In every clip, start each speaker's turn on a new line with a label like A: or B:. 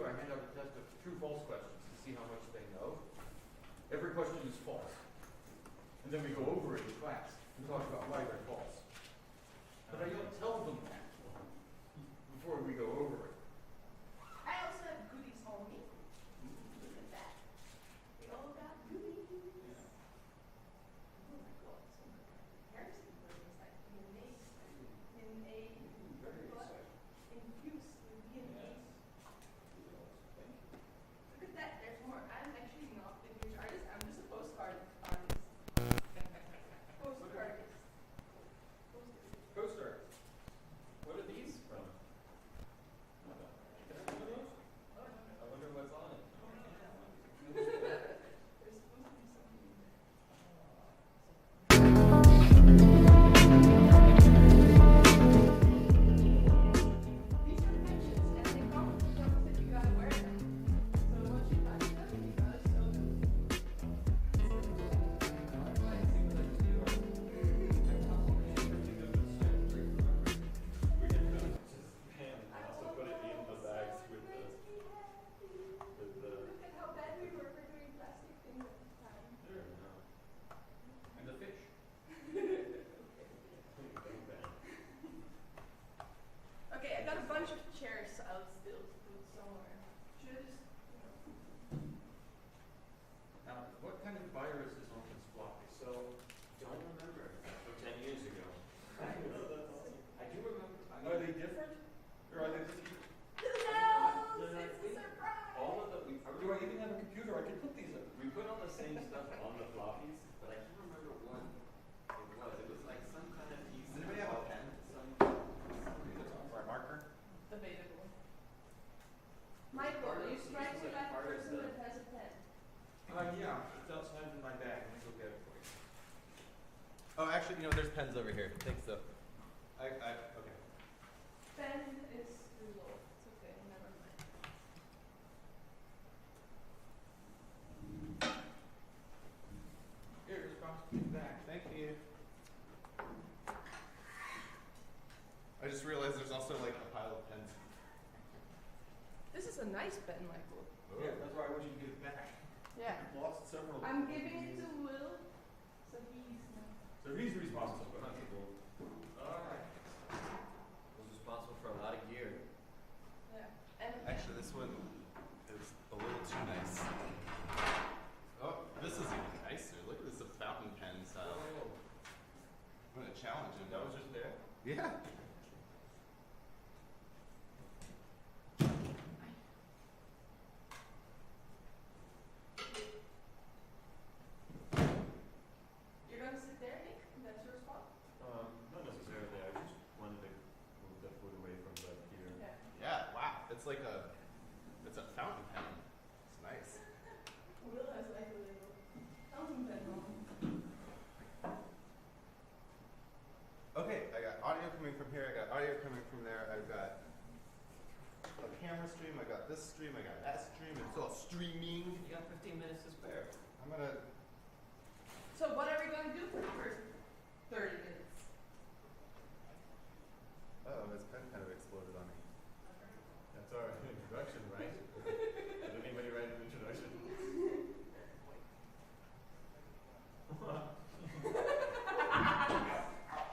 A: do, I hand out a test of true-false questions to see how much they know. Every question is false. And then we go over it in class and talk about why they're false. But I don't tell them that before we go over it.
B: I also have goodies on me. Look at that. We all got goodies.
A: Yeah.
B: Oh my god, some comparison programs like DNA,
A: Very
B: what?
A: exciting.
B: Infused with DNA. Look at that, there's more. I'm actually not a glitch artist, I'm just a postcard artist. Postcard artist.
A: Poster. What are these from? Can I have one of those? I wonder what's on it.
B: There's supposed to be something in there. These are patches, and they come with you gotta wear them. So once you touch them, you gotta sew them. Look at how bad we were for doing plastic things at the time.
A: And the fish.
B: Okay, I got a bunch of chairs out still to put somewhere. Should I just,
A: Now, what kind of virus is on this floppy?
C: So, don't remember. From 10 years ago.
A: I know, that's awesome.
C: I do remember.
A: Are they different? Or are they just
B: Hello!
C: They're not-
B: It's a surprise!
C: All of the,
A: do I even have a computer I can put these in?
C: we put all the same stuff on the floppies, but I can't remember what it was. It was like some kind of piece.
A: Does anybody have a pen? Or a marker?
B: Debatable. Michael, you strike me like
C: Part of
B: person
C: the-
B: that has a pen.
A: Yeah, it's outside in my bag. Let me go get it for you.
D: Oh, actually, there's pens over here. Thanks, though. Okay.
B: Pen is too low. It's okay, never mind.
A: Here, it's from the back.
D: Thank you. I just realized there's also like a pile of pens.
B: This is a nice pen, Michael.
A: Yeah, that's why I wish you could give it back.
B: Yeah.
A: I've lost several.
B: I'm giving it to Will, so he's
A: So he's responsible, but not people.
C: Alright. Was responsible for a lot of gear.
B: yeah. And
D: Actually, this one is a little too nice. Oh, this is even nicer. Look at this, a fountain pen style. I'm gonna challenge him.
A: That was just there?
D: Yeah.
B: you're gonna sit there, Nick? That's your spot?
C: Not necessarily. I just wanted to move the food away from the heater.
B: Yeah.
D: Yeah, wow. It's like it's a fountain pen. It's nice.
B: Will has like a little fountain pen on.
D: Okay, I got audio coming from here. I got audio coming from there. I've got a camera stream. I got this stream. I got that stream. It's all streaming.
C: You got 15 minutes to spare.
D: I'm gonna.
B: So what are we gonna do for the first 30 minutes?
D: Oh, his pen kind of exploded on me.
C: That's our introduction, right? Did anybody write an introduction?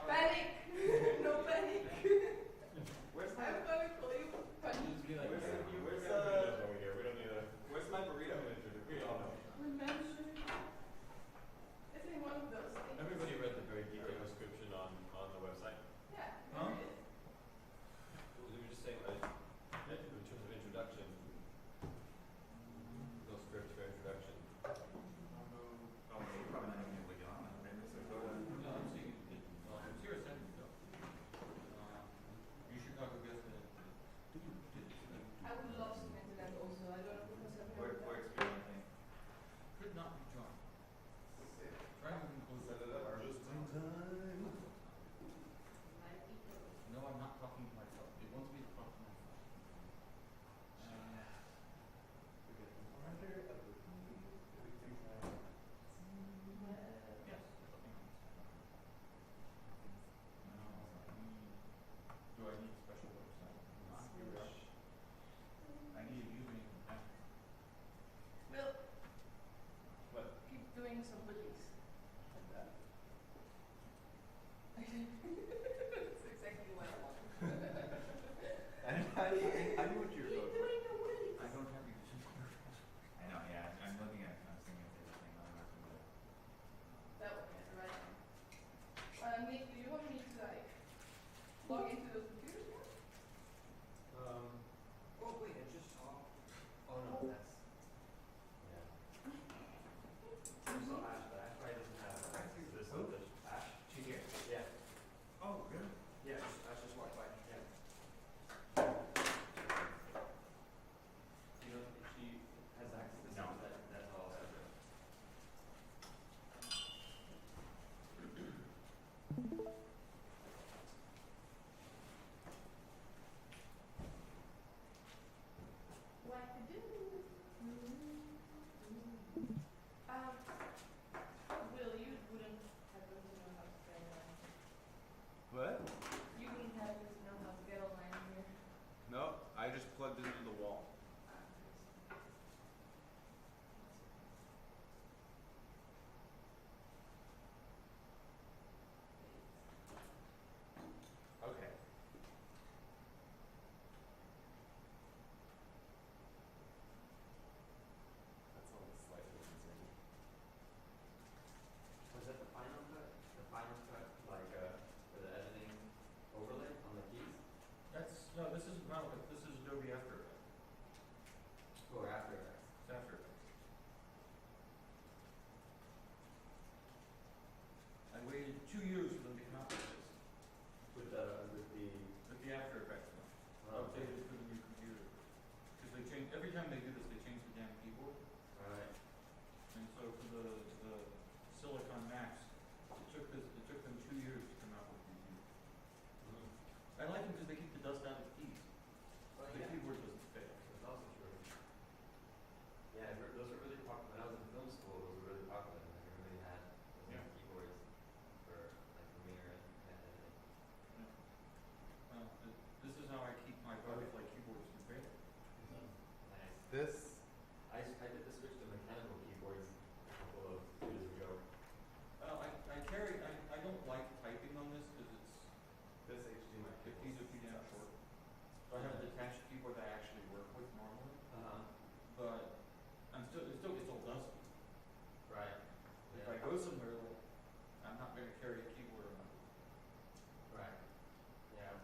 B: Panic! No panic!
C: Where's my?
B: I'm gonna call you panic.
C: Just be like,
A: Where's
C: where's
A: the-
C: over here? We don't need a.
A: Where's my burrito?
C: We all know.
B: Remember? It's in one of those things.
C: Everybody read the very detailed description on the website.
B: Yeah,
A: Huh?
B: there it is. doing some wikis like that. That's exactly what I want.
E: And I knew what you were
B: Keep
E: going for.
B: doing the wikis.
A: I don't have you.
E: I know, yeah. I'm looking at it. I was thinking if there's anything I'm not familiar with.
B: That would be right now. Nick, do you want me to like log into those computers now?
C: Oh wait, I just saw. Oh no, that's. Yeah. I saw Ash, but Ash probably doesn't have access to this. So
E: Who?
C: there's Ash.
E: She's here.
C: Yeah.
E: Oh, really?
C: Yeah. Ash just walked by. Yeah. Do you know if she has access to this?
E: No.
C: That's all I have.
B: What to do? Will, you wouldn't happen to know how to get a line.
E: What?
B: You wouldn't happen to know how to get a line here.
D: No, I just plugged into the wall.
E: Okay.
D: That's all slightly concerning.
C: Was that the final cut? The final cut, like for the editing overlay on the keys?
A: No, this isn't Final Cut, this is Adobe After Effects.
C: Or After Effects?
A: It's After Effects. I waited 2 years for them to come out with this,
C: With
A: with the After Effects one, updated for the new computer. Because they change, every time they do this, they change the damn keyboard.
C: Alright.
A: And so for the Silicon Macs, it took them 2 years to come out with these new. I like them because they keep the dust out of the keys.
C: Well,
A: The
C: yeah.
A: keyboard doesn't fail.
C: That's also true. Yeah, those were really popular. When I was in film school, those were really popular. Like everybody had those
A: Yeah.
C: keyboards for like Premiere and editing.
A: Well, this is how I keep my butterfly keyboards from failing.
C: Nice.
E: This.
C: I did the switch to mechanical keyboards a couple of years ago.
A: Well, I don't like typing on this because
C: This HDMI
A: the keys are too damn short. So I have a detached keyboard that I actually work with normally, but it still gets all dusty.
C: Right.
A: If
C: Yeah.
A: I go somewhere, like, I'm not gonna carry a keyboard around.
C: Right. Yeah.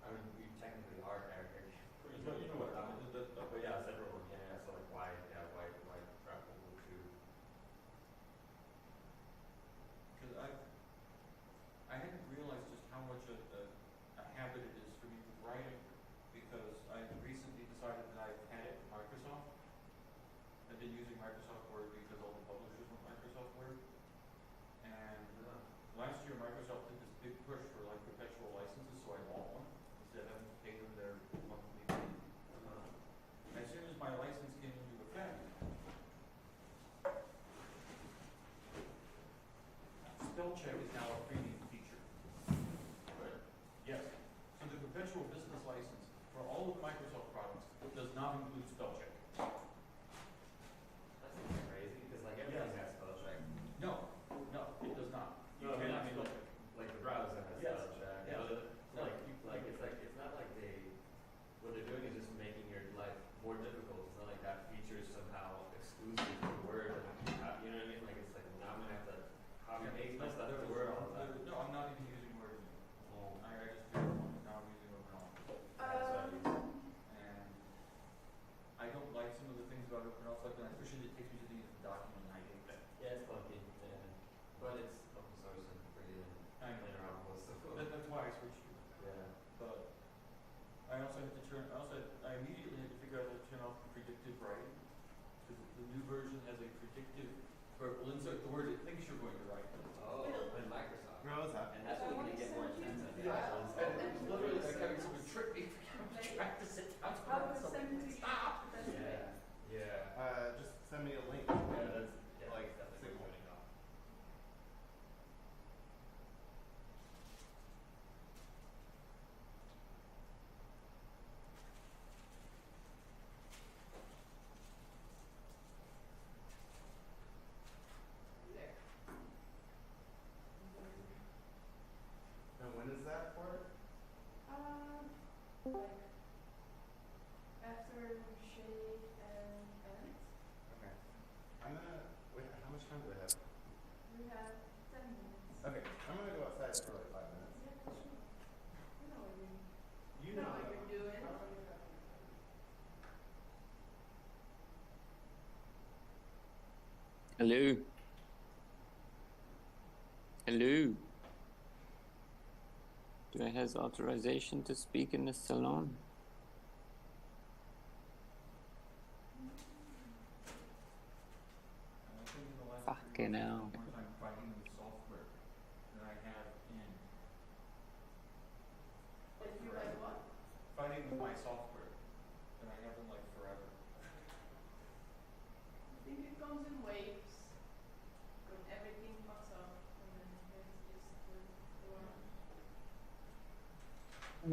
C: I mean, we technically are character.
A: You know what I mean.
C: But yeah, separate one. Yeah. So like, why grapple with two?
A: Because I hadn't realized just how much a habit it is for me with writing, because I recently decided that I've had it in Microsoft. I've been using Microsoft Word because all the publishers want Microsoft Word. And last year Microsoft did this big push for like perpetual licenses, so I bought one instead of having to pay them their monthly fee. As soon as my license came into effect, spell check is now a premium feature.
C: Right.
A: Yes. So the perpetual business license for all of the Microsoft products does not include spell check.
C: That seems crazy because like everything
A: Yes.
C: has spell check.
A: No, it does not. You
C: No, I mean,
A: cannot
C: I mean,
A: spell check.
C: like the browser has
A: Yes.
C: spell check.
A: Yes.
C: But it's not like what they're doing is just making your life more difficult. It's not like that feature is somehow exclusive to Word. And, you know what I mean? Like it's like now I'm gonna have to copy paste my stuff to Word all the time.
A: No, I'm not even using Word anymore.
C: Oh.
A: I just do it once. Now I'm using OpenOffice.
C: That's what I use.
A: And I don't like some of the things about OpenOffice, like when I push it, it takes me to the end of the document, and I hate that.
C: Yeah, it's funky. Yeah. But it's open source and free and
A: I know.
C: interoperable. So
A: That's why I switched to it.
C: yeah.
A: But I also had to I immediately had to figure out how to turn off the predictive writing, because the new version has a predictive, where it will insert the word it thinks you're going to write.
C: Oh, in Microsoft.
E: What was that?
C: And that's
B: I
C: when
B: wanna
C: you get more
B: send you
C: intense.
B: the
A: Yeah,
B: file.
A: and it's literally like having someone trick me for trying to sit down to
B: I
A: write
B: would send it to
A: something.
B: you.
A: Stop!
B: That's
C: Yeah. Yeah.
E: Just send me a link.
C: Yeah, that's
E: Like,
C: definitely
E: signal.
C: turning off.
B: like after Shay and Ant,
D: Okay. I'm gonna wait. How much time do we have?
B: we have 10 minutes.
D: Okay. I'm gonna go outside for like 5 minutes.
B: Yeah, sure. You know what you
D: You
B: know what you're doing.
F: Hello. Hello. Do I have authorization to speak in the salon?
A: And I think in the last
F: Fucking hell.
A: more time fighting with software than I have in
B: If you like what?
A: fighting with my software than I have in like forever.
B: I think it comes in waves when everything fucks up and then there's just the one.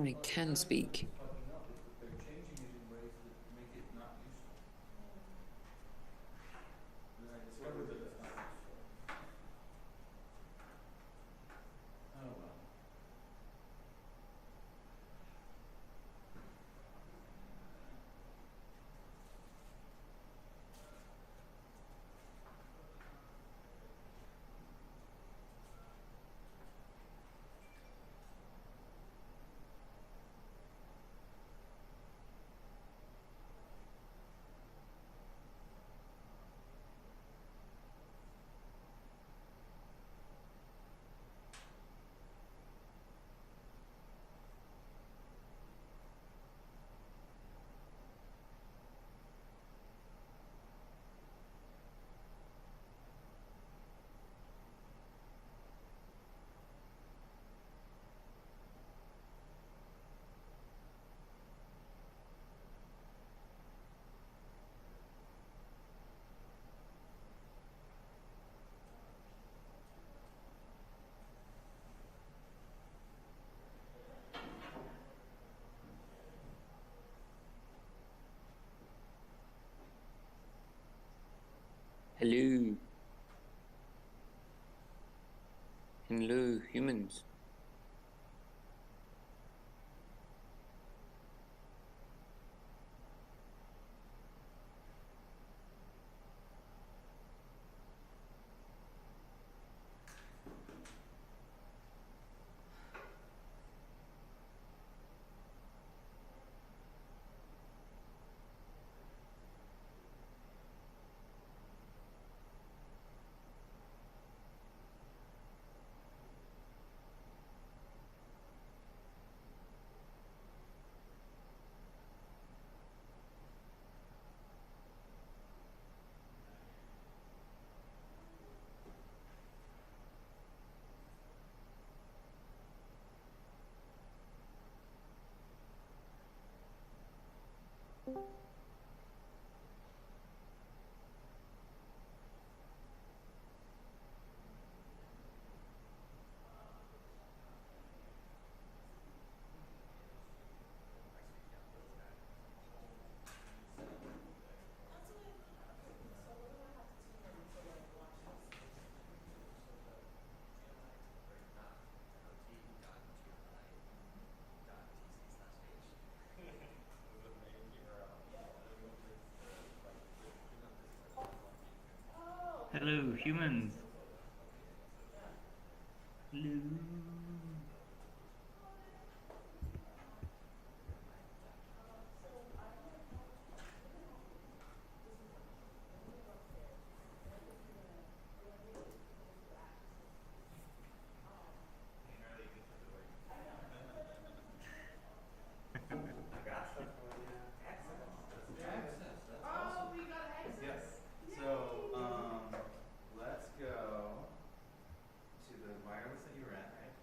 F: I can speak.
A: It's fucking up. It's that they're changing it in ways that make it not useful. And I discovered that it's not useful. Oh well.
F: Hello. Hello, humans.
E: Hello, humans. Hello.
B: Oh, we got access.
D: Yes. So, let's go to the wireless that you were at, right?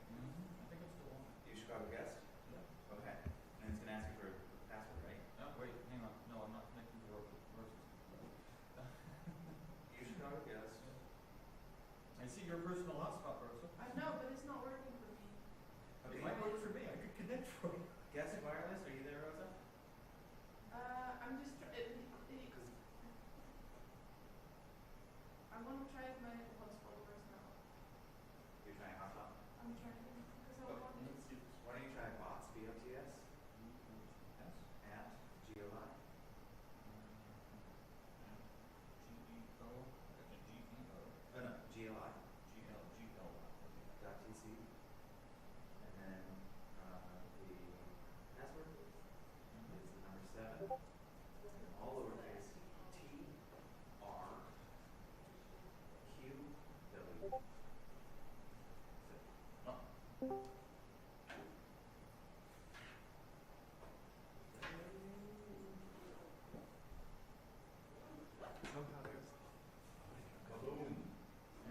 A: Gaulon.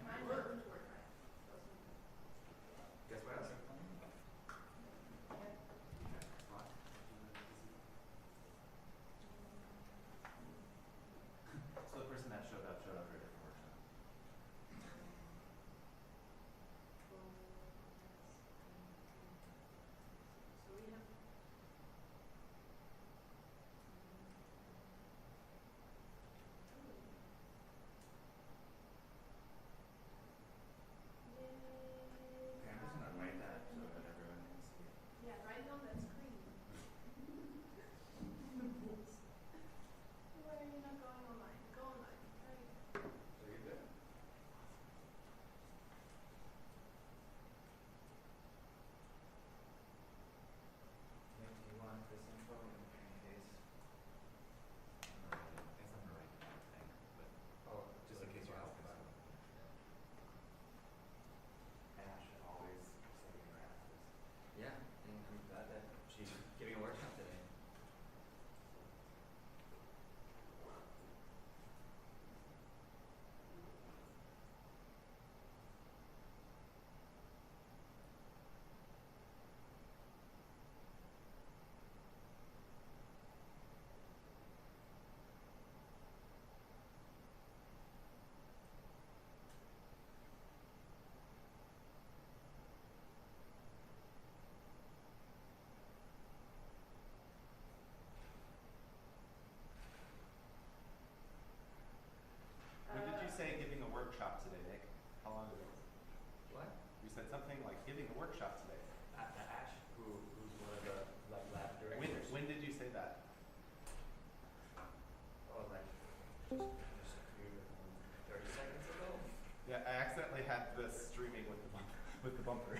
B: Mine doesn't work right.
C: Guess what else?
E: So the person that showed up for a different workshop.
B: So we have.
E: Okay, I'm just gonna write that so that everyone can see it.
B: Yeah, write it on that screen. Why are you not going online? Go online. Try again.
C: So you're good.
E: Nick, do you want this info in case? I guess I'm gonna write the wrong thing, but
C: Oh,
E: just in case you're asking
C: fine.
E: someone. Ash always saving her asses.
C: Yeah, and I'm glad that she's giving a workshop today.
D: When did you say giving a workshop today, Nick? How long ago?
C: What?
D: You said something like giving a workshop today.
C: Ash, who's one of the like lab
D: When
C: directors.
D: did you say that?
C: Oh, like just 30 seconds ago.
D: Yeah, I accidentally had this streaming with the bumper.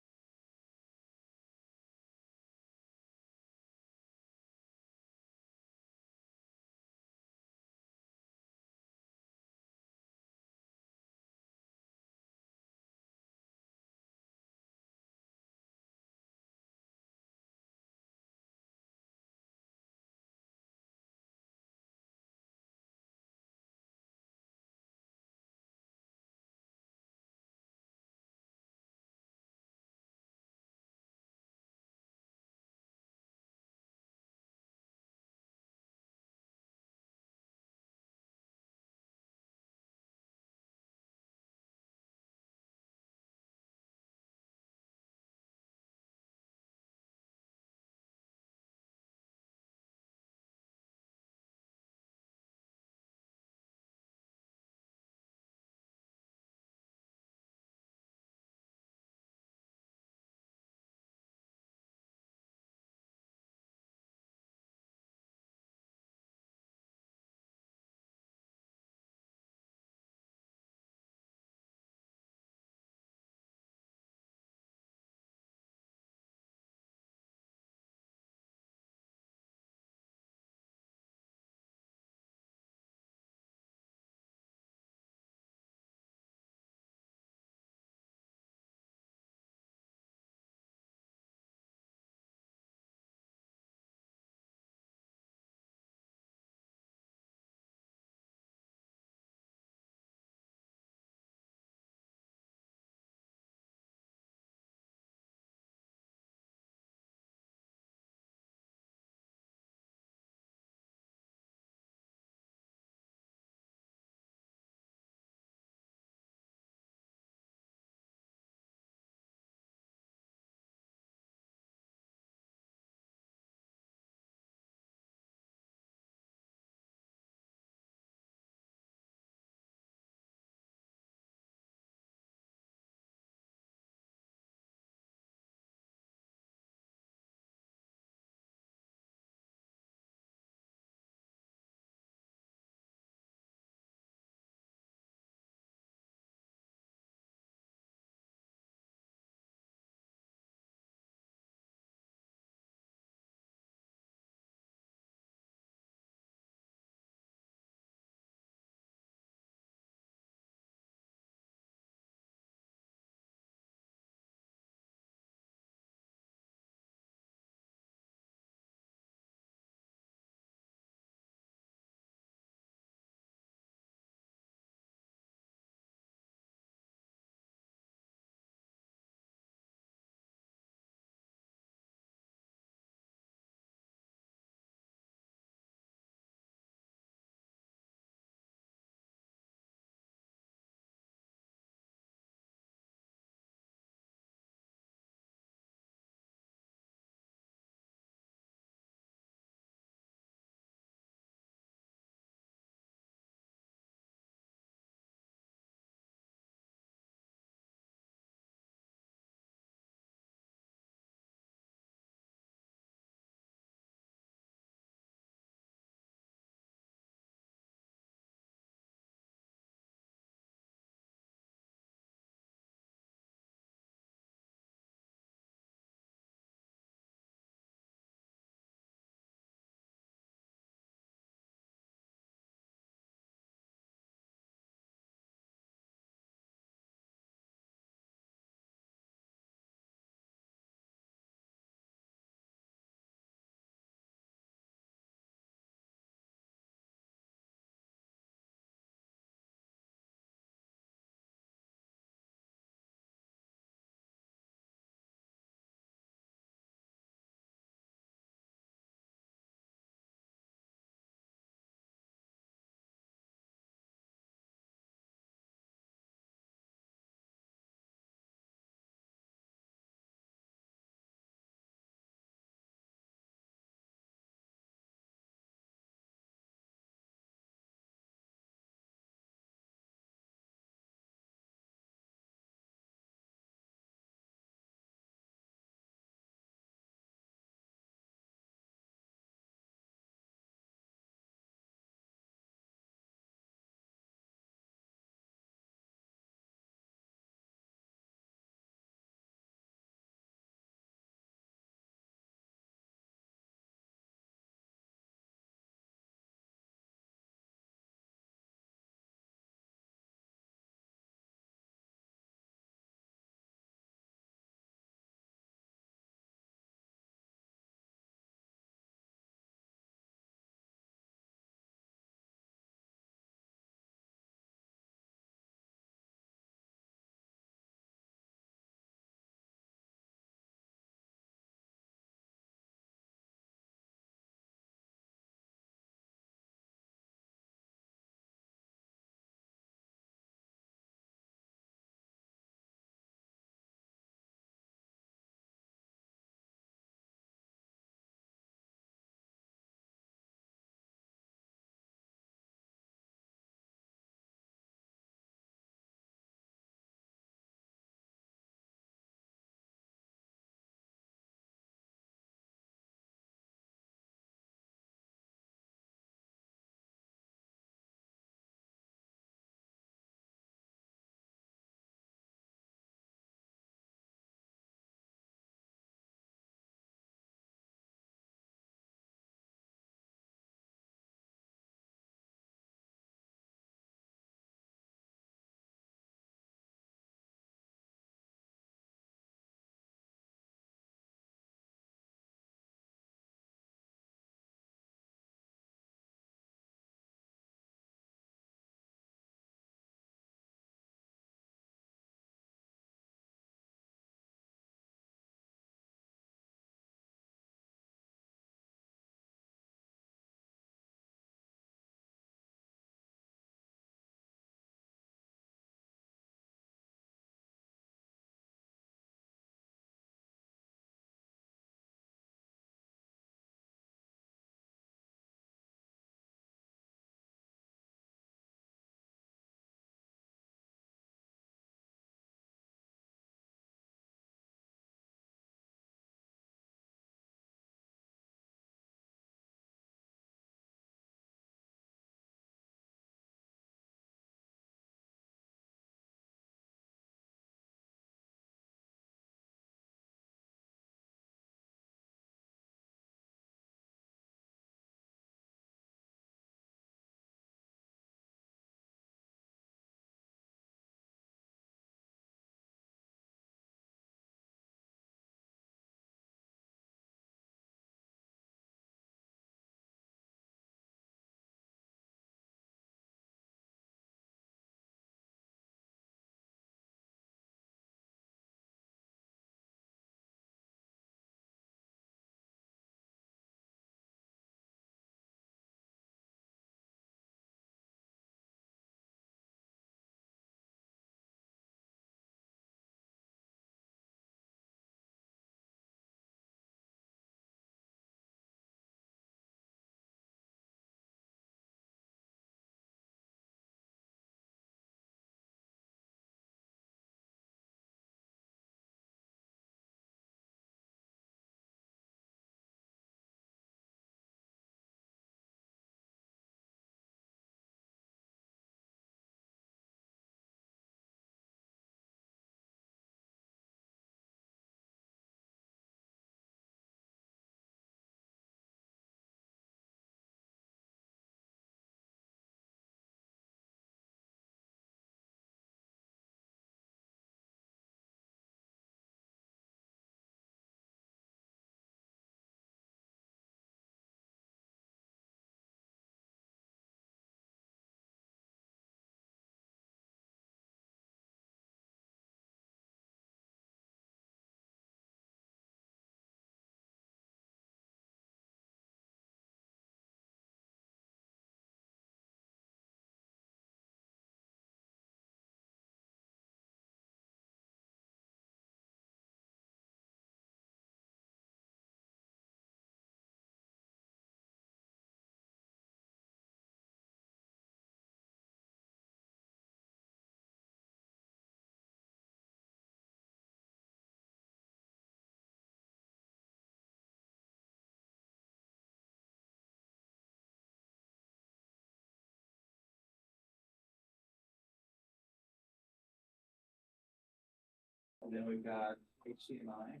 E: then we've got HDMI.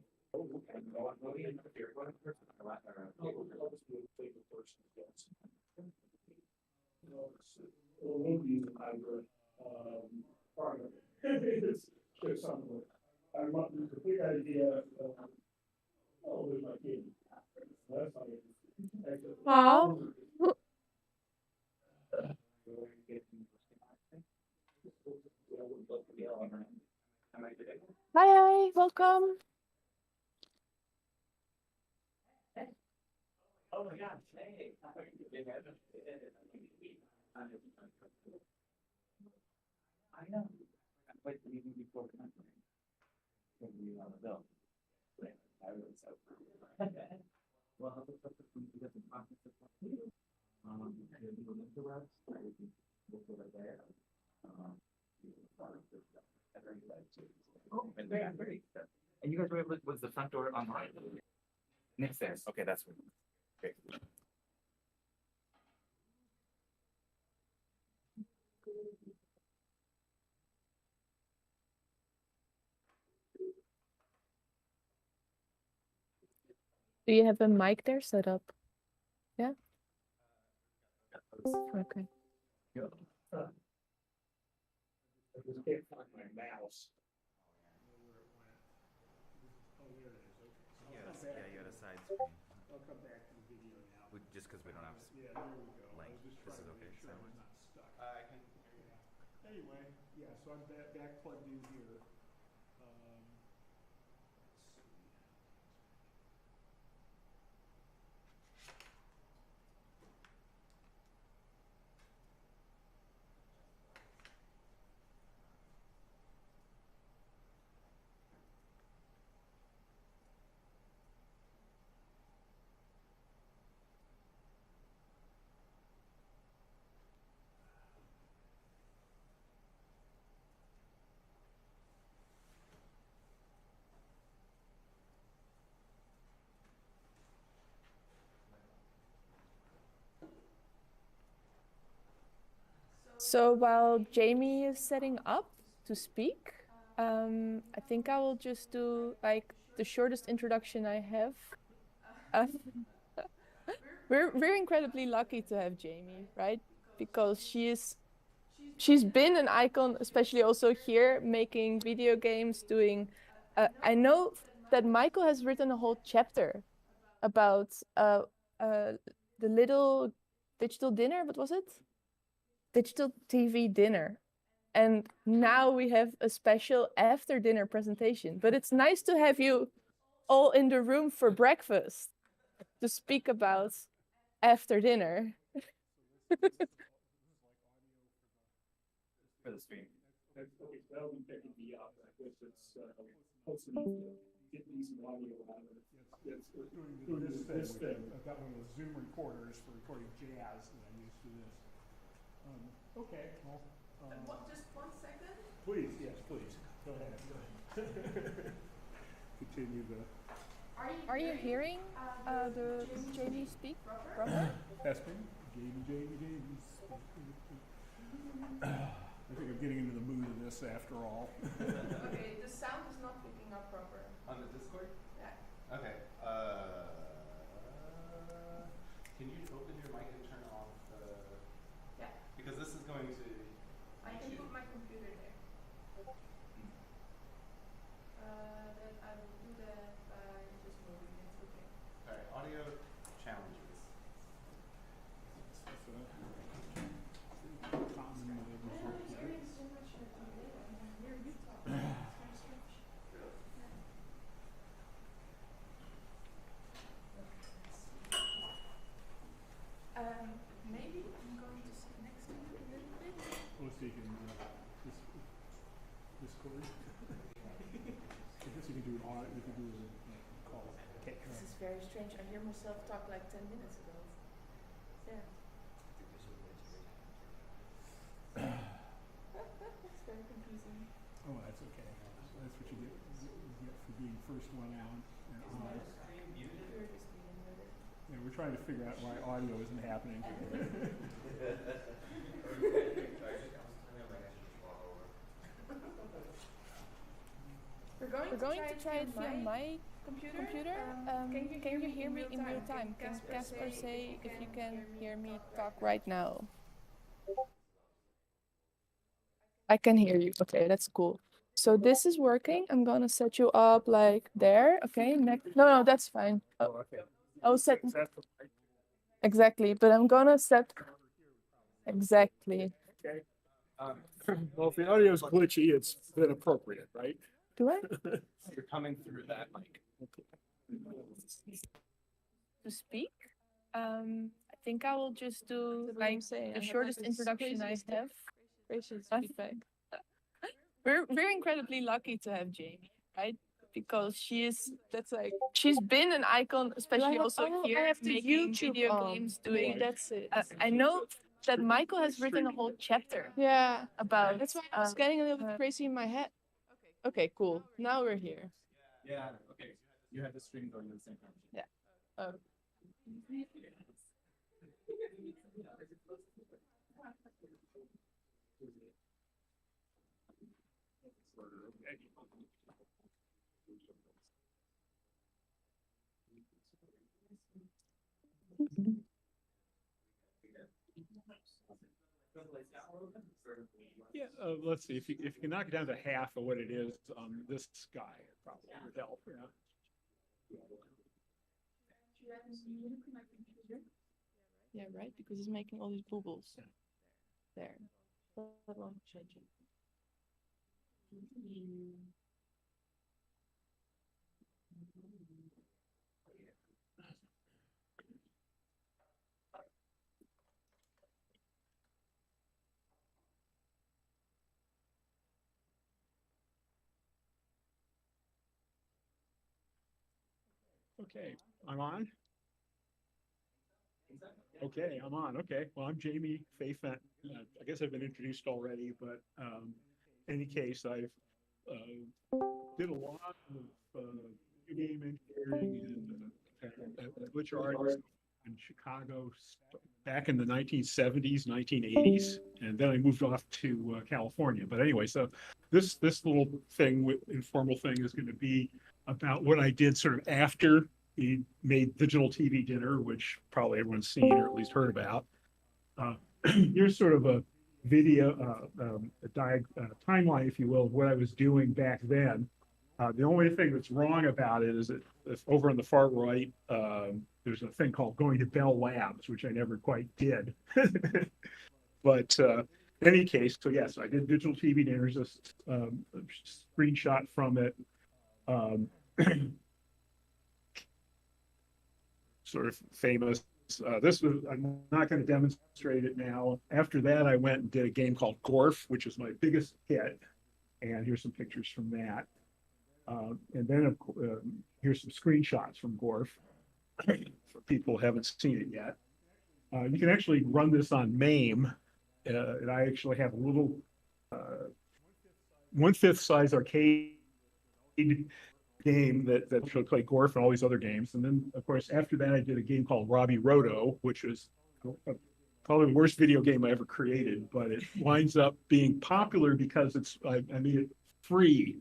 G: It's just something. I want the complete idea of, oh, there's my kid. That's not it.
B: Wow. Hi, hi, welcome.
E: Oh my God, hey. I know. Wait, even before the country. When we on the bill. I was so. Well, how the fuck is the process of the routes? Over there. Oh, and very, very. And you guys were able to, was the front door on the right? Nick's there. Okay, that's what. Okay.
B: Do you have a mic there set up? Yeah? Okay.
G: I just can't find my mouse.
E: Yes, yeah, you had a side screen.
G: I'll come back to the video now.
E: Just because we don't have.
G: Yeah, there we go. I
E: Link.
G: was just
E: This
G: trying
E: is
G: to
E: okay,
G: make sure I was
E: Sam?
G: not stuck.
D: I can.
G: Anyway, yeah, so I'm back plugged in here. Let's see.
B: So while Jamie is setting up to speak, I think I will just do like the shortest introduction I have. We're incredibly lucky to have Jamie, right? Because she's been an icon, especially also here, making video games, doing. I know that Michael has written a whole chapter about the little digital dinner. What was it? Digital TV dinner. And now we have a special after dinner presentation. But it's nice to have you all in the room for breakfast to speak about after dinner.
E: For the stream.
G: Okay, so that'll be picking me up. I guess it's hopefully get decent audio out of it. It's doing this thing. I've got one of those Zoom recorders for recording jazz that I use for this. Okay, well.
B: Just 1 second.
G: Please, yes, please. Go ahead. Continue the.
B: Are you hearing the Jamie speak? Proper?
G: Testing. Jamie. I think I'm getting into the mood of this after all.
B: Okay, the sound is not picking up proper.
D: On the Discord?
B: Yeah.
D: Okay. Can you open your mic and turn off the?
B: Yeah.
D: Because this is going to.
B: I can put my computer there. Then I will do that by just moving it. Okay.
D: Alright, audio challenges.
B: Hearing so much of you and I hear you talk. It's very strange. Maybe I'm going to sit next to you a little bit.
G: Let's see, Discord. I guess you can do an audio, you can do a call. Okay.
B: This is very strange. I hear myself talk like 10 minutes ago. Yeah. It's very confusing.
G: Oh, that's okay. That's what you get for being first one out. And on.
B: You're just dealing with it.
G: Yeah, we're trying to figure out why audio isn't happening.
B: We're going to try it via my computer. Can you hear me in real time? Can Kaspar say if you can hear me talk right now? I can hear you. Okay, that's cool. So this is working. I'm gonna set you up like there. Okay, next. No, that's fine. Oh,
G: okay.
B: I'll set exactly, but I'm gonna set exactly.
G: Okay. Well, if the audio is glitchy, it's been appropriate, right?
B: Do I
D: You're coming through that mic.
B: to speak? I think I will just do like the shortest introduction I have. Gracious feedback. We're incredibly lucky to have Jamie, right? Because she's been an icon, especially also here making video games, doing.
G: That's
B: it. I know that Michael has written a whole chapter. Yeah, about. That's why I was getting a little bit crazy in my head. Okay, cool. Now we're here.
E: Yeah, okay. You have the stream going at the same time.
B: Yeah.
G: Yeah, let's see, if you can knock it down to half of what it is on this guy, it probably would help, yeah.
B: Yeah, right, because he's making all these bubbles. There. That won't change it.
G: Okay, I'm on. Okay, I'm on. Okay, well, I'm Jamie Fenton. I guess I've been introduced already, but in any case, I've did a lot of video game engineering and glitcHystories in Chicago back in the 1970s, 1980s, and then I moved off to California. But anyway, so this little thing, informal thing, is going to be about what I did sort of after he made Digital TV Dinner, which probably everyone's seen or at least heard about. Here's sort of a video, a timeline, if you will, of what I was doing back then. The only thing that's wrong about it is that over on the far right, there's a thing called going to Bell Labs, which I never quite did. But in any case, so yes, I did Digital TV Dinners, a screenshot from it. Sort of famous. This was, I'm not going to demonstrate it now. After that, I went and did a game called Gorf, which is my biggest hit. And here's some pictures from that. And then here's some screenshots from Gorf for people who haven't seen it yet. You can actually run this on MAME. And I actually have a little 1/5 size arcade game that shall play Gorf and all these other games. And then, of course, after that, I did a game called Robbie Roto, which was probably the worst video game I ever created, but it winds up being popular because I made it free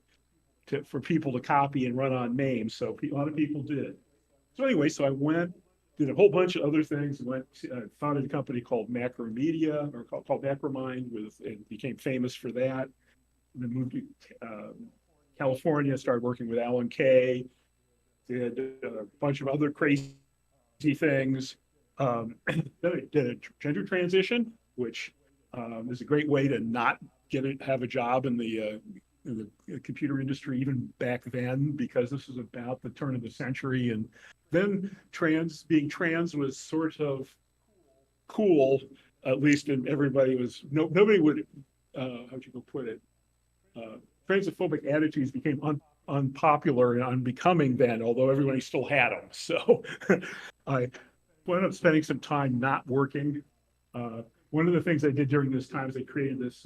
G: for people to copy and run on MAME. So a lot of people did it. So anyway, so I did a whole bunch of other things. Founded a company called Macromedia, or called Macromind, and became famous for that. And then moved to California, started working with Alan Kay, did a bunch of other crazy things. Then I did a gender transition, which is a great way to not have a job in the computer industry even back then, because this was about the turn of the century. And then being trans was sort of cool, at least, and everybody was, nobody would, how'd you go put it? Transphobic attitudes became unpopular and unbecoming then, although everybody still had them. So I ended up spending some time not working. One of the things I did during this time is I created this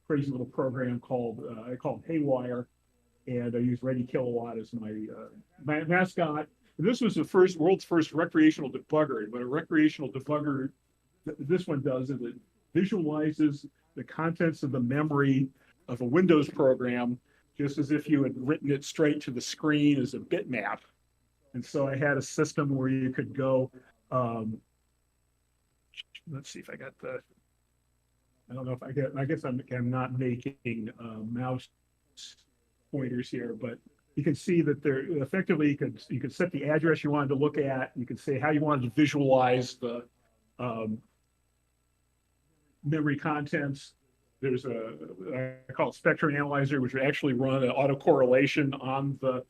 G: crazy little program I called Haywire, and I used Ready Kilowatt as my mascot. And this was the world's first recreational debugger. And what a recreational debugger, this one does, is it visualizes the contents of the memory of a Windows program just as if you had written it straight to the screen as a bitmap. And so I had a system where you could go, let's see if I got the, I don't know if I get, I guess I'm not making mouse pointers here, but you can see that there effectively you could set the address you wanted to look at. You could say how you wanted to visualize the memory contents. There's I call it spectrum analyzer, which would actually run an autocorrelation on the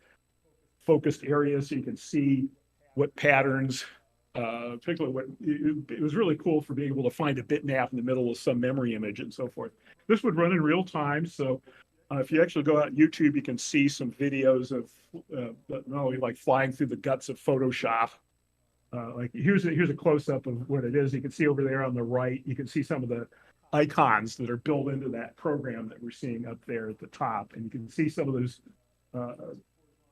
G: focused area, so you can see what patterns, particularly what it was really cool for being able to find a bitmap in the middle of some memory image and so forth. This would run in real time, so if you actually go out on YouTube, you can see some videos of not only like flying through the guts of Photoshop. Like here's a close-up of what it is. You can see over there on the right, you can see some of the icons that are built into that program that we're seeing up there at the top. And you can see some of those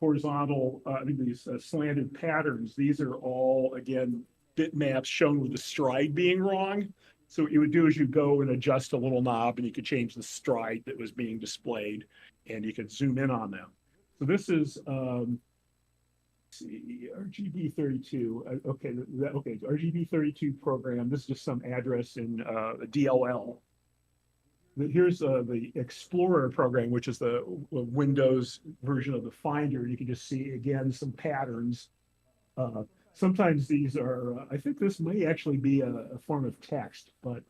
G: horizontal, these slanted patterns. These are all, again, bitmaps shown with the stride being wrong. So what you would do is you go and adjust a little knob and you could change the stride that was being displayed and you could zoom in on them. So this is, see, RGB32. Okay, okay, RGB32 program. This is just some address in a DLL. Here's the Explorer program, which is the Windows version of the Finder. You can just see, again, some patterns. Sometimes these are, I think this may actually be a form of text, but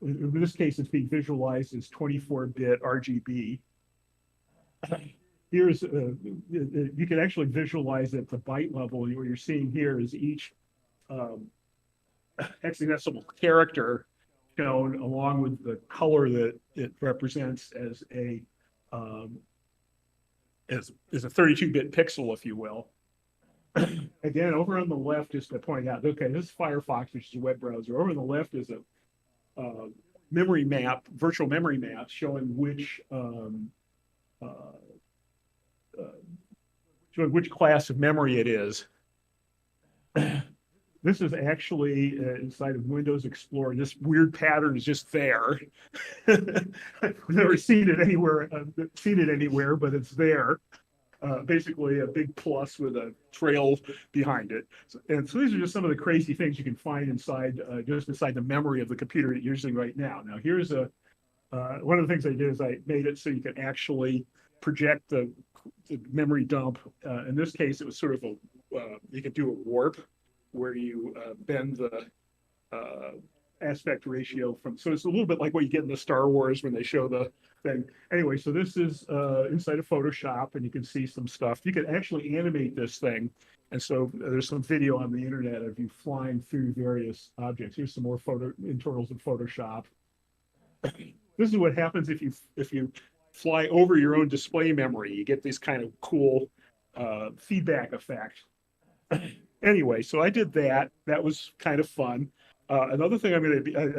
G: in this case, it's being visualized as 24-bit RGB. Here's, you can actually visualize at the byte level. What you're seeing here is each hexadecimal character shown along with the color that it represents as a 32-bit pixel, if you will. Again, over on the left, just to point out, okay, this is Firefox, which is a web browser. Over on the left is a memory map, virtual memory map, showing which class of memory it is. This is actually inside of Windows Explorer. This weird pattern is just there. I've never seen it anywhere, but it's there. Basically a big plus with a trail behind it. And so these are just some of the crazy things you can find inside, just inside the memory of the computer that you're using right now. Now here's one of the things I did is I made it so you can actually project the memory dump. In this case, it was sort of you could do a warp where you bend the aspect ratio from, so it's a little bit like what you get in the Star Wars when they show the thing. Anyway, so this is inside of Photoshop, and you can see some stuff. You can actually animate this thing. And so there's some video on the internet of you flying through various objects. Here's some more internals of Photoshop. This is what happens if you fly over your own display memory. You get this kind of cool feedback effect. Anyway, so I did that. That was kind of fun. Another thing I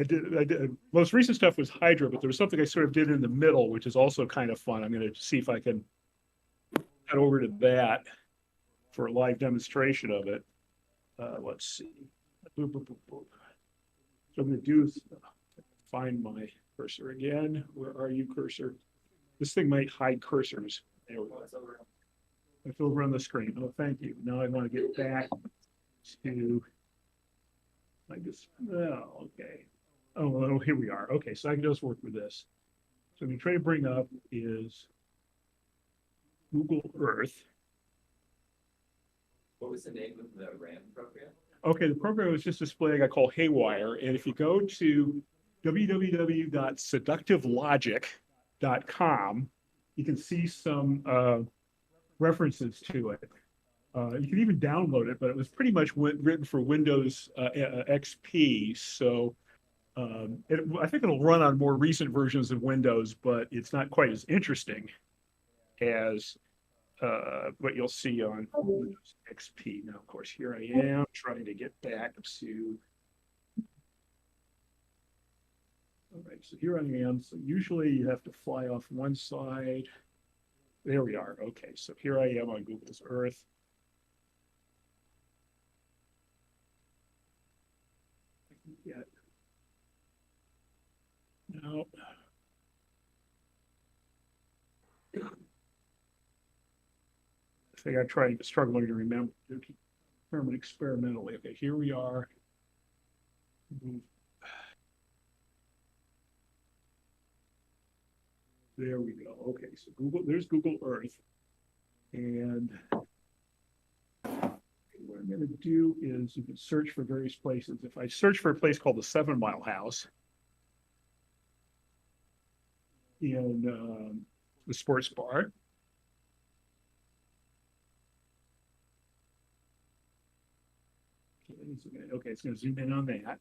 G: did, most recent stuff was Hydra, but there was something I sort of did in the middle, which is also kind of fun. I'm going to see if I can head over to that for a live demonstration of it. Let's see. Boop, boop, boop, boop. So I'm going to do is find my cursor again. Where are you, cursor? This thing might hide cursors. There we go. It's over on the screen. Oh, thank you. Now I want to get back to, I guess, oh, okay. Oh, well, here we are. Okay, so I can just work with this. So I'm going to try to bring up is Google Earth.
H: What was the name of the RAM program?
G: Okay, the program was just displaying I call Haywire. And if you go to www.seductivelogic.com, you can see some references to it. You can even download it, but it was pretty much written for Windows XP. So I think it'll run on more recent versions of Windows, but it's not quite as interesting as what you'll see on Windows XP. Now, of course, here I am trying to get back to. All right, so here I am. So usually you have to fly off one side. There we are. Okay, so here I am on Google's Earth. Yet. No. thing I'm struggling to remember, to determine experimentally. Okay, here we are. There we go. Okay, so there's Google Earth. And what I'm going to do is you can search for various places. If I search for a place called the 7 Mile House in the sports bar, okay, it's going to zoom in on that.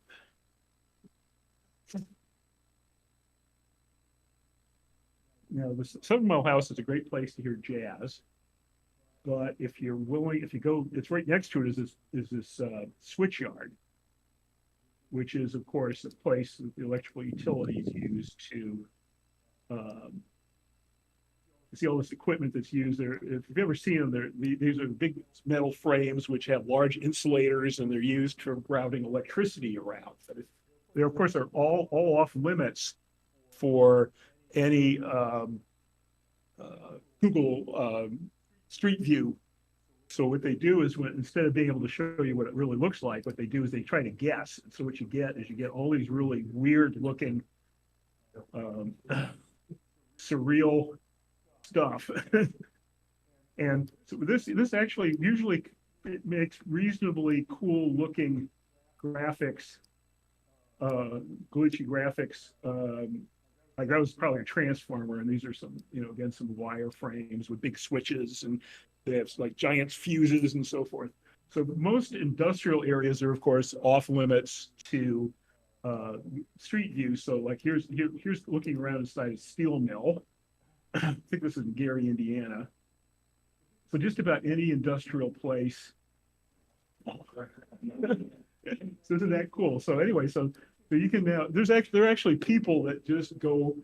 G: Now, the 7 Mile House is a great place to hear jazz. But if you're willing, if you go, it's right next to it is this switch yard, which is, of course, a place that the electrical utilities use to see all this equipment that's used there. If you've ever seen them, these are big metal frames which have large insulators, and they're used for routing electricity around. They, of course, are all off limits for any Google Street View. So what they do is instead of being able to show you what it really looks like, what they do is they try to guess. And so what you get is you get all these really weird looking surreal stuff. And so this actually usually it makes reasonably cool looking graphics, glitchy graphics. Like that was probably a transformer, and these are some, again, some wire frames with big switches, and they have like giant fuses and so forth. So most industrial areas are, of course, off limits to street view. So like here's looking around inside a steel mill. I think this is in Gary, Indiana. So just about any industrial place. So isn't that cool? So anyway, so you can now, there are actually people that just go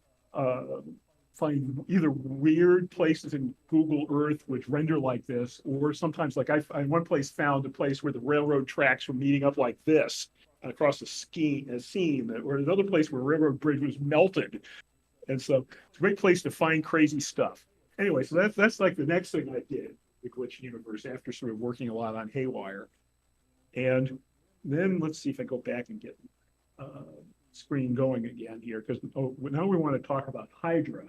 G: find either weird places in Google Earth which render like this, or sometimes like I one place found a place where the railroad tracks were meeting up like this across a seam, or another place where a railroad bridge was melted. And so it's a great place to find crazy stuff. Anyway, so that's like the next thing I did, the glitch universe, after sort of working a lot on Haywire. And then let's see if I go back and get screen going again here, because now we want to talk about Hydra.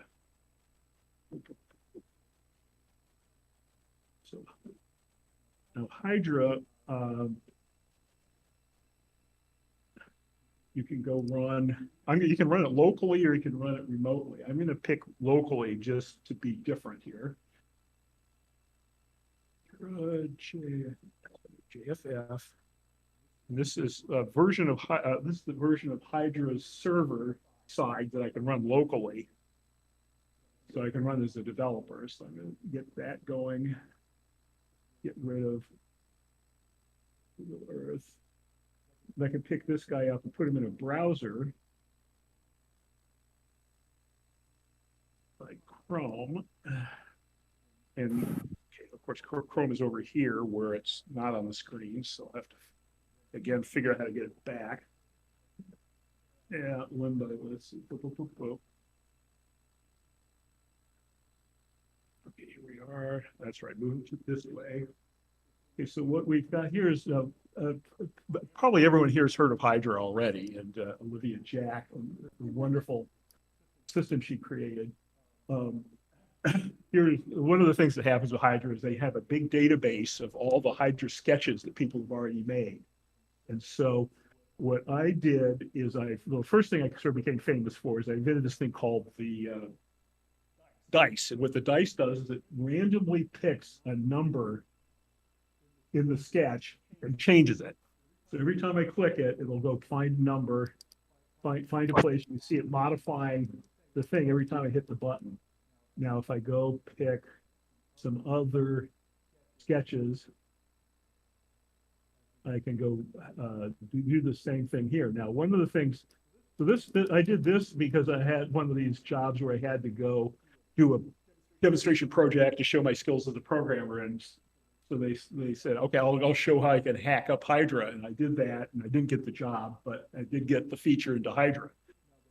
G: So now Hydra, you can go run. You can run it locally or you can run it remotely. I'm going to pick locally just to be different here. JFF. And this is a version of this is the version of Hydra's server side that I can run locally. So I can run as a developer. So I'm going to get that going. Get rid of Google Earth. And I can pick this guy up and put him in a browser like Chrome. And okay, of course, Chrome is over here where it's not on the screen. So I'll have to again figure out how to get it back. Yeah, let's see. Okay, here we are. That's right, moving to this way. Okay, so what we've got here is probably everyone here has heard of Hydra already, and Olivia Jack, the wonderful system she created. Here's one of the things that happens with Hydra is they have a big database of all the Hydra sketches that people have already made. And so what I did is the first thing I sort of became famous for is I invented this thing called the dice. And what the dice does is it randomly picks a number in the sketch and changes it. So every time I click it, it'll go find a number, find a place. You see it modifying the thing every time I hit the button. Now, if I go pick some other sketches, I can go do the same thing here. Now, one of the things, so I did this because I had one of these jobs where I had to go do a demonstration project to show my skills as a programmer. And so they said, okay, I'll show how I can hack up Hydra. And I did that, and I didn't get the job, but I did get the feature into Hydra.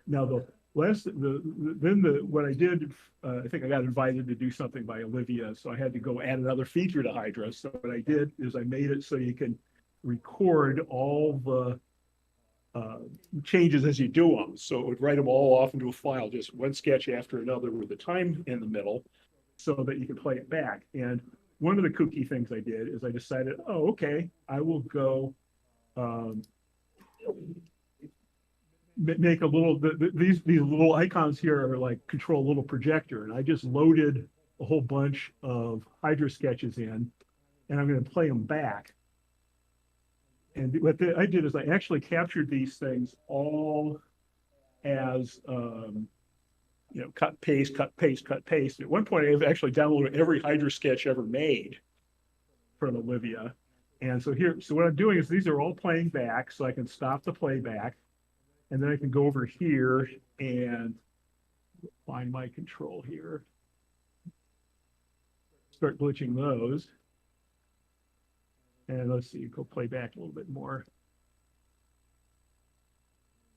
G: Now, what I did, I think I got invited to do something by Olivia, so I had to go add another feature to Hydra. So what I did is I made it so you can record all the changes as you do them. So it would write them all off into a file, just one sketch after another with the time in the middle, so that you can play it back. And one of the kooky things I did is I decided, oh, okay, I will go make a little, these little icons here are like control a little projector. And I just loaded a whole bunch of Hydra sketches in, and I'm going to play them back. And what I did is I actually captured these things all as, cut, paste, cut, paste, cut, paste. At one point, I've actually downloaded every Hydra sketch ever made from Olivia. And so what I'm doing is these are all playing back, so I can stop the playback. And then I can go over here and find my control here. Start glitching those. And let's see, go play back a little bit more.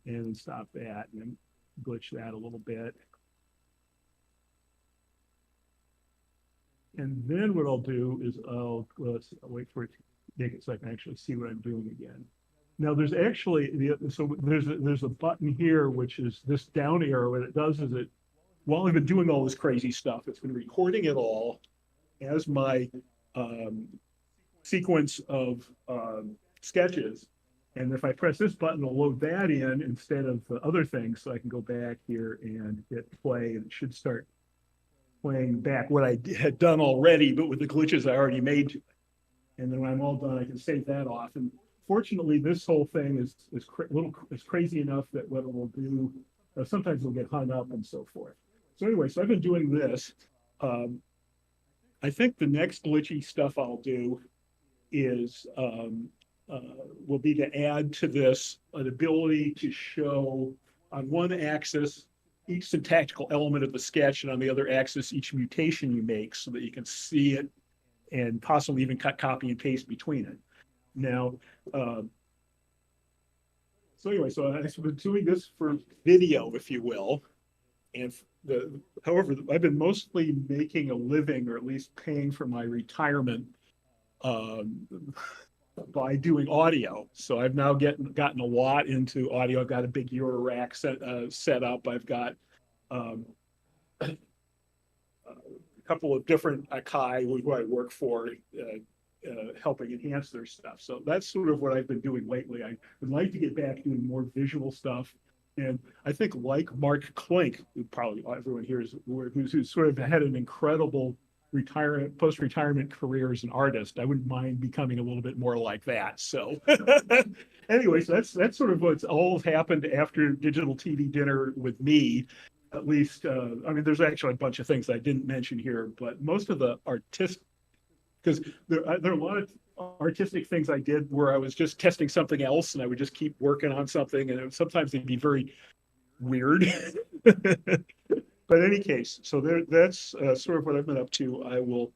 G: And then stop that and then glitch that a little bit. And then what I'll do is I'll wait for it to make it so I can actually see what I'm doing again. Now there's actually, there's a button here, which is this down arrow. What it does is while I've been doing all this crazy stuff, it's been recording it all as my sequence of sketches. And if I press this button, it'll load that in instead of the other things. So I can go back here and hit play, and it should start playing back what I had done already, but with the glitches I already made. And then when I'm all done, I can save that off. And fortunately, this whole thing is crazy enough that what it will do, sometimes it'll get hung up and so forth. So anyway, so I've been doing this. I think the next glitchy stuff I'll do is will be to add to this an ability to show on one axis each syntactical element of the sketch, and on the other axis each mutation you make, so that you can see it and possibly even cut, copy, and paste between it. Now, so anyway, so I've been doing this for video, if you will, and however, I've been mostly making a living, or at least paying for my retirement, by doing audio. So I've now gotten a lot into audio. I've got a big Euro rack set up. I've got a couple of different Akai who I work for, helping enhance their stuff. So that's sort of what I've been doing lately. I would like to get back doing more visual stuff. And I think, like Mark Klink, who probably everyone here is, who's sort of had an incredible post-retirement career as an artist, I wouldn't mind becoming a little bit more like that. So anyway, so that's sort of what's all happened after Digital TV Dinner with me. At least, I mean, there's actually a bunch of things I didn't mention here, but most of the because there are a lot of artistic things I did where I was just testing something else, and I would just keep working on something, and sometimes they'd be very weird. But in any case, so that's sort of what I've been up to. I will,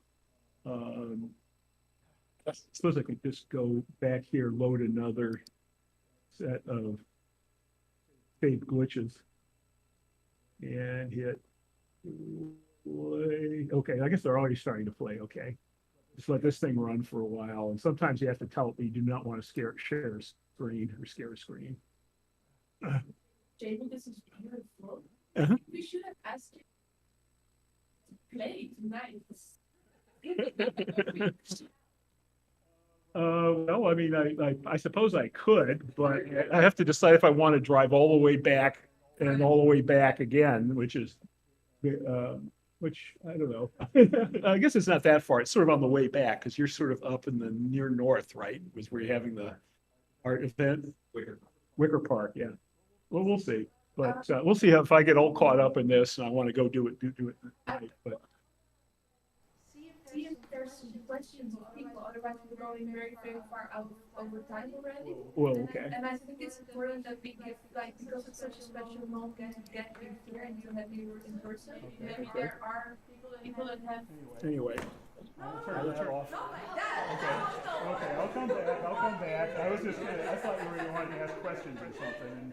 G: I suppose I could just go back here, load another set of saved glitches, and hit play. Okay, I guess they're already starting to play. Okay, just let this thing run for a while, and sometimes you have to tell it that you do not want to share a screen or scare a screen.
B: Jamie, this is beautiful.
G: Uh-huh.
B: We should have asked you to play tonight.
G: Well, I mean, I suppose I could, but I have to decide if I want to drive all the way back and all the way back again, which is, which I don't know. I guess it's not that far. It's sort of on the way back because you're sort of up in the near north, right? Was where you're having the art event. Wicker Park, yeah. Well, we'll see. But we'll see if I get all caught up in this and I want to go do it tonight. But
B: See if there's some questions of people, otherwise we're going very, very far over time already.
G: Well, okay.
B: And I think it's important that we give, like, because it's such a special moment to get you here and to have you in person. Maybe there are people that have.
G: Anyway. I'll turn that off. Okay, I'll come back. I was just, I thought you wanted to ask questions or something. And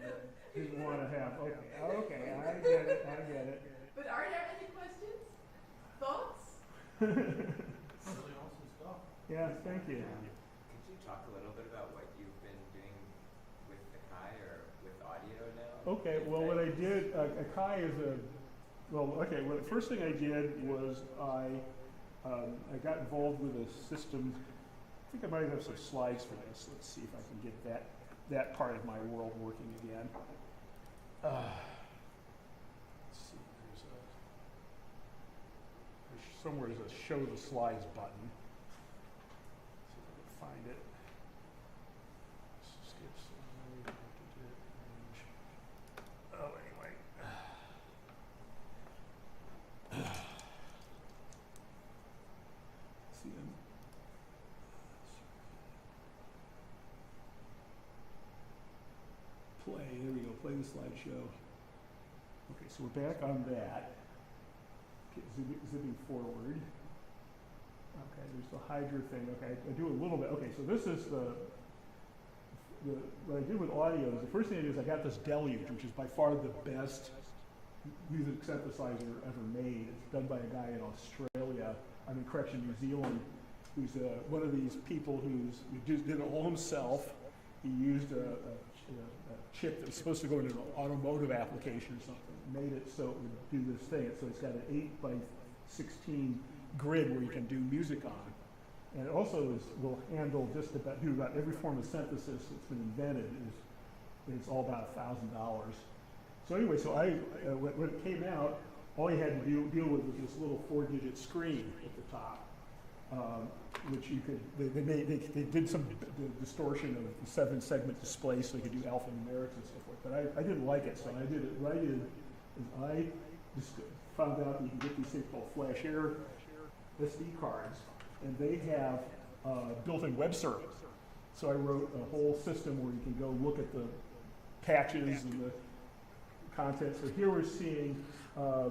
G: didn't want to have, okay, I get it.
B: But are there any questions? Thoughts?
A: Really awesome stuff.
G: Yeah, thank you.
H: Could you talk a little bit about what you've been doing with Akai or with audio now?
G: Okay, well, what I did, Akai is well, the first thing I did was I got involved with a system. I think I might have some slides for this. Let's see if I can get that part of my world working again. Let's see, somewhere there's a show the slides button. See if I can find it. Skip slide. Oh, anyway. See them. Play, there we go, play the slideshow. Okay, so we're back on that. Okay, zipping forward. Okay, there's the Hydra thing. Okay, I do a little bit. Okay, so this is what I did with audio is the first thing I did is I got this Deluge, which is by far the best music synthesizer ever made. It's done by a guy in Australia, New Zealand, who's one of these people who just did it all himself. He used a chip that was supposed to go into an automotive application or something, made it so it would do this thing. So it's got an 8x16 grid where you can do music on. And it also will handle do about every form of synthesis that's been invented. It's all about $1,000. So anyway, so when it came out, all you had to deal with was this little 4-digit screen at the top, which you could, they did some distortion of the 7-segment display so you could do alphanumerics and so forth. But I didn't like it, so what I did is I just found out that you can get these things called Flash Air SD cards, and they have built-in web servers. So I wrote a whole system where you can go look at the patches and the content. So here we're seeing a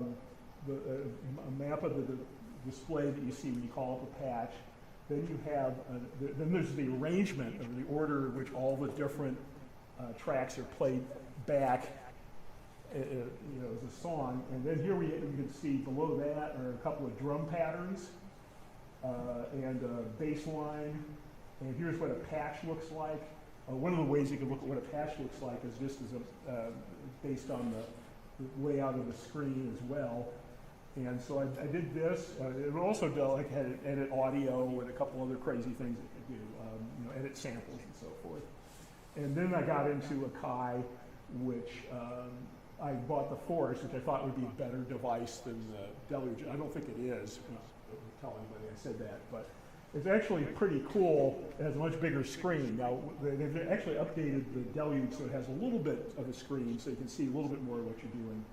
G: map of the display that you see when you call up a patch. Then you have, then there's the arrangement of the order in which all the different tracks are played back, as a song. And then here you can see below that are a couple of drum patterns and a bass line. And here's what a patch looks like. One of the ways you can look at what a patch looks like is just as based on the layout of the screen as well. And so I did this. It also had edit audio and a couple other crazy things it could do, edit samples and so forth. And then I got into Akai, which I bought the Force, which I thought would be a better device than the Deluge. I don't think it is. I'm not telling anybody I said that, but it's actually pretty cool. It has a much bigger screen. Now, they've actually updated the Deluge so it has a little bit of a screen so you can see a little bit more of what you're doing.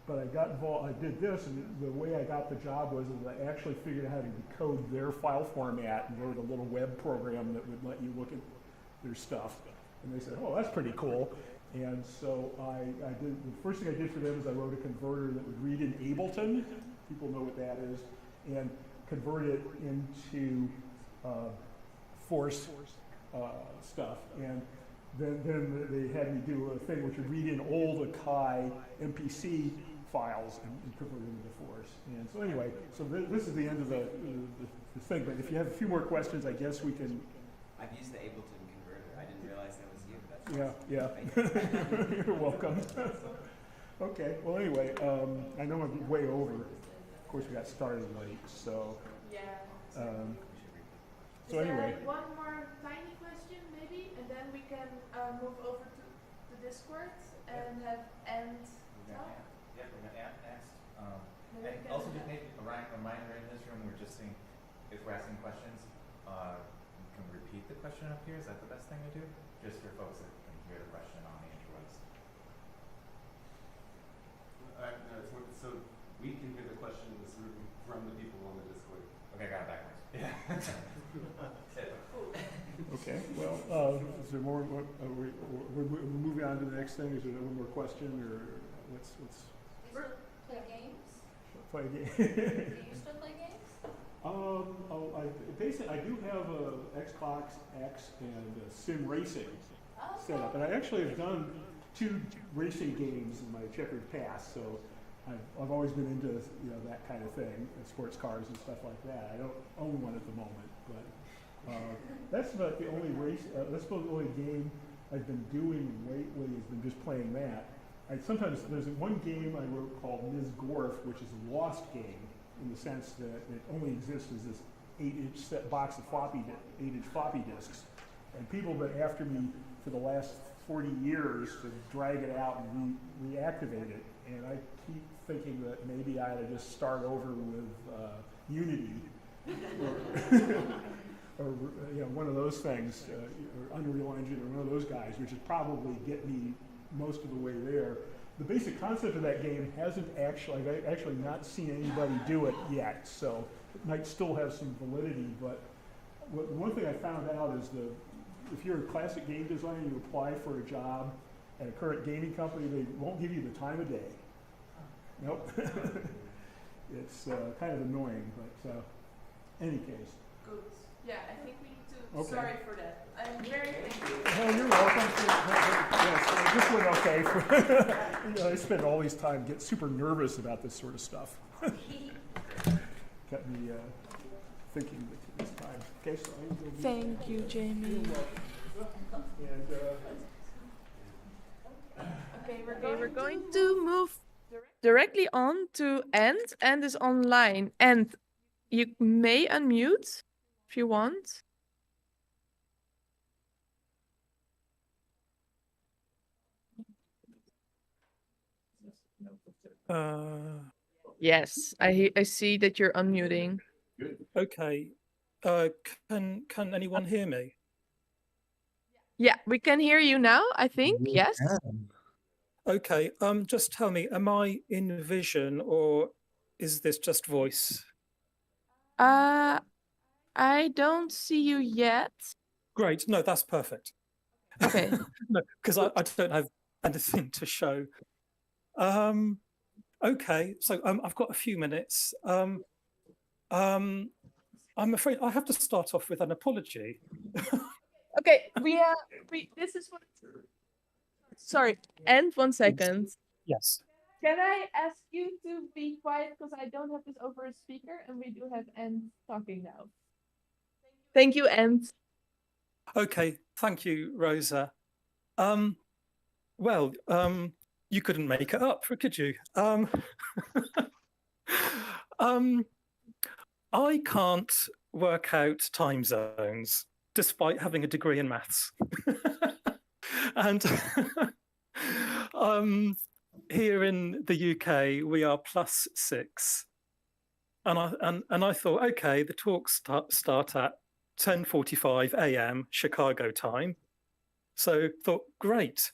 G: But I got involved, I did this, and the way I got the job was I actually figured out how to decode their file format and wrote a little web program that would let you look at their stuff. And they said, oh, that's pretty cool. And so the first thing I did for them is I wrote a converter that would read in Ableton, people know what that is, and convert it into Force stuff. And then they had me do a thing which would read in old Akai MPC files and convert it into Force. And so anyway, so this is the end of the thing. But if you have a few more questions, I guess we can.
H: I've used the Ableton converter. I didn't realize that was you.
G: Yeah. You're welcome. Okay. Well, anyway, I know I'm way over. Of course, we got started late, so.
B: Yeah.
G: So anyway.
B: Is there one more tiny question, maybe, and then we can move over to the Discord and have end talk?
E: Yeah, we're gonna add next. And also just maybe a reminder in this room, we're just saying, if we're asking questions, you can repeat the question up here. Is that the best thing to do? Just for folks that can hear the question on the interwebs.
D: So we can hear the question in this room from the people on the Discord.
E: Okay, got it backwards. Yeah.
G: Okay. Well, is there more? We're moving on to the next thing. Is there one more question, or let's
I: Play games?
G: play a game?
I: Do you still play games?
G: I do have a Xbox X and Sim Racing
I: Oh,
G: set up, and I actually have done 2 racing games in my checkered past, so I've always been into that kind of thing, sports cars and stuff like that. I don't own one at the moment, but that's about the only that's about the only game I've been doing lately. Has been just playing that. Sometimes there's one game I wrote called Ms. Gorf, which is a lost game in the sense that it only exists as this 8-inch box of 8-inch floppy disks, and people have been after me for the last 40 years to drag it out and reactivate it, and I keep thinking that maybe I ought to just start over with Unity, or one of those things, or Unreal Engine, or one of those guys, which is probably get me most of the way there. The basic concept of that game hasn't actually, I've actually not seen anybody do it yet, so it might still have some validity, but one thing I found out is if you're a classic game designer, you apply for a job at a current gaming company, they won't give you the time of day. Nope. It's kind of annoying, but any case.
B: Good. Yeah, I think we need to.
G: Okay.
B: Sorry for that. I'm very thankful.
G: Oh, you're welcome. Yes, this went okay. I spend all these time get super nervous about this sort of stuff. Got me thinking this time. Okay, so
B: Thank you, Jamie. Okay, we're going to move directly on to Ant. Ant is online. And you may unmute if you want. Yes, I see that you're unmuting.
J: Okay. Can anyone hear me?
B: Yeah, we can hear you now, I think. Yes.
J: Okay. Just tell me, am I in vision or is this just voice?
B: I don't see you yet.
J: Great. No, that's perfect.
B: Okay.
J: No, because I don't have anything to show. Okay, so I've got a few minutes. I'm afraid I have to start off with an apology.
B: Okay, this is what. Sorry, and 1 second.
J: Yes.
B: Can I ask you to be quiet because I don't have this over a speaker and we do have Ant talking now. Thank you, Ant.
J: Okay, thank you, Rosa. Well, you couldn't make it up, could you? I can't work out time zones despite having a degree in maths. And here in the UK, we are +6. And I thought, okay, the talks start at 10:45 a.m. Chicago time. So thought, great.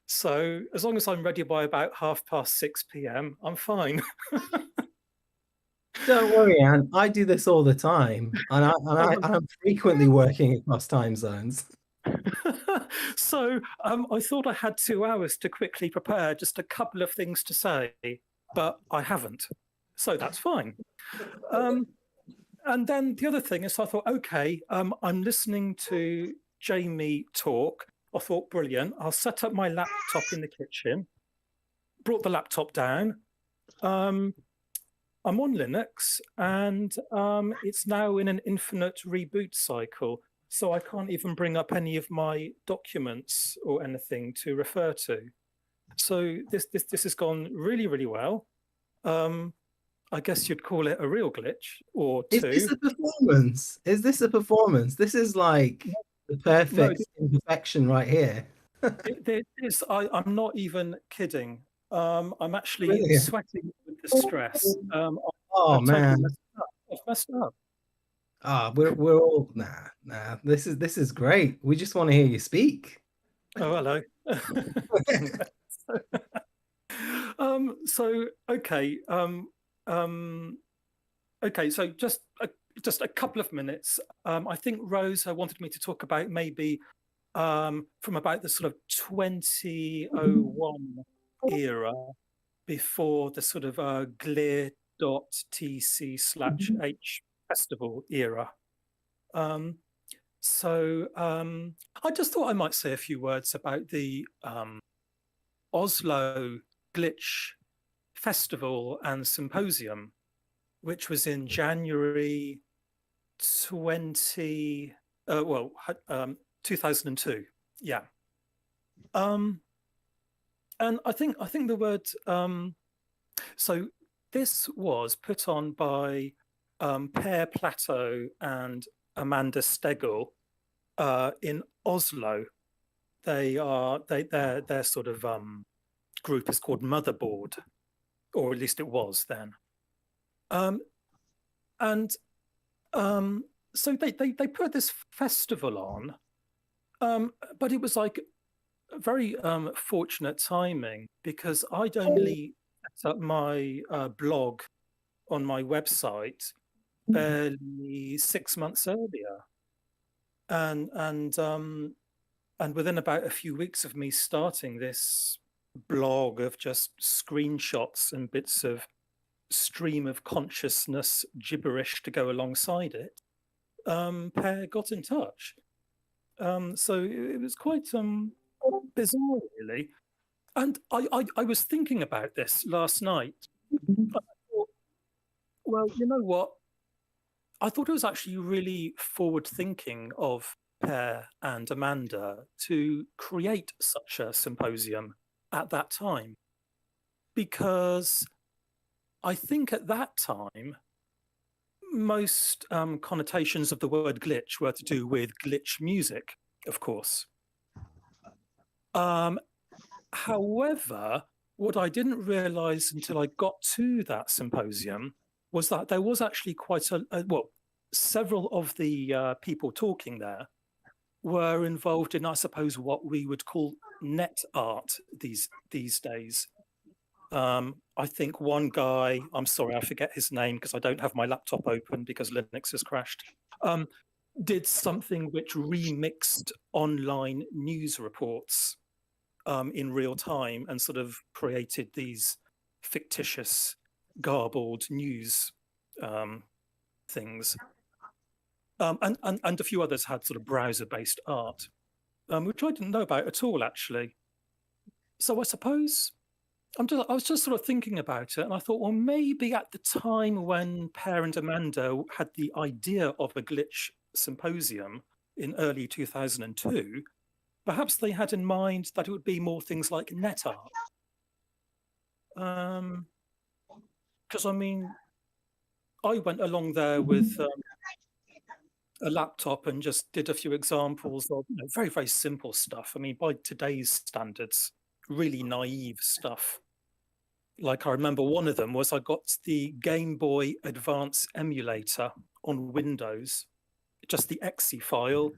J: So as long as I'm ready by about 6:30 p.m., I'm fine.
K: Don't worry, Anne. I do this all the time, and I'm frequently working across time zones.
J: So I thought I had 2 hours to quickly prepare just a couple of things to say, but I haven't. So that's fine. And then the other thing is I thought, okay, I'm listening to Jamie talk. I thought, brilliant. I'll set up my laptop in the kitchen. Brought the laptop down. I'm on Linux, and it's now in an infinite reboot cycle. So I can't even bring up any of my documents or anything to refer to. So this has gone really, really well. I guess you'd call it a real glitch or two.
K: Is this a performance? Is this a performance? This is like the perfect imperfection right here.
J: It is. I'm not even kidding. I'm actually sweating with the stress.
K: Oh man,
J: I've messed up.
K: We're all nah. This is great. We just want to hear you speak.
J: Oh, hello. So okay. Okay. So just a couple of minutes. I think Rosa wanted me to talk about maybe from about the sort of 2001 era, before the sort of GLI.TC/H festival era. So I just thought I might say a few words about the Oslo Glitch Festival and Symposium, which was in January 2002. Yeah. And I think the word so this was put on by Per Plateau and Amanda Stegel in Oslo. Their sort of group is called Motherboard, or at least it was then. So they put this festival on, but it was like very fortunate timing, because I'd only set up my blog on my website barely 6 months earlier, and within about a few weeks of me starting this blog of just screenshots and bits of stream of consciousness gibberish to go alongside it, Per got in touch. So it was quite bizarre, really. And I was thinking about this last night. I thought, well, you know what? I thought it was actually really forward-thinking of Per and Amanda to create such a symposium at that time, because I think at that time, most connotations of the word glitch were to do with glitch music, of course. However, what I didn't realize until I got to that symposium was that there was actually quite several of the people talking there were involved in, I suppose, what we would call net art these days. I think one guy, I'm sorry, I forget his name because I don't have my laptop open because Linux has crashed, did something which remixed online news reports in real time and sort of created these fictitious, garbled news things. And a few others had sort of browser-based art, which I didn't know about at all, actually. So I suppose I was just sort of thinking about it, and I thought, well, maybe at the time when Per and Amanda had the idea of a glitch symposium in early 2002, perhaps they had in mind that it would be more things like net art. Because, I mean, I went along there with a laptop and just did a few examples of very, very simple stuff. I mean, by today's standards, really naive stuff. Like I remember one of them was I got the Game Boy Advance emulator on Windows, just the exe file.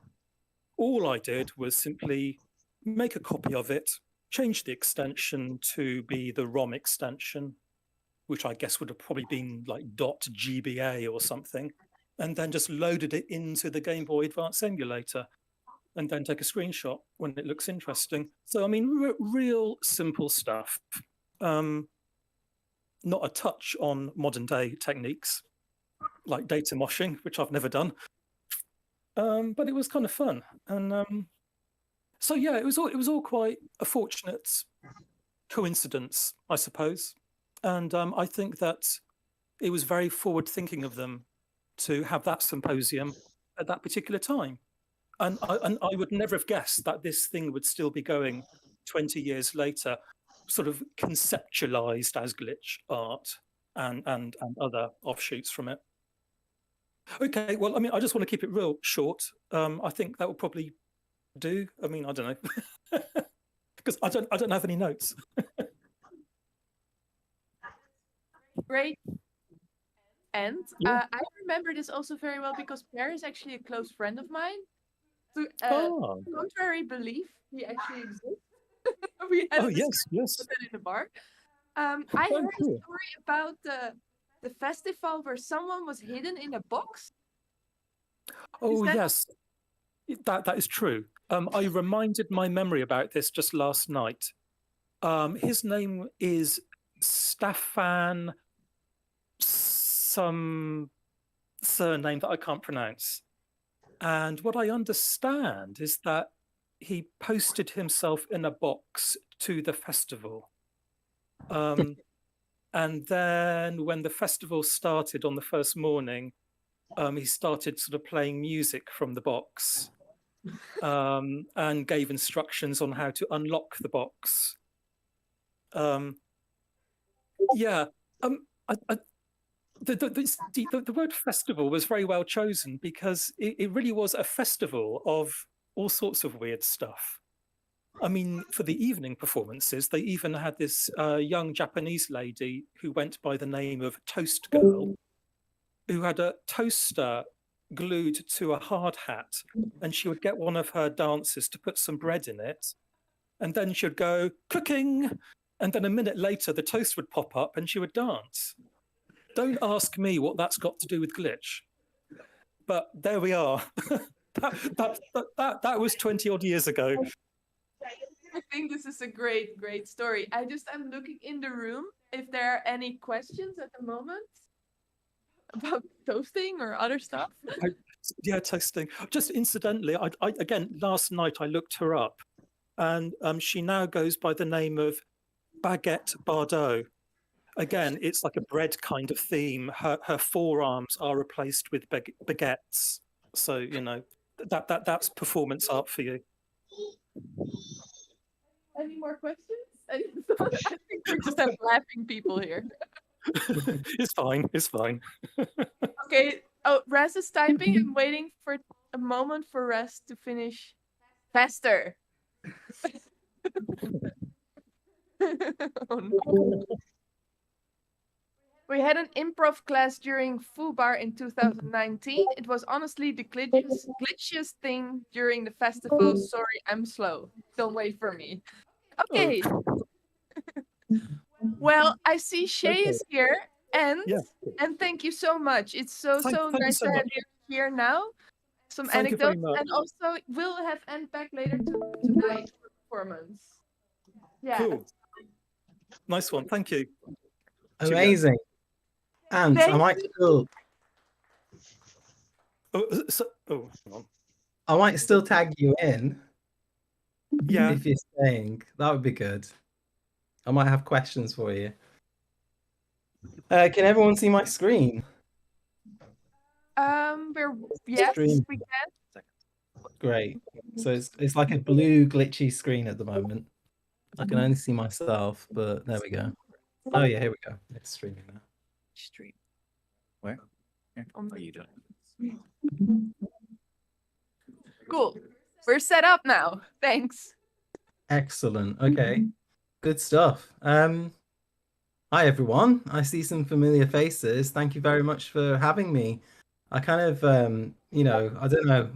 J: All I did was simply make a copy of it, change the extension to be the ROM extension, which I guess would have probably been like .GBA or something, and then just loaded it into the Game Boy Advance emulator and then take a screenshot when it looks interesting. So, I mean, real simple stuff. Not a touch on modern day techniques like data moshing, which I've never done. But it was kind of fun. And so, yeah, it was all quite a fortunate coincidence, I suppose. And I think that it was very forward thinking of them to have that symposium at that particular time. And I would never have guessed that this thing would still be going 20 years later, sort of conceptualized as glitch art and other offshoots from it. Okay, well, I mean, I just want to keep it real short. I think that will probably do. I mean, I don't know, because I don't have any notes.
B: Great. And I remember this also very well because Per is actually a close friend of mine. So, contrary belief, he actually exists. We had
J: yes.
B: in the bar. I heard a story about the festival where someone was hidden in a box.
J: Oh, yes, that is true. I reminded my memory about this just last night. His name is Stefan, some surname that I can't pronounce. And what I understand is that he posted himself in a box to the festival. And then when the festival started on the first morning, he started sort of playing music from the box, and gave instructions on how to unlock the box. The word festival was very well chosen because it really was a festival of all sorts of weird stuff. I mean, for the evening performances, they even had this young Japanese lady who went by the name of Toast Girl, who had a toaster glued to a hard hat, and she would get one of her dancers to put some bread in it, and then she would go, cooking, and then a minute later the toast would pop up and she would dance. Don't ask me what that's got to do with Glitch, but there we are. that was 20 odd years ago.
B: I think this is a great story. I'm looking in the room if there are any questions at the moment about toasting or other stuff.
J: Toasting. Just incidentally, I again, last night I looked her up, and she now goes by the name of Baguette Bardot. Again, it's like a bread kind of theme. Her forearms are replaced with baguettes. So, you know, that's performance art for you.
B: Any more questions? I think we just have laughing people here.
J: It's fine.
B: Okay. Oh, Ras is typing. I'm waiting for a moment for Ras to finish faster. Oh, no. We had an improv class during FUBAR in 2019. It was honestly the glitchiest thing during the festival. Sorry, I'm slow. Don't wait for me. Okay. Well, I see Shay is here, and thank you so much. It's so nice to have you here now. Some anecdotes, and also we'll have Ant back later tonight for performance. Yeah.
J: Cool. Nice one. Thank you.
K: Amazing. And I might still.
J: Hang on.
K: I might still tag you in.
J: Yeah.
K: If you're staying, that would be good. I might have questions for you. Can everyone see my screen?
B: Yes,
K: Stream.
B: we can.
K: Great. So it's like a blue glitchy screen at the moment. I can only see myself, but there we go. Oh yeah, here we go. It's streaming now.
E: Stream. Where? Here.
B: On
E: Are you doing?
B: Cool. We're set up now. Thanks.
K: Excellent. Okay. Good stuff. Hi everyone. I see some familiar faces. Thank you very much for having me. I kind of you know, I don't know.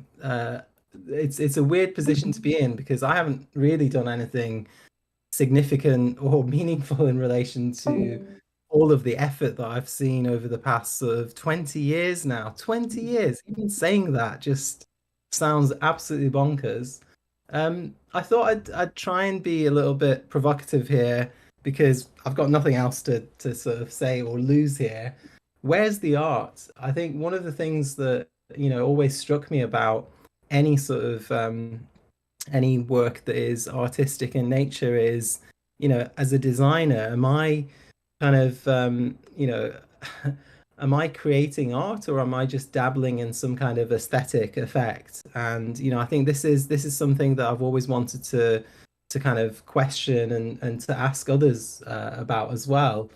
K: It's a weird position to be in because I haven't really done anything significant or meaningful in relation to all of the effort that I've seen over the past sort of 20 years now. 20 years. Even saying that just sounds absolutely bonkers. I thought I'd try and be a little bit provocative here because I've got nothing else to sort of say or lose here. Where's the art? I think one of the things that, you know, always struck me about any sort of any work that is artistic in nature is, you know, as a designer, am I kind of you know, am I creating art or am I just dabbling in some kind of aesthetic effect? And you know, I think this is something that I've always wanted to kind of question and to ask others about as well.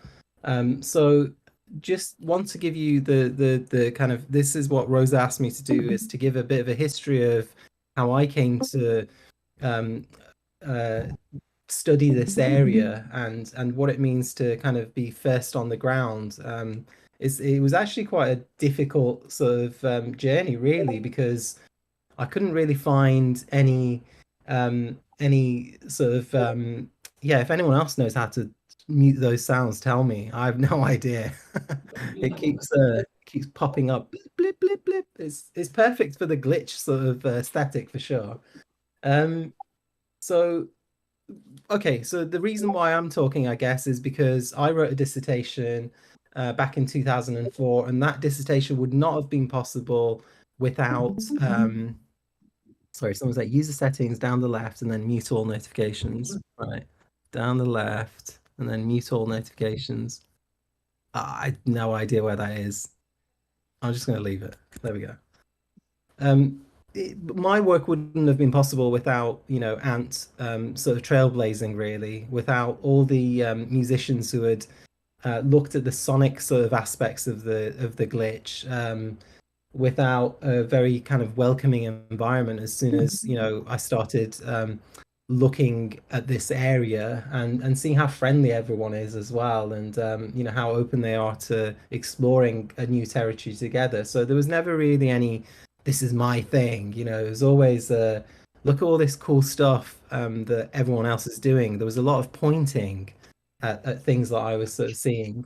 K: So just want to give you the kind of, this is what Rosa asked me to do, is to give a bit of a history of how I came to study this area and what it means to kind of be first on the ground. It was actually quite a difficult sort of journey, really, because I couldn't really find any sort of if anyone else knows how to mute those sounds, tell me. I have no idea. It keeps popping up, blip blip blip blip. It's perfect for the glitch sort of aesthetic for sure. So the reason why I'm talking, I guess, is because I wrote a dissertation back in 2004, and that dissertation would not have been possible without sorry, someone's like user settings down the left and then mute all notifications. Right. down the left, and then mute all notifications. I have no idea where that is. I'm just going to leave it. There we go. My work wouldn't have been possible without, Ant sort of trailblazing, really, without all the musicians who had looked at the sonic sort of aspects of the glitch, without a very kind of welcoming environment as soon as, I started looking at this area and seeing how friendly everyone is as well, and how open they are to exploring a new territory together. So there was never really any this is my thing, it was always look at all this cool stuff that everyone else is doing. There was a lot of pointing at things that I was sort of seeing.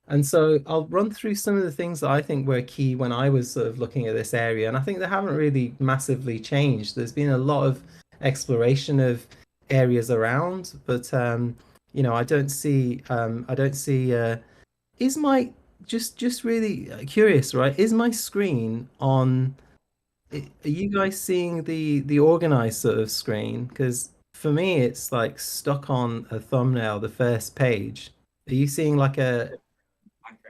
K: And so I'll run through some of the things that I think were key when I was sort of looking at this area, and I think they haven't really massively changed. There's been a lot of exploration of areas around, but I don't see is my just really curious, right? Is my screen on? Are you guys seeing the organized sort of screen? Because for me, it's like stuck on a thumbnail, the first page. Are you seeing like a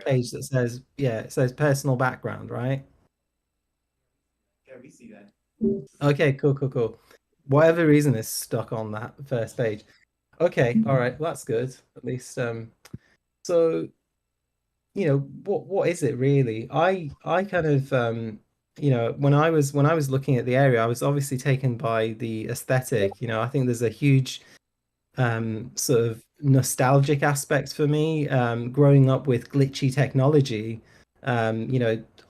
K: page that says, it says personal background, right?
E: Yeah, we see that.
K: Okay, cool. Whatever reason is stuck on that first page. Okay, all right, that's good. At least, so, what is it really? I kind of, when I was looking at the area, I was obviously taken by the aesthetic. I think there's a huge sort of nostalgic aspect for me, growing up with glitchy technology,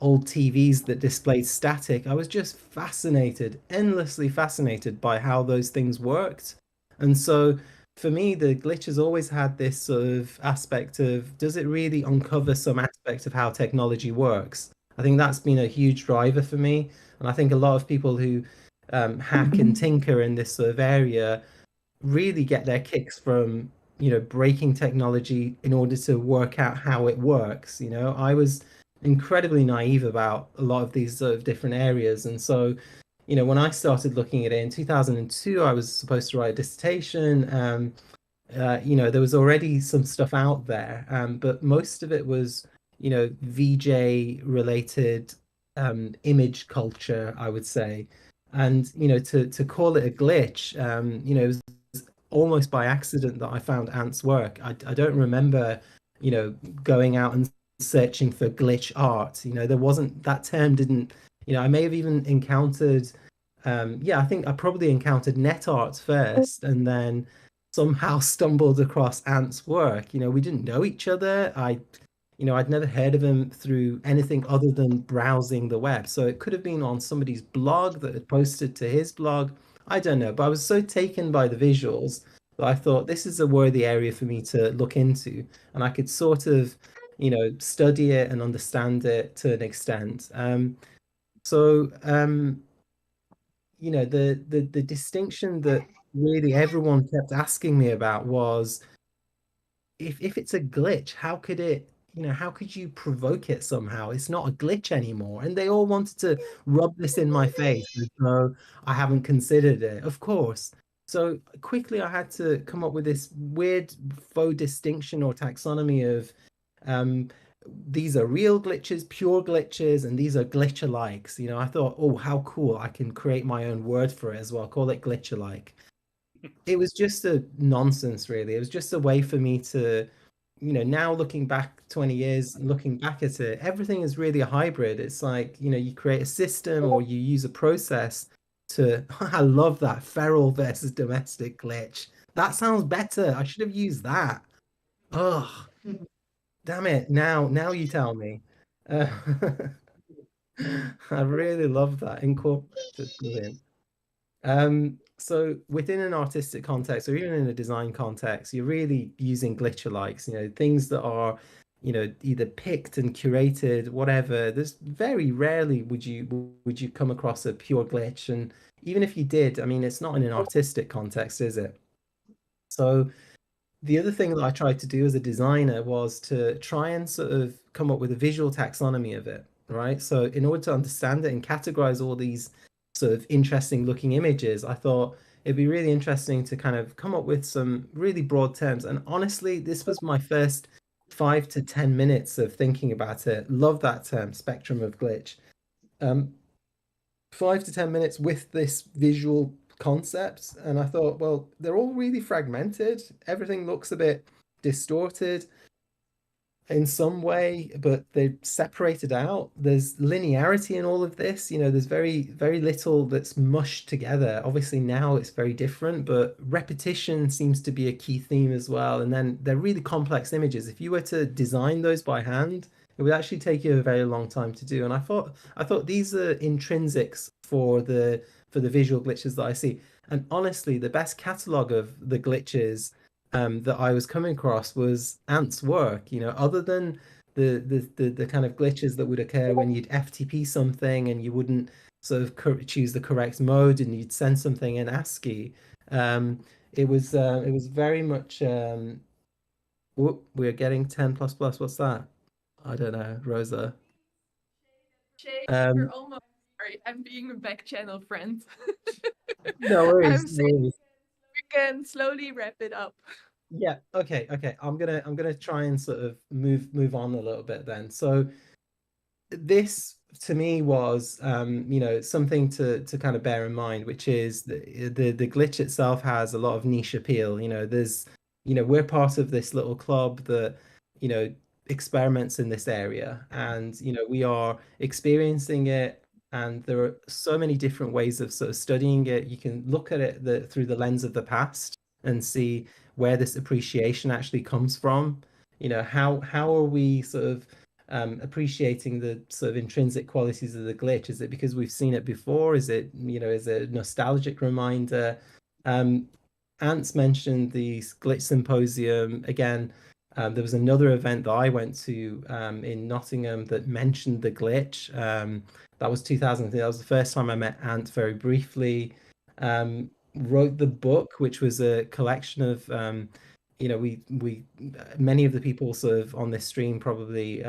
K: old TVs that displayed static. I was just fascinated, endlessly fascinated by how those things worked. And so for me, the glitch has always had this sort of aspect of, does it really uncover some aspect of how technology works? I think that's been a huge driver for me. And I think a lot of people who hack and tinker in this sort of area really get their kicks from, breaking technology in order to work out how it works. I was incredibly naive about a lot of these sort of different areas. And so, when I started looking at it in 2002, I was supposed to write a dissertation. There was already some stuff out there, but most of it was, VJ related image culture, I would say. And, to call it a glitch, it was almost by accident that I found Ant's work. I don't remember, going out and searching for glitch art. There wasn't, that term didn't, I may have even encountered, I think I probably encountered net art first and then somehow stumbled across Ant's work. We didn't know each other. I'd never heard of him through anything other than browsing the web. So it could have been on somebody's blog that had posted to his blog. I don't know, but I was so taken by the visuals that I thought this is a worthy area for me to look into, and I could sort of, study it and understand it to an extent. The distinction that really everyone kept asking me about was, if it's a glitch, how could it, how could you provoke it somehow? It's not a glitch anymore. And they all wanted to rub this in my face as though I haven't considered it. Of course. So quickly I had to come up with this weird faux distinction or taxonomy of these are real glitches, pure glitches, and these are glitch-alikes. I thought, oh, how cool. I can create my own word for it as well. Call it glitch-alike. It was just a nonsense, really. It was just a way for me to, now looking back 20 years, looking back at it, everything is really a hybrid. It's like, you create a system or you use a process to, I love that, feral versus domestic glitch. That sounds better. I should have used that. Oh, damn it. Now you tell me. I really love that. Incorporated. Brilliant. So within an artistic context or even in a design context, you're really using glitch-alikes, things that are, either picked and curated, whatever. There's very rarely would you come across a pure glitch. And even if you did, I mean, it's not in an artistic context, is it? So the other thing that I tried to do as a designer was to try and sort of come up with a visual taxonomy of it, right? So in order to understand it and categorize all these sort of interesting looking images, I thought it'd be really interesting to kind of come up with some really broad terms. And honestly, this was my first 5 to 10 minutes of thinking about it. Love that term, spectrum of glitch. 5 to 10 minutes with this visual concept, and I thought, well, they're all really fragmented. Everything looks a bit distorted in some way, but they're separated out. There's linearity in all of this. There's very, very little that's mushed together. Obviously now it's very different, but repetition seems to be a key theme as well. And then they're really complex images. If you were to design those by hand, it would actually take you a very long time to do. And I thought these are intrinsics for the visual glitches that I see. And honestly, the best catalog of the glitches that I was coming across was Ant's work. Other than the kind of glitches that would occur when you'd FTP something and you wouldn't sort of choose the correct mode and you'd send something in ASCII. It was very much. Whoop, we're getting 10 plus plus. What's that? I don't know, Rosa.
B: Shay, you're almost sorry. I'm being a back channel friend.
K: No worries.
B: I'm saying we can slowly wrap it up.
K: Yeah. Okay. I'm gonna try and sort of move on a little bit then. So this to me was something to kind of bear in mind, which is the glitch itself has a lot of niche appeal. We're part of this little club that experiments in this area, and we are experiencing it, and there are so many different ways of sort of studying it. You can look at it through the lens of the past and see where this appreciation actually comes from. How are we sort of appreciating the sort of intrinsic qualities of the glitch? Is it because we've seen it before? Is it is it a nostalgic reminder? Ant's mentioned the Glitch Symposium again. There was another event that I went to in Nottingham that mentioned the glitch. That was 2003. That was the first time I met Ant very briefly. Wrote the book, which was a collection of, we many of the people sort of on this stream probably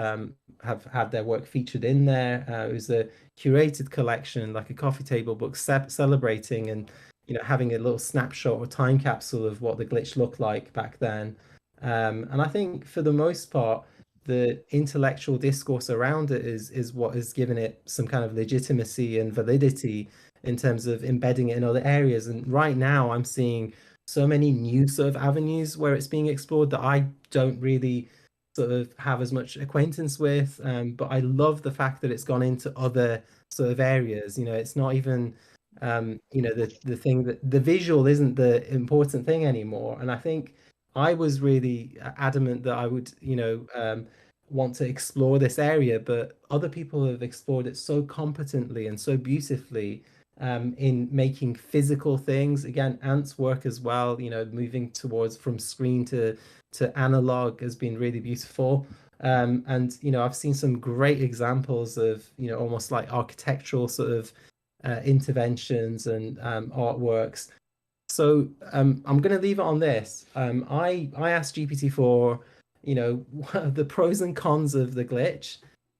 K: have had their work featured in there. It was a curated collection, like a coffee table book, celebrating and having a little snapshot or time capsule of what the glitch looked like back then. And I think for the most part, the intellectual discourse around it is what has given it some kind of legitimacy and validity in terms of embedding it in other areas. And right now I'm seeing so many new sort of avenues where it's being explored that I don't really sort of have as much acquaintance with. But I love the fact that it's gone into other sort of areas. It's not even the thing that the visual isn't the important thing anymore. And I think I was really adamant that I would, want to explore this area, but other people have explored it so competently and so beautifully in making physical things. Again, Ant's work as well, moving towards from screen to analog has been really beautiful. And, I've seen some great examples of, almost like architectural sort of interventions and artworks. So I'm going to leave it on this. I asked GPT-4, the pros and cons of the glitch.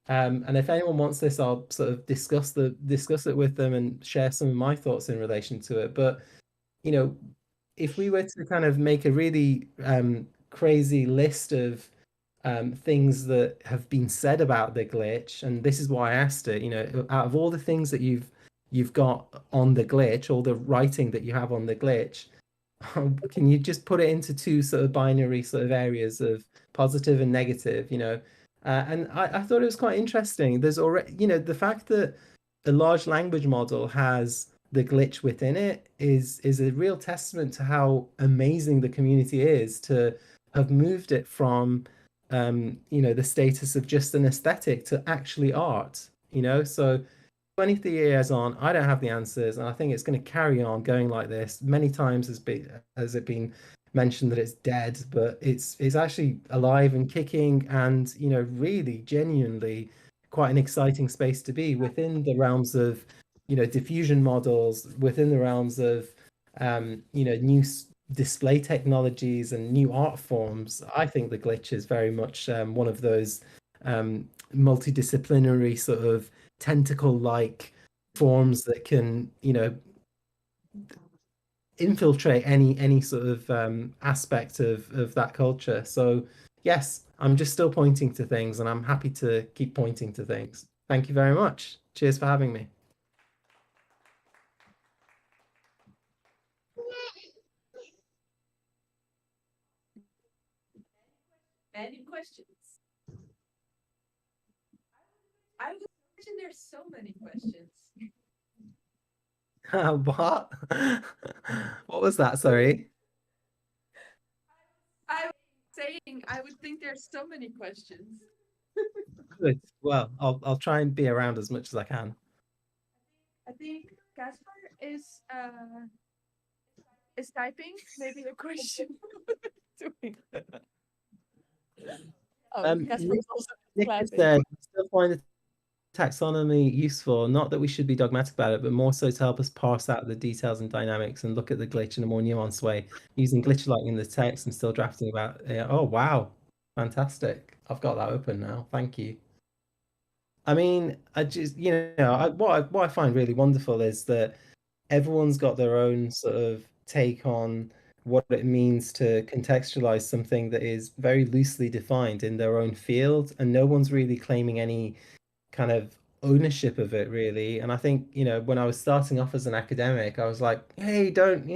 K: And if anyone wants this, I'll sort of discuss it with them and share some of my thoughts in relation to it. But, if we were to kind of make a really crazy list of things that have been said about the glitch, and this is why I asked it, out of all the things that you've got on the glitch, all the writing that you have on the glitch, can you just put it into two sort of binary sort of areas of positive and negative, and I thought it was quite interesting. There's already, the fact that a large language model has the glitch within it is a real testament to how amazing the community is to have moved it from, the status of just an aesthetic to actually art, so 23 years on, I don't have the answers, and I think it's going to carry on going like this. Many times has it been mentioned that it's dead, but it's actually alive and kicking, and really genuinely quite an exciting space to be within the realms of diffusion models, within the realms of new display technologies and new art forms. I think the glitch is very much one of those multidisciplinary sort of tentacle-like forms that can, infiltrate any sort of aspect of that culture. So yes, I'm just still pointing to things, and I'm happy to keep pointing to things. Thank you very much. Cheers for having me.
B: Any questions? I would imagine there's so many questions.
K: What? What was that? Sorry.
B: I was saying I would think there's so many questions.
K: Good. Well, I'll try and be around as much as I can.
B: I think Kaspar is typing maybe a question. Doing. Kaspar is also
K: Nick
B: clapping.
K: said, "I still find the taxonomy useful, not that we should be dogmatic about it, but more so to help us parse out the details and dynamics and look at the glitch in a more nuanced way, using glitch lighting in the text and still drafting about it." Oh, wow. Fantastic. I've got that open now. Thank you. I mean, I just, what I find really wonderful is that everyone's got their own sort of take on what it means to contextualize something that is very loosely defined in their own field, and no one's really claiming any kind of ownership of it, really. And I think, when I was starting off as an academic, I was like, hey, don't,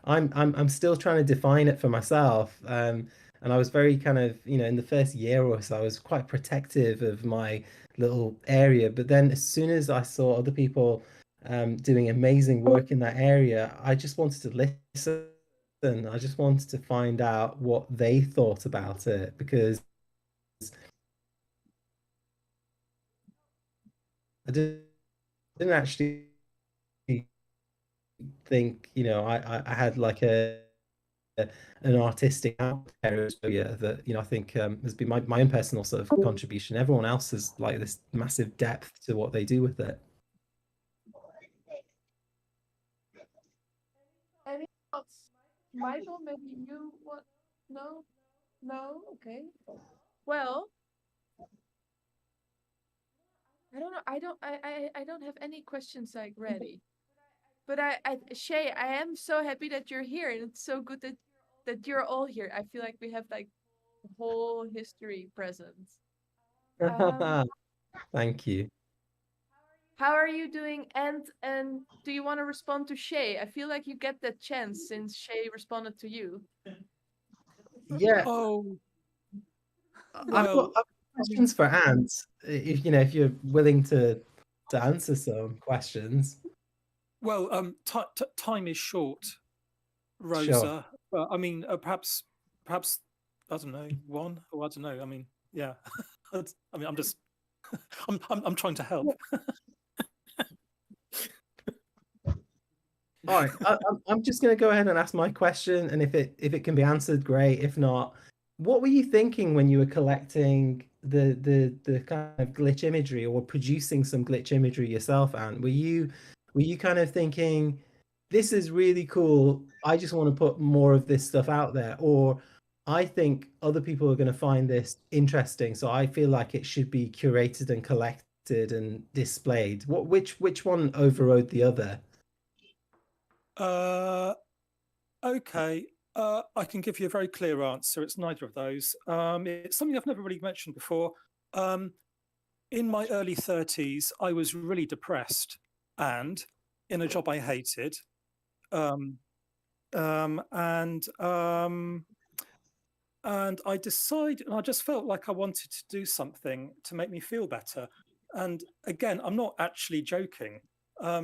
K: I'm still trying to define it for myself. And I was very kind of, in the first year or so, I was quite protective of my little area. But then as soon as I saw other people doing amazing work in that area, I just wanted to listen. I just wanted to find out what they thought about it, because I didn't actually think, I had like an artistic area that, I think has been my own personal sort of contribution. Everyone else has like this massive depth to what they do with it.
B: Any thoughts? Michael, maybe you want? No? Okay. Well, I don't know. I don't have any questions like ready. But Shay, I am so happy that you're here, and it's so good that you're all here. I feel like we have like whole history present.
K: Thank you.
B: How are you doing? And do you want to respond to Shay? I feel like you get that chance since Shay responded to you.
K: Yeah.
J: Oh.
K: I've got questions for Ant. If you're willing to answer some questions.
J: Well, time is short, Rosa.
K: Sure.
J: But I mean, perhaps I don't know, one, or I don't know. I mean, yeah. I mean, I'm just, I'm trying to help.
K: All right, I'm just going to go ahead and ask my question, and if it can be answered, great. If not, what were you thinking when you were collecting the kind of glitch imagery, or producing some glitch imagery yourself, Ant? Were you kind of thinking, this is really cool, I just want to put more of this stuff out there, or I think other people are going to find this interesting, so I feel like it should be curated and collected and displayed? Which one overrode the other?
J: Okay. I can give you a very clear answer. It's neither of those. It's something I've never really mentioned before. In my early 30s, I was really depressed and in a job I hated. And I decided, and I just felt like I wanted to do something to make me feel better. And again, I'm not actually joking. I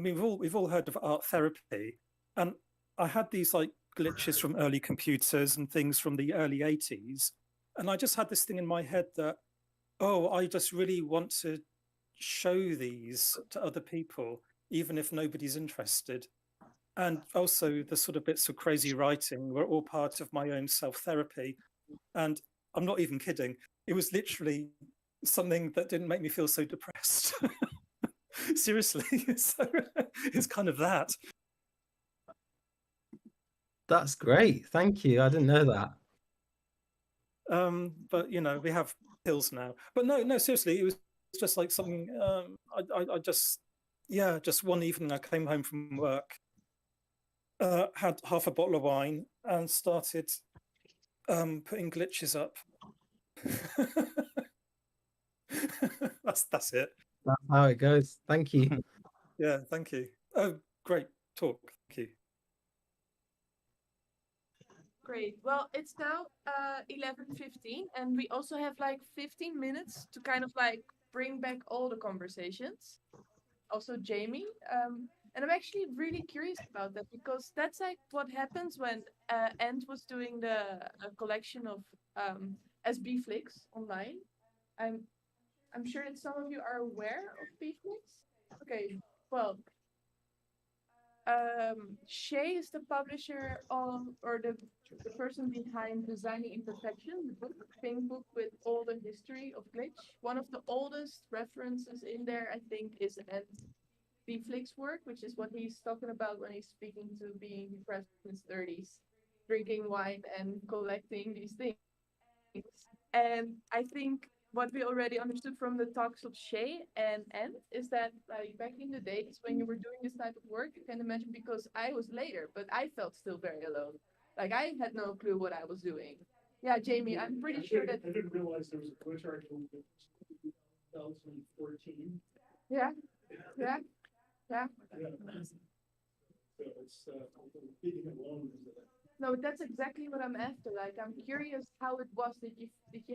J: mean, we've all heard of art therapy, and I had these like glitches from early computers and things from the early 80s, and I just had this thing in my head that, oh, I just really want to show these to other people, even if nobody's interested. And also the sort of bits of crazy writing were all part of my own self-therapy. And I'm not even kidding. It was literally something that didn't make me feel so depressed. Seriously. So it's kind of that.
K: That's great. Thank you. I didn't know that.
J: But we have pills now. But no, seriously, it was just like something. I just one evening I came home from work, had half a bottle of wine and started putting glitches up. that's it.
K: That's how it goes. Thank you.
J: Yeah, thank you. Oh, great talk. Thank you.
B: Great. Well, it's now 11:15, and we also have like 15 minutes to kind of like bring back all the conversations. Also, Jamie. And I'm actually really curious about that because that's like what happens when Ant was doing the collection of SB flicks online. I'm sure that some of you are aware of B-flicks. Okay, well, Shay is the publisher of, or the person behind Designing Imperfection, the book, pink book with all the history of glitch. One of the oldest references in there, I think, is Ant B-flicks work, which is what he's talking about when he's speaking to being depressed in his 30s, drinking wine and collecting these things. And I think what we already understood from the talks of Shay and Ant is that like back in the days when you were doing this type of work, you can imagine because I was later, but I felt still very alone. Like I had no clue what I was doing. Yeah, Jamie, I'm pretty sure that
G: I didn't realize there was a glitch article in 2014.
B: Yeah.
G: So it's being alone.
B: No, that's exactly what I'm after. Like, I'm curious how it was. Did you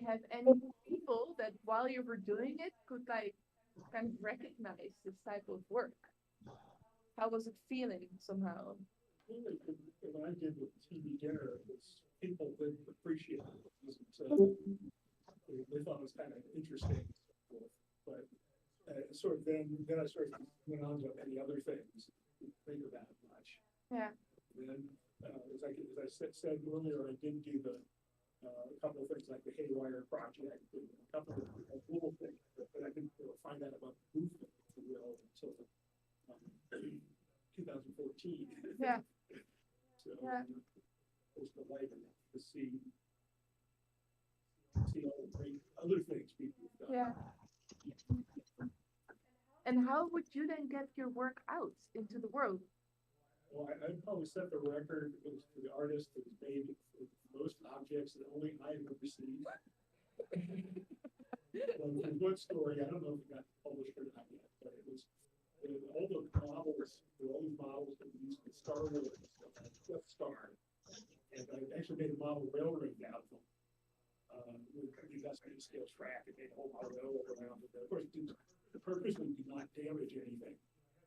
B: have any people that while you were doing it could like kind of recognize this type of work? How was it feeling somehow?
G: When I did the TV dinner, it was people that appreciated it. They thought it was kind of interesting, but sort of then I sort of went on to many other things. Didn't think about it much.
B: Yeah.
G: And then, as I said earlier, I did do a couple of things like the Haywire project, and a couple of little things, but I didn't really find out about the movement, if you will, until 2014.
B: Yeah.
G: So it was delighted to see all the great other things people have done.
B: Yeah. And how would you then get your work out into the world?
G: Well, I'd probably set the record for the artist that has made most objects that only I have ever seen. Well, the good story, I don't know if it got published or not yet, but it was all the models, all these models that we used in Star Wars and stuff, Death Star. And I actually made a model railroad out of them. With industrial scale track, it made a whole model railroad around it. Of course, the purpose would be not damage anything.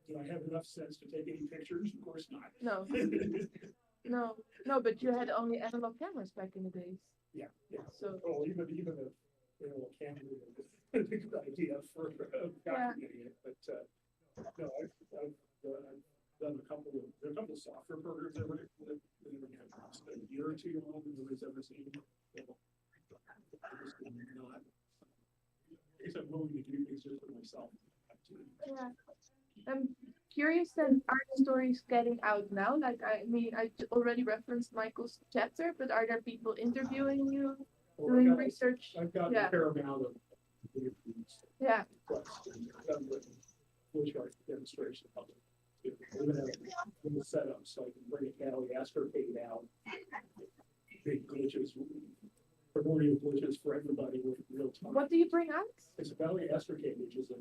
G: Do I have enough sense to take any pictures? Of course not.
B: No. No, but you had only analog cameras back in the days.
G: Yeah.
B: So
G: even the camera was a good idea for documenting it. But no, I've done a couple of software programs that have a year or two long that nobody's ever seen. Not, except willing to do things just for myself.
B: yeah. I'm curious then, are the stories getting out now? Like, I mean, I already referenced Michael's chapter, but are there people interviewing you, doing research?
G: I've got a fair amount of interviews.
B: Yeah.
G: Glitch art demonstration of it. We're going to have a setup so I can bring a Galley astrocade out. Big glitches, primordial glitches for everybody with real time.
B: What do you bring out?
G: It's a Galley astrocade, which is a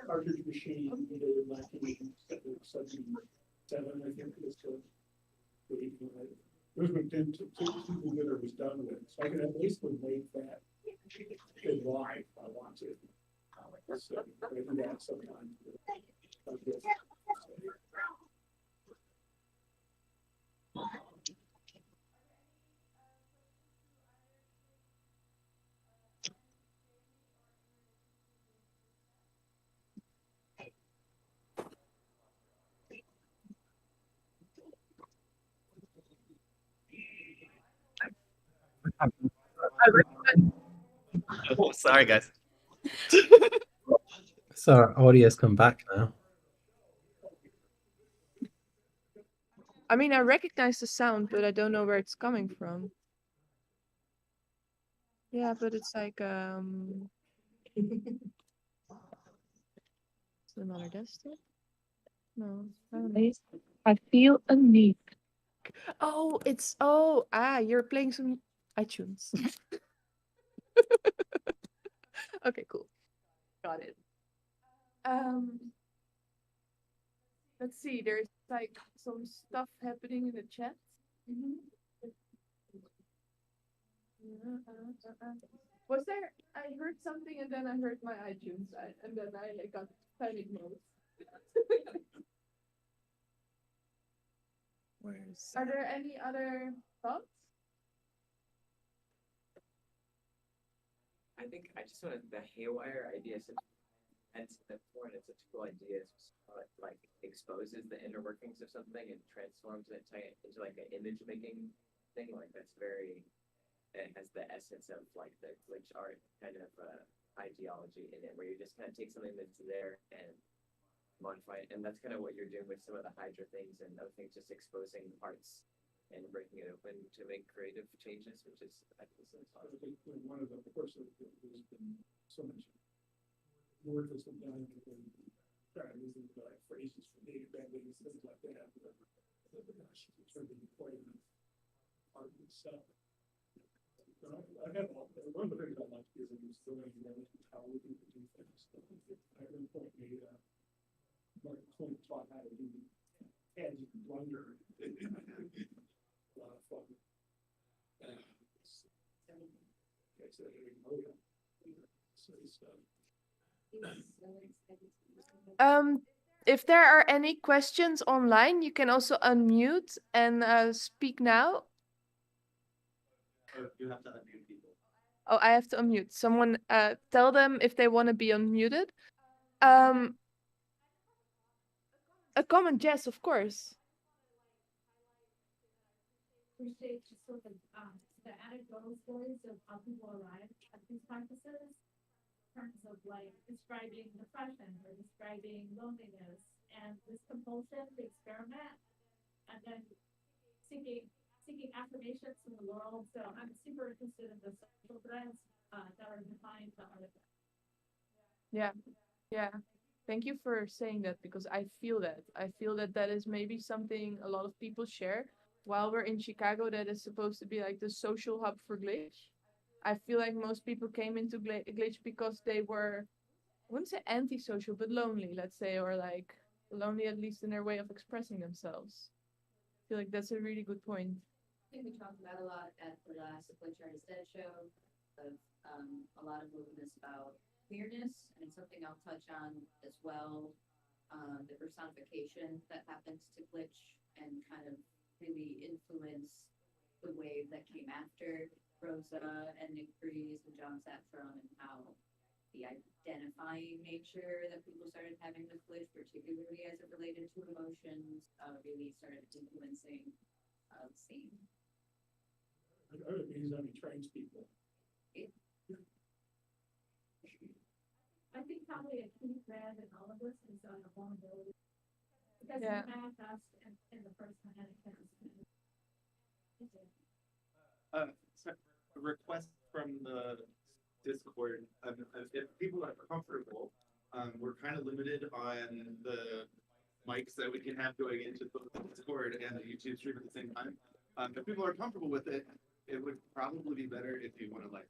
G: cartridge machine made in 1977, I think it was. It was when Tim Winter was done with, so I can at least make that in live if I want to. So I do that sometime.
D: Oh, sorry, guys.
K: So our audio's come back now.
B: I mean, I recognize the sound, but I don't know where it's coming from. Yeah, but it's like it's another desktop. No, I feel a need Oh, you're playing some iTunes. Okay, cool. Got it. Let's see, there's like some stuff happening in the chat. Was there? I heard something and then I heard my iTunes and then I like got panic mode. Are there any other thoughts?
H: I think I just wanted the haywire idea. And the point, it's such a cool idea. It's like exposes the inner workings of something and transforms it into like an image making thing. Like that's very, it has the essence of like the glitch art kind of ideology in it, where you just kind of take something that's there and modify it. And that's kind of what you're doing with some of the Hydra things and other things, just exposing parts and breaking it open to make creative changes, which is, I think,
G: one of the courses there's been so much work that's been done in trying to use like phrases for native bandings, things like that. Gosh, it's trying to be quite art and stuff. I have one of the things I like is I'm still learning how we can do things. I at one point made Mark Clint taught how to do and blunder. A lot of fun.
B: If there are any questions online, you can also unmute and speak now.
D: You have to unmute people.
B: Oh, I have to unmute. Someone tell them if they want to be unmuted. A comment, Jess, of course.
I: Appreciate just sort of the anecdotal stories of how people arrive at these practices in terms of like describing depression or describing loneliness and this compulsion to experiment and then seeking affirmations from the world. So I'm super interested in the social threads that are behind the artifact.
B: Yeah. Thank you for saying that, because I feel that. I feel that that is maybe something a lot of people share. While we're in Chicago, that is supposed to be like the social hub for glitch. I feel like most people came into glitch because they were, I wouldn't say antisocial, but lonely, let's say, or like lonely at least in their way of expressing themselves. I feel like that's a really good point.
I: I think we talked about a lot at the last Glitch Artist Dead show of a lot of movements about queerness, and it's something I'll touch on as well. The personification that happens to glitch and kind of really influence the wave that came after Rosa and Nick Breeze and jonCates, and how the identifying nature that people started having with glitch, particularly as it related to emotions, really started influencing the scene.
G: I would mean trans people.
I: I think probably a key thread in all of this is vulnerability. Because
B: Yeah.
I: it manifests in the first manifest.
L: So a request from the Discord. If people are comfortable, we're kind of limited on the mics that we can have going into both the Discord and the YouTube stream at the same time. If people are comfortable with it, it would probably be better if you want to like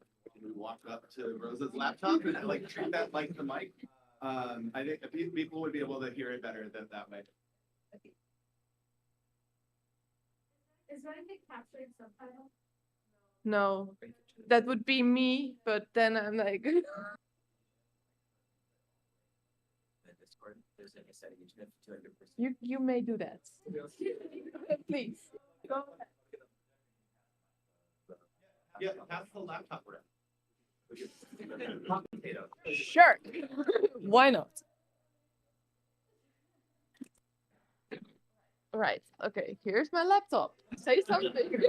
L: walk up to Rosa's laptop and like treat that like the mic. I think people would be able to hear it better that way.
I: Is there anything capturing subtitles?
B: No, that would be me, but then I'm like,
H: The Discord, there's a setting you can have 200%.
B: you may do that. Please. Go ahead.
L: Yeah, pass the laptop around.
B: Sure. Why not? Right. Okay. Here's my laptop. Say something.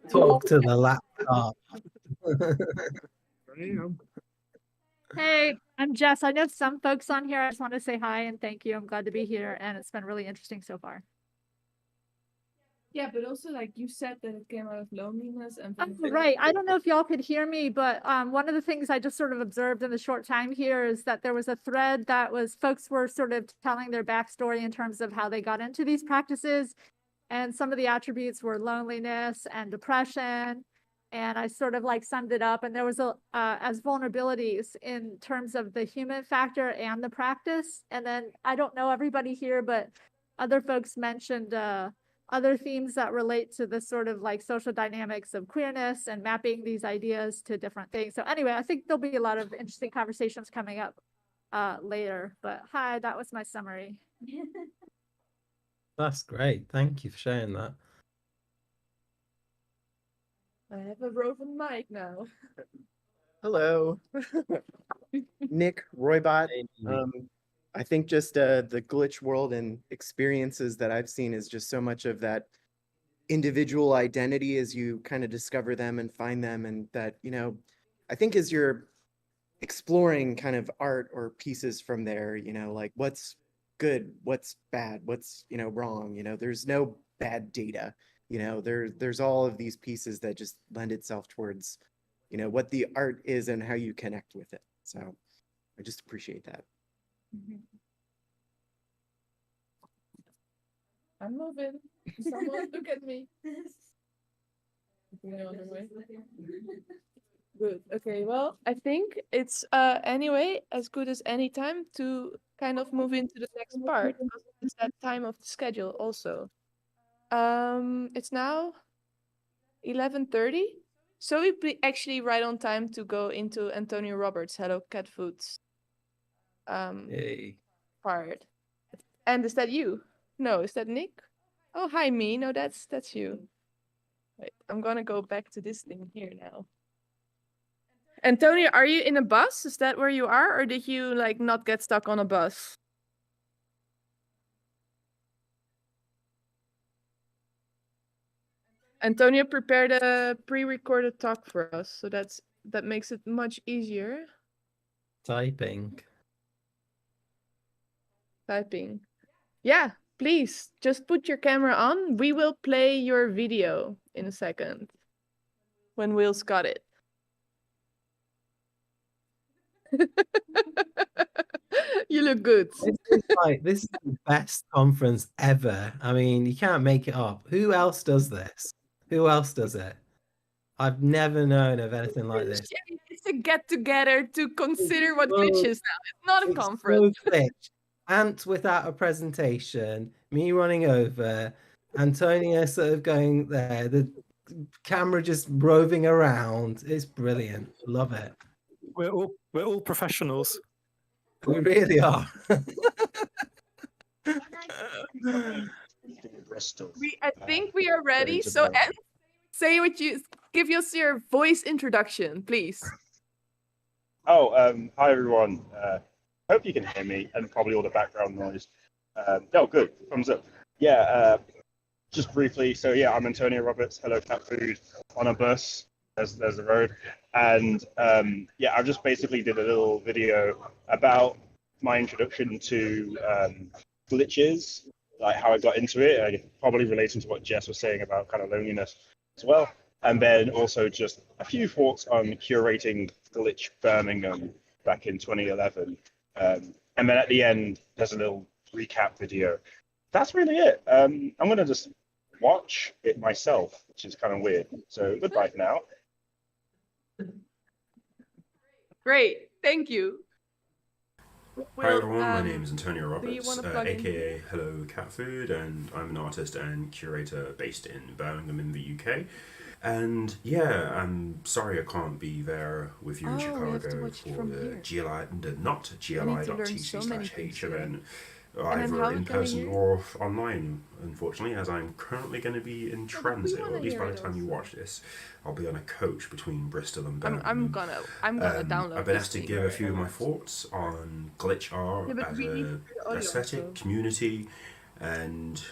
K: Talk to the laptop.
M: Hey, I'm Jess. I know some folks on here. I just want to say hi and thank you. I'm glad to be here, and it's been really interesting so far.
B: Yeah, but also like you said that it came out of loneliness and
M: Right. I don't know if y'all could hear me, but one of the things I just sort of observed in the short time here is that there was a thread that was folks were sort of telling their backstory in terms of how they got into these practices. And some of the attributes were loneliness and depression. And I sort of like summed it up. And there was as vulnerabilities in terms of the human factor and the practice. And then I don't know everybody here, but other folks mentioned other themes that relate to the sort of like social dynamics of queerness and mapping these ideas to different things. So anyway, I think there'll be a lot of interesting conversations coming up later. But hi, that was my summary.
K: That's great. Thank you for sharing that.
B: I have a roving mic now.
N: Hello. Nick Roybot. I think just the glitch world and experiences that I've seen is just so much of that individual identity as you kind of discover them and find them. And that, you know, I think as you're exploring kind of art or pieces from there, you know, like what's good, what's bad, what's, you know, wrong, you know, there's no bad data, you know, there's all of these pieces that just lend itself towards, you know, what the art is and how you connect with it. So I just appreciate that.
B: I'm moving. Someone look at me. Good. Okay. Well, I think it's anyway as good as any time to kind of move into the next part. It's that time of the schedule also. It's now 11:30, so we'd be actually right on time to go into Antonio Roberts' Hellocatfood's part. And is that you? No, is that Nick? Oh, hi, me. No, that's you. Wait, I'm gonna go back to this thing here now. Antonio, are you in a bus? Is that where you are, or did you like not get stuck on a bus? Antonio prepared a pre-recorded talk for us, so that makes it much easier.
K: Typing.
B: Yeah, please just put your camera on. We will play your video in a second when Will's got it. You look good.
K: This is the best conference ever. I mean, you can't make it up. Who else does this? Who else does it? I've never known of anything like this.
B: It's a get-together to consider what glitch is now. It's not a conference.
K: So glitch. Ant without a presentation, me running over, Antonia sort of going there, the camera just roving around. It's brilliant. Love it.
J: We're all professionals.
K: We really are.
B: I think we are ready. So, Ant, say what you give us your voice introduction, please.
O: Oh, hi everyone. Hope you can hear me and probably all the background noise. Oh, good. Thumbs up. Yeah, just briefly. So yeah, I'm Antonio Roberts. Hellocatfood on a bus. There's the road. And yeah, I just basically did a little video about my introduction to glitches, like how I got into it, probably relating to what Jess was saying about kind of loneliness as well. And then also just a few thoughts on curating Glitch Birmingham back in 2011. And then at the end, there's a little recap video. That's really it. I'm going to just watch it myself, which is kind of weird. So goodbye for now.
B: Great. Thank you.
P: Hi everyone, my name is Antonio
B: do you
P: Roberts,
B: wanna plug in?
P: aka Hellocatfood, and I'm an artist and curator based in Birmingham in the UK. And yeah, I'm sorry I can't be there with you in
B: Oh, we have to
P: Chicago
B: watch it
P: for
B: from
P: the
B: here.
P: the NOT.GLI.TC/H event,
B: And then
P: either
B: how
P: in
B: can we
P: person
B: hear?
P: or unfortunately, as I'm currently going to be in transit, or
B: wanna
P: at least
B: hear
P: by the
B: it
P: time you watch this, I'll be on a coach between Bristol and Birmingham.
B: I'm gonna download
P: I've been
B: this
P: asked to
B: thing
P: give a
B: right
P: few of
B: now.
P: my thoughts on glitch art
B: Yeah, but
P: as
B: we need
P: a
B: the audio
P: aesthetic
B: also.
P: community, and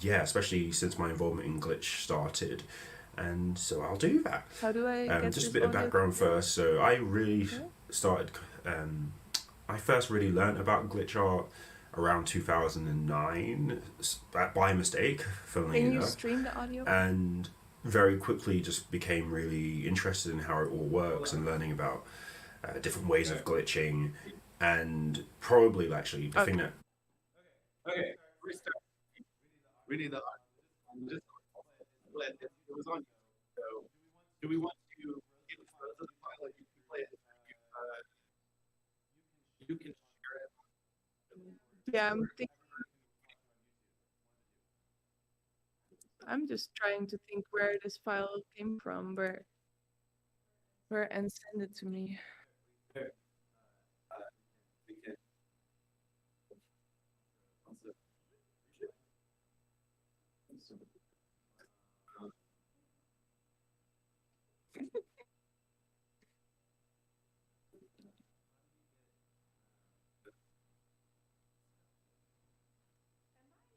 P: yeah, especially since my involvement in glitch started. And so I'll do that.
B: How do I get
P: Just a
B: this
P: bit of
B: audio
P: background
B: together?
P: first. So I really started. I first really learned about glitch art around 2009 by mistake, funnily
B: Can you
P: enough.
B: stream the audio?
P: And very quickly just became really interested in how it all works and learning about different ways of glitching. And probably actually the thing that
L: Okay, restart. We need the just let it was on. So, do we want to get the photos of the file? You can play it. You can share it.
B: Yeah, I'm just trying to think where this file came from, where and send it to me.
L: We can also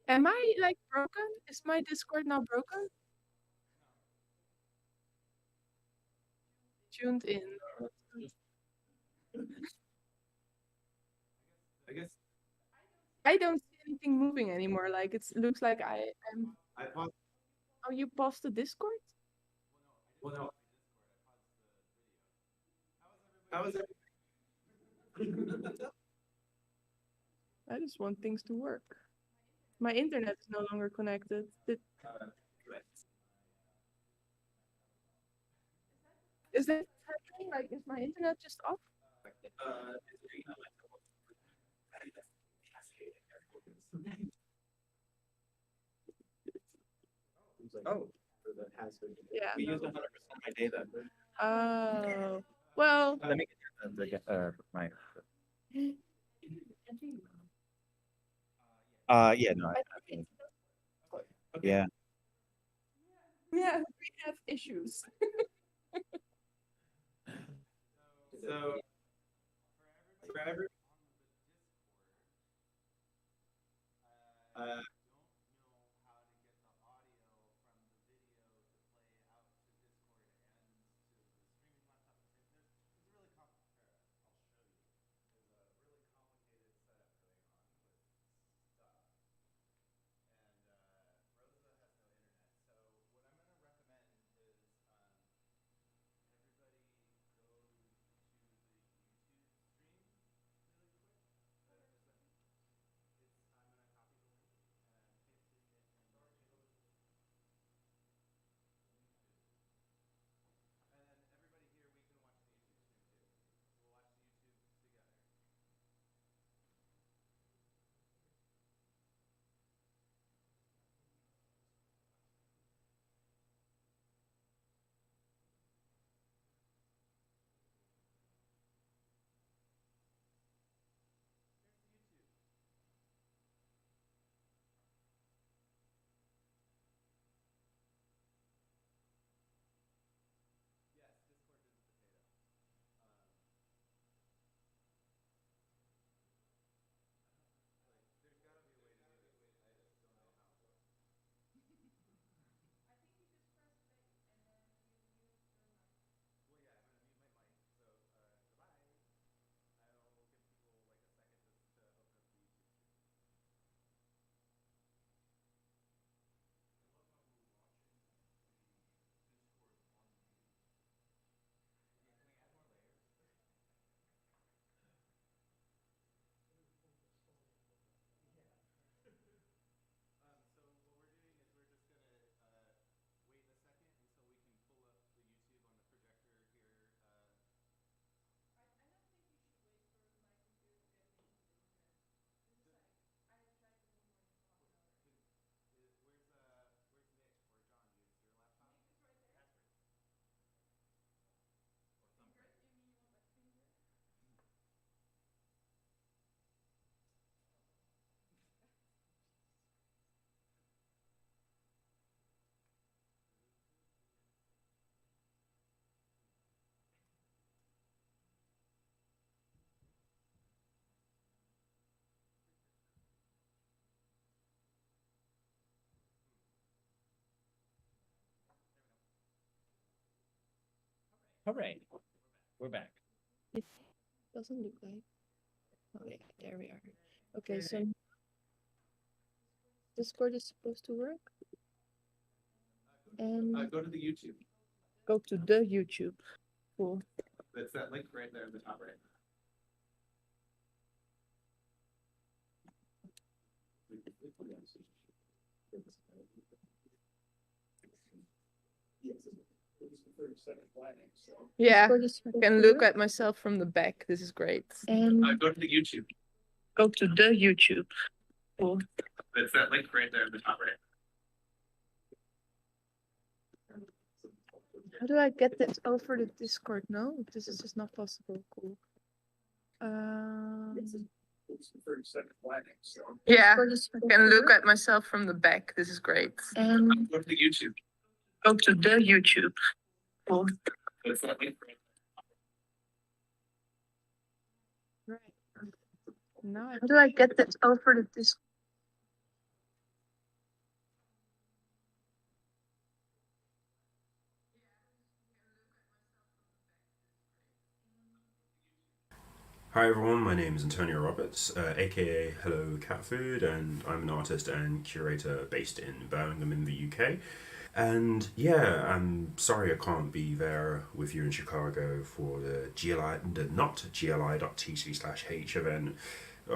B: Am I like broken? Is my Discord now broken? Tuned in.
L: I guess
B: I don't see anything moving anymore. Like it looks like I am.
L: I paused.
B: Oh, you paused the Discord?
L: Well, no. How is it?
B: I just want things to work. My internet is no longer connected. Is that happening? Like, is my internet just off?
E: Oh,
B: Yeah.
E: we used 100% my data.
B: Oh, well.
E: Let me get my. Yeah, no. Yeah.
B: Yeah, we have issues.
L: So, for every
E: All right, we're back.
B: It doesn't look like. Oh yeah, there we are. Okay, so Discord is supposed to work. And
L: Go to the YouTube.
B: go to the YouTube. Cool.
L: That's that link right there in the top right.
B: Yeah, I can look at myself from the back. This is great. And
L: Go to the YouTube.
B: go to the YouTube. Cool.
L: That's that link right there in the top right.
B: How do I get this over the Discord? No, this is just not possible. Cool. Yeah, I can look at myself from the back. This is great. And
L: Go to the YouTube.
B: go to the YouTube. Cool.
L: That's that link right.
B: Right. Now, how do I get this over the Discord?
P: Hi everyone, my name is Antonio Roberts, aka Hellocatfood, and I'm an artist and curator based in Birmingham in the UK. And yeah, I'm sorry I can't be there with you in Chicago for the NOT.GLI.TC/H event,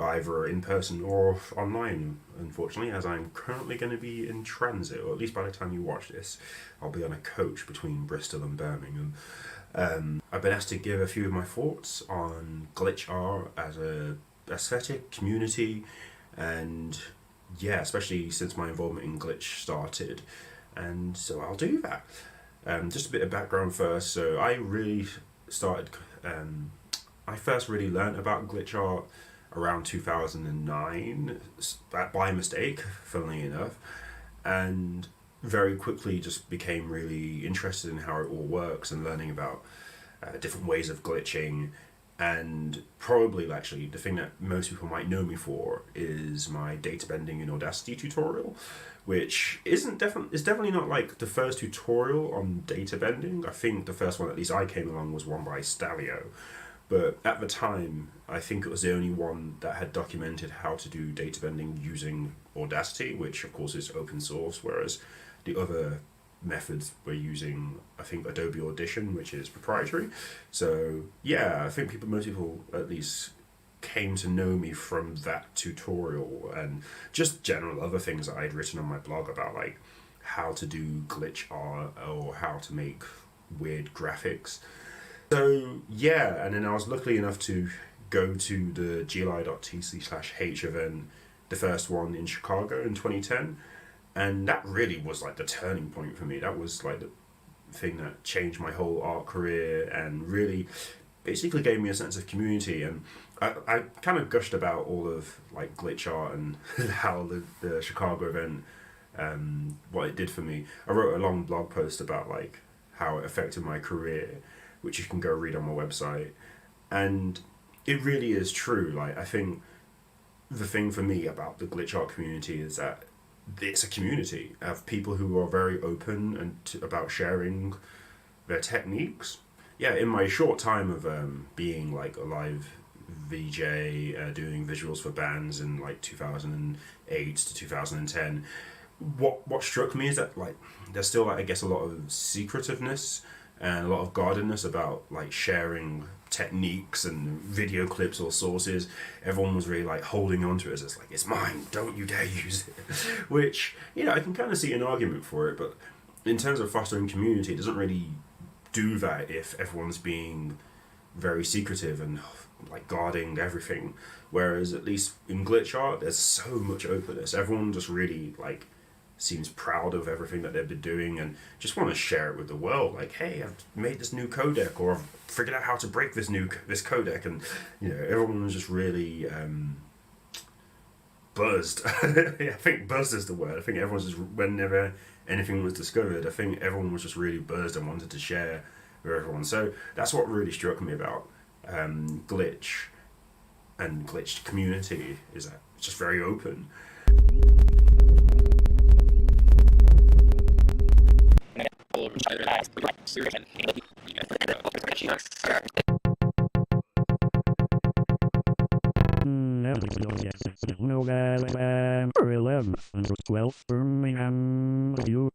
P: either in person or online, unfortunately, as I'm currently going to be in transit, or at least by the time you watch this, I'll be on a coach between Bristol and Birmingham. I've been asked to give a few of my thoughts on glitch art as a aesthetic community, and yeah, especially since my involvement in glitch started, and so I'll do that. Just a bit of background first. So I first really learned about glitch art around 2009 by mistake, funnily enough, and very quickly just became really interested in how it all works and learning about different ways of glitching. And probably actually the thing that most people might know me for is my data bending in Audacity tutorial, which is definitely not like the first tutorial on data bending. I think the first one, at least I came along, was one by Stalio. But at the time, I think it was the only one that had documented how to do data bending using Audacity, which of course is open source, whereas the other methods were using, I think, Adobe Audition, which is proprietary. So yeah, I think most people at least came to know me from that tutorial, and just general other things that I'd written on my blog about, like how to do glitch art or how to make weird graphics. So yeah, and then I was lucky enough to go to the GLI.TC/H event, the first one in Chicago in 2010. And that really was like the turning point for me. That was like the thing that changed my whole art career and really basically gave me a sense of community. And I kind of gushed about all of like glitch art and how the Chicago event, what it did for me. I wrote a long blog post about like how it affected my career, which you can go read on my website. And it really is true. Like, I think the thing for me about the glitch art community is that it's a community of people who are very open and about sharing their techniques. Yeah, in my short time of being like a live VJ, doing visuals for bands in like 2008 to 2010, what struck me is that like there's still like, I guess, a lot of secretiveness and a lot of guardedness about like sharing techniques and video clips or sources. Everyone was really like holding on to it as it's like, it's mine, don't you dare use it. Which, you know, I can kind of see an argument for it, but in terms of fostering community, it doesn't really do that if everyone's being very secretive and like guarding everything. Whereas at least in glitch art, there's so much openness. Everyone just really like seems proud of everything that they've been doing and just want to share it with the world. Like, hey, I've made this new codec, or I've figured out how to break this codec, and you know, everyone was just really buzzed. I think buzzed is the word. I think everyone's just, whenever anything was discovered, I think everyone was just really buzzed and wanted to share with everyone. So that's what really struck me about glitch and glitched community, is that it's just very open.
Q: 2012 Birmingham review.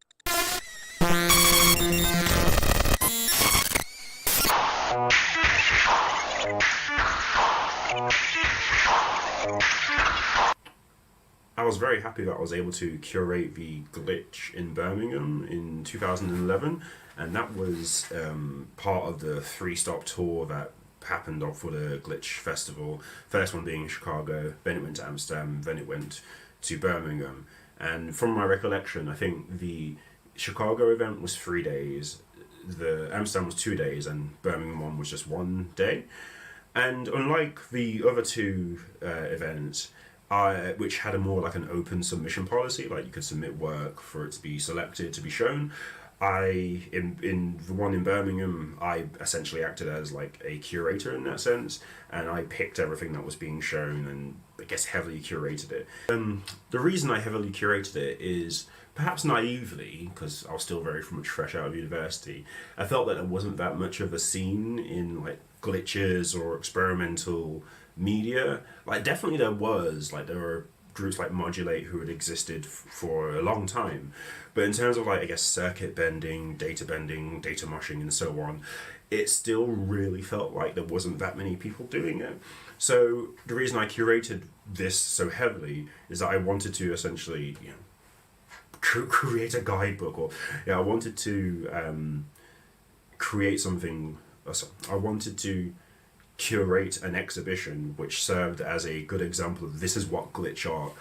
P: I was very happy that I was able to curate the glitch in Birmingham in 2011, and that was part of the 3-stop tour that happened for the Glitch Festival. First one being in Chicago, then it went to Amsterdam, then it went to Birmingham. And from my recollection, I think the Chicago event was 3 days, the Amsterdam was 2 days, and Birmingham one was just 1 day. And unlike the other two events, which had a more like an open submission policy, like you could submit work for it to be selected to be shown, in the one in Birmingham, I essentially acted as like a curator in that sense, and I picked everything that was being shown and I guess heavily curated it. The reason I heavily curated it is perhaps naively, because I was still very much fresh out of university, I felt that there wasn't that much of a scene in like glitches or experimental media. Like definitely there was, like there were groups like Modulate who had existed for a long time, but in terms of like I guess circuit bending, data moshing and so on, it still really felt like there wasn't that many people doing it. So the reason I curated this so heavily is that I wanted to essentially, you know, create a guidebook, or I wanted to create something. I wanted to curate an exhibition which served as a good example of this is what glitch art,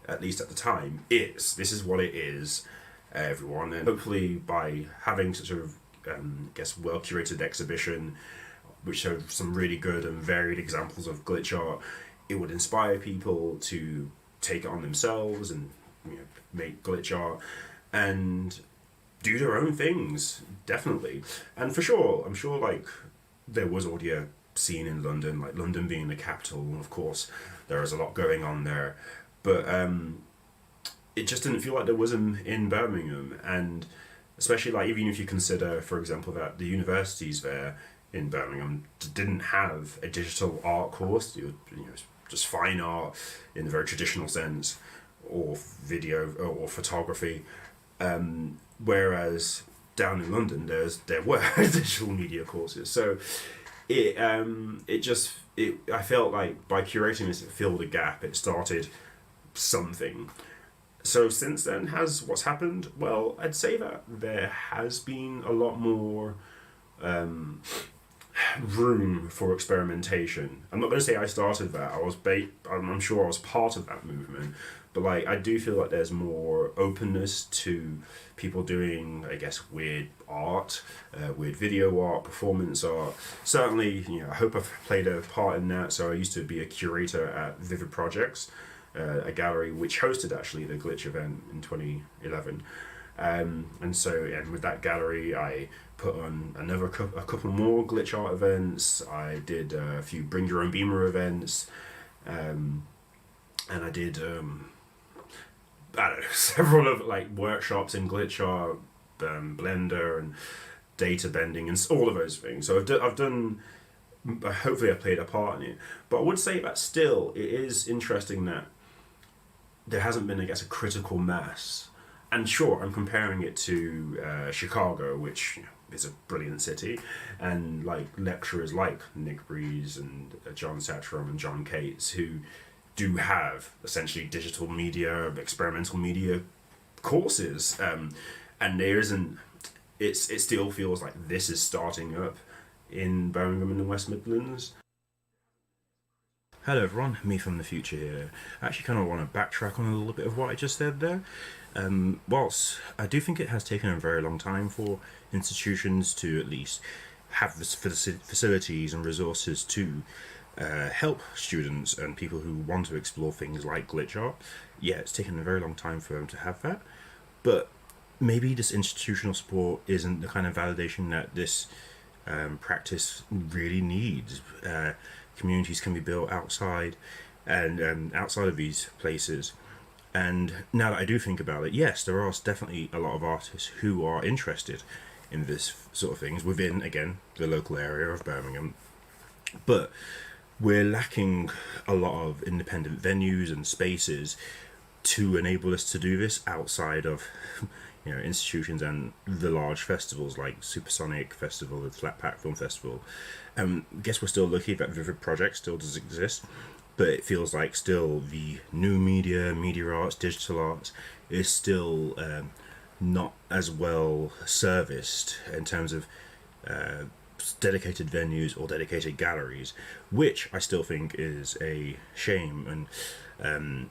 P: at least at the time, is. This is what it is, everyone. And hopefully by having such a, I guess, well-curated exhibition which showed some really good and varied examples of glitch art, it would inspire people to take it on themselves and, you know, make glitch art and do their own things, definitely. And for sure, I'm sure like there was already a scene in London, like London being the capital, of course there is a lot going on there, but it just didn't feel like there was in Birmingham. And especially like even if you consider, for example, that the universities there in Birmingham didn't have a digital art course, you know, just fine art in the very traditional sense, or video or photography, whereas down in London there were digital media courses. So I felt like by curating this, it filled a gap. It started something. So since then, what's happened? Well, I'd say that there has been a lot more room for experimentation. I'm not going to say I started that. I'm sure I was part of that movement, but like I do feel like there's more openness to people doing, I guess, weird art, weird video art, performance art. Certainly, you know, I hope I've played a part in that. So I used to be a curator at Vivid Projects, a gallery which hosted actually the Glitch event in 2011. And with that gallery, I put on a couple more glitch art events. I did a few Bring Your Own Beamer events, and I did I don't know, several of like workshops in glitch art, Blender and data bending and all of those things. So I've done. Hopefully, I've played a part in it. But I would say that still, it is interesting that there hasn't been, I guess, a critical mass. And sure, I'm comparing it to Chicago, which, you know, is a brilliant city, and like lecturers like Nick Breeze and John Satchram and jonCates, who do have essentially digital media, experimental media courses, and there isn't. It still feels like this is starting up in Birmingham and the West Midlands. Hello everyone, me from the future here. I actually kind of want to backtrack on a little bit of what I just said there. Whilst I do think it has taken a very long time for institutions to at least have the facilities and resources to help students and people who want to explore things like glitch art, yeah, it's taken a very long time for them to have that. But maybe this institutional support isn't the kind of validation that this practice really needs. Communities can be built outside and outside of these places. And now that I do think about it, yes, there are definitely a lot of artists who are interested in this sort of things within, again, the local area of Birmingham. But we're lacking a lot of independent venues and spaces to enable us to do this outside of institutions and the large festivals like Supersonic Festival, the Flat Pack Film Festival. I guess we're still lucky that Vivid Project still does exist, but it feels like still the new media arts, digital arts is still not as well serviced in terms of dedicated venues or dedicated galleries, which I still think is a shame, and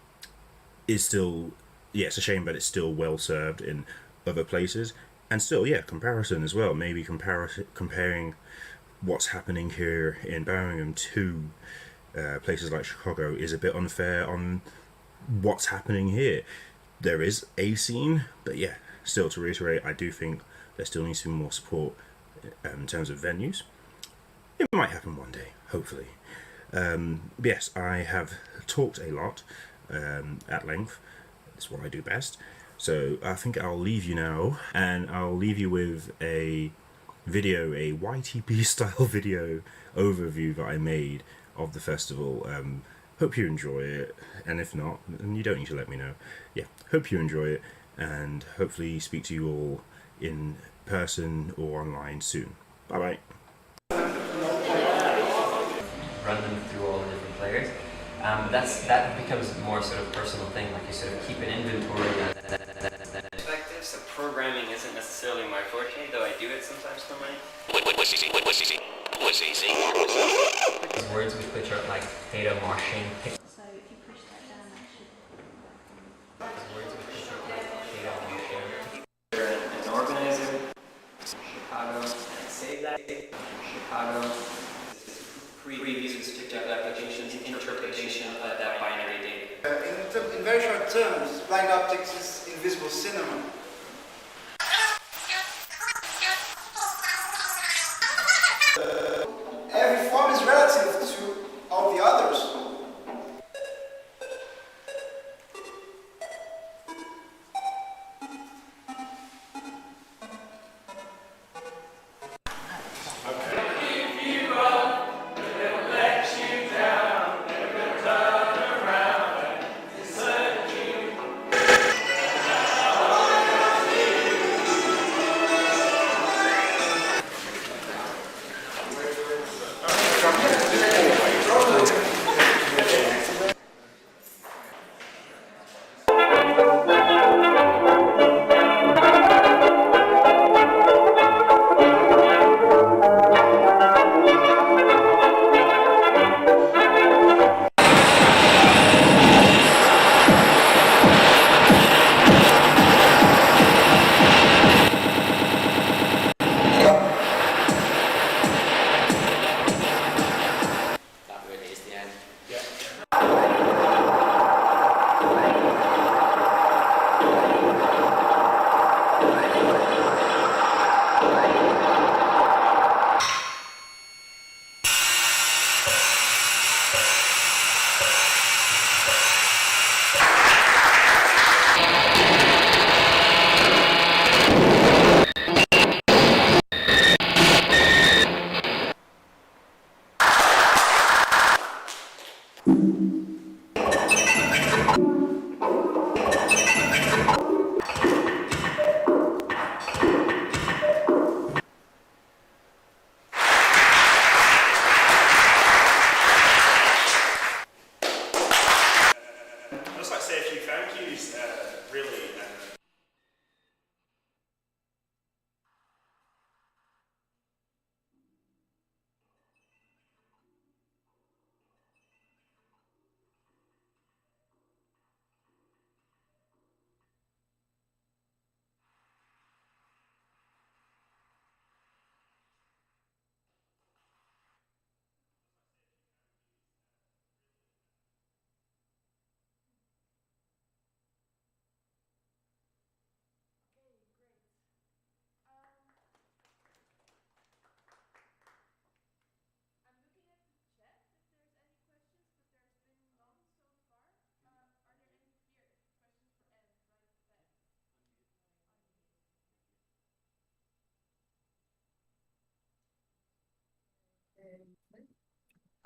P: is still, it's a shame that it's still well served in other places. And still, comparison as well, maybe comparing what's happening here in Birmingham to places like Chicago is a bit unfair on what's happening here. There is a scene, but still, to reiterate, I do think there still needs to be more support in terms of venues. It might happen one day, hopefully. Yes, I have talked a lot at length. It's what I do best. So I think I'll leave you now, and I'll leave you with a video, a YTP style video overview that I made of the festival. Hope you enjoy it, and if not, then you don't need to let me know. Hope you enjoy it, and hopefully speak to you all in person or online soon. Bye bye.
R: Run them through all the different players. That becomes a more sort of personal thing, like you sort of keep an inventory. Perspective, so programming isn't necessarily my forte, though I do it sometimes for money. These words with which are like data marching. So if you push that down, that should. These words with which are like data marching. An organizer, Chicago, and say that Chicago. Pre-users TikTok applications, interpretation of that binary data.
S: In very short terms, blind optics is invisible cinema. Every form is relative to all the others.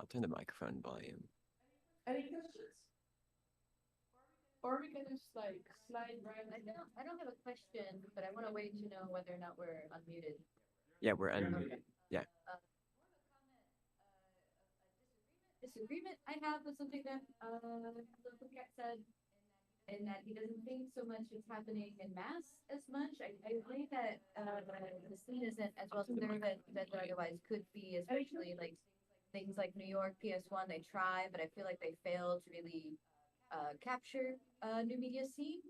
R: I'll turn the microphone volume.
B: Any questions? Or we can just like slide right.
I: I don't have a question, but I want to wait to know whether or not we're unmuted.
H: Yeah, we're unmuted. Yeah.
I: Disagreement I have with something that the cat said, in that he doesn't think so much is happening in mass as much. I agree that the scene isn't as well served that it otherwise could be, especially like things like New York PS1. They try, but I feel like they fail to really capture new media scene.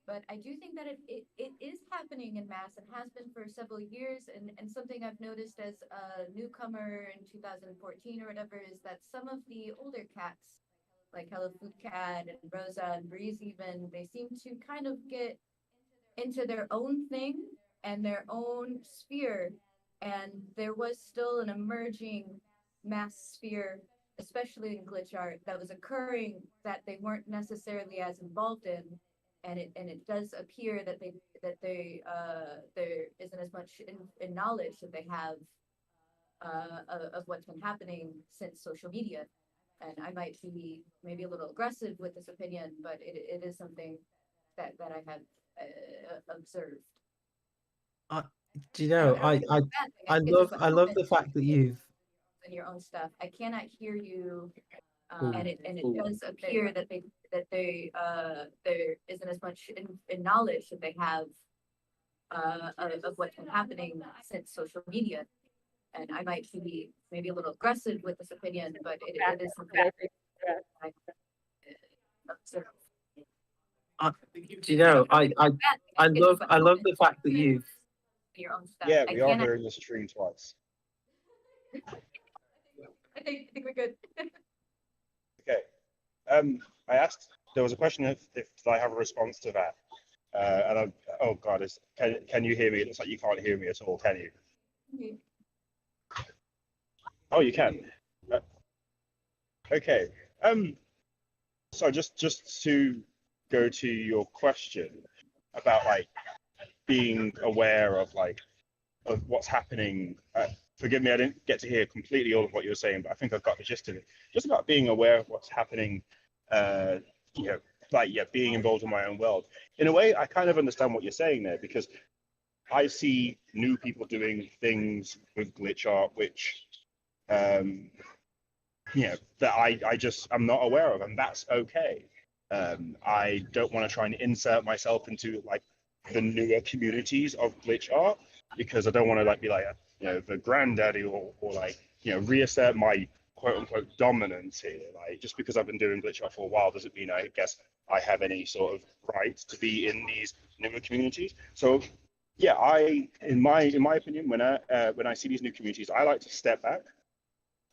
I: But I do think that it is happening in mass and has been for several years. And something I've noticed as a newcomer in 2014 or whatever is that some of the older cats, like Hellocatfood Cat and Rosa and Breeze even, they seem to kind of get into their own thing and their own sphere. And there was still an emerging mass sphere, especially in glitch art, that was occurring that they weren't necessarily as involved in. And it does appear that there isn't as much in knowledge that they have of what's been happening since social media. And I might be maybe a little aggressive with this opinion, but it is something that I have observed.
K: Do you know, I love the fact that you've
I: in your own stuff. I cannot hear you,
K: Ooh.
I: and it does appear that there isn't as much in knowledge that they have of what's been happening since social media. And I might be maybe a little aggressive with this opinion, but it is something I observe.
K: Do you know, I love the fact that you've
I: Your own stuff.
O: Yeah,
I: I
O: we are
I: cannot-
O: doing the stream twice.
I: I think we're good.
O: Okay. I asked, there was a question if I have a response to that. Oh God, can you hear me? It looks like you can't hear me at all, can you? Oh, you can. Okay. So just to go to your question about like being aware of what's happening. Forgive me, I didn't get to hear completely all of what you were saying, but I think I've got the gist of it. Just about being aware of what's happening, being involved in my own world. In a way, I kind of understand what you're saying there, because I see new people doing things with glitch art, which, that I'm not aware of, and that's okay. I don't want to try and insert myself into like the newer communities of glitch art, because I don't want to be the granddaddy or reassert my quote unquote dominance here. Like, just because I've been doing glitch art for a while doesn't mean I guess I have any sort of right to be in these newer communities. So yeah, in my opinion, when I see these new communities, I like to step back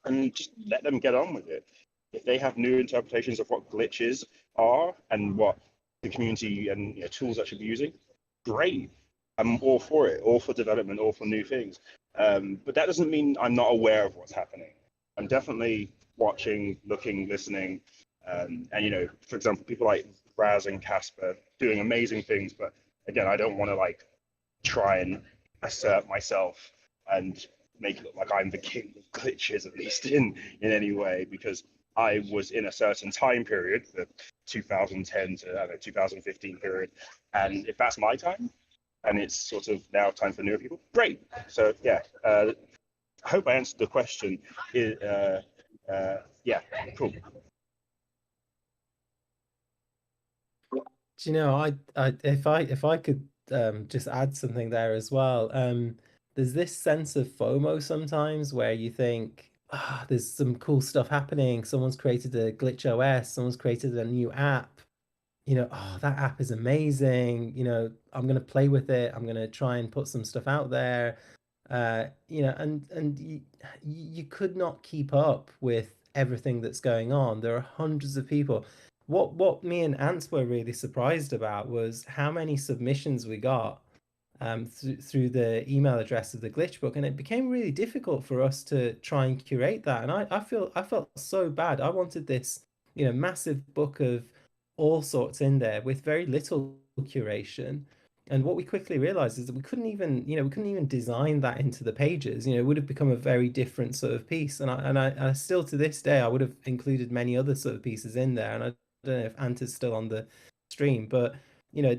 O: and just let them get on with it. If they have new interpretations of what glitches are and what the community and tools that should be using, great. I'm all for it, all for development, all for new things. But that doesn't mean I'm not aware of what's happening. I'm definitely watching, looking, listening. And for example, people like Ras and Kaspar doing amazing things. But again, I don't want to try and assert myself and make it look like I'm the king of glitches, at least in any way, because I was in a certain time period, the 2010 to 2015 period. And if that's my time, and it's sort of now time for newer people, great. So yeah, I hope I answered the question. Yeah, cool.
K: Do you know, if I could just add something there as well. There's this sense of FOMO sometimes where you think, there's some cool stuff happening. Someone's created a glitch OS, someone's created a new app. That app is amazing. I'm going to play with it. I'm going to try and put some stuff out there. And you could not keep up with everything that's going on. There are hundreds of people. What me and Ants were really surprised about was how many submissions we got through the email address of the glitch book, and it became really difficult for us to try and curate that. And I felt so bad. I wanted this massive book of all sorts in there with very little curation. And what we quickly realized is that we couldn't even design that into the pages. It would have become a very different sort of piece. And I still to this day, I would have included many other sort of pieces in there. And I don't know if Ant is still on the stream, but you know,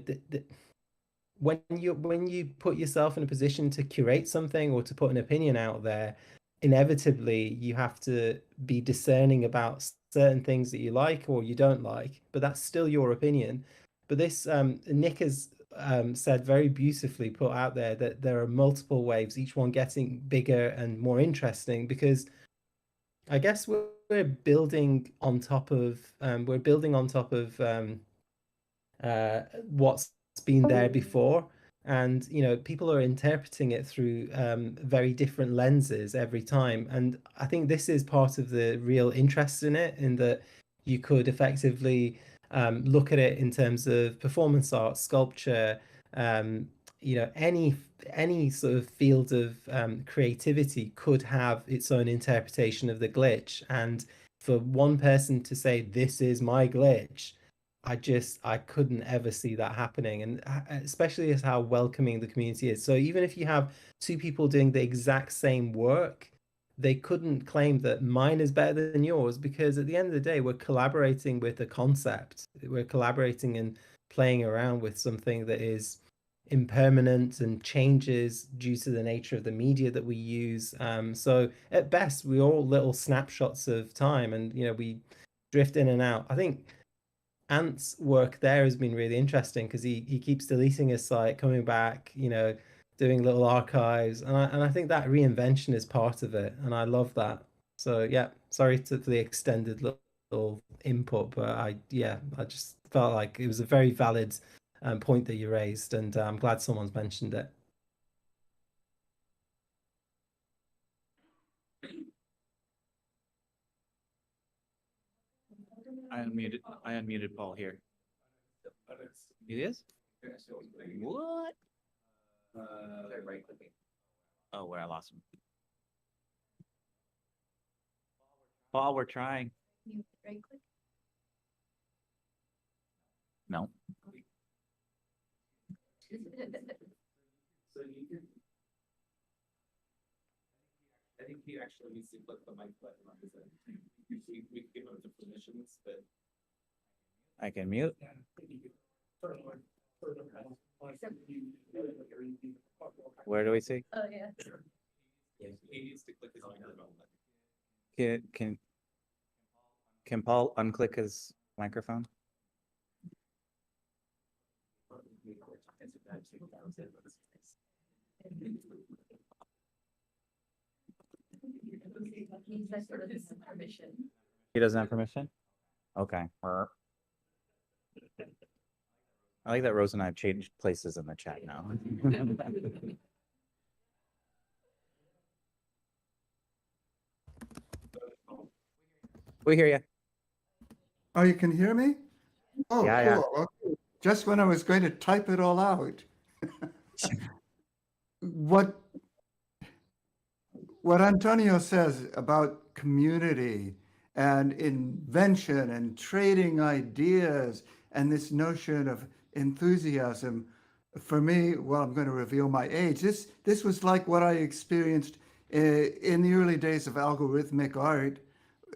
K: when you put yourself in a position to curate something or to put an opinion out there, inevitably you have to be discerning about certain things that you like or you don't like, but that's still your opinion. But this Nick has said very beautifully, put out there, that there are multiple waves, each one getting bigger and more interesting, because I guess we're building on top of what's been there before, and you know, people are interpreting it through very different lenses every time, and I think this is part of the real interest in it, in that you could effectively look at it in terms of performance art, sculpture, you know, any sort of field of creativity could have its own interpretation of the glitch. And for one person to say, this is my glitch, I couldn't ever see that happening. And especially as how welcoming the community is. So even if you have two people doing the exact same work, they couldn't claim that mine is better than yours, because at the end of the day, we're collaborating with a concept. We're collaborating and playing around with something that is impermanent and changes due to the nature of the media that we use. So at best, we're all little snapshots of time, and you know, we drift in and out. I think Ant's work there has been really interesting, because he keeps deleting his site, coming back, you know, doing little archives, and I think that reinvention is part of it, and I love that. So yeah, sorry for the extended little input, but I just felt like it was a very valid point that you raised, and I'm glad someone's mentioned it.
E: I unmuted Paul here. It is? What? Oh, where I lost him. Paul, we're trying.
I: Right click.
E: No.
C: So you can. I think he actually needs to click the mic button on his end. Usually we can give him the permissions, but.
E: I can mute. Where do we see?
I: Oh, yeah.
C: Yeah, he needs to click his microphone button.
E: Can Paul unclick his microphone? He doesn't have permission? Okay. I like that Rose and I have changed places in the chat now. We hear you.
T: Oh, you can hear me? Oh,
E: Yeah,
T: cool. Okay. Just when I was going to type it all out. What Antonio says about community and invention and trading ideas and this notion of enthusiasm, for me, well, I'm going to reveal my age. This was like what I experienced in the early days of algorithmic art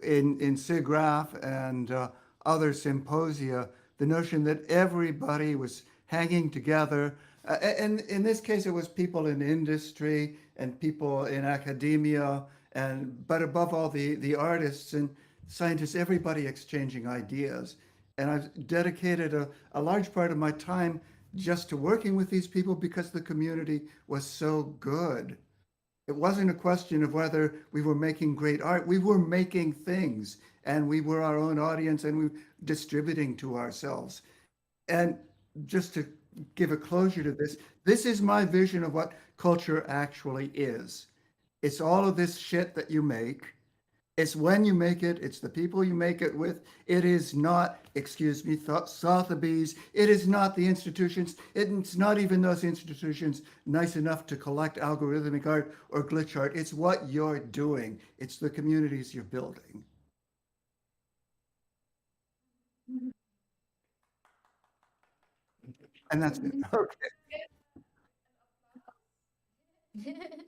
T: in SIGGRAPH and other symposia, the notion that everybody was hanging together. And in this case, it was people in industry and people in academia, but above all, the artists and scientists, everybody exchanging ideas. And I've dedicated a large part of my time just to working with these people because the community was so good. It wasn't a question of whether we were making great art. We were making things, and we were our own audience, and we were distributing to ourselves. And just to give a closure to this is my vision of what culture actually is. It's all of this shit that you make. It's when you make it, it's the people you make it with. It is not, excuse me, Sotheby's. It is not the institutions. It's not even those institutions nice enough to collect algorithmic art or glitch art. It's what you're doing. It's the communities you're building. And that's it. Okay.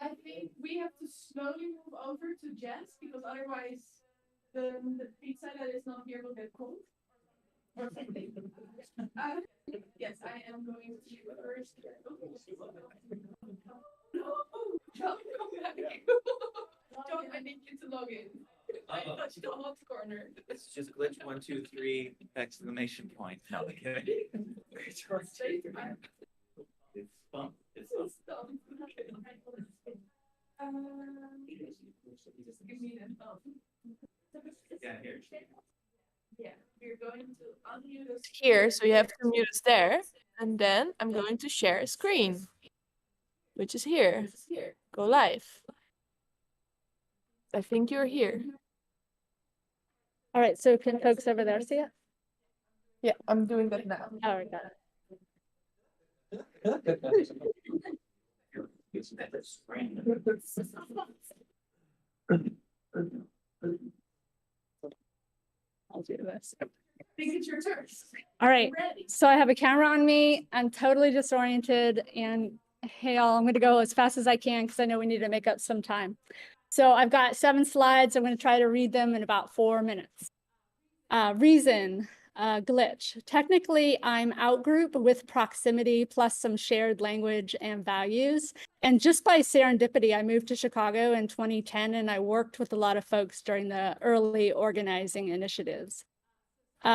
B: I think we have to slowly move over to Jess, because otherwise the pizza that is not here will get cold. Yes, I am going to first. No, John, come back. John, I need you to log in. I touched the hot corner.
E: It's just glitch 1, 2, 3 exclamation point. No, I'm kidding. It's fun. It's fun.
B: Just give me that thumb.
E: Yeah, here.
B: Yeah, we're going to unmute us here, so you have to mute us there, and then I'm going to share a screen, which is here. Go live. I think you're here.
M: All right, so can folks over there see it?
B: Yeah, I'm doing that now.
M: All right, got it. I'll do this.
B: I think it's your turn.
M: All right,
B: Ready.
M: so I have a camera on me. I'm totally disoriented, and hey, all, I'm going to go as fast as I can because I know we need to make up some time. So I've got 7 slides. I'm going to try to read them in about 4 minutes. Reason, glitch. Technically, I'm outgroup with proximity plus some shared language and values. And just by serendipity, I moved to Chicago in 2010, and I worked with a lot of folks during the early organizing initiatives.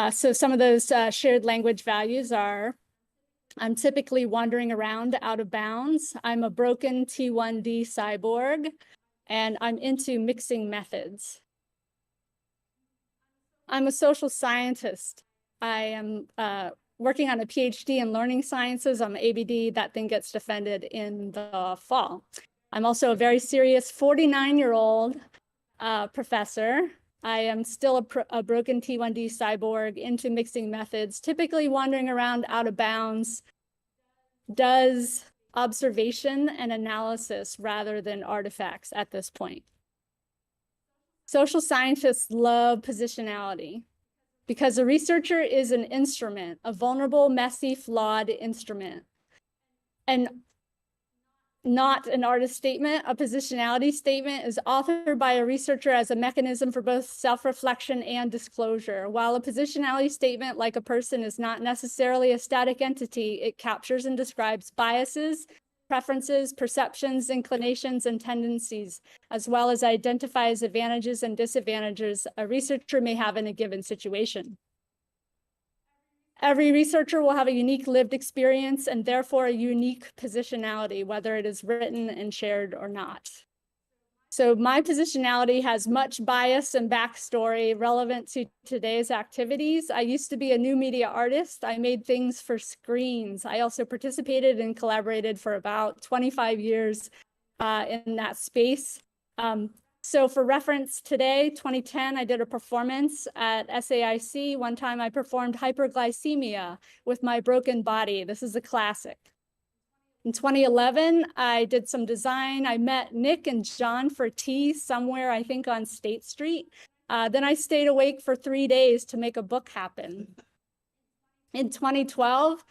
M: So some of those shared language values are, I'm typically wandering around out of bounds. I'm a broken T1D cyborg, and I'm into mixing methods. I'm a social scientist. I am working on a PhD in learning sciences. I'm ABD. That thing gets defended in the fall. I'm also a very serious 49-year-old professor. I am still a broken T1D cyborg into mixing methods, typically wandering around out of bounds, does observation and analysis rather than artifacts at this point. Social scientists love positionality because a researcher is an instrument, a vulnerable, messy, flawed instrument. And not an artist statement. A positionality statement is authored by a researcher as a mechanism for both self-reflection and disclosure. While a positionality statement, like a person, is not necessarily a static entity, it captures and describes biases, preferences, perceptions, inclinations, and tendencies, as well as identifies advantages and disadvantages a researcher may have in a given situation. Every researcher will have a unique lived experience and therefore a unique positionality, whether it is written and shared or not. So my positionality has much bias and backstory relevant to today's activities. I used to be a new media artist. I made things for screens. I also participated and collaborated for about 25 years in that space. So for reference today, 2010, I did a performance at SAIC. One time I performed hyperglycemia with my broken body. This is a classic. In 2011, I did some design. I met Nick and John for tea somewhere, I think on State Street. Then I stayed awake for 3 days to make a book happen. In 2012,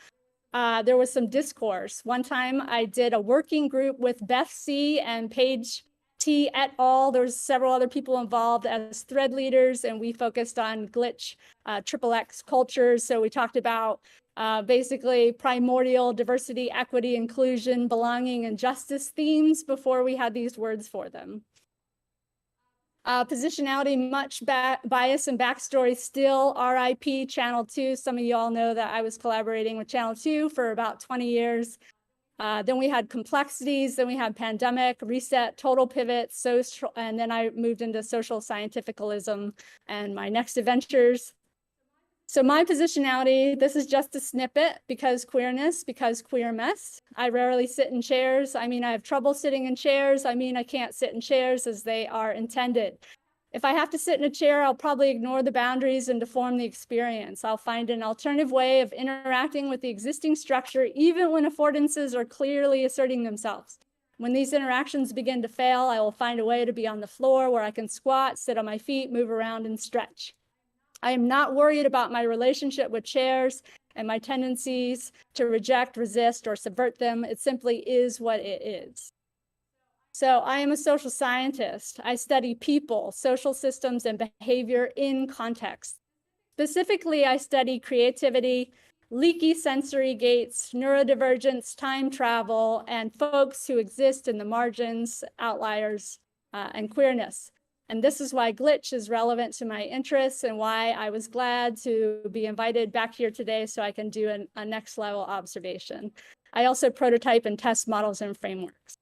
M: there was some discourse. One time I did a working group with Beth C. and Paige T et al. There was several other people involved as thread leaders, and we focused on glitch XXX cultures. So we talked about basically primordial diversity, equity, inclusion, belonging, and justice themes before we had these words for them. Positionality, much bias and backstory still, RIP Channel 2. Some of you all know that I was collaborating with Channel 2 for about 20 years. Then we had complexities, then we had pandemic, reset, total pivot, social, and then I moved into social scientificalism and my next adventures. So my positionality, this is just a snippet because queerness, because queer mess. I rarely sit in chairs. I mean, I have trouble sitting in chairs. I mean, I can't sit in chairs as they are intended. If I have to sit in a chair, I'll probably ignore the boundaries and deform the experience. I'll find an alternative way of interacting with the existing structure, even when affordances are clearly asserting themselves. When these interactions begin to fail, I will find a way to be on the floor where I can squat, sit on my feet, move around, and stretch. I am not worried about my relationship with chairs and my tendencies to reject, resist, or subvert them. It simply is what it is. So I am a social scientist. I study people, social systems, and behavior in context.
U: Specifically, I study creativity, leaky sensory gates, neurodivergence, time travel, and folks who exist in the margins, outliers, and queerness. And this is why glitch is relevant to my interests and why I was glad to be invited back here today so I can do a next level observation. I also prototype and test models and frameworks.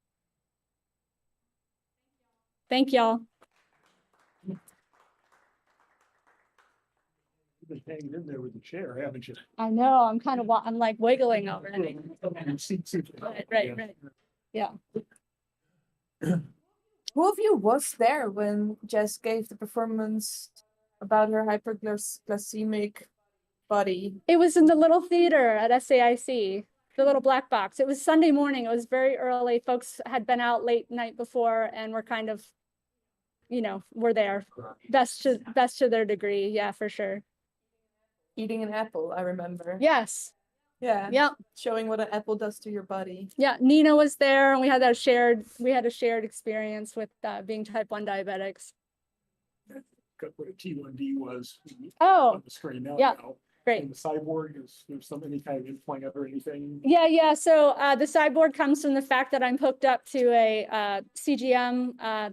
U: Thank y'all.
G: You've been hanging in there with the chair, haven't you?
U: I know, I'm like wiggling already. Right. Yeah.
B: Who of you was there when Jess gave the performance about her hyperglycemic body?
U: It was in the little theater at SAIC, the little black box. It was Sunday morning. It was very early. Folks had been out late night before and were kind of, were there. Best to their degree. Yeah, for sure.
B: Eating an apple, I remember.
U: Yes.
B: Yeah.
U: Yep.
B: Showing what an apple does to your body.
U: Yeah, Nina was there, and we had a shared experience with being type 1 diabetics.
G: Got what a T1D was.
U: Oh,
G: on the screen now.
U: yeah, great.
G: And the cyborg is there's any kind of implant or anything.
U: Yeah. So the sideboard comes from the fact that I'm hooked up to a CGM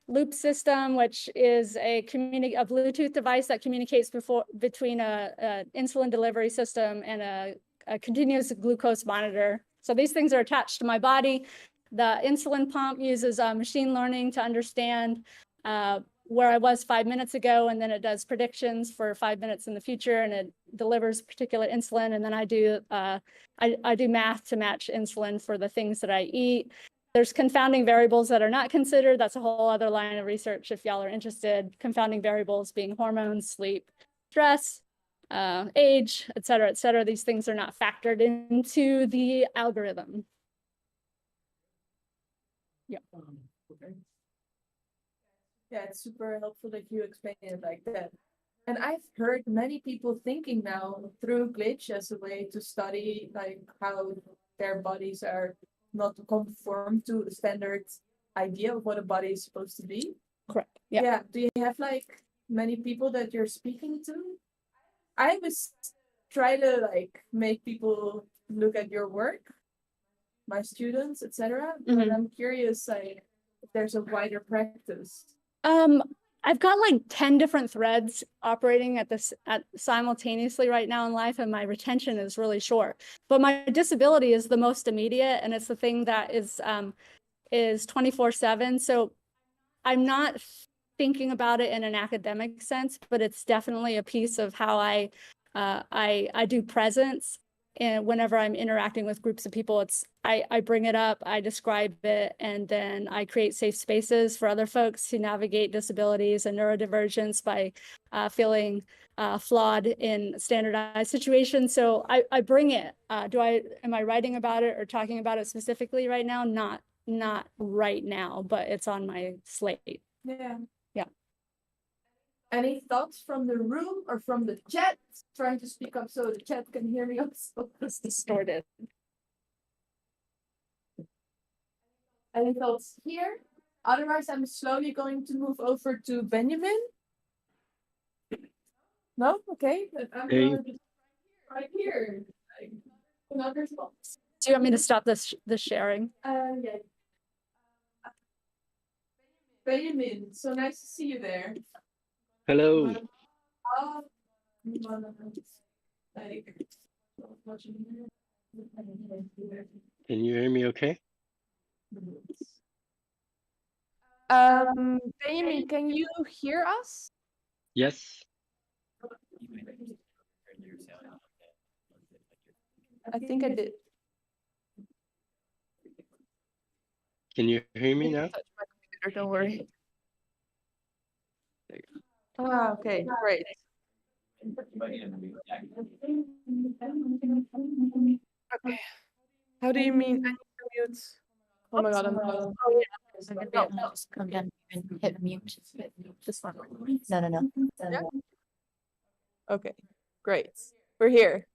U: loop system, which is a Bluetooth device that communicates between a insulin delivery system and a continuous glucose monitor. So these things are attached to my body. The insulin pump uses machine learning to understand where I was 5 minutes ago, and then it does predictions for 5 minutes in the future, and it delivers particular insulin. And then I do math to match insulin for the things that I eat. There's confounding variables that are not considered. That's a whole other line of research if y'all are interested. Confounding variables being hormones, sleep, stress, age, et cetera, et cetera. These things are not factored into the algorithm. Yeah.
G: Okay.
B: Yeah, it's super helpful that you explain it like that. And I've heard many people thinking now through glitch as a way to study like how their bodies are not conform to a standard idea of what a body is supposed to be.
U: Correct. Yeah.
B: Yeah. Do you have like many people that you're speaking to? I always try to like make people look at your work, my students, etc. But I'm curious, like, if there's a wider practice.
U: I've got like 10 different threads operating at simultaneously right now in life, and my retention is really short. But my disability is the most immediate, and it's the thing that is 24/7. So I'm not thinking about it in an academic sense, but it's definitely a piece of how I do presence. And whenever I'm interacting with groups of people, I bring it up, I describe it, and then I create safe spaces for other folks to navigate disabilities and neurodivergence by feeling flawed in standardized situations. So I bring it. Am I writing about it or talking about it specifically right now? Not right now, but it's on my slate.
B: Yeah.
U: Yeah.
B: Any thoughts from the room or from the chat? Trying to speak up so the chat can hear me also.
U: It's distorted.
B: Any thoughts here? Otherwise, I'm slowly going to move over to Benjamin. No? Okay. I'm going to right here. Like, not response.
U: Do you want me to stop this sharing?
B: Yeah. Benjamin, so nice to see you there.
V: Hello. Can you hear me okay?
B: Benjamin, can you hear us?
V: Yes.
B: I think I did.
V: Can you hear me now?
B: Don't worry. Ah, okay, great. Okay. How do you mean I need to mute? Oh my god, I'm lost.
W: Oh yeah. Come down and hit mute. Just one. No.
B: Yeah? Okay, great. We're here.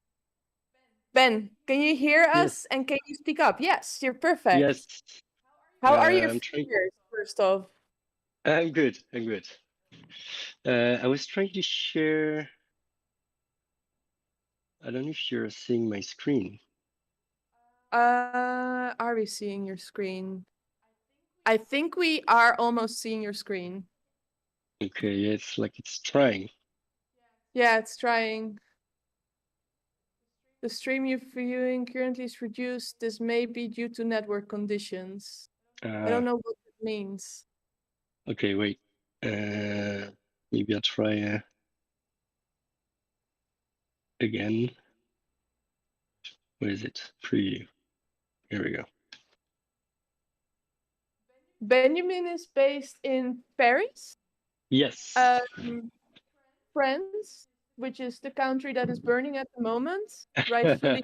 B: Ben, can you hear us and can you speak up? Yes, you're perfect.
V: Yes.
B: How are your
V: I'm
B: fingers, first off?
V: I'm good. I was trying to share I don't know if you're seeing my screen.
B: Are we seeing your screen? I think we are almost seeing your screen.
V: Okay, yeah, it's like it's trying.
B: Yeah, it's trying. The stream you're viewing currently is reduced. This may be due to network conditions. I don't know what it means.
V: Okay, wait. Maybe I'll try again. Where is it? Preview. Here we go.
B: Benjamin is based in Paris.
V: Yes.
B: France, which is the country that is burning at the moment, rightfully.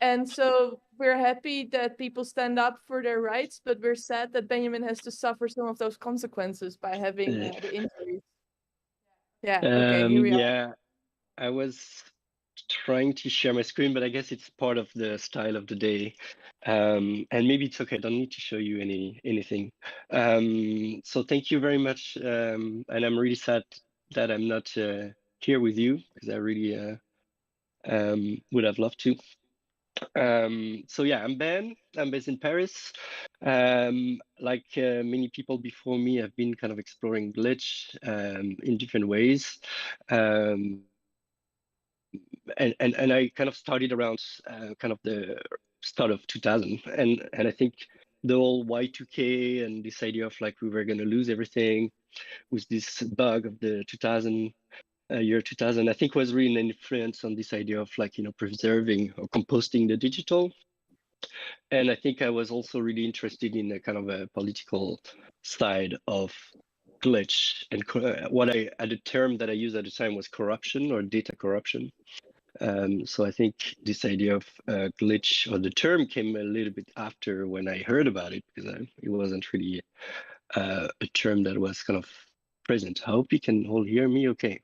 B: And so we're happy that people stand up for their rights, but we're sad that Benjamin has to suffer some of those consequences by having the injuries. Yeah, okay, here we are.
V: Yeah, I was trying to share my screen, but I guess it's part of the style of the day. And maybe it's okay. I don't need to show you anything. So thank you very much. And I'm really sad that I'm not here with you because I really would have loved to. So yeah, I'm Ben. I'm based in Paris. Like many people before me, I've been kind of exploring glitch in different ways. And I kind of started around kind of the start of 2000, and I think the whole Y2K and this idea of like we were going to lose everything with this bug of the 2000 year 2000, I think was really an influence on this idea of like, you know, preserving or composting the digital. And I think I was also really interested in a kind of a political side of glitch, and the term that I used at the time was corruption or data corruption. So I think this idea of glitch, or the term, came a little bit after when I heard about it, because it wasn't really a term that was kind of present. I hope you can all hear me okay.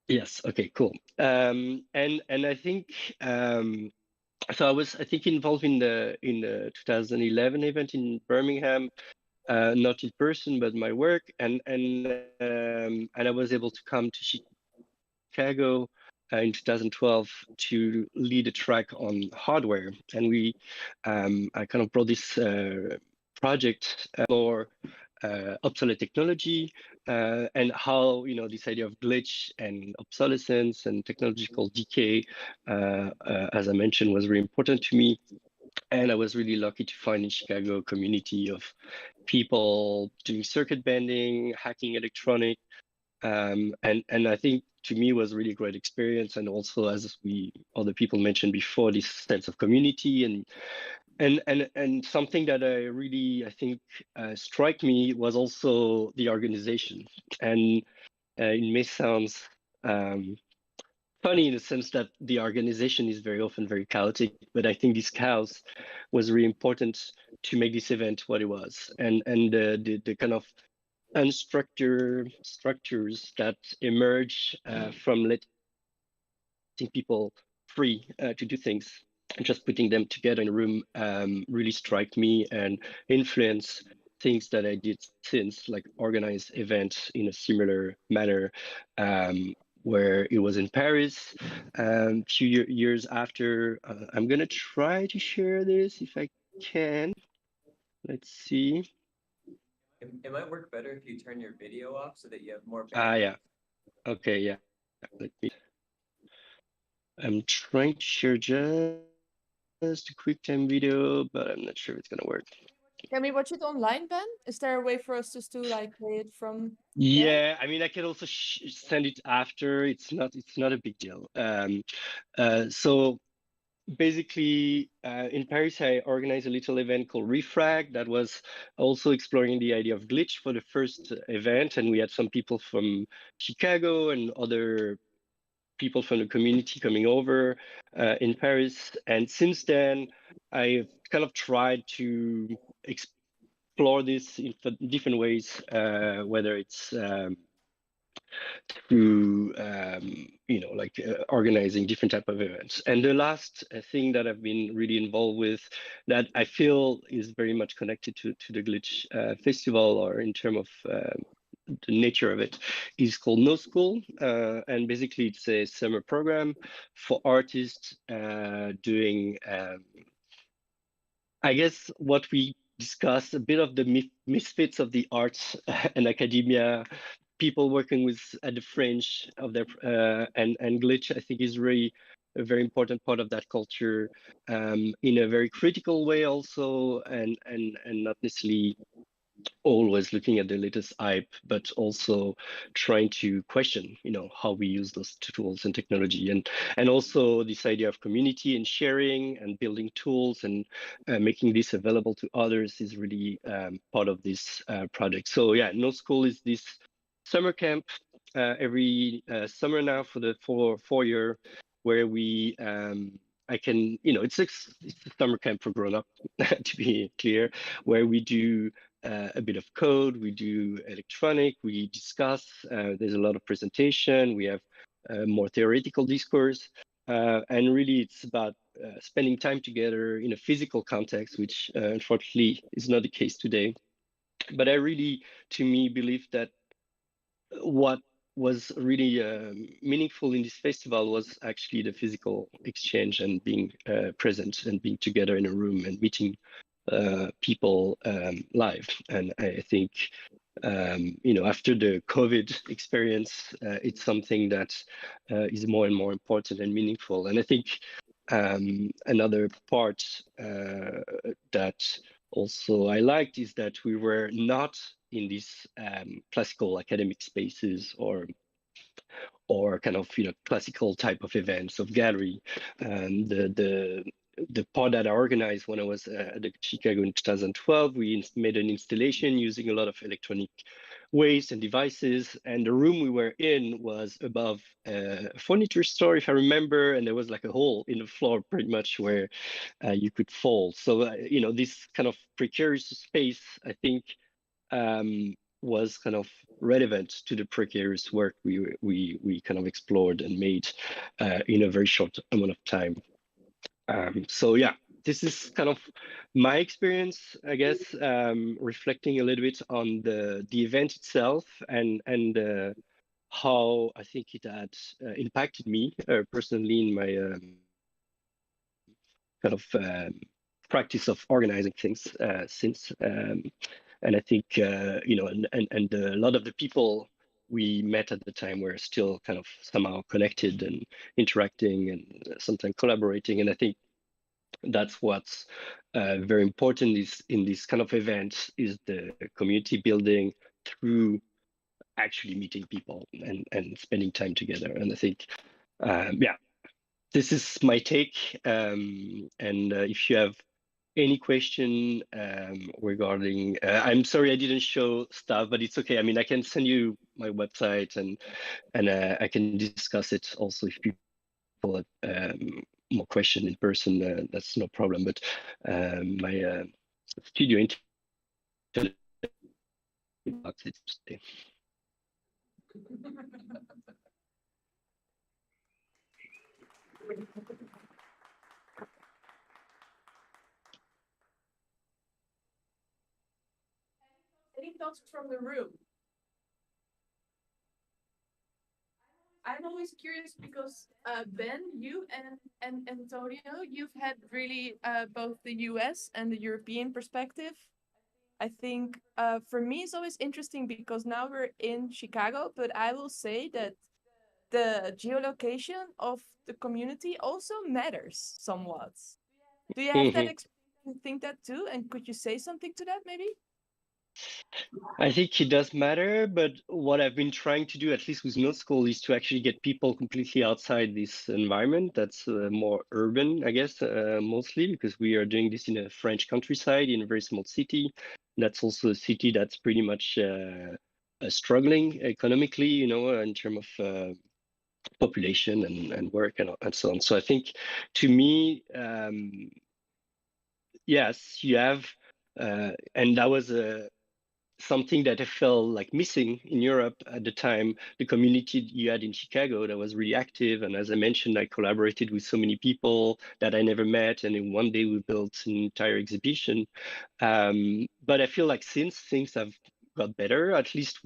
V: Yes, okay, cool. And I think so I think involved in the 2011 event in Birmingham, not in person, but my work, and I was able to come to Chicago in 2012 to lead a track on hardware, and I kind of brought this project for obsolete technology and how, you know, this idea of glitch and obsolescence and technological decay, as I mentioned, was really important to me. And I was really lucky to find in Chicago a community of people doing circuit bending, hacking electronic, and I think to me was a really great experience. And also, as other people mentioned before, this sense of community and something that I think struck me was also the organization. And it may sound funny in the sense that the organization is very often very chaotic, but I think this chaos was really important to make this event what it was. And the kind of unstructured structures that emerge from letting people free to do things and just putting them together in a room really strike me and influence things that I did since, like organize events in a similar manner, where it was in Paris. A few years after, I'm gonna try to share this if I can. Let's see.
H: It might work better if you turn your video off so that you have more
V: bandwidth. Yeah. Okay, yeah. Let me. I'm trying to share just a quick time video, but I'm not sure if it's gonna work.
B: Can we watch it online, Ben? Is there a way for us just to like play it from?
V: Yeah, I mean, I can also send it after. It's not a big deal. So basically, in Paris, I organized a little event called Refrag that was also exploring the idea of glitch for the first event, and we had some people from Chicago and other people from the community coming over in Paris. And since then, I've kind of tried to explore this in different ways, whether it's through you know, like organizing different type of events. And the last thing that I've been really involved with, that I feel is very much connected to the Glitch Festival, or in terms of the nature of it is called No School, and basically it's a summer program for artists doing, I guess, what we discuss a bit of the misfits of the arts and academia, people working with at the fringe of their and glitch. I think is really a very important part of that culture, in a very critical way also, and not necessarily always looking at the latest hype, but also trying to question, how we use those tools and technology, and also this idea of community and sharing and building tools and making this available to others is really part of this project. So yeah, No School is this summer camp every summer now for the 4 year, where we I can, it's a summer camp for grown up, to be clear, where we do a bit of code, we do electronic, we discuss, there's a lot of presentation, we have more theoretical discourse, and really it's about spending time together in a physical context, which unfortunately is not the case today. But I really, to me, believe that what was really meaningful in this festival was actually the physical exchange and being present and being together in a room and meeting people live. And I think, after the COVID experience, it's something that is more and more important and meaningful. And I think another part that also I liked is that we were not in these classical academic spaces or kind of classical type of events of gallery. The part that I organized when I was at Chicago in 2012, we made an installation using a lot of electronic waste and devices, and the room we were in was above a furniture store, if I remember, and there was like a hole in the floor pretty much where you could fall. So this kind of precarious space, I think, was kind of relevant to the precarious work we kind of explored and made in a very short amount of time. So yeah, this is kind of my experience, I guess, reflecting a little bit on the event itself and how I think it had impacted me personally in my kind of practice of organizing things since. And I think, and a lot of the people we met at the time were still kind of somehow connected and interacting and sometimes collaborating. And I think that's what's very important is in this kind of event is the community building through actually meeting people and spending time together. And I think, yeah, this is my take. And if you have any question regarding, I'm sorry I didn't show stuff, but it's okay. I mean, I can send you my website and I can discuss it also if people have more question in person. That's no problem. But my studio internet box is today.
B: Any thoughts from the room? I'm always curious because Ben, you and Antonio, you've had really both the US and the European perspective. I think for me it's always interesting because now we're in Chicago, but I will say that the geolocation of the community also matters somewhat. Do you have that experience, think that too? And could you say something to that maybe?
V: I think it does matter, but what I've been trying to do, at least with No School, is to actually get people completely outside this environment that's more urban, I guess, mostly because we are doing this in a French countryside in a very small city. That's also a city that's pretty much struggling economically, in terms of population and work and so on. So I think, to me, yes, you have, and that was something that I felt like missing in Europe at the time, the community you had in Chicago that was really active. And as I mentioned, I collaborated with so many people that I never met. And in one day we built an entire exhibition. But I feel like since things have got better. At least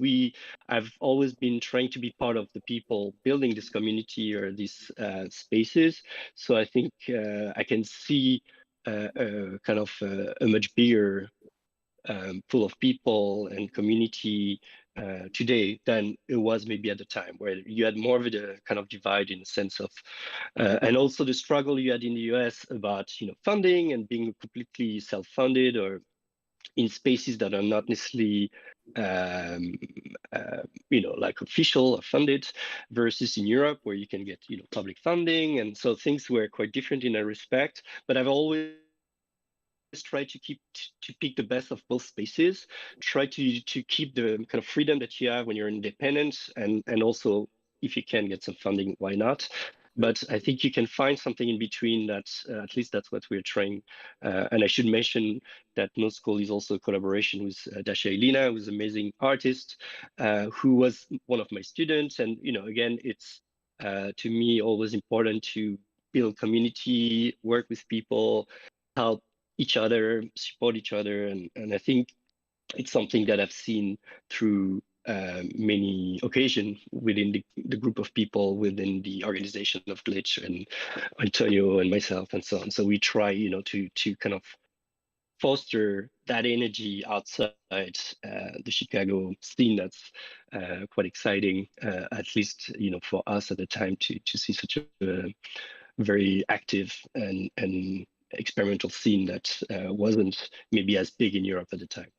V: I've always been trying to be part of the people building this community or these spaces. So I think I can see kind of a much bigger pool of people and community today than it was maybe at the time, where you had more of a kind of divide in the sense of, and also the struggle you had in the US about funding and being completely self-funded or in spaces that are not necessarily like official or funded, versus in Europe where you can get public funding, and so things were quite different in that respect. But I've always try to pick the best of both spaces, try to keep the kind of freedom that you have when you're independent, and also if you can get some funding, why not? But I think you can find something in between that, at least that's what we're trying. And I should mention that No School is also a collaboration with Dasha Elina, who's an amazing artist, who was one of my students. And, again, it's to me always important to build community, work with people, help each other, support each other. And I think it's something that I've seen through many occasions within the group of people within the organization of Glitch, and Antonio and myself and so on. So we try, to kind of foster that energy outside the Chicago scene. That's quite exciting, at least, for us at the time to see such a very active and experimental scene that wasn't maybe as big in Europe at the time.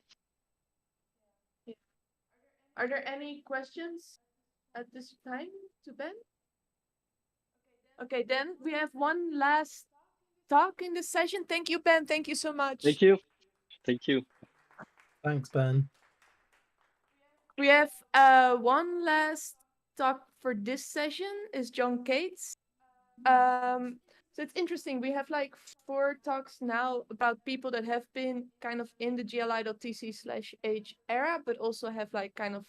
B: Are there any questions at this time to Ben? Okay, then we have one last talk in this session. Thank you, Ben. Thank you so much.
V: Thank you. Thank you.
K: Thanks, Ben.
B: We have one last talk for this session is jonCates. So it's interesting. We have like 4 talks now about people that have been kind of in the GLI.TC/H era, but also have like kind of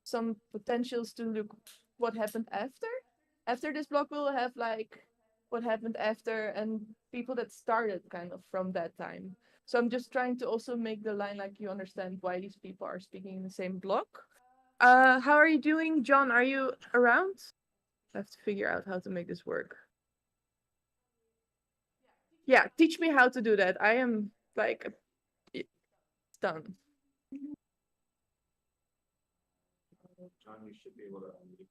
B: some potentials to look what happened after. After this block, we'll have like what happened after and people that started kind of from that time. So I'm just trying to also make the line like you understand why these people are speaking in the same block. How are you doing, John? Are you around? I have to figure out how to make this work. Yeah, teach me how to do that. I am like stunned.
L: John, you should be able to unmute.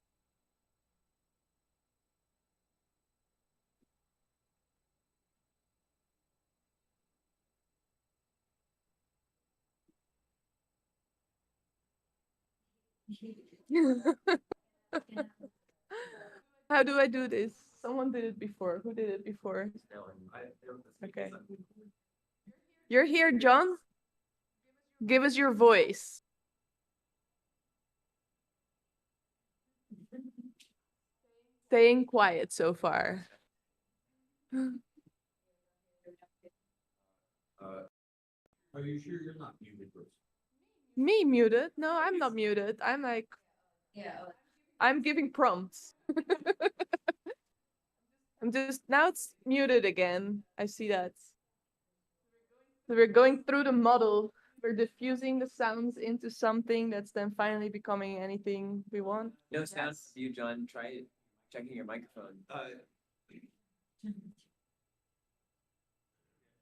B: How do I do this? Someone did it before. Who did it before? Okay. You're here, John? Give us your voice. Staying quiet so far.
C: Are you sure you're not muted, Bruce?
B: Me muted? No, I'm not muted. I'm like, I'm giving prompts. I'm just, now it's muted again. I see that. So we're going through the model. We're diffusing the sounds into something that's then finally becoming anything we want.
H: No sound for you, John. Try checking your microphone.
L: Yeah,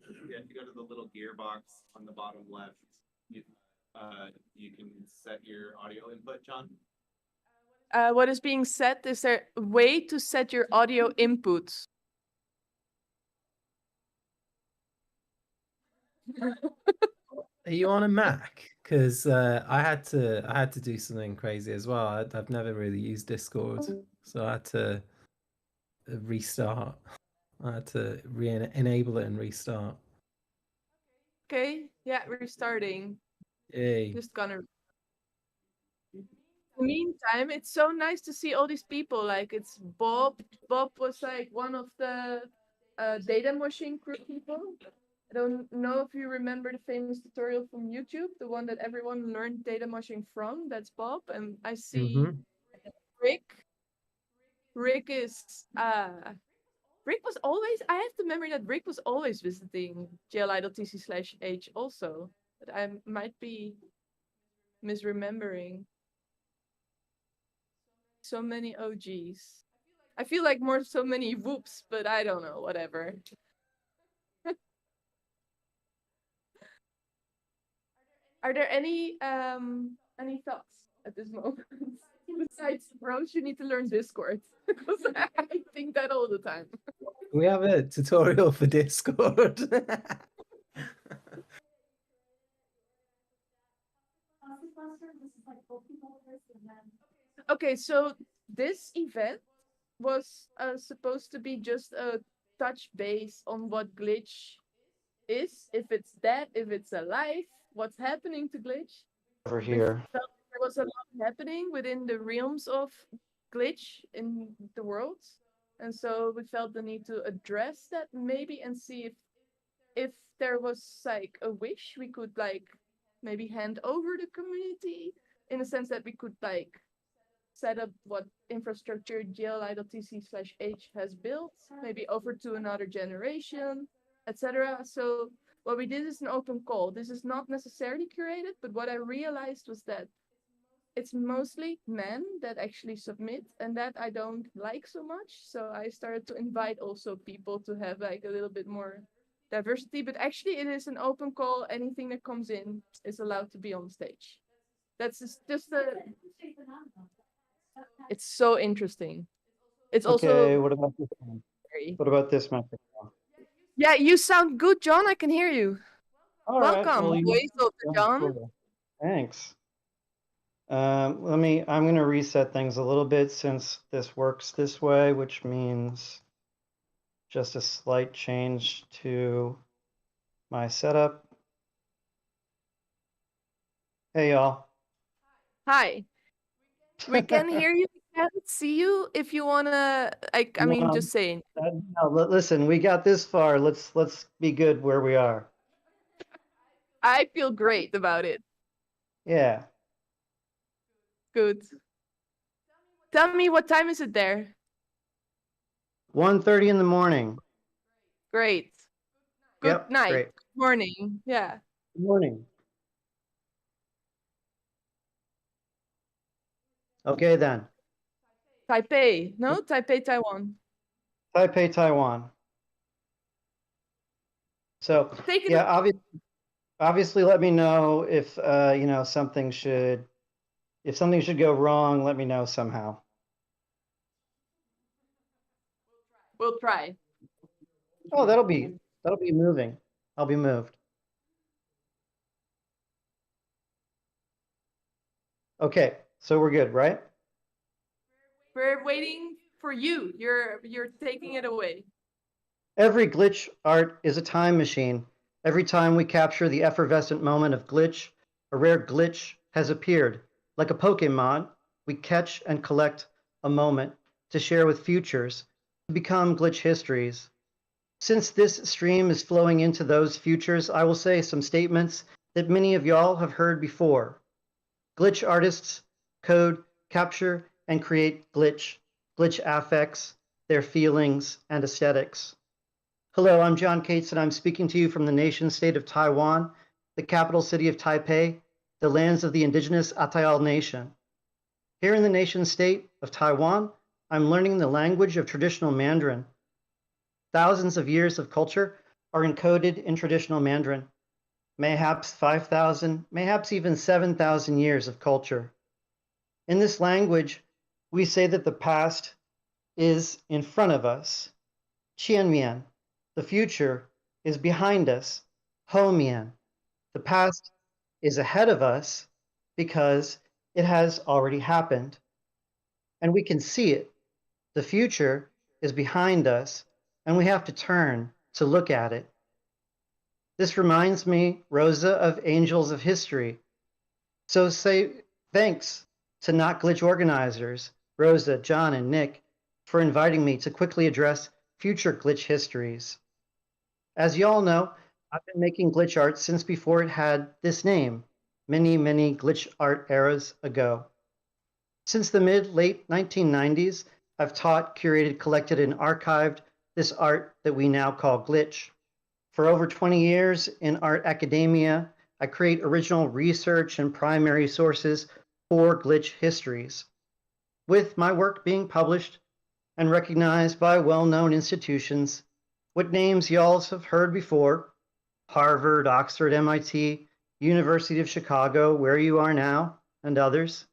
L: if you go to the little gearbox on the bottom left, you can set your audio input, John.
B: What is being set? Is there a way to set your audio inputs?
K: Are you on a Mac? Because I had to do something crazy as well. I've never really used Discord, so I had to restart. I had to enable it and restart.
B: Okay, yeah, restarting.
K: Yay.
B: Just gonna. In the meantime, it's so nice to see all these people. Like it's Bob. Bob was like one of the data mushing crew people. I don't know if you remember the famous tutorial from YouTube, the one that everyone learned data mushing from. That's Bob. And I see Rick. Rick is Rick was always, I have the memory that Rick was always visiting GLI.TC/H also. But I might be misremembering. So many OGs. I feel like more so many whoops, but I don't know, whatever. Are there any thoughts at this moment? Besides, Rose, you need to learn Discord. Because I think that all the time.
K: We have a tutorial for Discord.
B: Okay, so this event was supposed to be just a touch base on what glitch is, if it's dead, if it's alive, what's happening to glitch.
A: Over
B: We
A: here.
B: felt there was a lot happening within the realms of glitch in the world, and so we felt the need to address that maybe and see if there was like a wish we could like maybe hand over the community in a sense that we could like set up what infrastructure GLI.TC/H has built, maybe over to another generation, etc. So what we did is an open call. This is not necessarily curated, but what I realized was that it's mostly men that actually submit, and that I don't like so much. So I started to invite also people to have like a little bit more diversity, but actually it is an open call. Anything that comes in is allowed to be on stage. That's just a... It's so interesting. It's
A: Okay,
B: also...
A: what about this one? What about this microphone?
B: Yeah, you sound good, John. I can hear you.
A: All right,
B: Welcome,
A: well, you-
B: voiceover, John.
A: Cool. Thanks. I'm going to reset things a little bit since this works this way, which means just a slight change to my setup. Hey, y'all.
B: Hi. We can hear you. We can't see you. If you wanna, I mean,
A: No,
B: just saying.
A: No, listen, we got this far. Let's be good where we are.
B: I feel great about it.
A: Yeah.
B: Good. Tell me, what time is it there?
A: 1:30 in the morning.
B: Great. Good
A: Yep,
B: night.
A: great.
B: Good morning. Yeah.
A: Good morning. Okay, then.
B: Taipei. No, Taipei, Taiwan.
A: Taipei, Taiwan. So,
B: Take it
A: yeah, obviously let me know if you know, something should go wrong, let me know somehow.
B: We'll try.
A: Oh, that'll be moving. I'll be moved. Okay, so we're good, right?
B: We're waiting for you. You're taking it away.
A: Every glitch art is a time machine. Every time we capture the effervescent moment of glitch, a rare glitch has appeared. Like a Pokemon, we catch and collect a moment to share with futures, to become glitch histories. Since this stream is flowing into those futures, I will say some statements that many of y'all have heard before. Glitch artists code, capture, and create glitch affects, their feelings, and aesthetics. Hello, I'm jonCates, and I'm speaking to you from the nation state of Taiwan, the capital city of Taipei, the lands of the indigenous Atayal Nation. Here in the nation state of Taiwan, I'm learning the language of traditional Mandarin. Thousands of years of culture are encoded in traditional Mandarin. Mayhaps 5,000, mayhaps even 7,000 years of culture. In this language, we say that the past is in front of us, Qianmian. The future is behind us, Homian. The past is ahead of us because it has already happened. And we can see it. The future is behind us, and we have to turn to look at it. This reminds me, Rosa, of Angels of History. So say thanks to NOT.GLI.TC organizers, Rosa, John, and Nick, for inviting me to quickly address future glitch histories. As y'all know, I've been making glitch art since before it had this name, many, many glitch art eras ago. Since the mid-late 1990s, I've taught, curated, collected, and archived this art that we now call glitch. For over 20 years in art academia, I create original research and primary sources for glitch histories, with my work being published and recognized by well-known institutions with names y'all have heard before: Harvard, Oxford, MIT, University of Chicago, where you are now, and others.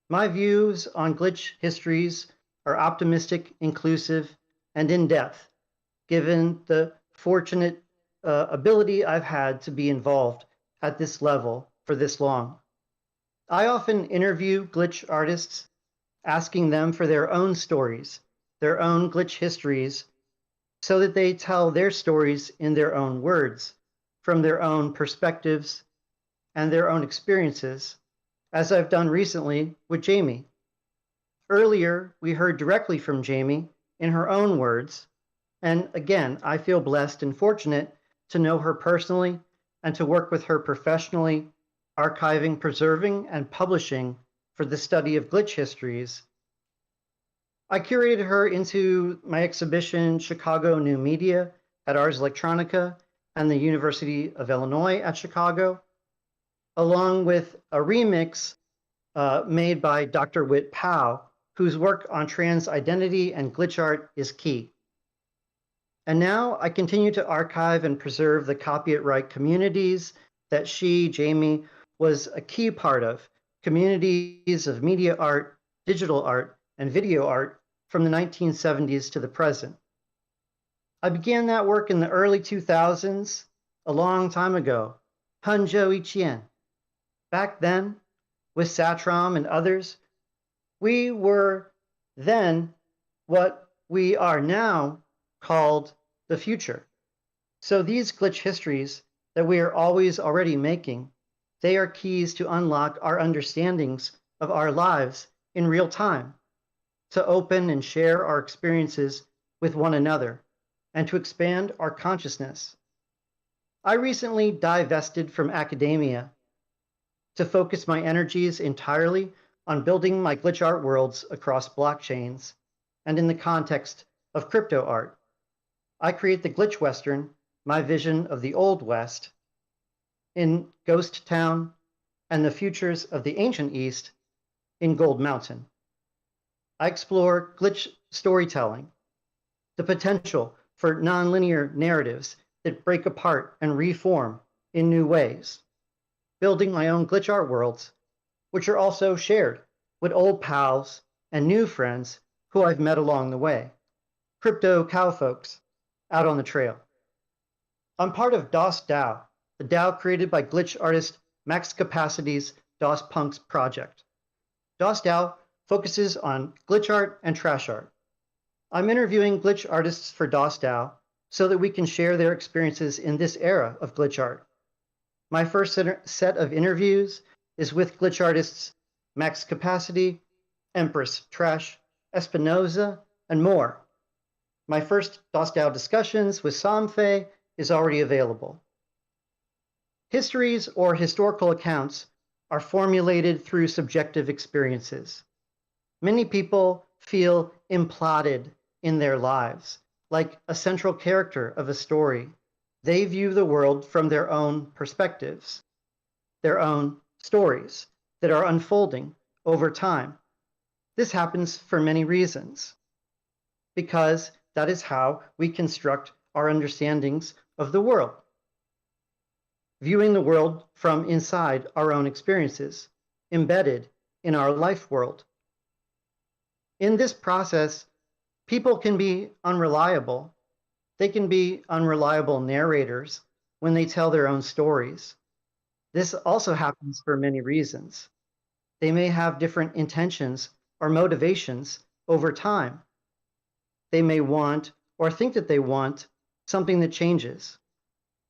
A: My views on glitch histories are optimistic, inclusive, and in-depth, given the fortunate ability I've had to be involved at this level for this long. I often interview glitch artists, asking them for their own stories, their own glitch histories, so that they tell their stories in their own words, from their own perspectives and their own experiences, as I've done recently with Jamie. Earlier, we heard directly from Jamie in her own words, and again, I feel blessed and fortunate to know her personally and to work with her professionally, archiving, preserving, and publishing for the study of glitch histories. I curated her into my exhibition, Chicago New Media, at Ars Electronica and the University of Illinois at Chicago, along with a remix made by Dr. Whit Powell, whose work on trans identity and glitch art is key. And now I continue to archive and preserve the copyright communities that she, Jamie, was a key part of, communities of media art, digital art, and video art from the 1970s to the present. I began that work in the early 2000s, a long time ago, Hanzhou Iqian. Back then, with Satram and others, we were then what we are now called the future. So these glitch histories that we are always already making, they are keys to unlock our understandings of our lives in real time, to open and share our experiences with one another, and to expand our consciousness. I recently divested from academia to focus my energies entirely on building my glitch art worlds across blockchains and in the context of crypto art. I create the Glitch Western, my vision of the Old West, in Ghost Town, and the futures of the Ancient East in Gold Mountain. I explore glitch storytelling, the potential for nonlinear narratives that break apart and reform in new ways, building my own glitch art worlds, which are also shared with old pals and new friends who I've met along the way, crypto cowfolks out on the trail. I'm part of DOS DAO, the DAO created by glitch artist Max Capacity's DOS Punks project. DOS DAO focuses on glitch art and trash art. I'm interviewing glitch artists for DOS DAO so that we can share their experiences in this era of glitch art. My first set of interviews is with glitch artists Max Capacity, Empress Trash, Espinoza, and more. My first DOS DAO discussions with Samfe is already available. Histories or historical accounts are formulated through subjective experiences. Many people feel imploded in their lives, like a central character of a story. They view the world from their own perspectives, their own stories that are unfolding over time. This happens for many reasons, because that is how we construct our understandings of the world, viewing the world from inside our own experiences, embedded in our life world. In this process, people can be unreliable. They can be unreliable narrators when they tell their own stories. This also happens for many reasons. They may have different intentions or motivations over time. They may want or think that they want something that changes,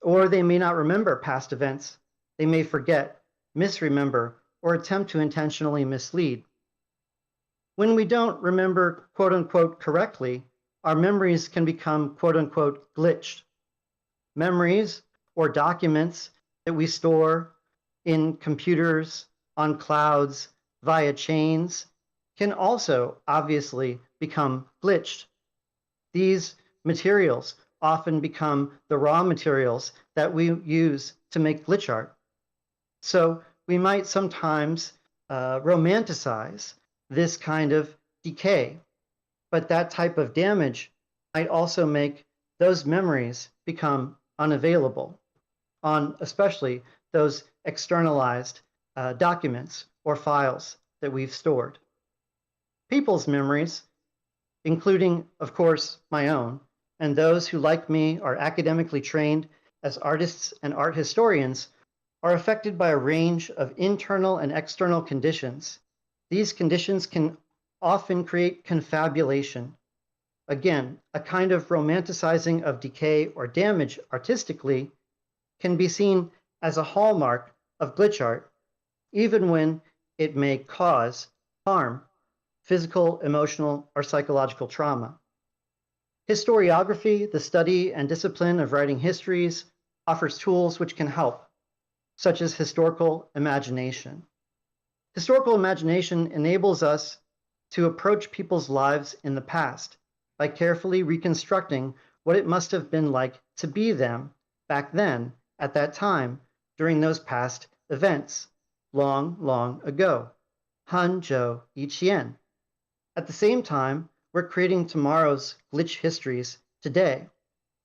A: or they may not remember past events. They may forget, misremember, or attempt to intentionally mislead. When we don't remember quote unquote correctly, our memories can become quote unquote glitched. Memories or documents that we store in computers, on clouds, via chains, can also obviously become glitched. These materials often become the raw materials that we use to make glitch art. So we might sometimes romanticize this kind of decay, but that type of damage might also make those memories become unavailable on especially those externalized documents or files that we've stored. People's memories, including, of course, my own, and those who, like me, are academically trained as artists and art historians, are affected by a range of internal and external conditions. These conditions can often create confabulation. Again, a kind of romanticizing of decay or damage artistically can be seen as a hallmark of glitch art, even when it may cause harm, physical, emotional, or psychological trauma. Historiography, the study and discipline of writing histories, offers tools which can help, such as historical imagination. Historical imagination enables us to approach people's lives in the past by carefully reconstructing what it must have been like to be them back then, at that time, during those past events, long, long ago. Han Zhou Yiqian. At the same time, we're creating tomorrow's glitch histories today.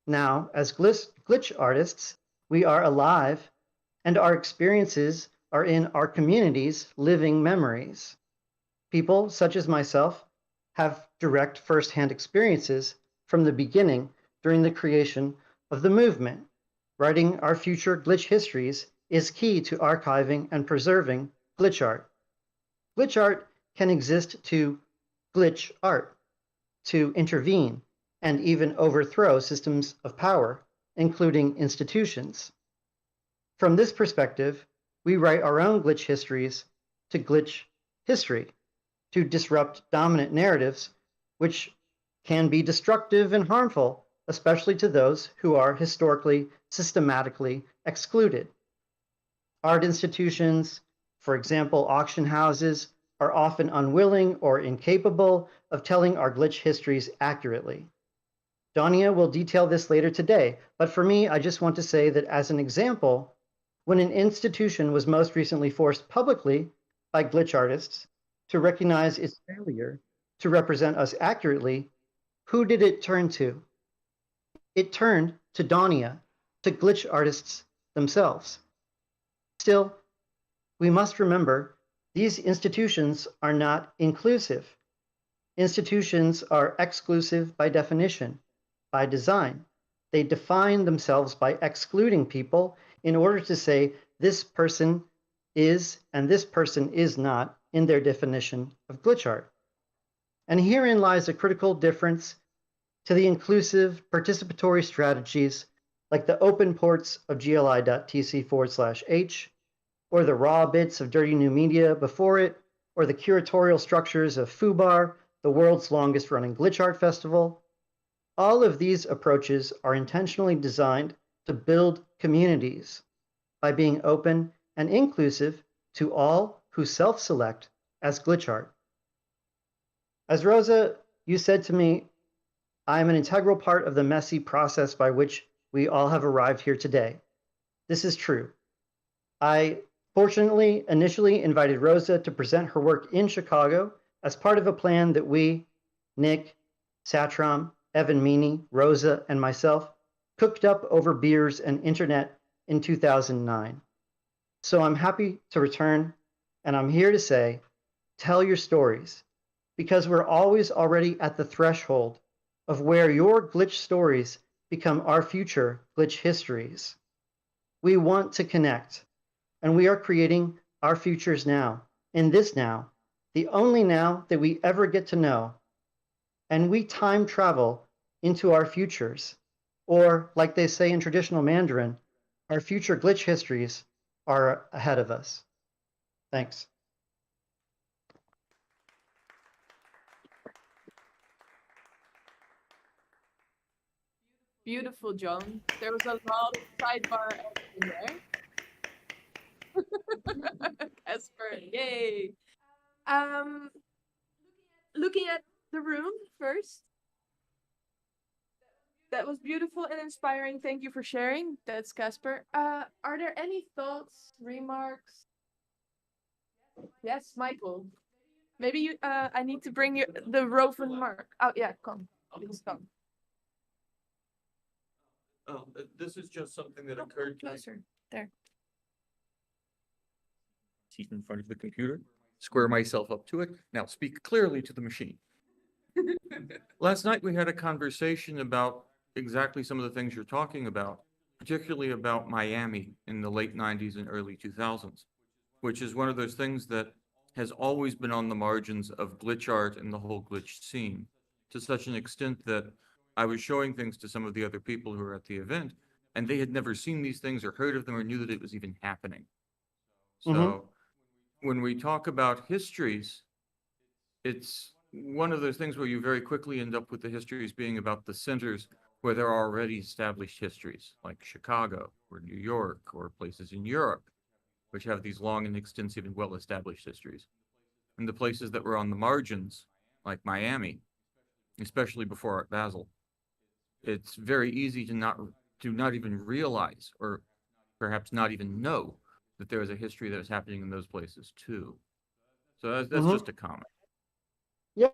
A: Now, as glitch artists, we are alive, and our experiences are in our community's living memories. People, such as myself, have direct first-hand experiences from the beginning during the creation of the movement. Writing our future glitch histories is key to archiving and preserving glitch art. Glitch art can exist to glitch art, to intervene, and even overthrow systems of power, including institutions. From this perspective, we write our own glitch histories to glitch history, to disrupt dominant narratives, which can be destructive and harmful, especially to those who are historically, systematically excluded. Art institutions, for example, auction houses, are often unwilling or incapable of telling our glitch histories accurately. Dawnia will detail this later today, but for me, I just want to say that as an example, when an institution was most recently forced publicly by glitch artists to recognize its failure to represent us accurately, who did it turn to? It turned to Dawnia, to glitch artists themselves. Still, we must remember these institutions are not inclusive. Institutions are exclusive by definition, by design. They define themselves by excluding people in order to say this person is and this person is not in their definition of glitch art. And herein lies a critical difference to the inclusive participatory strategies like the open ports of GLI.TC/H, or the raw bits of dirty new media before it, or the curatorial structures of FUBAR, the world's longest running glitch art festival. All of these approaches are intentionally designed to build communities by being open and inclusive to all who self-select as glitch art. As Rosa, you said to me, I am an integral part of the messy process by which we all have arrived here today. This is true. I fortunately initially invited Rosa to present her work in Chicago as part of a plan that we, Nick, Satram, Evan Meany, Rosa, and myself cooked up over beers and internet in 2009. So I'm happy to return, and I'm here to say, tell your stories, because we're always already at the threshold of where your glitch stories become our future glitch histories. We want to connect, and we are creating our futures now, in this now, the only now that we ever get to know. And we time travel into our futures, or like they say in traditional Mandarin, our future glitch histories are ahead of us. Thanks.
B: Beautiful, John. There was a lot of sidebar in there. Kaspar, yay. Looking at the room first. That was beautiful and inspiring. Thank you for sharing. That's Kaspar. Are there any thoughts, remarks? Yes, Michael. Maybe you. I need to bring you the roving mark. Oh yeah, come. Please come.
D: This is just something that occurred to me.
B: Closer. There.
D: Seat in front of the computer, square myself up to it. Now speak clearly to the machine. Last night we had a conversation about exactly some of the things you're talking about, particularly about Miami in the late 90s and early 2000s, which is one of those things that has always been on the margins of glitch art and the whole glitch scene, to such an extent that I was showing things to some of the other people who were at the event, and they had never seen these things or heard of them or knew that it was even happening. So when we talk about histories, it's one of those things where you very quickly end up with the histories being about the centers where there are already established histories, like Chicago or New York or places in Europe, which have these long and extensive and well-established histories. And the places that were on the margins, like Miami, especially before Art Basel, it's very easy to not even realize, or perhaps not even know, that there is a history that is happening in those places too. So that's just a comment.
A: Yeah,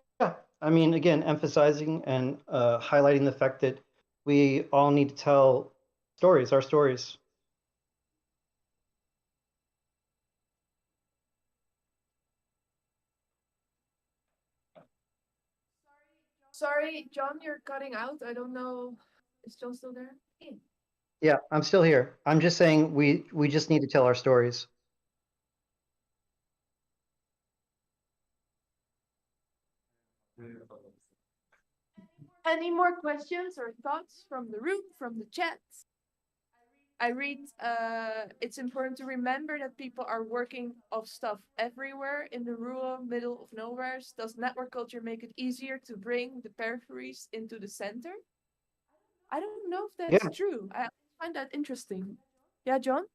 A: I mean, again, emphasizing and highlighting the fact that we all need to tell stories, our stories.
B: Sorry, John, you're cutting out. I don't know. Is John still there?
A: Yeah, I'm still here. I'm just saying we just need to tell our stories.
B: Any more questions or thoughts from the room, from the chat? I read, it's important to remember that people are working of stuff everywhere in the rural middle of nowhere. Does network culture make it easier to bring the peripheries into the center? I don't know if that's true. I find that interesting. Yeah, John?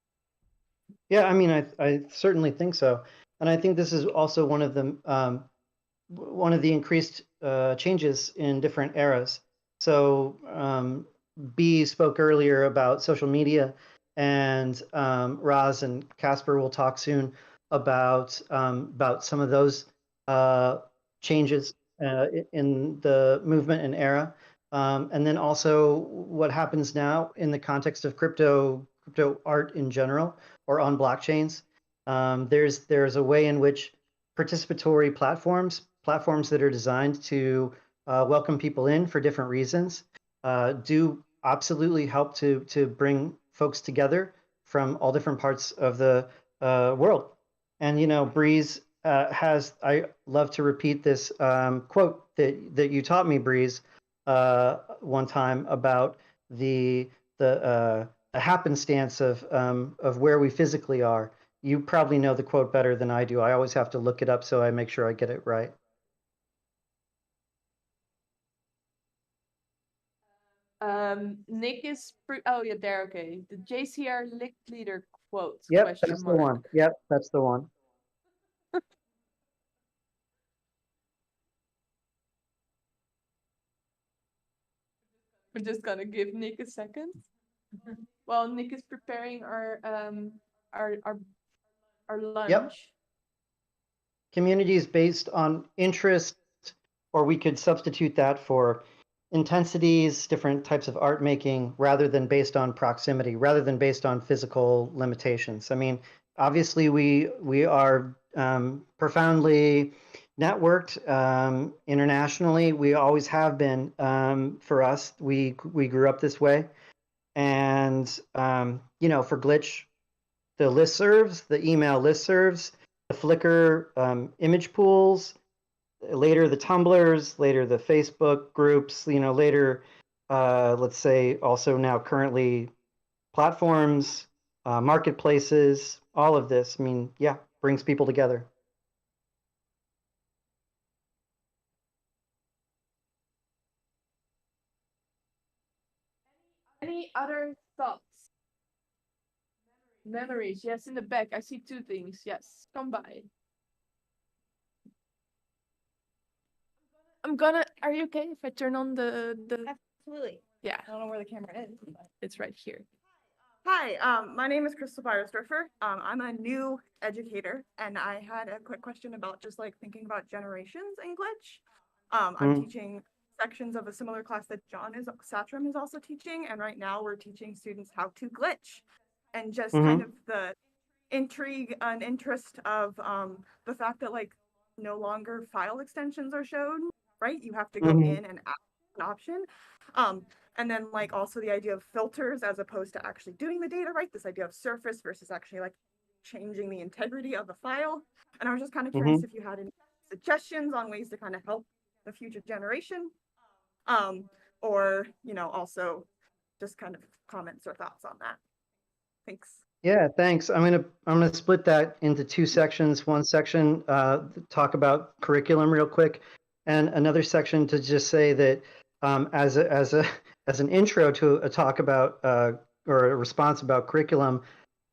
A: Yeah, I mean, I certainly think so. And I think this is also one of the increased changes in different eras. So B spoke earlier about social media, and Ras and Kaspar will talk soon about some of those changes in the movement and era, and then also what happens now in the context of crypto art in general, or on blockchains. There's a way in which participatory platforms that are designed to welcome people in for different reasons do absolutely help to bring folks together from all different parts of the world. And, you know, Breeze has, I love to repeat this quote that you taught me, Breeze, one time about the happenstance of where we physically are. You probably know the quote better than I do. I always have to look it up so I make sure I get it right.
B: Nick is oh yeah, there. Okay, the JCR Lick Leader quote.
A: Yep, that's the one. Yep, that's the one.
B: We're just gonna give Nick a second. While Nick is preparing our lunch.
A: Yep. Communities based on interest, or we could substitute that for intensities, different types of art making, rather than based on proximity, rather than based on physical limitations. I mean, obviously we are profoundly networked internationally. We always have been. For us, we grew up this way, and you know, for Glitch, the listservs, the email listservs, the Flickr image pools, later the Tumblrs, later the Facebook groups, you know, later, let's say also now currently platforms, marketplaces, all of this, I mean, yeah, brings people together.
B: Any other thoughts? Memories, yes, in the back. I see two things. Yes, come by. Are you okay if I turn on the
U: Absolutely.
B: Yeah, I don't know where the camera is, but it's right here.
F: Hi, my name is Crystal Byers-Durfer. I'm a new educator, and I had a quick question about just like thinking about generations in Glitch. I'm teaching sections of a similar class that Satram is also teaching, and right now we're teaching students how to glitch, and just kind of the intrigue and interest of the fact that like no longer file extensions are shown, right? You have to go in and add an option. And then like also the idea of filters as opposed to actually doing the data, right? This idea of surface versus actually like changing the integrity of the file. And I was just kind of curious if you had any suggestions on ways to kind of help the future generation, or, you know, also just kind of comments or thoughts on that. Thanks.
A: Yeah, thanks. I'm gonna split that into two sections. One section talk about curriculum real quick, and another section to just say that as an intro to a talk about or a response about curriculum,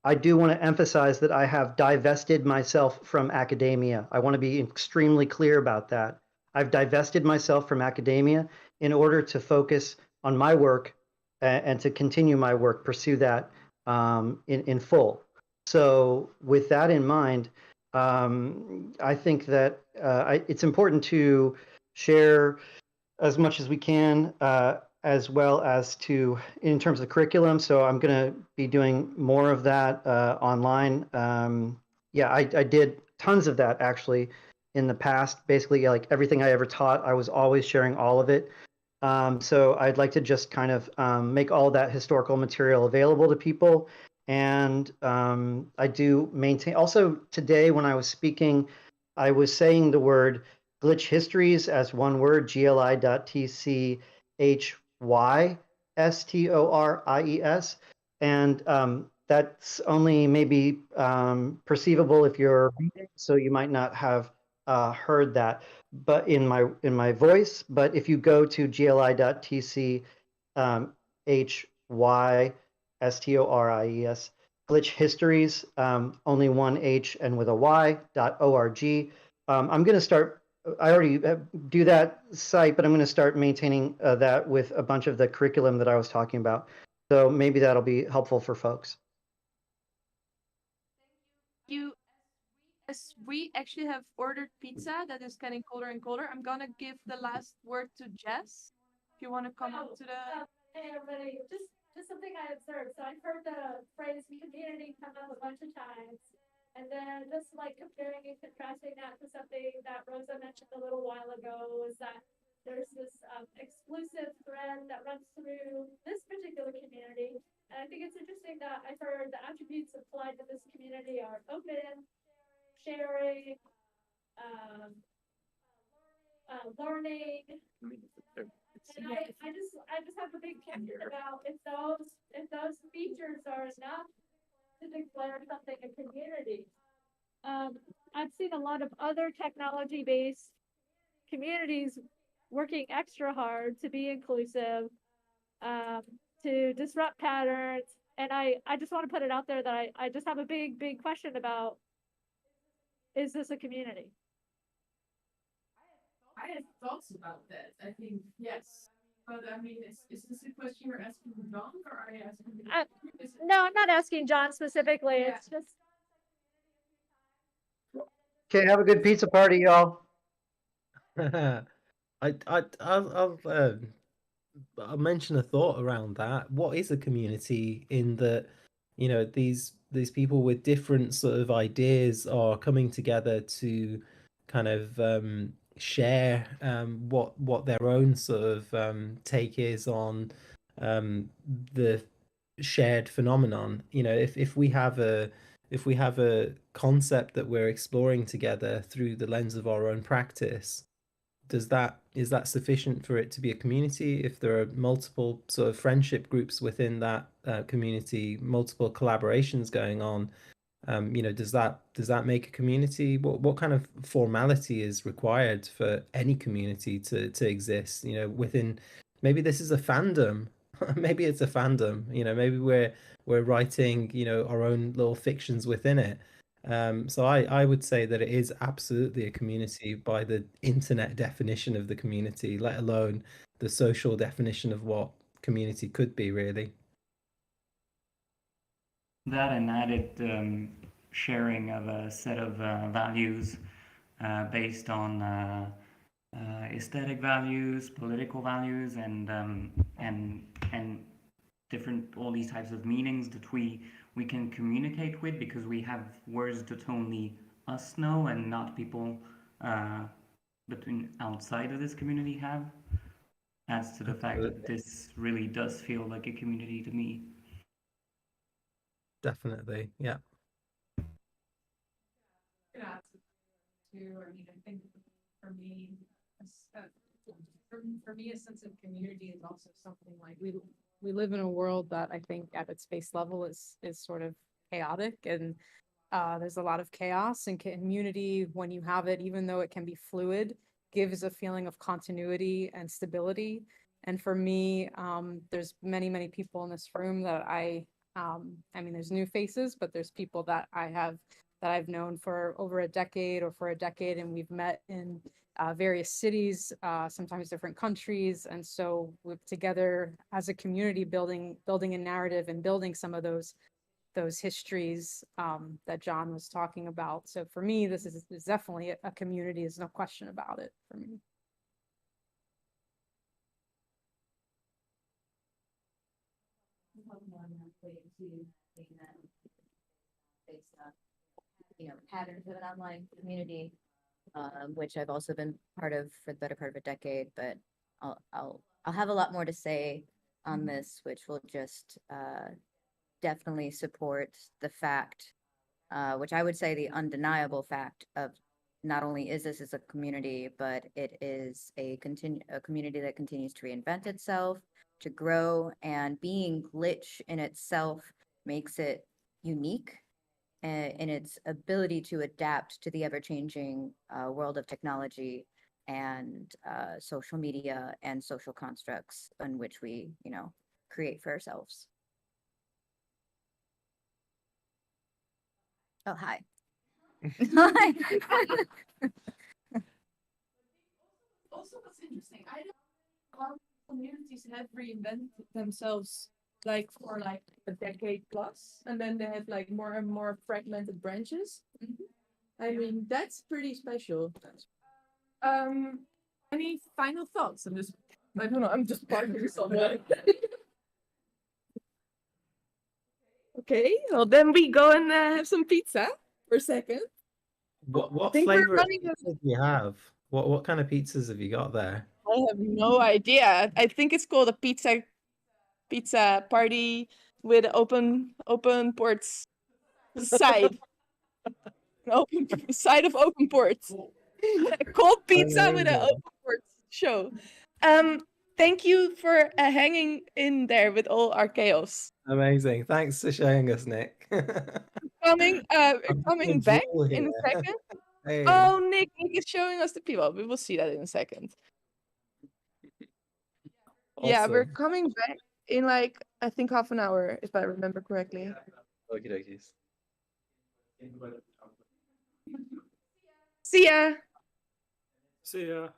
A: I do want to emphasize that I have divested myself from academia. I want to be extremely clear about that. I've divested myself from academia in order to focus on my work and to continue my work, pursue that in full. So with that in mind, I think that it's important to share as much as we can, as well as to in terms of curriculum. So I'm going to be doing more of that online. Yeah, I did tons of that actually in the past. Basically, like everything I ever taught, I was always sharing all of it. So I'd like to just kind of make all that historical material available to people. And I do maintain, also today when I was speaking, I was saying the word glitcHystories as one word, GLI.TC HYSTORIES. And that's only maybe perceivable if you're reading, so you might not have heard that, but in my voice. But if you go to GLI.TC HYSTORIES, glitcHystories, only one H and with a Y.org. I'm going to start, I already do that site, but I'm going to start maintaining that with a bunch of the curriculum that I was talking about. So maybe that'll be helpful for folks.
B: As we actually have ordered pizza that is getting colder and colder, I'm gonna give the last word to Jess. If you want to come up to the.
M: Hey everybody, just something I observed. So I've heard the phrase community come up a bunch of times. And then just like comparing and contrasting that to something that Rosa mentioned a little while ago was that there's this exclusive thread that runs through this particular community. And I think it's interesting that I've heard the attributes applied to this community are open, sharing, learning. And I just have a big question about if those features are enough to declare something a community. I've seen a lot of other technology-based communities working extra hard to be inclusive, to disrupt patterns. And I just want to put it out there that I just have a big question about, is this a community?
J: I have thoughts about that. I think yes, but I mean, is this a question you're asking John, or are you asking?
M: No, I'm not asking John specifically. Yeah. It's just.
A: Okay, have a good pizza party, y'all.
K: I'll mention a thought around that. What is a community in that, you know, these people with different sort of ideas are coming together to kind of share what their own sort of take is on the shared phenomenon. You know, if we have a concept that we're exploring together through the lens of our own practice, is that sufficient for it to be a community? If there are multiple sort of friendship groups within that community, multiple collaborations going on, you know, does that make a community? What kind of formality is required for any community to exist? You know, within, maybe this is a fandom. Maybe it's a fandom. You know, maybe we're writing, you know, our own little fictions within it. So I would say that it is absolutely a community by the internet definition of the community, let alone the social definition of what community could be, really.
N: That and added sharing of a set of values based on aesthetic values, political values, and different all these types of meanings that we can communicate with, because we have words that only us know and not people between outside of this community have, adds to the fact that this really does feel like a community to me.
K: Definitely, yeah.
J: Yeah, I mean, I think for me, for me, a sense of community is also something like we live in a world that I think at its base level is sort of chaotic, and there's a lot of chaos, and community, when you have it, even though it can be fluid, gives a feeling of continuity and stability. And for me, there's many people in this room that I mean, there's new faces, but there's people that I've known for over a decade or for a decade, and we've met in various cities, sometimes different countries. And so we're together as a community building a narrative and building some of those histories that John was talking about. So for me, this is definitely a community. There's no question about it for me.
W: Patterns of an online community, which I've also been part of for the better part of a decade, but I'll have a lot more to say on this, which will just definitely support the fact, which I would say the undeniable fact of not only is this a community, but it is a community that continues to reinvent itself, to grow, and being glitch in itself makes it unique in its ability to adapt to the ever-changing world of technology and social media and social constructs in which we, create for ourselves. Oh, hi. Hi.
J: Also, what's interesting, I don't know, communities have reinvented themselves like for like a decade plus, and then they have like more and more fragmented branches. I mean, that's pretty special. Any final thoughts? I don't know, I'm just parking somewhere. Okay, well then we go and have some pizza for a second.
K: What
J: think we're
K: flavor of
J: running
K: pizza do you have? What kind of pizzas have you got there?
B: I have no idea. I think it's called a pizza party with open ports side. Open side of open ports. Cold pizza with an
K: Amazing.
B: open ports show. Thank you for hanging in there with all our chaos.
K: Amazing. Thanks for showing us, Nick.
B: Coming
K: I'm
B: back
K: drool
B: in
K: here.
B: a second.
K: Hey.
B: Oh, Nick is showing us the people. We will see that in a second. Yeah, we're
K: Awesome.
B: coming back in like, I think half an hour, if I remember correctly.
K: Okie dokies.
B: See ya.
G: See ya.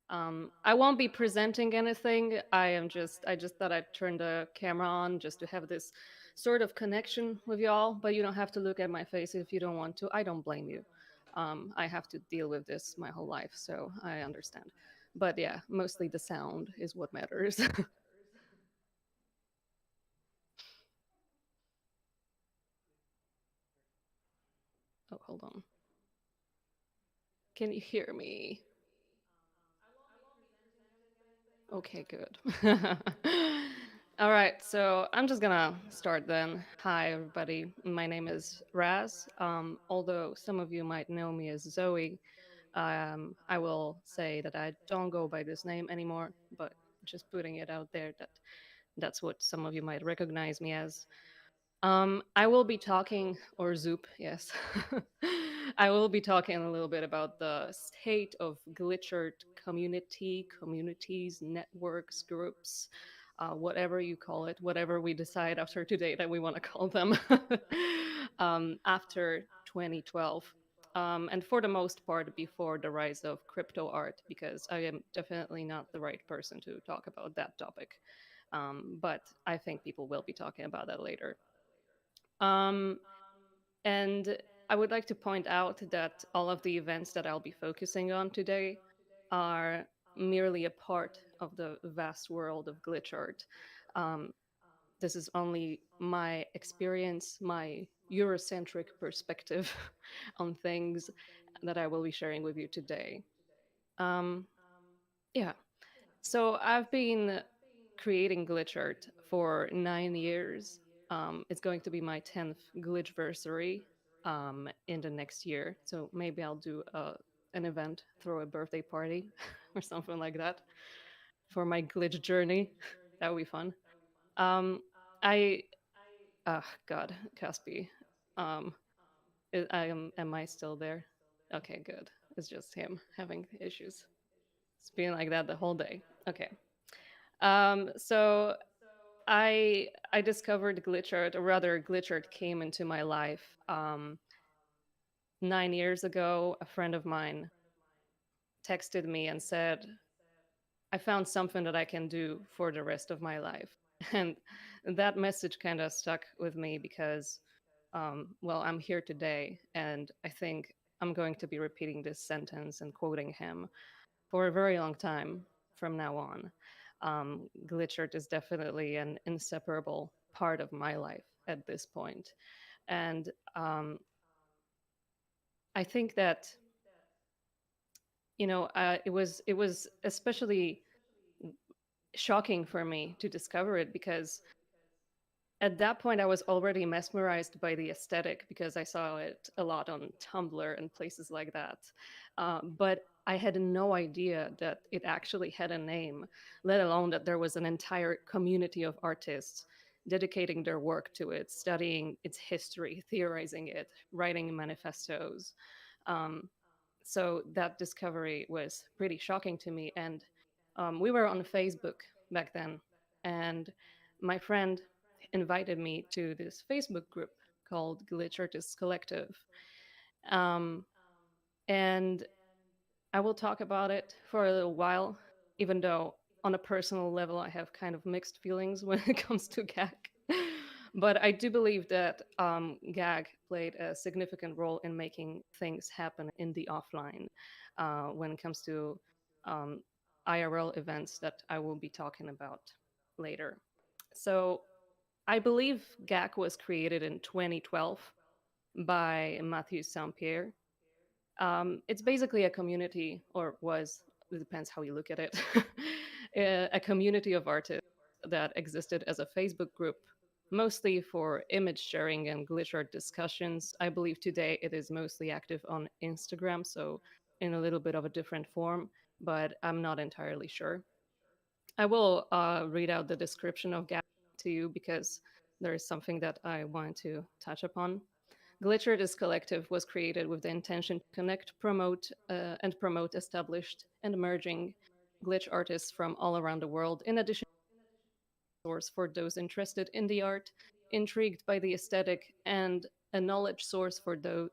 P: I won't be presenting anything. I just thought I'd turn the camera on just to have this sort of connection with y'all, but you don't have to look at my face if you don't want to. I don't blame you. I have to deal with this my whole life, so I understand. But yeah, mostly the sound is what matters. Oh, hold on. Can you hear me? Okay, good. All right, so I'm just gonna start then. Hi, everybody. My name is Ras. Although some of you might know me as Zoe, I will say that I don't go by this name anymore, but just putting it out there that that's what some of you might recognize me as. I will be talking, or Zoop, yes. I will be talking a little bit about the state of glitchart communities, networks, groups, whatever you call it, whatever we decide after today that we want to call them, after 2012. And for the most part, before the rise of crypto art, because I am definitely not the right person to talk about that topic. But I think people will be talking about that later. And I would like to point out that all of the events that I'll be focusing on today are merely a part of the vast world of glitch art. This is only my experience, my Eurocentric perspective on things that I will be sharing with you today. Yeah, so I've been creating glitch art for 9 years. It's going to be my 10th glitchversary in the next year. So maybe I'll do an event, throw a birthday party or something like that for my glitch journey. That would be fun. I, God, Caspi, am I still there? Okay, good. It's just him having issues. It's been like that the whole day. Okay. So I discovered glitch art, or rather glitch art came into my life 9 years ago. A friend of mine texted me and said, I found something that I can do for the rest of my life. And that message kind of stuck with me because, well, I'm here today, and I think I'm going to be repeating this sentence and quoting him for a very long time from now on. Glitch art is definitely an inseparable part of my life at this point. And I think that, it was especially shocking for me to discover it because at that point I was already mesmerized by the aesthetic because I saw it a lot on Tumblr and places like that. But I had no idea that it actually had a name, let alone that there was an entire community of artists dedicating their work to it, studying its history, theorizing it, writing manifestos. So that discovery was pretty shocking to me. And we were on Facebook back then, and my friend invited me to this Facebook group called Glitch Artists Collective. And I will talk about it for a little while, even though on a personal level I have kind of mixed feelings when it comes to GAG. But I do believe that GAG played a significant role in making things happen in the offline when it comes to IRL events that I will be talking about later. So I believe GAG was created in 2012 by Matthew Saint-Pierre. It's basically a community, or was, it depends how you look at it, a community of artists that existed as a Facebook group, mostly for image sharing and glitch art discussions. I believe today it is mostly active on Instagram, so in a little bit of a different form, but I'm not entirely sure. I will read out the description of GAG to you because there is something that I want to touch upon. Glitch Artists Collective was created with the intention to connect, promote established and emerging glitch artists from all around the world, in addition to a source for those interested in the art, intrigued by the aesthetic, and a knowledge source for those,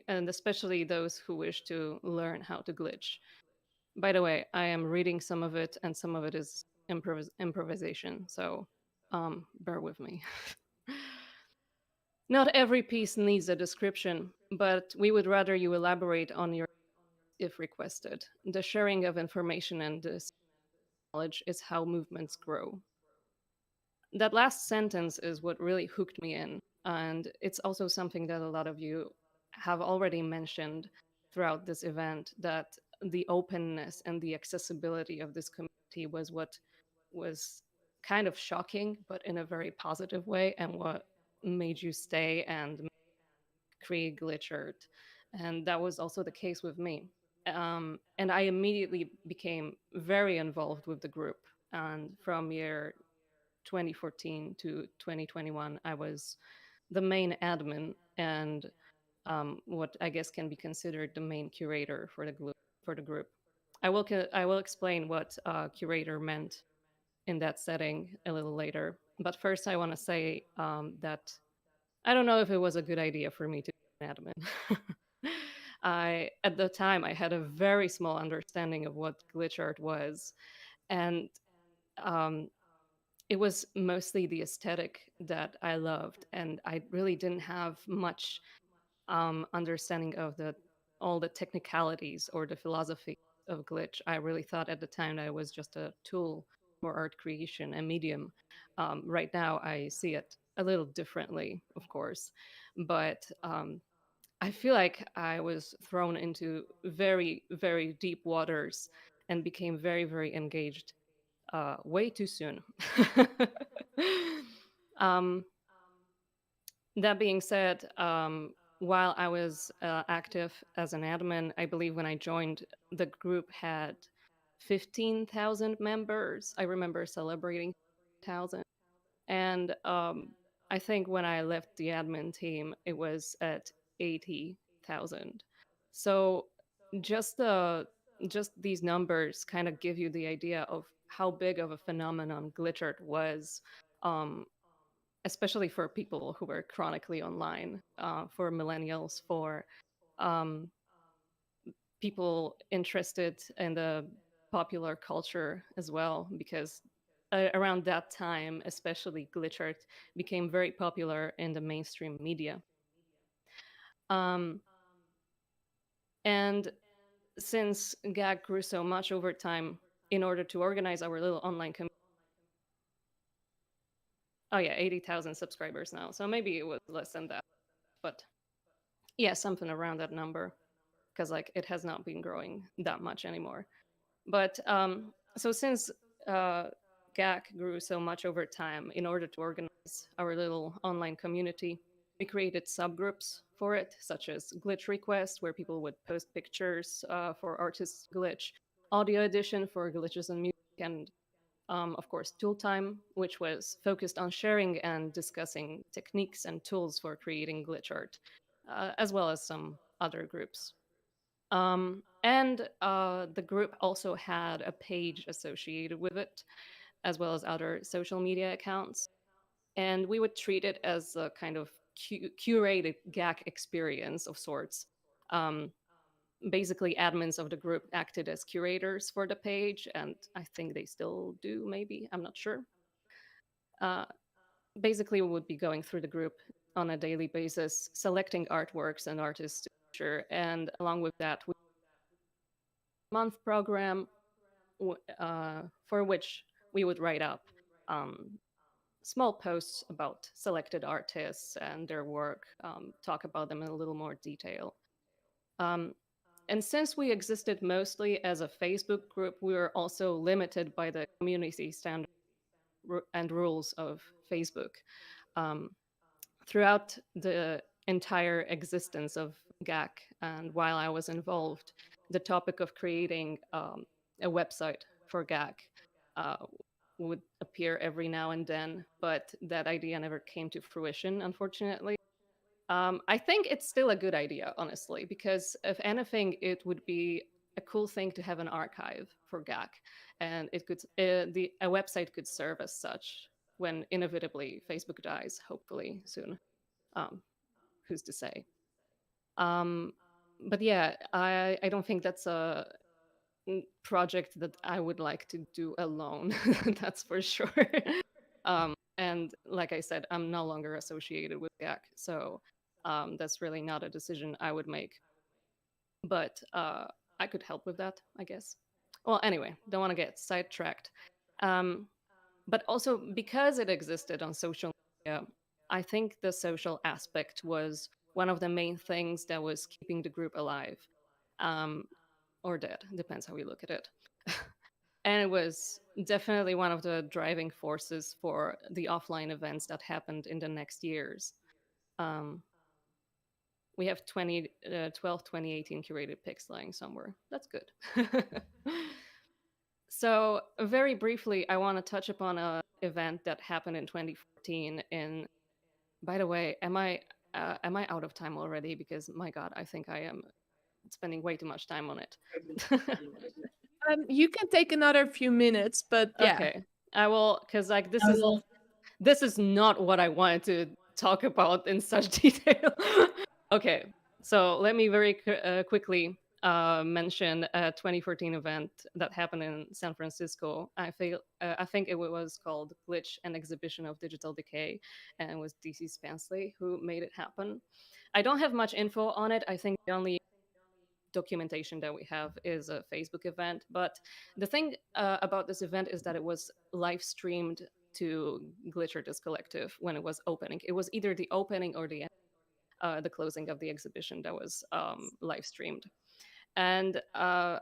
P: and especially those who wish to learn how to glitch. By the way, I am reading some of it, and some of it is improvisation, so bear with me. Not every piece needs a description, but we would rather you elaborate on your if requested. The sharing of information and this knowledge is how movements grow. That last sentence is what really hooked me in, and it's also something that a lot of you have already mentioned throughout this event, that the openness and the accessibility of this community was what was kind of shocking, but in a very positive way, and what made you stay and create glitch art. And that was also the case with me. And I immediately became very involved with the group. And from year 2014 to 2021, I was the main admin and what I guess can be considered the main curator for the group. I will explain what curator meant in that setting a little later. But first, I want to say that I don't know if it was a good idea for me to be an admin. At the time, I had a very small understanding of what glitch art was, and um, it was mostly the aesthetic that I loved, and I really didn't have much understanding of all the technicalities or the philosophy of glitch. I really thought at the time that it was just a tool for art creation, a medium. Right now, I see it a little differently, of course, but I feel like I was thrown into very, very deep waters and became very, very engaged way too soon. um, that being said, while I was active as an admin, I believe when I joined, the group had 15,000 members. I remember celebrating 1,000. And I think when I left the admin team, it was at 80,000. So just just these numbers kind of give you the idea of how big of a phenomenon glitch art was, um, especially for people who were chronically online, for millennials, for um, people interested in the popular culture as well, because around that time, especially glitch art became very popular in the mainstream media. Um, and since GAG grew so much over time, in order to organize our little online community, oh yeah, 80,000 subscribers now. So maybe it was less than that, but yeah, something around that number, because like it has not been growing that much anymore. But so since GAC grew so much over time, in order to organize our little online community, we created subgroups for it, such as glitch request, where people would post pictures for artists glitch, audio edition for glitches and music, and of course tool time, which was focused on sharing and discussing techniques and tools for creating glitch art, as well as some other groups. And the group also had a page associated with it, as well as other social media accounts. And we would treat it as a kind of curated GAC experience of sorts. Basically, admins of the group acted as curators for the page, and I think they still do, maybe, I'm not sure. Basically, we would be going through the group on a daily basis, selecting artworks and artists to feature, and along with that, we month program for which we would write up small posts about selected artists and their work, talk about them in a little more detail. And since we existed mostly as a Facebook group, we were also limited by the community standards and rules of Facebook. Throughout the entire existence of GAC, and while I was involved, the topic of creating a website for GAC would appear every now and then, but that idea never came to fruition, unfortunately. I think it's still a good idea, honestly, because if anything, it would be a cool thing to have an archive for GAC, and it could a website could serve as such when inevitably Facebook dies, hopefully soon. Who's to say? But yeah, I don't think that's project that I would like to do alone. That's for sure. And like I said, I'm no longer associated with GAC, so that's really not a decision I would make. But I could help with that, I guess. Well, anyway, don't want to get sidetracked. But also because it existed on social media, I think the social aspect was one of the main things that was keeping the group alive, or dead, depends how we look at it. And it was definitely one of the driving forces for the offline events that happened in the next years. We have 2018 curated pics lying somewhere. That's good. So very briefly, I want to touch upon an event that happened in 2014 in, by the way, am I out of time already? Because my God, I think I am spending way too much time on it.
B: You can take another few minutes, but yeah.
P: Okay, I will, because like this is not what I wanted to talk about in such detail. Okay, so let me very quickly mention a 2014 event that happened in San Francisco. I think it was called Glitch, an Exhibition of Digital Decay, and it was DC Spansley who made it happen. I don't have much info on it. I think the only documentation that we have is a Facebook event. But the thing about this event is that it was live streamed to Glitch Artists Collective when it was opening. It was either the opening or the closing of the exhibition that was live streamed. And I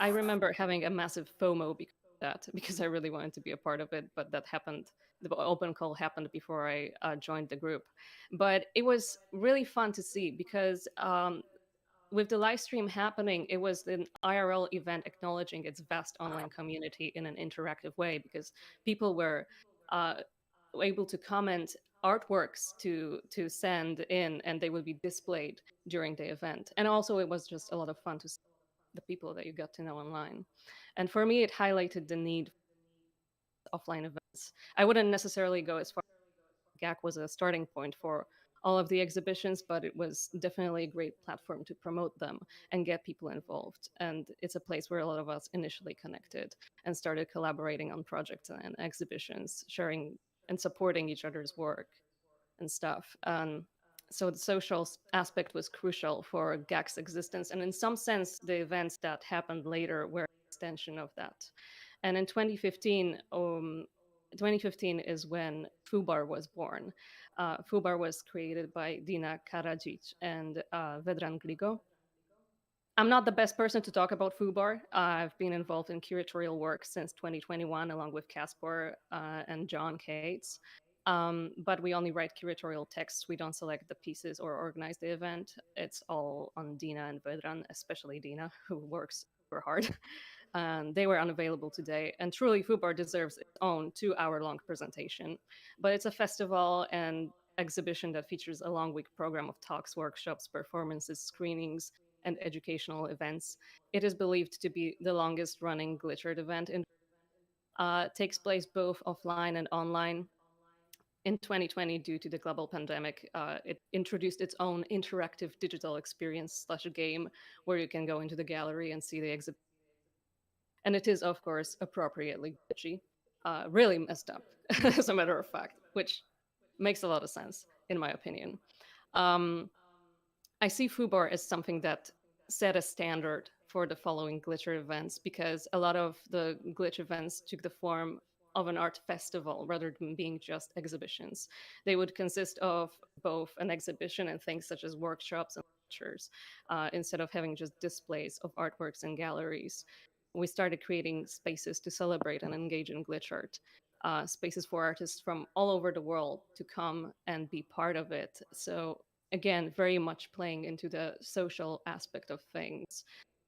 P: remember having a massive FOMO because of that, because I really wanted to be a part of it, but that happened. The open call happened before I joined the group. But it was really fun to see because with the live stream happening, it was an IRL event acknowledging its vast online community in an interactive way because people were able to comment artworks to send in, and they would be displayed during the event. And also, it was just a lot of fun to see the people that you got to know online. And for me, it highlighted the need for offline events. I wouldn't necessarily go as far as GAC was a starting point for all of the exhibitions, but it was definitely a great platform to promote them and get people involved. And it's a place where a lot of us initially connected and started collaborating on projects and exhibitions, sharing and supporting each other's work and stuff. So the social aspect was crucial for GAC's existence. And in some sense, the events that happened later were an extension of that. And in 2015, 2015 is when FUBAR was born. FUBAR was created by Dina Karadzic and Vedran Gligo. I'm not the best person to talk about FUBAR. I've been involved in curatorial work since 2021, along with Kaspar and jonCates. But we only write curatorial texts. We don't select the pieces or organize the event. It's all on Dina and Vedran, especially Dina, who works super hard. They were unavailable today. And truly, FUBAR deserves its own 2-hour-long presentation. But it's a festival and exhibition that features a long-week program of talks, workshops, performances, screenings, and educational events. It is believed to be the longest-running Glitch Art event. Takes place both offline and online. In 2020, due to the global pandemic, it introduced its own interactive digital experience / game where you can go into the gallery and see the exhibit. And it is, of course, appropriately glitchy, really messed up, as a matter of fact, which makes a lot of sense, in my opinion. I see FUBAR as something that set a standard for the following Glitcher events because a lot of the Glitch events took the form of an art festival rather than being just exhibitions. They would consist of both an exhibition and things such as workshops and lectures, instead of having just displays of artworks in galleries. We started creating spaces to celebrate and engage in glitch art, spaces for artists from all over the world to come and be part of it. So again, very much playing into the social aspect of things.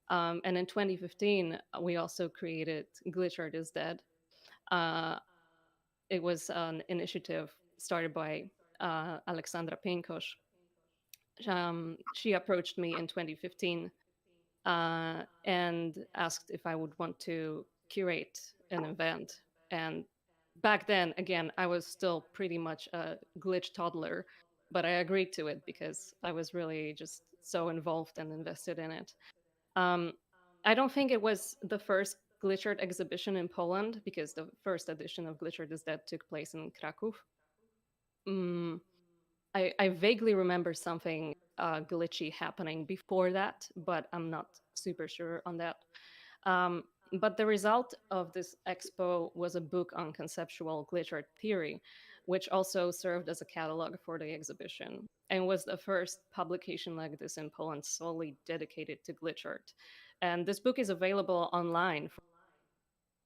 P: And in 2015, we also created Glitch Art is Dead. It was an initiative started by Alexandra Pinkos. She approached me in 2015 and asked if I would want to curate an event. And back then, again, I was still pretty much a glitch toddler, but I agreed to it because I was really just so involved and invested in it. I don't think it was the first GlitchArt exhibition in Poland, because the first edition of GlitchArt is that took place in Krakow. I vaguely remember something glitchy happening before that, but I'm not super sure on that. But the result of this expo was a book on conceptual glitchart theory, which also served as a catalog for the exhibition, and was the first publication like this in Poland solely dedicated to glitchart. And this book is available online for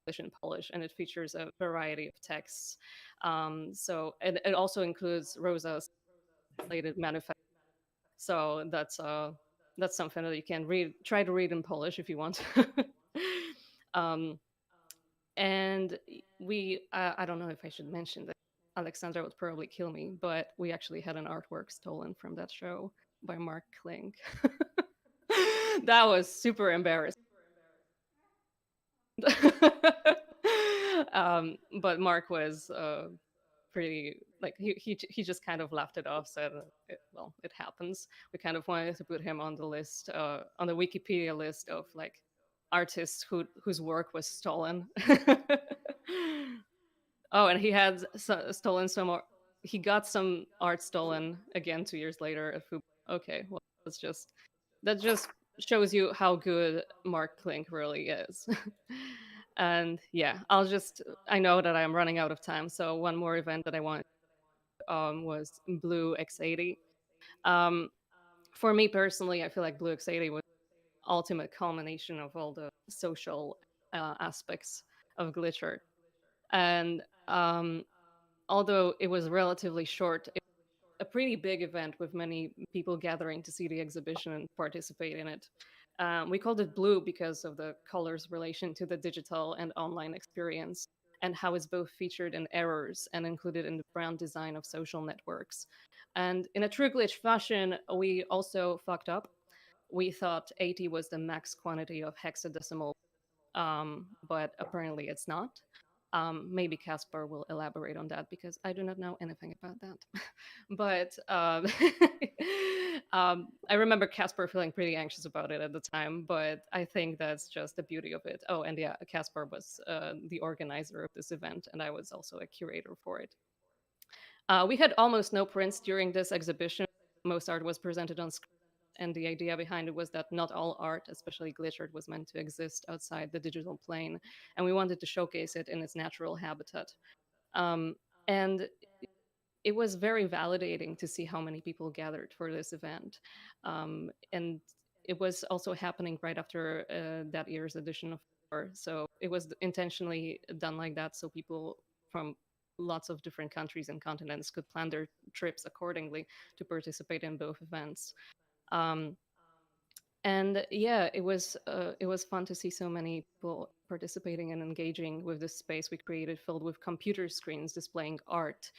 P: English and Polish, and it features a variety of texts. So it also includes Rosa's translated manifesto. So that's something that you can try to read in Polish if you want. And I don't know if I should mention that Alexandra would probably kill me, but we actually had an artwork stolen from that show by Mark Klink. That was super embarrassing. But Mark was pretty, like, he just kind of laughed it off, said, well, it happens. We kind of wanted to put him on the list, on the Wikipedia list of like artists whose work was stolen. Oh, and he had stolen some more. He got some art stolen again 2 years later. Okay, well, that just shows you how good Mark Klink really is. And yeah, I know that I'm running out of time, so one more event that I wanted was Blue X80. For me personally, I feel like Blue X80 was the ultimate culmination of all the social aspects of glitchart. And although it was relatively short, it was a pretty big event with many people gathering to see the exhibition and participate in it. We called it Blue because of the color's relation to the digital and online experience, and how it's both featured in errors and included in the brand design of social networks. And in a true glitch fashion, we also fucked up. We thought 80 was the max quantity of hexadecimal, but apparently it's not. Maybe Kaspar will elaborate on that, because I do not know anything about that. But I remember Kaspar feeling pretty anxious about it at the time, but I think that's just the beauty of it. Oh, and yeah, Kaspar was the organizer of this event, and I was also a curator for it. We had almost no prints during this exhibition. Most art was presented on screen, and the idea behind it was that not all art, especially glitchart, was meant to exist outside the digital plane, and we wanted to showcase it in its natural habitat. And it was very validating to see how many people gathered for this event. And it was also happening right after that year's edition of Thor. So it was intentionally done like that, so people from lots of different countries and continents could plan their trips accordingly to participate in both events. And yeah, it was fun to see so many people participating and engaging with this space we created, filled with computer screens displaying art,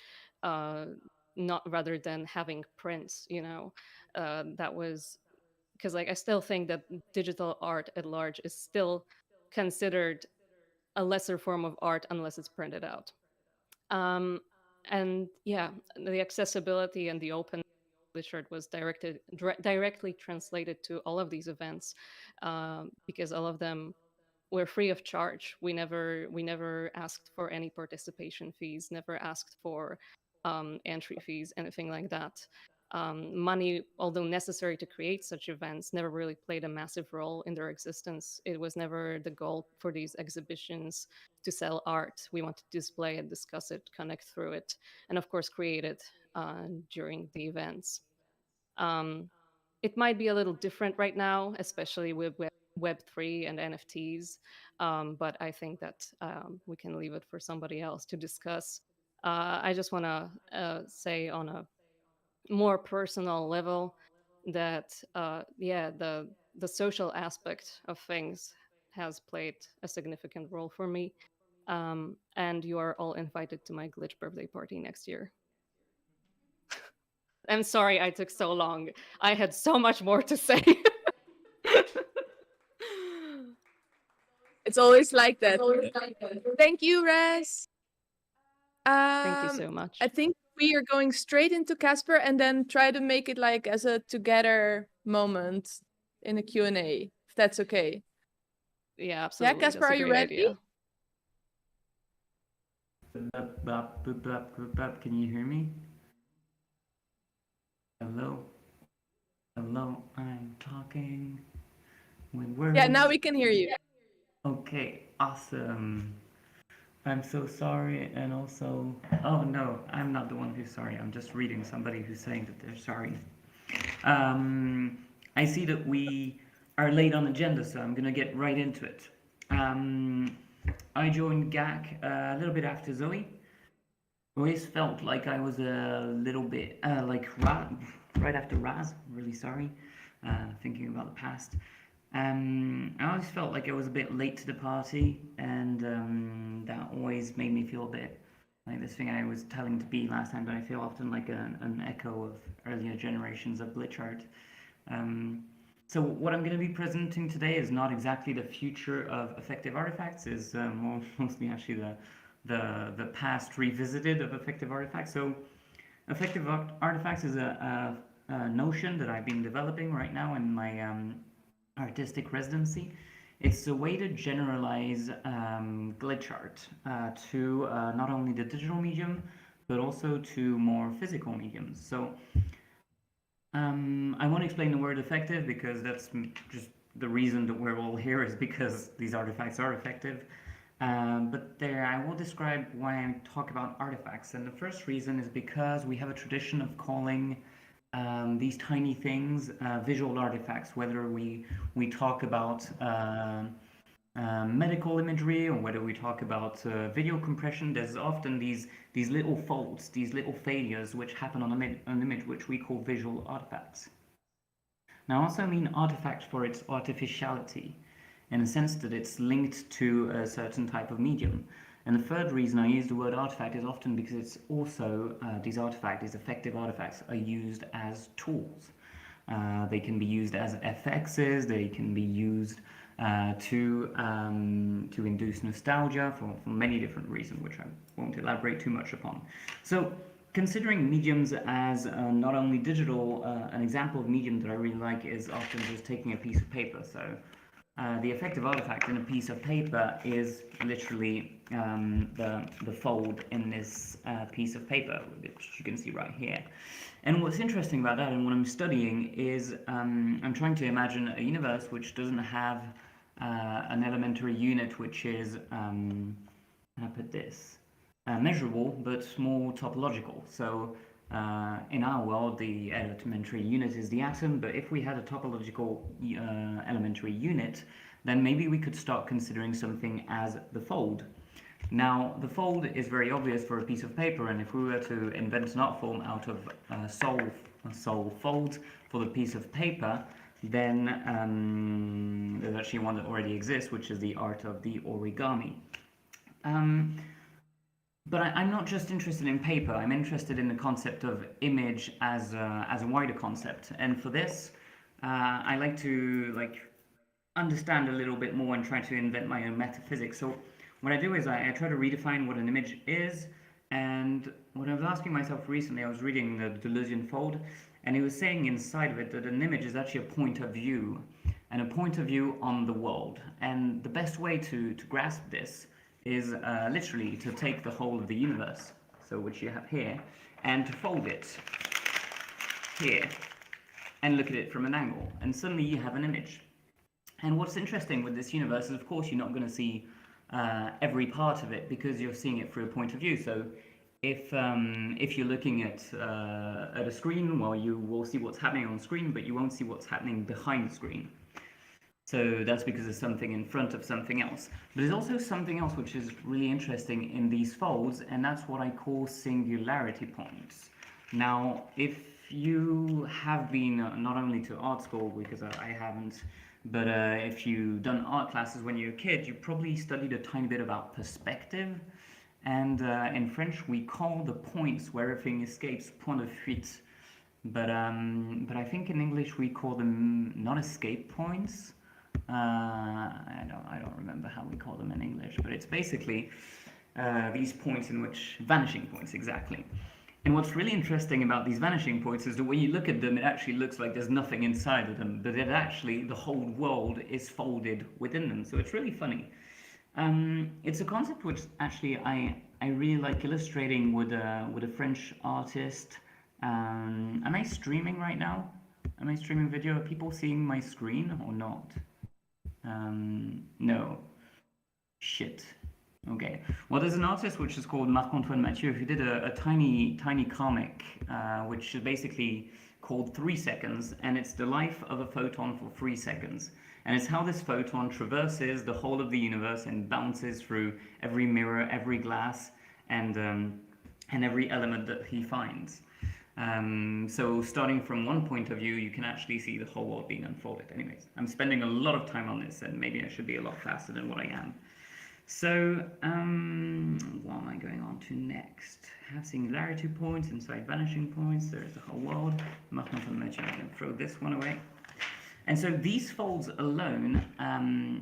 P: not rather than having prints. That was because, like, I still think that digital art at large is still considered a lesser form of art unless it's printed out. And yeah, the accessibility and the open glitchart was directly translated to all of these events, because all of them were free of charge. We never asked for any participation fees, never asked for entry fees, anything like that. Money, although necessary to create such events, never really played a massive role in their existence. It was never the goal for these exhibitions to sell art. We wanted to display it, discuss it, connect through it, and of course create it during the events. It might be a little different right now, especially with Web3 and NFTs, but I think that we can leave it for somebody else to discuss. I just want to say on a more personal level that the social aspect of things has played a significant role for me, and you are all invited to my glitch birthday party next year. I'm sorry I took so long. I had so much more to say.
B: It's always like that. Thank you, Ras.
P: Thank you so much.
B: I think we are going straight into Kaspar and then try to make it like as a together moment in a Q&A, if that's okay.
P: Yeah, absolutely.
B: Kaspar,
P: That's a
B: are you
P: great
B: ready?
P: idea.
N: Can you hear me? Hello? Hello, I'm talking with words.
B: Yeah, now we can hear you.
N: Okay, awesome. I'm so sorry, and also, oh no, I'm not the one who's sorry. I'm just reading somebody who's saying that they're sorry. I see that we are late on agenda, so I'm gonna get right into it. I joined GAC a little bit after Zoe. Always felt like I was a little bit right after Ras. Really sorry, thinking about the past. I always felt like I was a bit late to the party, and that always made me feel a bit like this thing I was telling to be last time, but I feel often like an echo of earlier generations of glitch art. So what I'm going to be presenting today is not exactly the future of effective artifacts, is mostly actually the past revisited of effective artifacts. So effective artifacts is a notion that I've been developing right now in my artistic residency. It's a way to generalize glitch art to not only the digital medium, but also to more physical mediums. So I won't explain the word effective because that's just the reason that we're all here is because these artifacts are effective. But there, I will describe why I talk about artifacts. And the first reason is because we have a tradition of calling these tiny things visual artifacts, whether we talk about medical imagery or whether we talk about video compression. There's often these little faults, these little failures which happen on an image which we call visual artifacts. Now I also mean artifact for its artificiality, in a sense that it's linked to a certain type of medium. And the third reason I use the word artifact is often because it's also, these effective artifacts are used as tools. They can be used as FXs, they can be used to induce nostalgia for many different reasons, which I won't elaborate too much upon. So considering mediums as not only digital, an example of medium that I really like is often just taking a piece of paper. So the effective artifact in a piece of paper is literally the fold in this piece of paper, which you can see right here. And what's interesting about that and what I'm studying is I'm trying to imagine a universe which doesn't have an elementary unit which is, how do I put this, measurable but more topological. So in our world, the elementary unit is the atom, but if we had a topological elementary unit, then maybe we could start considering something as the fold. Now, the fold is very obvious for a piece of paper, and if we were to invent an art form out of sol fold for the piece of paper, then there's actually one that already exists, which is the art of the origami. But I'm not just interested in paper, I'm interested in the concept of image as a wider concept. And for this, I like to understand a little bit more and try to invent my own metaphysics. So what I do is I try to redefine what an image is. And what I was asking myself recently, I was reading the Deleuzian Fold, and he was saying inside of it that an image is actually a point of view, and a point of view on the world. And the best way to grasp this is literally to take the whole of the universe, so which you have here, and to fold it here, and look at it from an angle, and suddenly you have an image. And what's interesting with this universe is, of course, you're not going to see every part of it because you're seeing it through a point of view. So if you're looking at a screen, well, you will see what's happening on the screen, but you won't see what's happening behind the screen. So that's because there's something in front of something else. But there's also something else which is really interesting in these folds, and that's what I call singularity points. Now, if you have been not only to art school, because I haven't, but if you've done art classes when you were a kid, you probably studied a tiny bit about perspective. And in French, we call the points where everything escapes point de fuite. But I think in English we call them not escape points. I don't remember how we call them in English, but it's basically these points in which vanishing points, exactly. And what's really interesting about these vanishing points is that when you look at them, it actually looks like there's nothing inside of them, but it actually, the whole world is folded within them. So it's really funny. It's a concept which actually I really like illustrating with a French artist. Am I streaming right now? Am I streaming video? Are people seeing my screen or not? No. Shit. Okay. Well, there's an artist which is called Marc-Antoine Mathieu who did a tiny comic, which is basically called 3 Seconds, and it's the life of a photon for 3 seconds. And it's how this photon traverses the whole of the universe and bounces through every mirror, every glass, and every element that he finds. So starting from one point of view, you can actually see the whole world being unfolded. Anyways, I'm spending a lot of time on this, and maybe I should be a lot faster than what I am. So, what am I going on to next? Have singularity points, inside vanishing points, there's the whole world. I can throw this one away. And so these folds alone,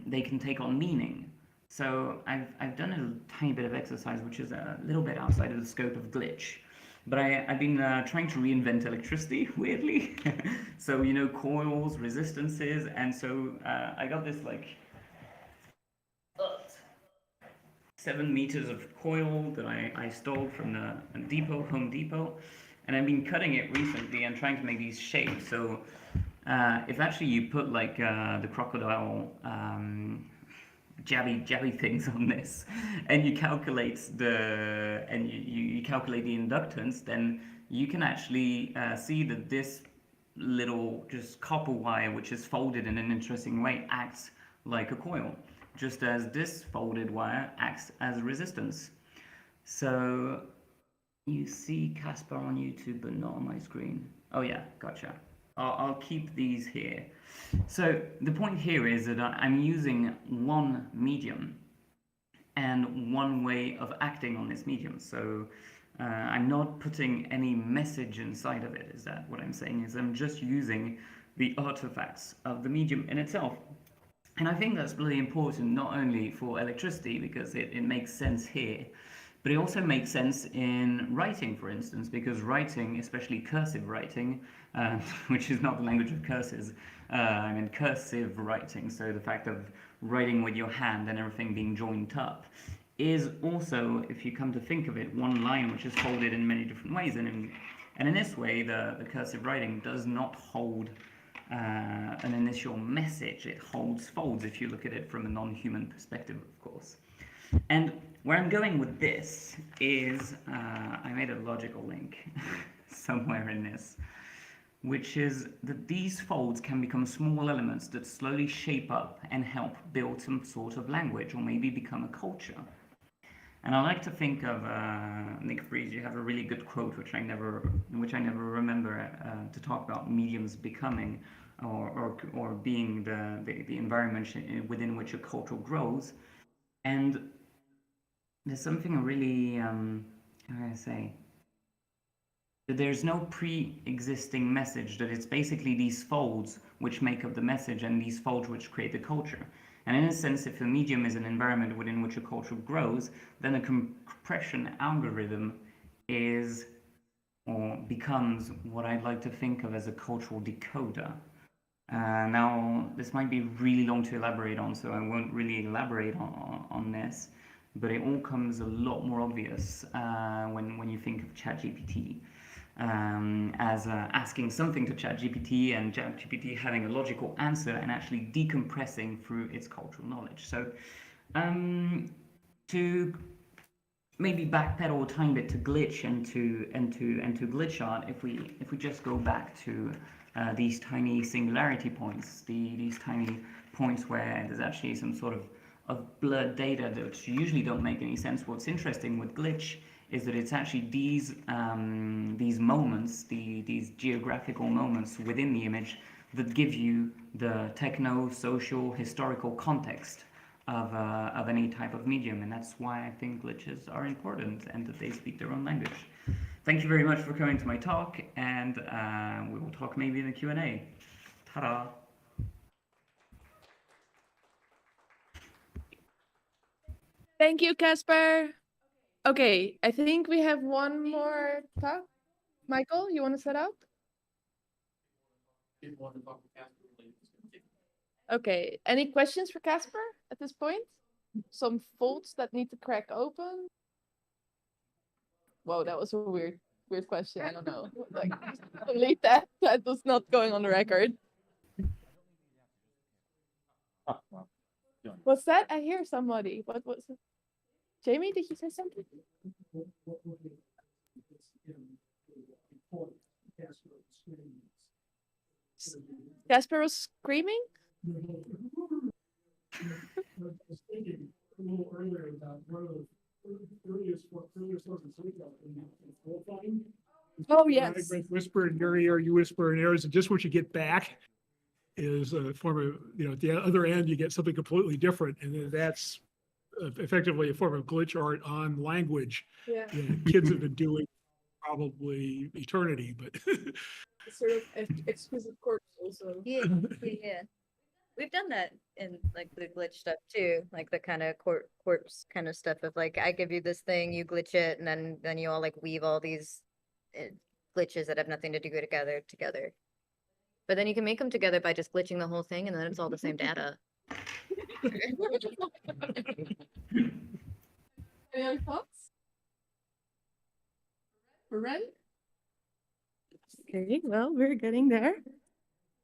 N: they can take on meaning. So I've done a tiny bit of exercise, which is a little bit outside of the scope of glitch. But I've been trying to reinvent electricity, weirdly. So, you know, coils, resistances, and so I got this like 7 meters of coil that I stole from the Home Depot, and I've been cutting it recently and trying to make these shapes. So if actually you put like the crocodile jabby things on this, and you calculate you calculate the inductance, then you can actually see that this little just copper wire, which is folded in an interesting way, acts like a coil, just as this folded wire acts as a resistance. So you see Kaspar on YouTube, but not on my screen. Oh yeah, gotcha. I'll keep these here. So the point here is that I'm using one medium and one way of acting on this medium. So I'm not putting any message inside of it. Is that what I'm saying? Is I'm just using the artifacts of the medium in itself. And I think that's really important, not only for electricity, because it makes sense here, but it also makes sense in writing, for instance, because writing, especially cursive writing, which is not the language of curses, I mean cursive writing, so the fact of writing with your hand and everything being joined up, is also, if you come to think of it, one line which is folded in many different ways. And in this way, the cursive writing does not hold an initial message. It holds folds if you look at it from a non-human perspective, of course. And where I'm going with this is, I made a logical link somewhere in this, which is that these folds can become small elements that slowly shape up and help build some sort of language, or maybe become a culture. And I like to think of Nick Fries. You have a really good quote, which I never remember, to talk about mediums becoming, or being the environment within which a culture grows. And there's something really, how do I say? That there's no pre-existing message. That it's basically these folds which make up the message, and these folds which create the culture. And in a sense, if a medium is an environment within which a culture grows, then a compression algorithm is, or becomes, what I'd like to think of as a cultural decoder. Now, this might be really long to elaborate on, so I won't really elaborate on this, but it all comes a lot more obvious when you think of ChatGPT. As asking something to ChatGPT, and ChatGPT having a logical answer and actually decompressing through its cultural knowledge. So to maybe backpedal a tiny bit to glitch and to glitch art, if we just go back to these tiny singularity points, these tiny points where there's actually some sort of blurred data that usually don't make any sense. What's interesting with glitch is that it's actually these moments, these geographical moments within the image that give you the techno, social, historical context of any type of medium, and that's why I think glitches are important and that they speak their own language. Thank you very much for coming to my talk, and we will talk maybe in the Q&A. Ta-da!
B: Thank you, Kaspar. Okay, I think we have one more talk. Michael, you want to set up? Okay, any questions for Kaspar at this point? Some folds that need to crack open? Whoa, that was a weird question. I don't know. Like, delete that. That was not going on the record. What's that? I hear somebody. What was it? Jamie, did you say something? Kaspar was screaming?
G: I was thinking a little earlier about one of the earliest sources of bullfighting.
B: Oh, yes.
G: I whisper in your ear, you whisper in theirs, and just what you get back is a form of, at the other end, you get something completely different. And then that's effectively a form of glitch art on language.
B: Yeah.
G: that kids have been doing probably eternity, but.
B: Sort of exquisite corpse also.
W: Yeah. We've done that in like the glitch stuff too, like the kind of corpse kind of stuff of like, I give you this thing, you glitch it, and then you all like weave all these glitches that have nothing to do together. But then you can make them together by just glitching the whole thing, and then it's all the same data.
B: Any other thoughts? We're ready? Okay, well, we're getting there.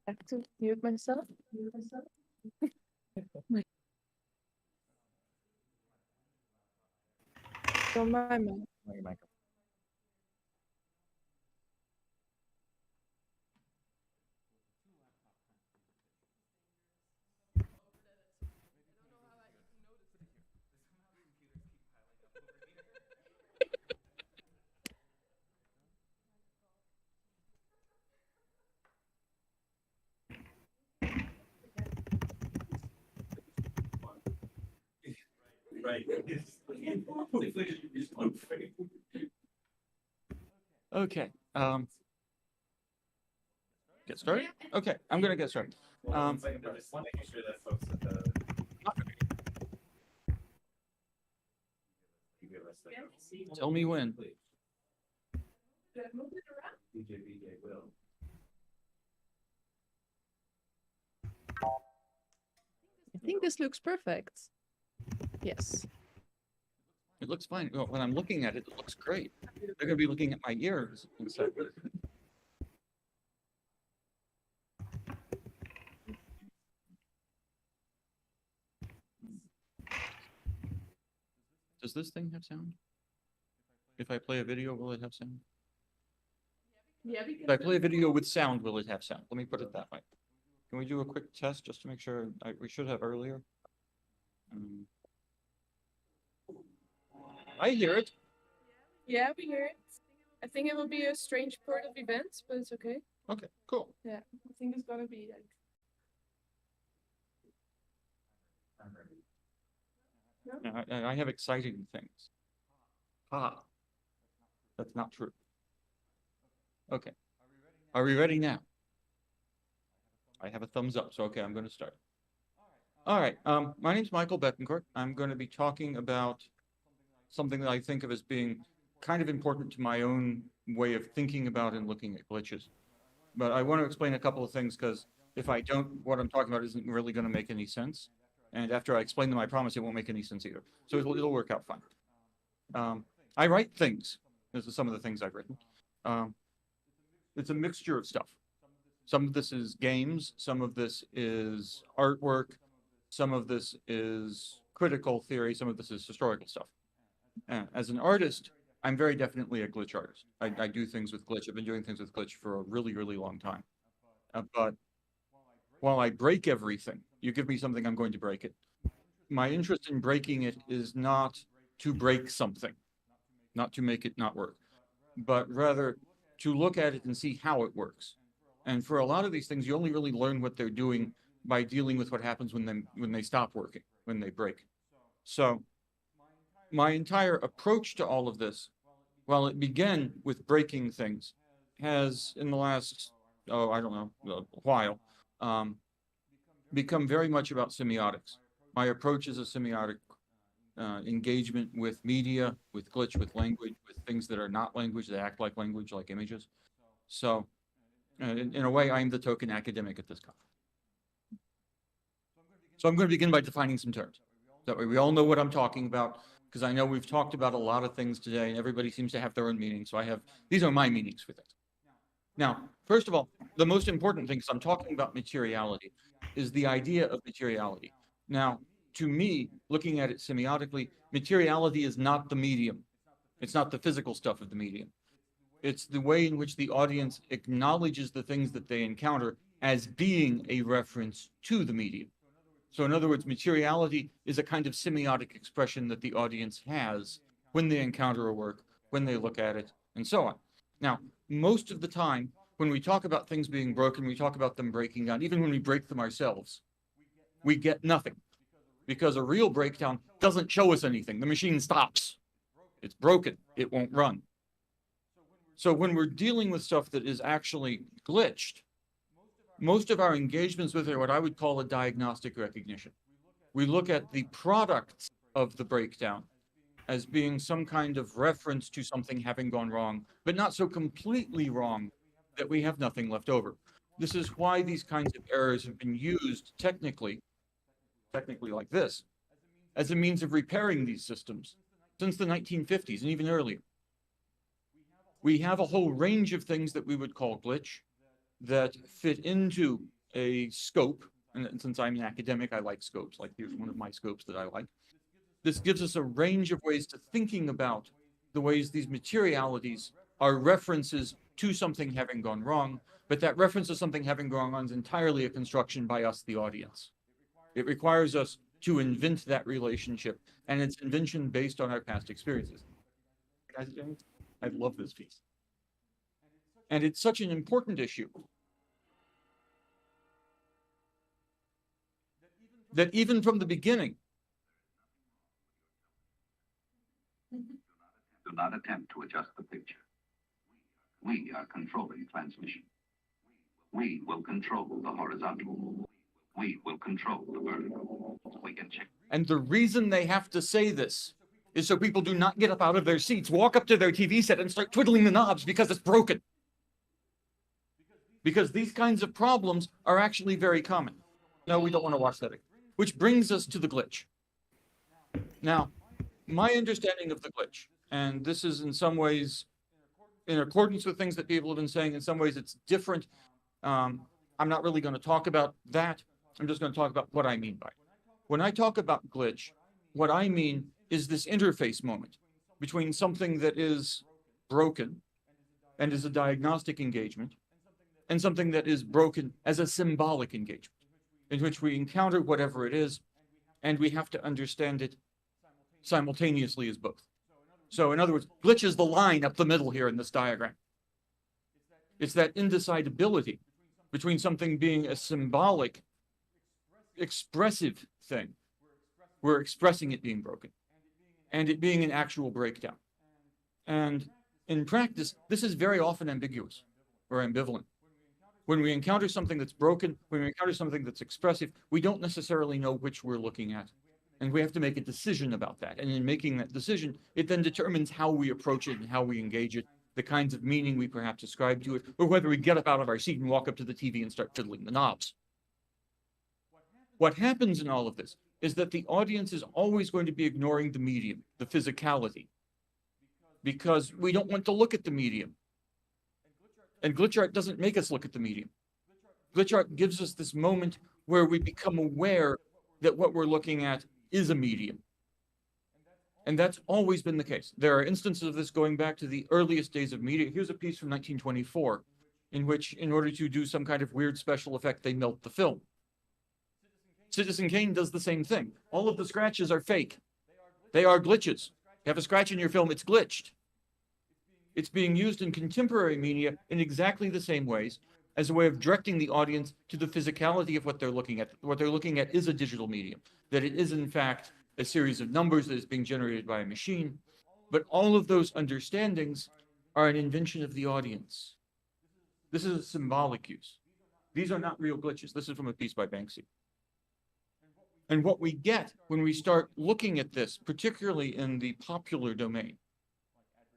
B: I have to mute myself. So my mic.
D: Right. Okay. Get started? Okay, I'm gonna get started. Tell me when.
B: I think this looks perfect. Yes.
D: It looks fine. Well, when I'm looking at it, it looks great. They're gonna be looking at my ears instead. Does this thing have sound? If I play a video, will it have sound?
B: Yeah,
D: If I play a video with sound, will it have sound? Let me put it that way. Can we do a quick test just to make sure? We should have earlier. I hear it.
B: Yeah, we hear it. I think it will be a strange part of events, but it's okay.
D: Okay, cool.
B: Yeah, I think it's gonna be like.
D: No, I have exciting things. That's not true. Okay. Are we ready now? I have a thumbs up, so okay, I'm going to start. All right. My name's Michael Betancourt. I'm going to be talking about something that I think of as being kind of important to my own way of thinking about and looking at glitches. But I want to explain a couple of things because if I don't, what I'm talking about isn't really going to make any sense. And after I explain them, I promise it won't make any sense either. So it'll work out fine. I write things. This is some of the things I've written. It's a mixture of stuff. Some of this is games. Some of this is artwork. Some of this is critical theory. Some of this is historical stuff. As an artist, I'm very definitely a glitch artist. I do things with glitch. I've been doing things with glitch for a really, really long time. But while I break everything, you give me something, I'm going to break it. My interest in breaking it is not to break something, not to make it not work, but rather to look at it and see how it works. And for a lot of these things, you only really learn what they're doing by dealing with what happens when they stop working, when they break. So my entire approach to all of this, while it began with breaking things, has in the last, I don't know, a while, become very much about semiotics. My approach is a semiotic engagement with media, with glitch, with language, with things that are not language, that act like language, like images. So in a way, I'm the token academic at this conference. So I'm going to begin by defining some terms. That way we all know what I'm talking about, because I know we've talked about a lot of things today, and everybody seems to have their own meaning. So these are my meanings for things. Now, first of all, the most important thing, because I'm talking about materiality, is the idea of materiality. Now, to me, looking at it semiotically, materiality is not the medium. It's not the physical stuff of the medium. It's the way in which the audience acknowledges the things that they encounter as being a reference to the medium. So in other words, materiality is a kind of semiotic expression that the audience has when they encounter a work, when they look at it, and so on. Now, most of the time, when we talk about things being broken, we talk about them breaking down. Even when we break them ourselves, we get nothing. Because a real breakdown doesn't show us anything. The machine stops. It's broken. It won't run. So when we're dealing with stuff that is actually glitched, most of our engagements with it are what I would call a diagnostic recognition. We look at the products of the breakdown as being some kind of reference to something having gone wrong, but not so completely wrong that we have nothing left over. This is why these kinds of errors have been used technically like this, as a means of repairing these systems since the 1950s and even earlier. We have a whole range of things that we would call glitch that fit into a scope. And since I'm an academic, I like scopes. Like here's one of my scopes that I like. This gives us a range of ways to thinking about the ways these materialities are references to something having gone wrong, but that reference to something having gone wrong is entirely a construction by us, the audience. It requires us to invent that relationship, and it's invention based on our past experiences. I love this piece. And it's such an important issue that even from the beginning,
Q: do not attempt to adjust the picture. We are controlling transmission. We will control the horizontal. We will control the vertical. We can check.
D: And the reason they have to say this is so people do not get up out of their seats, walk up to their TV set and start twiddling the knobs because it's broken. Because these kinds of problems are actually very common. No, we don't want to watch that. Which brings us to the glitch. Now, my understanding of the glitch, and this is in some ways in accordance with things that people have been saying, in some ways it's different. I'm not really going to talk about that. I'm just going to talk about what I mean by it. When I talk about glitch, what I mean is this interface moment between something that is broken and is a diagnostic engagement and something that is broken as a symbolic engagement in which we encounter whatever it is and we have to understand it simultaneously as both. So in other words, glitch is the line up the middle here in this diagram. It's that indecidability between something being a symbolic, expressive thing, we're expressing it being broken, and it being an actual breakdown. And in practice, this is very often ambiguous or ambivalent. When we encounter something that's broken, when we encounter something that's expressive, we don't necessarily know which we're looking at. And we have to make a decision about that. And in making that decision, it then determines how we approach it and how we engage it, the kinds of meaning we perhaps ascribe to it, or whether we get up out of our seat and walk up to the TV and start fiddling the knobs. What happens in all of this is that the audience is always going to be ignoring the medium, the physicality, because we don't want to look at the medium. And glitch art doesn't make us look at the medium. Glitch art gives us this moment where we become aware that what we're looking at is a medium. And that's always been the case. There are instances of this going back to the earliest days of media. Here's a piece from 1924 in which, in order to do some kind of weird special effect, they melt the film. Citizen Kane does the same thing. All of the scratches are fake. They are glitches. You have a scratch in your film, it's glitched. It's being used in contemporary media in exactly the same ways as a way of directing the audience to the physicality of what they're looking at. What they're looking at is a digital medium, that it is in fact a series of numbers that is being generated by a machine. But all of those understandings are an invention of the audience. This is a symbolic use. These are not real glitches. This is from a piece by Banksy. And what we get when we start looking at this, particularly in the popular domain,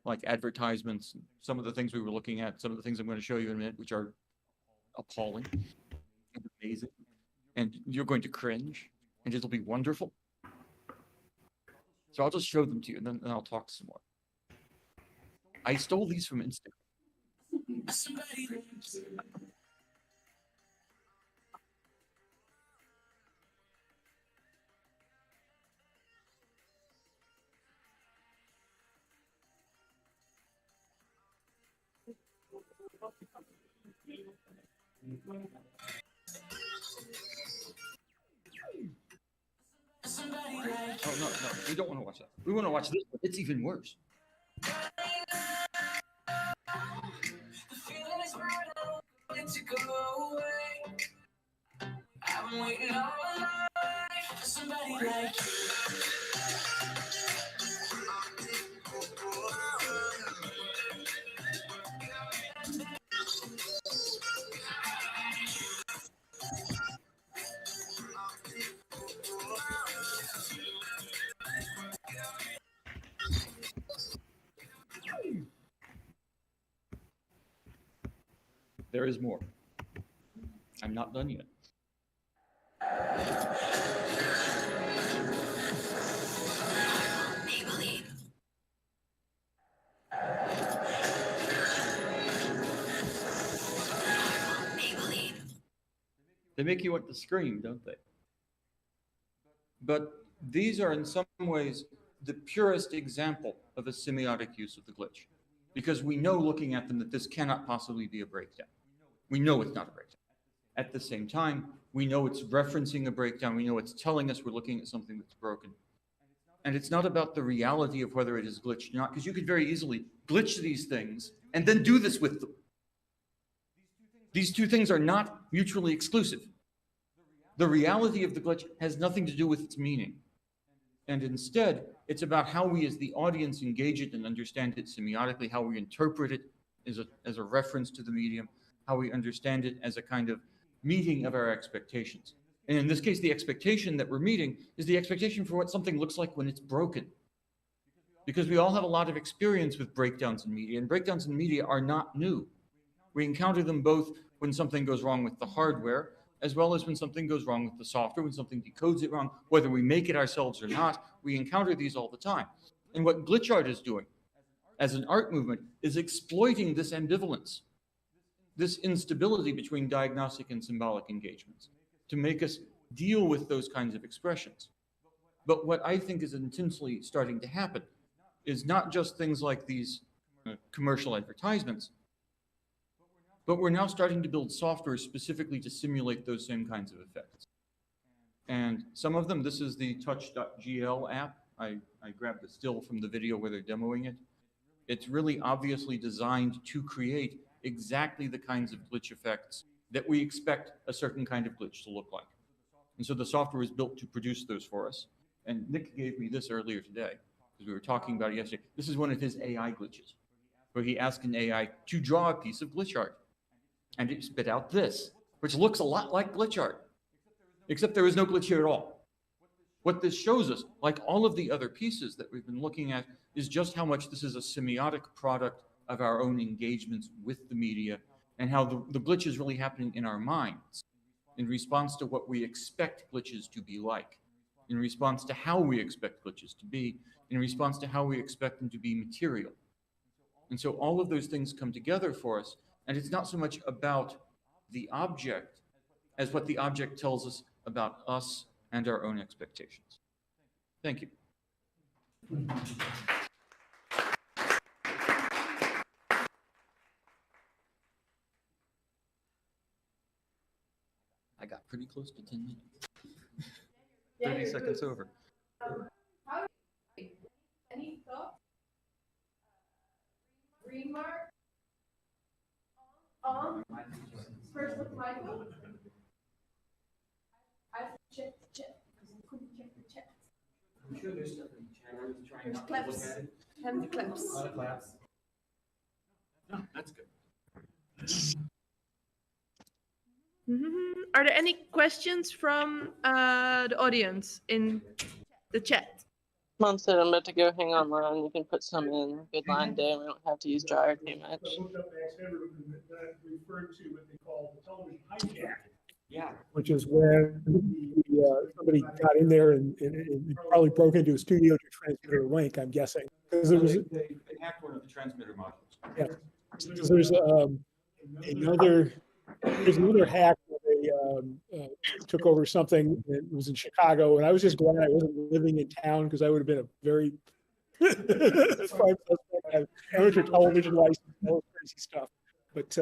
D: like advertisements, some of the things we were looking at, some of the things I'm going to show you in a minute, which are appalling and amazing, and you're going to cringe, and it'll be wonderful. So I'll just show them to you, and then I'll talk some more. I stole these from Instagram. Oh, no, we don't want to watch that. We want to watch this one. It's even worse. There is more. I'm not done yet. They make you want to scream, don't they? But these are in some ways the purest example of a semiotic use of the glitch, because we know looking at them that this cannot possibly be a breakdown. We know it's not a breakdown. At the same time, we know it's referencing a breakdown. We know it's telling us we're looking at something that's broken. And it's not about the reality of whether it is glitched or not, because you could very easily glitch these things and then do this with them. These two things are not mutually exclusive. The reality of the glitch has nothing to do with its meaning. And instead, it's about how we as the audience engage it and understand it semiotically, how we interpret it as a reference to the medium, how we understand it as a kind of meeting of our expectations. And in this case, the expectation that we're meeting is the expectation for what something looks like when it's broken. Because we all have a lot of experience with breakdowns in media, and breakdowns in media are not new. We encounter them both when something goes wrong with the hardware, as well as when something goes wrong with the software, when something decodes it wrong, whether we make it ourselves or not. We encounter these all the time. And what glitch art is doing as an art movement is exploiting this ambivalence, this instability between diagnostic and symbolic engagements, to make us deal with those kinds of expressions. But what I think is intensely starting to happen is not just things like these commercial advertisements, but we're now starting to build software specifically to simulate those same kinds of effects. And some of them, this is the Touch.GL app. I grabbed the still from the video where they're demoing it. It's really obviously designed to create exactly the kinds of glitch effects that we expect a certain kind of glitch to look like. And so the software is built to produce those for us. And Nick gave me this earlier today, because we were talking about it yesterday. This is one of his AI glitches, where he asked an AI to draw a piece of glitch art. And it spit out this, which looks a lot like glitch art, except there is no glitch here at all. What this shows us, like all of the other pieces that we've been looking at, is just how much this is a semiotic product of our own engagements with the media, and how the glitch is really happening in our minds in response to what we expect glitches to be like, in response to how we expect glitches to be, in response to how we expect them to be material. And so all of those things come together for us, and it's not so much about the object as what the object tells us about us and our own expectations. Thank you. I got pretty close to 10 minutes. 30 seconds over.
B: Any thoughts? Remark on first with Michael? I check the chat because I couldn't check the chat.
C: I'm sure there's stuff in the chat. I was trying
B: There's
C: not to look
B: claps.
C: at it.
B: Hand claps.
C: A lot of claps.
D: No, that's good.
B: Are there any questions from the audience in the chat?
O: Mom said I'm about to go hang online. You can put some in. Good line day. We don't have to use dryer too much.
G: That referred to what they call the television hijack.
O: Yeah.
G: Which is when somebody got in there and probably broke into a studio to transmit a link, I'm guessing. Because there was
D: They hacked one of the transmitter modules.
G: yeah, because there's another hack where they took over something that was in Chicago, and I was just glad I wasn't living in town because I would have been a very prime suspect. Amateur television license, all this crazy stuff. But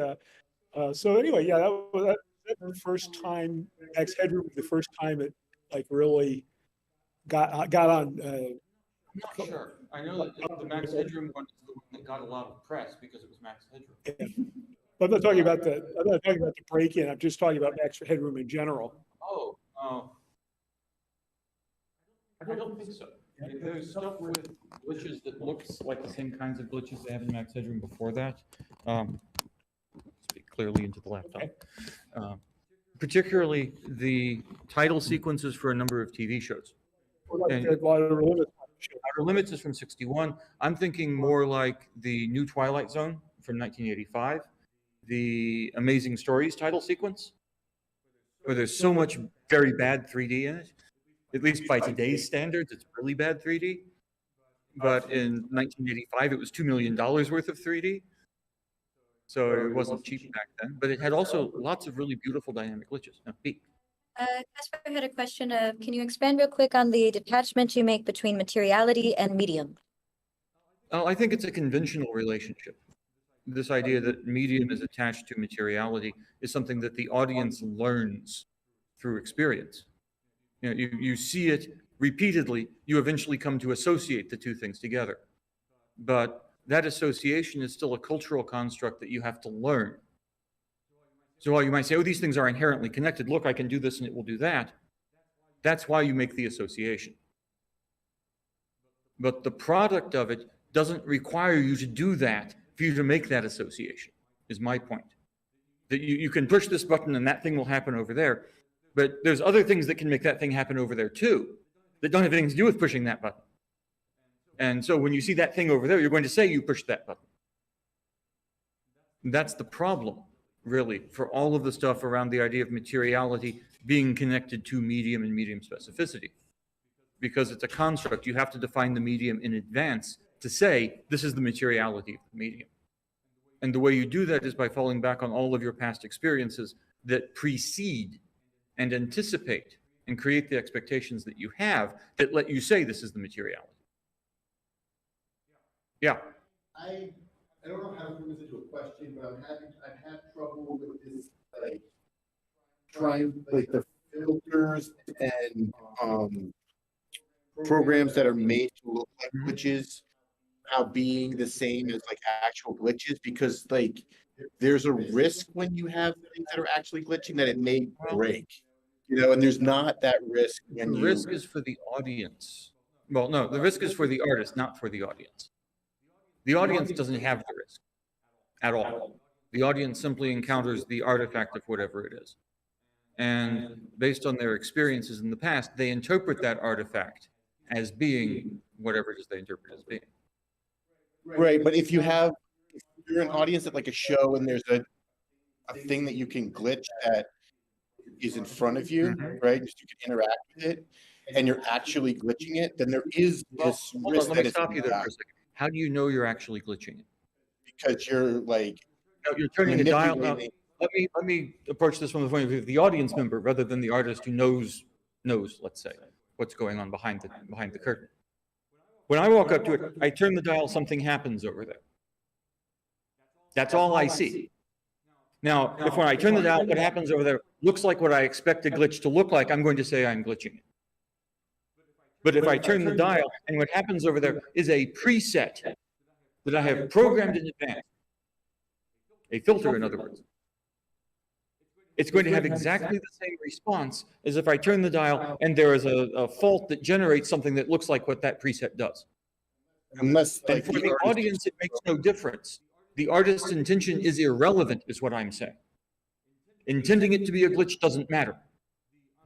G: so anyway, yeah, that was the first time. Max Headroom, the first time it like really got on.
D: I'm not sure. I know that the Max Headroom one is the one that got a lot of press because it was Max Headroom.
G: Yeah. I'm not talking about the break-in. I'm just talking about Max Headroom in general.
D: Oh, I don't think so. There's stuff with glitches that looks like the same kinds of glitches they have in Max Headroom before that. Speak clearly into the laptop. Okay. Particularly the title sequences for a number of TV shows. Outer Limits is from '61. I'm thinking more like the New Twilight Zone from 1985. The Amazing Stories title sequence, where there's so much very bad 3D in it. At least by today's standards, it's really bad 3D. But in 1985, it was $2 million worth of 3D. So it wasn't cheap back then. But it had also lots of really beautiful dynamic glitches. Now, Pete.
W: Kaspar had a question of, can you expand real quick on the detachment you make between materiality and medium?
D: I think it's a conventional relationship. This idea that medium is attached to materiality is something that the audience learns through experience. You know, you see it repeatedly, you eventually come to associate the two things together. But that association is still a cultural construct that you have to learn. So while you might say, oh, these things are inherently connected, look, I can do this and it will do that, that's why you make the association. But the product of it doesn't require you to do that for you to make that association, is my point. That you can push this button and that thing will happen over there, but there's other things that can make that thing happen over there too, that don't have anything to do with pushing that button. And so when you see that thing over there, you're going to say you pushed that button. That's the problem, really, for all of the stuff around the idea of materiality being connected to medium and medium specificity. Because it's a construct, you have to define the medium in advance to say, this is the materiality of the medium. And the way you do that is by falling back on all of your past experiences that precede and anticipate and create the expectations that you have that let you say this is the materiality. Yeah.
R: I don't know how to put this into a question, but I've had trouble with this, like, trying, like, the filters and programs that are made to look like glitches now being the same as like actual glitches, because like there's a risk when you have things that are actually glitching that it may break, you know, and there's not that risk when
D: the risk is for the audience. Well, no, the risk is for the artist, not for the audience. The audience doesn't have the risk at all. The audience simply encounters the artifact of whatever it is. And based on their experiences in the past, they interpret that artifact as being whatever it is they interpret as being.
R: Right, but if you're an audience at like a show and there's a thing that you can glitch that is in front of you, right? Just you can interact with it, and you're actually glitching it, then there is this risk
D: let
R: that
D: me
R: it's
D: stop you there for a second. How do you know you're actually glitching it?
R: Because you're like
D: you're turning a dial.
R: manipulating.
D: Let me approach this from the point of view of the audience member rather than the artist who knows, let's say, what's going on behind the curtain. When I walk up to it, I turn the dial, something happens over there. That's all I see. Now, if when I turn the dial, what happens over there looks like what I expect a glitch to look like, I'm going to say I'm glitching it. But if I turn the dial and what happens over there is a preset that I have programmed in advance, a filter in other words, it's going to have exactly the same response as if I turn the dial and there is a fault that generates something that looks like what that preset does.
R: Unless,
D: and for the audience, it makes no difference. The artist's intention is irrelevant, is what I'm saying. Intending it to be a glitch doesn't matter.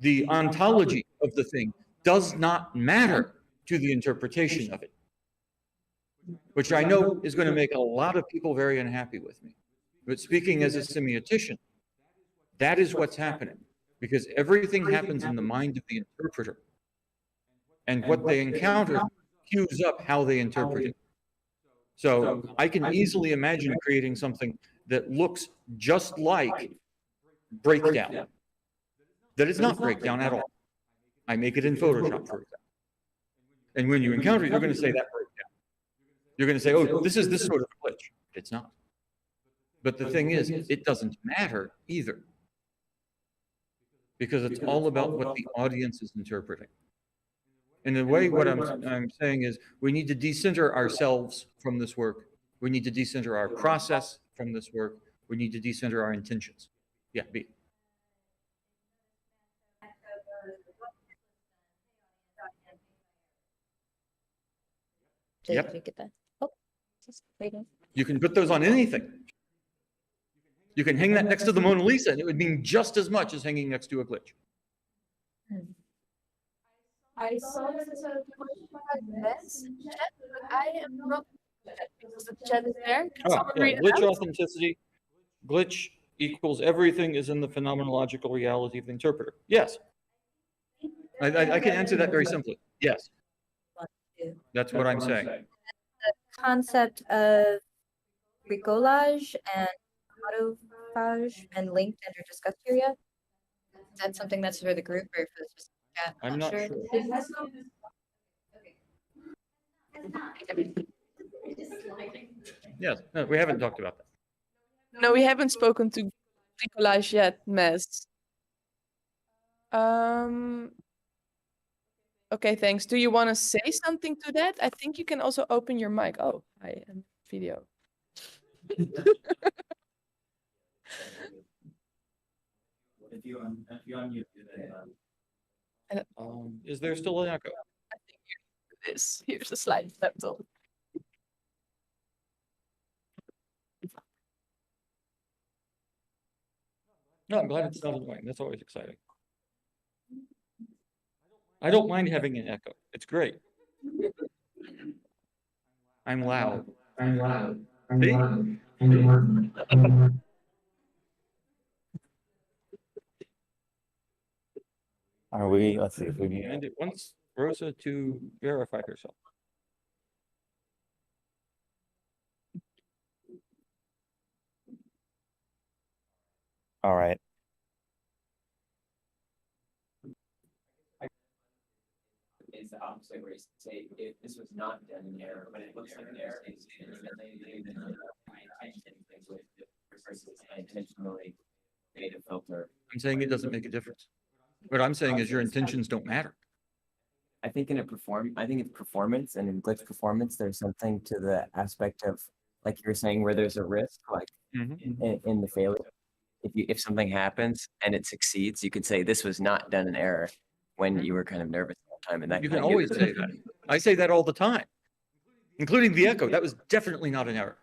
D: The ontology of the thing does not matter to the interpretation of it, which I know is going to make a lot of people very unhappy with me. But speaking as a semiotician, that is what's happening, because everything happens in the mind of the interpreter. And what they encounter cues up how they interpret it. So I can easily imagine creating something that looks just like breakdown. That is not breakdown at all. I make it in Photoshop, for example. And when you encounter it, you're going to say that breakdown. You're going to say, oh, this is this sort of a glitch. It's not. But the thing is, it doesn't matter either. Because it's all about what the audience is interpreting. In a way, what I'm saying is we need to decenter ourselves from this work. We need to decenter our process from this work. We need to decenter our intentions. Yeah, B. Yep.
W: Did you get that? Oh, just waiting.
D: You can put those on anything. You can hang that next to the Mona Lisa, and it would mean just as much as hanging next to a glitch.
B: I saw this as a question about this chat, but I am not because the chat is there. Can
D: Oh,
B: someone
D: yeah.
B: read it
D: Glitch
B: out?
D: authenticity. Glitch equals everything is in the phenomenological reality of the interpreter. Yes. I can answer that very simply. Yes. That's what I'm saying.
W: The concept of bricolage and autophage and linked and discussed here yet? Is that something that's for the group or for the specific chat?
D: I'm not sure. Yes. No, we haven't talked about that.
B: No, we haven't spoken to bricolage yet, Mess. Okay, thanks. Do you want to say something to that? I think you can also open your mic. Oh, I am video.
E: If you unmute it,
D: Is there still an echo?
B: I think this. Here's a slide laptop.
D: No, I'm glad it's not annoying. That's always exciting. I don't mind having an echo. It's great. I'm loud.
I: I'm loud.
D: See?
E: Are we, let's see if we need.
D: And it wants Rosa to verify herself.
E: All right.
H: Is the opposite where you say if this was not done in error, but it looks like an error, I intentionally made a filter.
D: I'm saying it doesn't make a difference. What I'm saying is your intentions don't matter.
H: I think in performance and in glitch performance, there's something to the aspect of, like you're saying, where there's a risk, like in the failure. If something happens and it succeeds, you could say this was not done in error when you were kind of nervous all the time. And that
D: You can always say that. I say that all the time, including the echo. That was definitely not an error.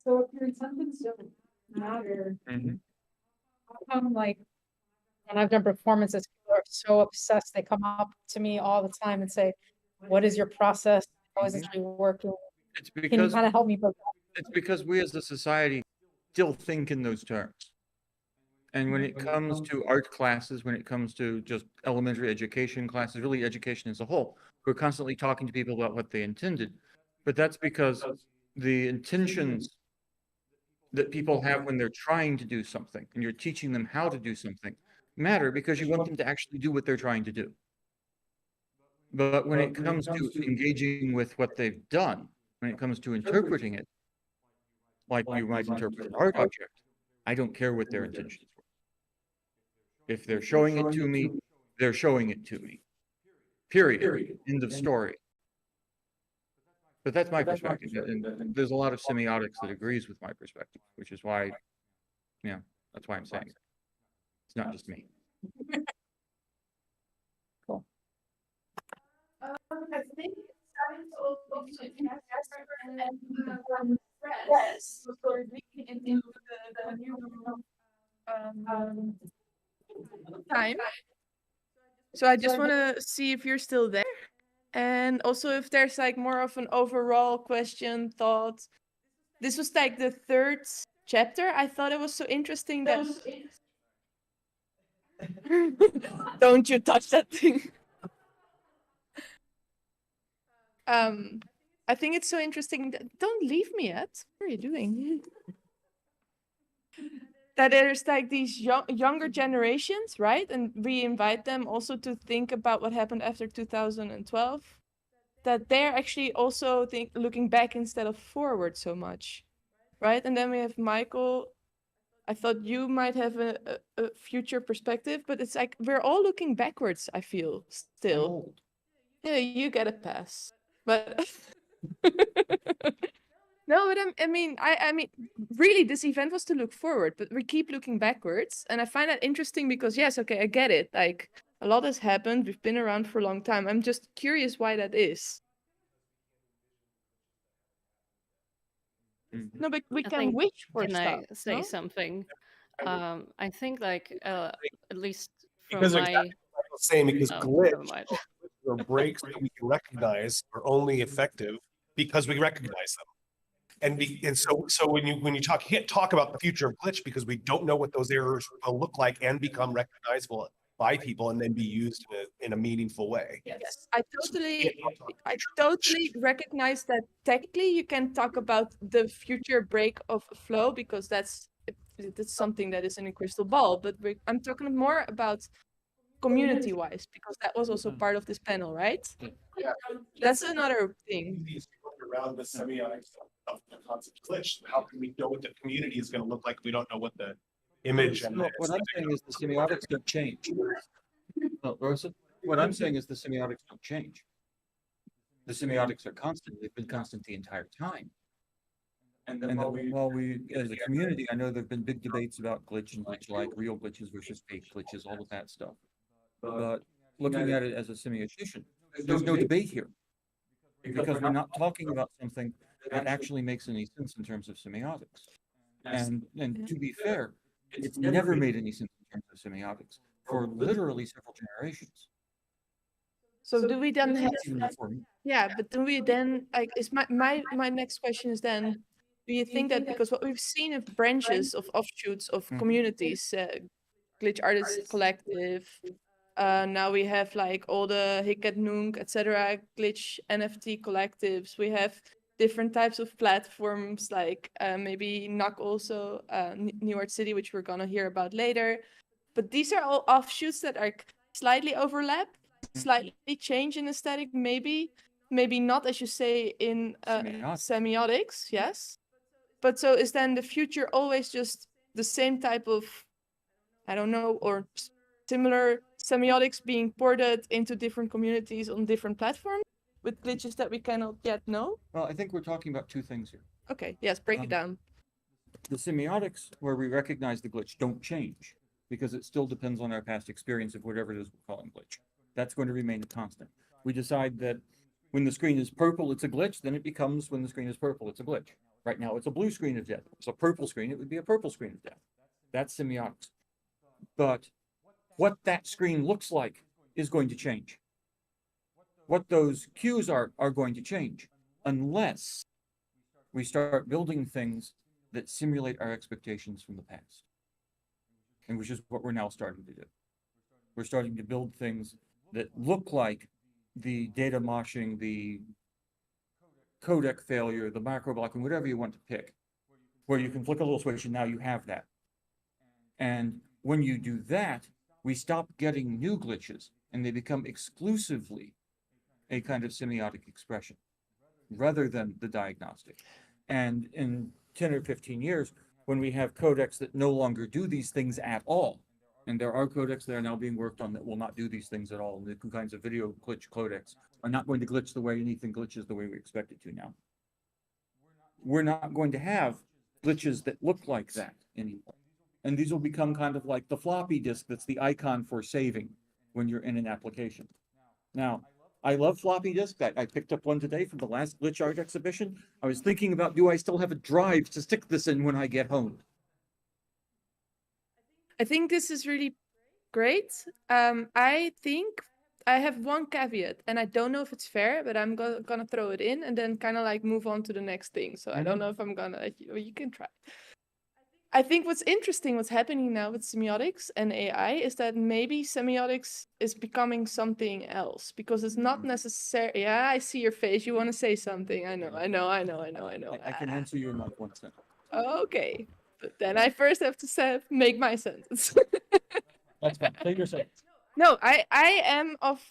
J: So if your intentions don't matter, how come like when I've done performances, people are so obsessed, they come up to me all the time and say, what is your process? How is it really working?
D: It's
J: Can you
D: because
J: kind of help me with
D: it's because we as a society still think in those terms. And when it comes to art classes, when it comes to just elementary education classes, really education as a whole, we're constantly talking to people about what they intended. But that's because the intentions that people have when they're trying to do something and you're teaching them how to do something matter because you want them to actually do what they're trying to do. But when it comes to engaging with what they've done, when it comes to interpreting it, like you might interpret an art object, I don't care what their intentions were. If they're showing it to me, they're showing it to me. Period. End of story. But that's my perspective. And there's a lot of semiotics that agrees with my perspective, which is why, that's why I'm saying it. It's not just me.
B: I think it's starting to also Kaspar and Ras were looking into the new time. So I just want to see if you're still there. And also if there's like more of an overall question, thought. This was like the third chapter. I thought it was so interesting that don't you touch that thing. I think it's so interesting that don't leave me yet. What are you doing? That there's like these younger generations, right? And we invite them also to think about what happened after 2012. That they're actually also looking back instead of forward so much, right? And then we have Michael. I thought you might have a future perspective, but it's like we're all looking backwards, I feel, still. Yeah, you get a pass. But no, but I mean, really, this event was to look forward, but we keep looking backwards. And I find that interesting because, yes, okay, I get it. Like, a lot has happened. We've been around for a long time. I'm just curious why that is. No, but we can wish for
P: Can
B: stuff.
P: I say
B: no?
P: something? I think, like, at least from
I: Because
P: my...
I: exactly what I was saying, because
P: never
I: glitch
P: mind.
I: or breaks that we can recognize are only effective because we recognize them. And so when you talk, you can't talk about the future of glitch because we don't know what those errors will look like and become recognizable by people and then be used in a meaningful way.
B: Yes, I totally recognize that technically you can talk about the future break of flow because that's something that is in a crystal ball. But I'm talking more about community-wise because that was also part of this panel, right?
I: Yeah,
B: that's another thing.
I: Around the semiotics of the concept of glitch, how can we know what the community is going to look like? We don't know what the image and
D: What I'm saying is the semiotics don't change. Well, Rosa, what I'm saying is the semiotics don't change. The semiotics are constant. They've been constant the entire time. And then while we, as a community, I know there have been big debates about glitch and glitch-like, real glitches versus fake glitches, all of that stuff. But looking at it as a semiotician, there's no debate here. Because we're not talking about something that actually makes any sense in terms of semiotics. And to be fair, it's never made any sense in terms of semiotics for literally several generations.
B: So do we then have,
D: Even before me.
B: yeah, but do we then, like, is my next question is then, do you think that because what we've seen of branches of offshoots of communities, Glitch Artists Collective, now we have like all the Hicket Nunk, etc., Glitch NFT collectives. We have different types of platforms like maybe NOC also, newart.CITY, which we're gonna hear about later. But these are all offshoots that are slightly overlap, slightly change in aesthetic, maybe not, as you say, in semiotics, yes. But so is then the future always just the same type of, I don't know, or similar semiotics being ported into different communities on different platforms with glitches that we cannot yet know?
D: Well, I think we're talking about two things here.
B: Okay, yes, break it down.
D: The semiotics where we recognize the glitch don't change because it still depends on our past experience of whatever it is we're calling glitch. That's going to remain a constant. We decide that when the screen is purple, it's a glitch, then it becomes when the screen is purple, it's a glitch. Right now, it's a blue screen of death. If it's a purple screen, it would be a purple screen of death. That's semiotics. But what that screen looks like is going to change. What those cues are going to change unless we start building things that simulate our expectations from the past. And which is what we're now starting to do. We're starting to build things that look like the data moshing, the codec failure, the macro blocking, whatever you want to pick, where you can flick a little switch and now you have that. And when you do that, we stop getting new glitches and they become exclusively a kind of semiotic expression rather than the diagnostic. And in 10 or 15 years, when we have codecs that no longer do these things at all, and there are codecs that are now being worked on that will not do these things at all, and the kinds of video glitch codecs are not going to glitch the way anything glitches the way we expect it to now. We're not going to have glitches that look like that anymore. And these will become kind of like the floppy disk that's the icon for saving when you're in an application. Now, I love floppy disks. I picked up one today from the last Glitch Art exhibition. I was thinking about, do I still have a drive to stick this in when I get home?
B: I think this is really great. I think I have one caveat, and I don't know if it's fair, but I'm gonna throw it in and then kind of like move on to the next thing. So I don't know if I'm gonna, or you can try. I think what's interesting, what's happening now with semiotics and AI is that maybe semiotics is becoming something else because it's not necessary. Yeah, I see your face. You want to say something. I know.
D: I can answer you in like 1 sentence.
B: Okay, but then I first have to make my sentence.
D: That's fine. Say your sentence.
B: No, I am of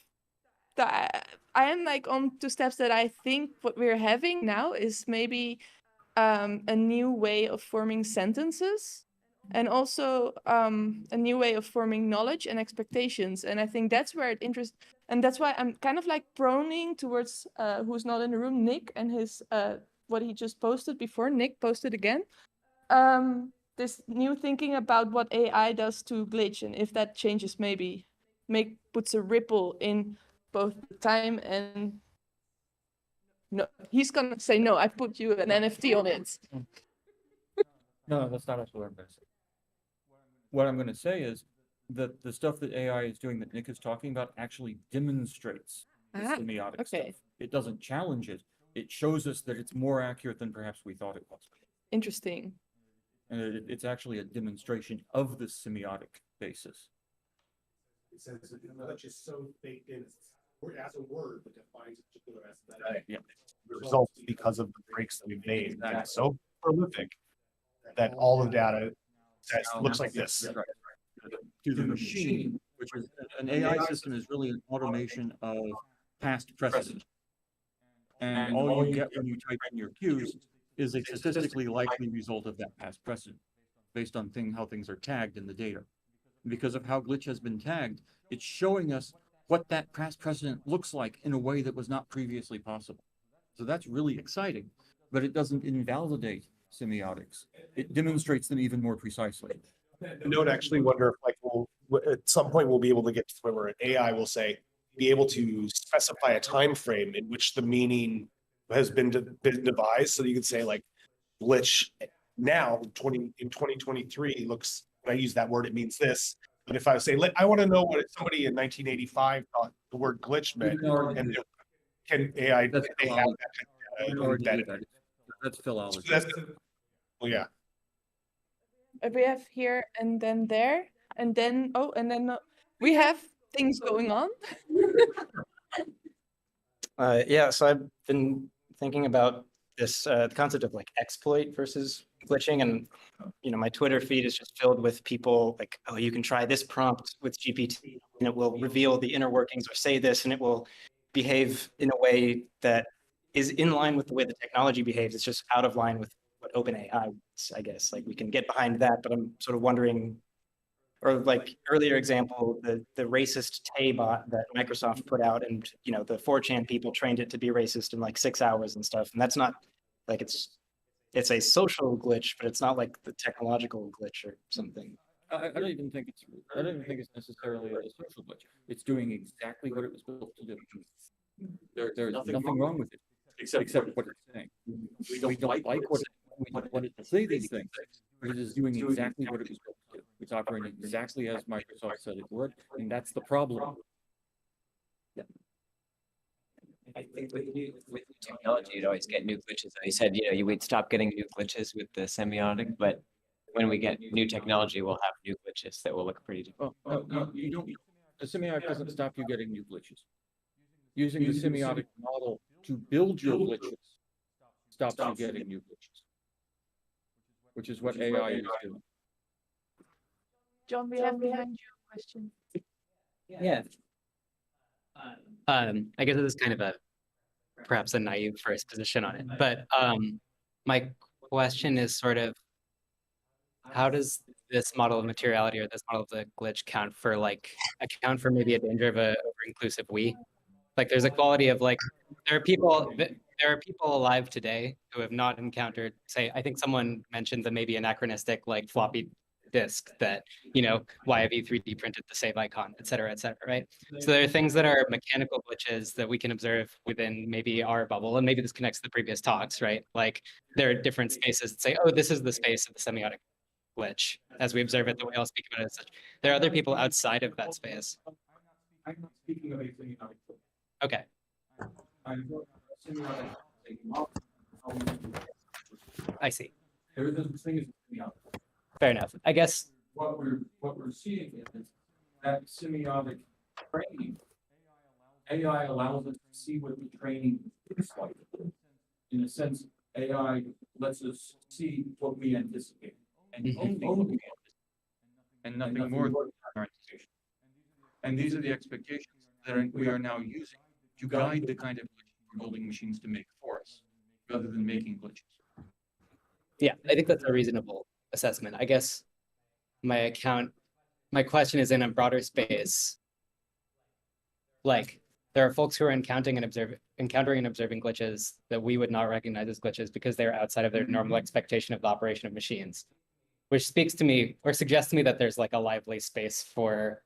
B: the I am like on 2 steps that I think what we're having now is maybe a new way of forming sentences and also a new way of forming knowledge and expectations. And I think that's where it interests, and that's why I'm kind of like proning towards who's not in the room, Nick, and his what he just posted before. Nick posted again. This new thinking about what AI does to glitch and if that changes maybe puts a ripple in both the time and no, he's gonna say no. I put you an NFT on it.
D: No, that's not what I'm going to say. What I'm going to say is that the stuff that AI is doing that Nick is talking about actually demonstrates the semiotic stuff. It doesn't challenge it. It shows us that it's more accurate than perhaps we thought it was.
B: Interesting.
D: And it's actually a demonstration of the semiotic basis.
I: It says that glitch is so baked in as a word that defines a particular aesthetic.
D: Yeah.
I: The result because of the breaks that we've made. That's so prolific that all the data looks like this.
D: To the machine, which is an AI system, is really an automation of past precedent. And all you get when you type in your cues is a statistically likely result of that past precedent, based on how things are tagged in the data. Because of how glitch has been tagged, it's showing us what that past precedent looks like in a way that was not previously possible. So that's really exciting, but it doesn't invalidate semiotics. It demonstrates them even more precisely.
I: I don't actually wonder if like at some point we'll be able to get to the point where an AI will be able to specify a time frame in which the meaning has been devised. So you could say like glitch now in 2023 looks, when I use that word, it means this. But if I say, I want to know what somebody in 1985 thought the word glitch meant, and can AI have that?
D: That's philology.
I: Well, yeah.
B: We have here and then there, and then we have things going on.
S: Yeah, so I've been thinking about this the concept of like exploit versus glitching, and my Twitter feed is just filled with people like, oh, you can try this prompt with GPT and it will reveal the inner workings, or say this and it will behave in a way that is in line with the way the technology behaves. It's just out of line with what OpenAI wants, I guess. Like we can get behind that, but I'm sort of wondering, or like earlier example, the racist Tay bot that Microsoft put out, and the 4chan people trained it to be racist in like 6 hours and stuff. And that's not like it's a social glitch, but it's not like the technological glitch or something.
D: I don't even think it's necessarily a social glitch. It's doing exactly what it was built to do. There's nothing wrong with it, except what it's saying. We don't like what it to say these things, but it is doing exactly what it was built to do. It's operating exactly as Microsoft said it would, and that's the problem.
H: Yeah. I think with new technology, you'd always get new glitches. I said, we'd stop getting new glitches with the semiotic, but when we get new technology, we'll have new glitches that will look pretty different.
D: No, you don't. The semiotic doesn't stop you getting new glitches. Using the semiotic model to build your glitches stops you getting new glitches, which is what AI is doing.
B: John, we have behind you a question.
T: Yeah. I guess this is kind of perhaps a naive first position on it, but my question is sort of, how does this model of materiality or this model of the glitch account for maybe a danger of a over-inclusive we? Like there's a quality of like, there are people alive today who have not encountered, say, I think someone mentioned the maybe anachronistic like floppy disk that, you know, why have you 3D printed the save icon, et cetera, right? So there are things that are mechanical glitches that we can observe within maybe our bubble, and maybe this connects to the previous talks, right? Like there are different spaces that say, oh, this is the space of the semiotic glitch as we observe it, that we all speak about it as such. There are other people outside of that space.
D: I'm not speaking of a semiotic glitch.
T: Okay.
D: I'm semiotic.
T: I see.
D: There is no such thing as semiotic.
T: Fair enough. I guess
D: what we're seeing is that semiotic training. AI allows us to see what the training looks like. In a sense, AI lets us see what we anticipate, and only what we anticipate, and nothing more than our anticipation. And these are the expectations that we are now using to guide the kind of glitches we're building machines to make for us, rather than making glitches.
T: Yeah, I think that's a reasonable assessment. I guess my question is in a broader space. Like, there are folks who are encountering and observing glitches that we would not recognize as glitches because they're outside of their normal expectation of the operation of machines, which speaks to me or suggests to me that there's like a lively space for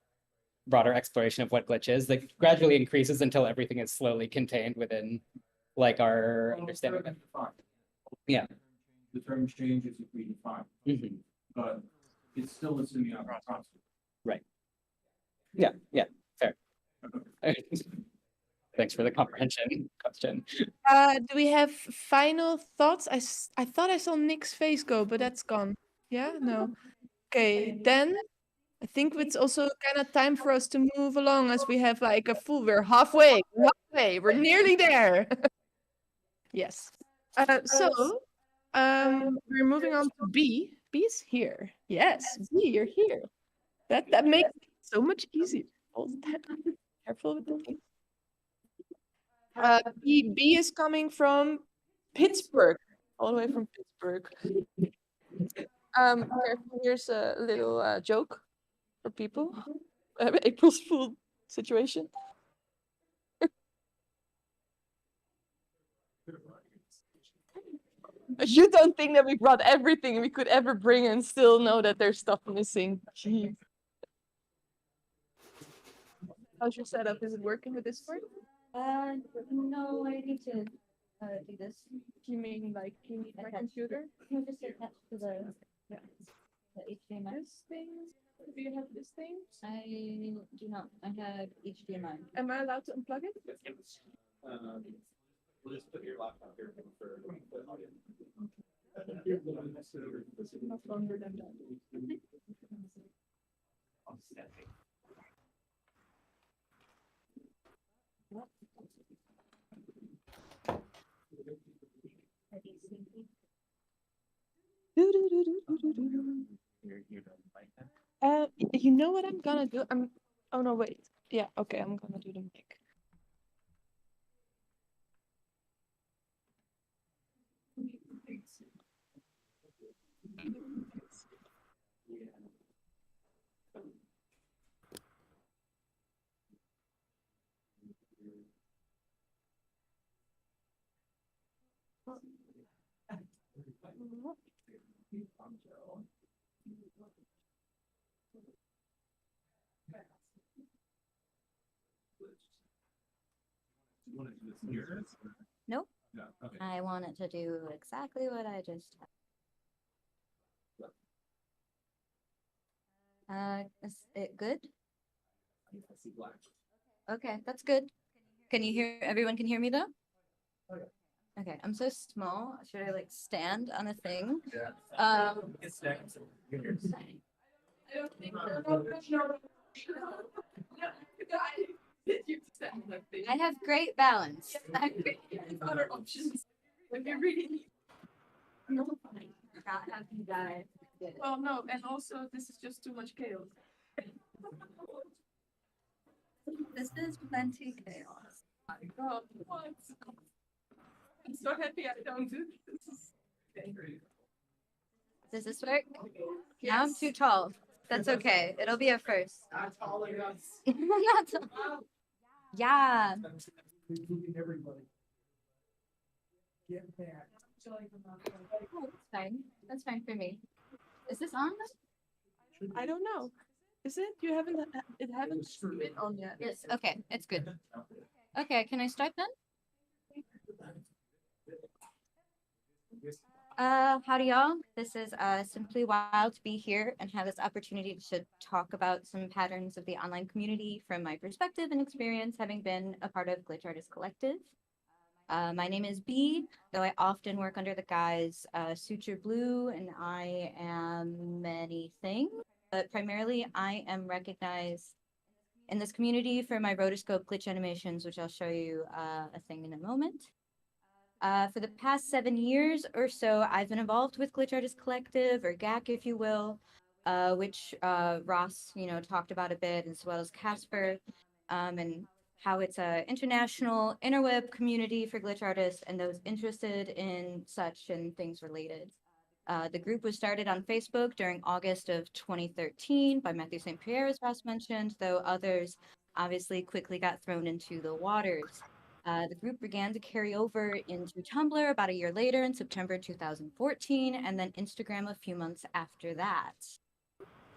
T: broader exploration of what glitch is that gradually increases until everything is slowly contained within like our understanding of it. Yeah.
D: The term changes if we define, but it's still a semiotic process.
T: Right. Yeah, fair. Thanks for the comprehension question.
B: Do we have final thoughts? I thought I saw Nick's face go, but that's gone. Yeah, no. Okay, then I think it's also kind of time for us to move along as we have like we're halfway, we're nearly there. Yes. So we're moving on to B. B's here. Yes, B, you're here. That makes it so much easier. All the time. Careful with the thing. B is coming from Pittsburgh, all the way from Pittsburgh. Here's a little joke for people. April's Fool situation. You don't think that we brought everything we could ever bring and still know that there's stuff missing? Jeez. How's your setup? Is it working with Discord?
W: No, I need to do this.
B: You mean like you need my computer?
W: You just attach to the HDMI.
B: This thing? Do you have this thing?
W: I do not. I have HDMI.
B: Am I allowed to unplug it?
C: Yes. We'll just put your laptop here for the audio.
B: Much longer than that. You know what I'm gonna do? Oh no, wait. Yeah, okay, I'm gonna do the mic.
W: Nope.
C: No, okay.
W: I want it to do exactly what I just had. Is it good?
C: I see black.
W: Okay, that's good. Can you hear, everyone can hear me though? Okay, I'm so small. Should I like stand on a thing?
C: Yeah.
W: I
B: don't think
W: I have great balance.
B: Other options. If you really need. No, fine.
W: Not have you die.
B: Well, no, and also this is just too much chaos.
W: This is plenty chaos.
B: My God, what? I'm so happy I don't do this.
W: Does this work? Now I'm too tall. That's okay. It'll be a first.
G: Not tall enough.
W: Not tall. Yeah.
G: Everybody. Get back.
W: Oh, that's fine. That's fine for me. Is this on?
B: I don't know. Is it? You haven't, it haven't been on yet.
W: Yes, okay, it's good. Okay, can I start then? Howdy y'all. This is simply wild to be here and have this opportunity to talk about some patterns of the online community from my perspective and experience, having been a part of Glitch Artist Collective. My name is B, though I often work under the guise Suture Blue, and I am many things, but primarily I am recognized in this community for my rotoscope glitch animations, which I'll show you a thing in a moment. For the past 7 years or so, I've been involved with Glitch Artist Collective, or GAC, if you will, which Ras, talked about a bit, as well as Kaspar, and how it's an international interweb community for glitch artists and those interested in such and things related. The group was started on Facebook during August of 2013 by Matthew St. Pierre, as Ross mentioned, though others obviously quickly got thrown into the waters. The group began to carry over into Tumblr about a year later in September 2014, and then Instagram a few months after that.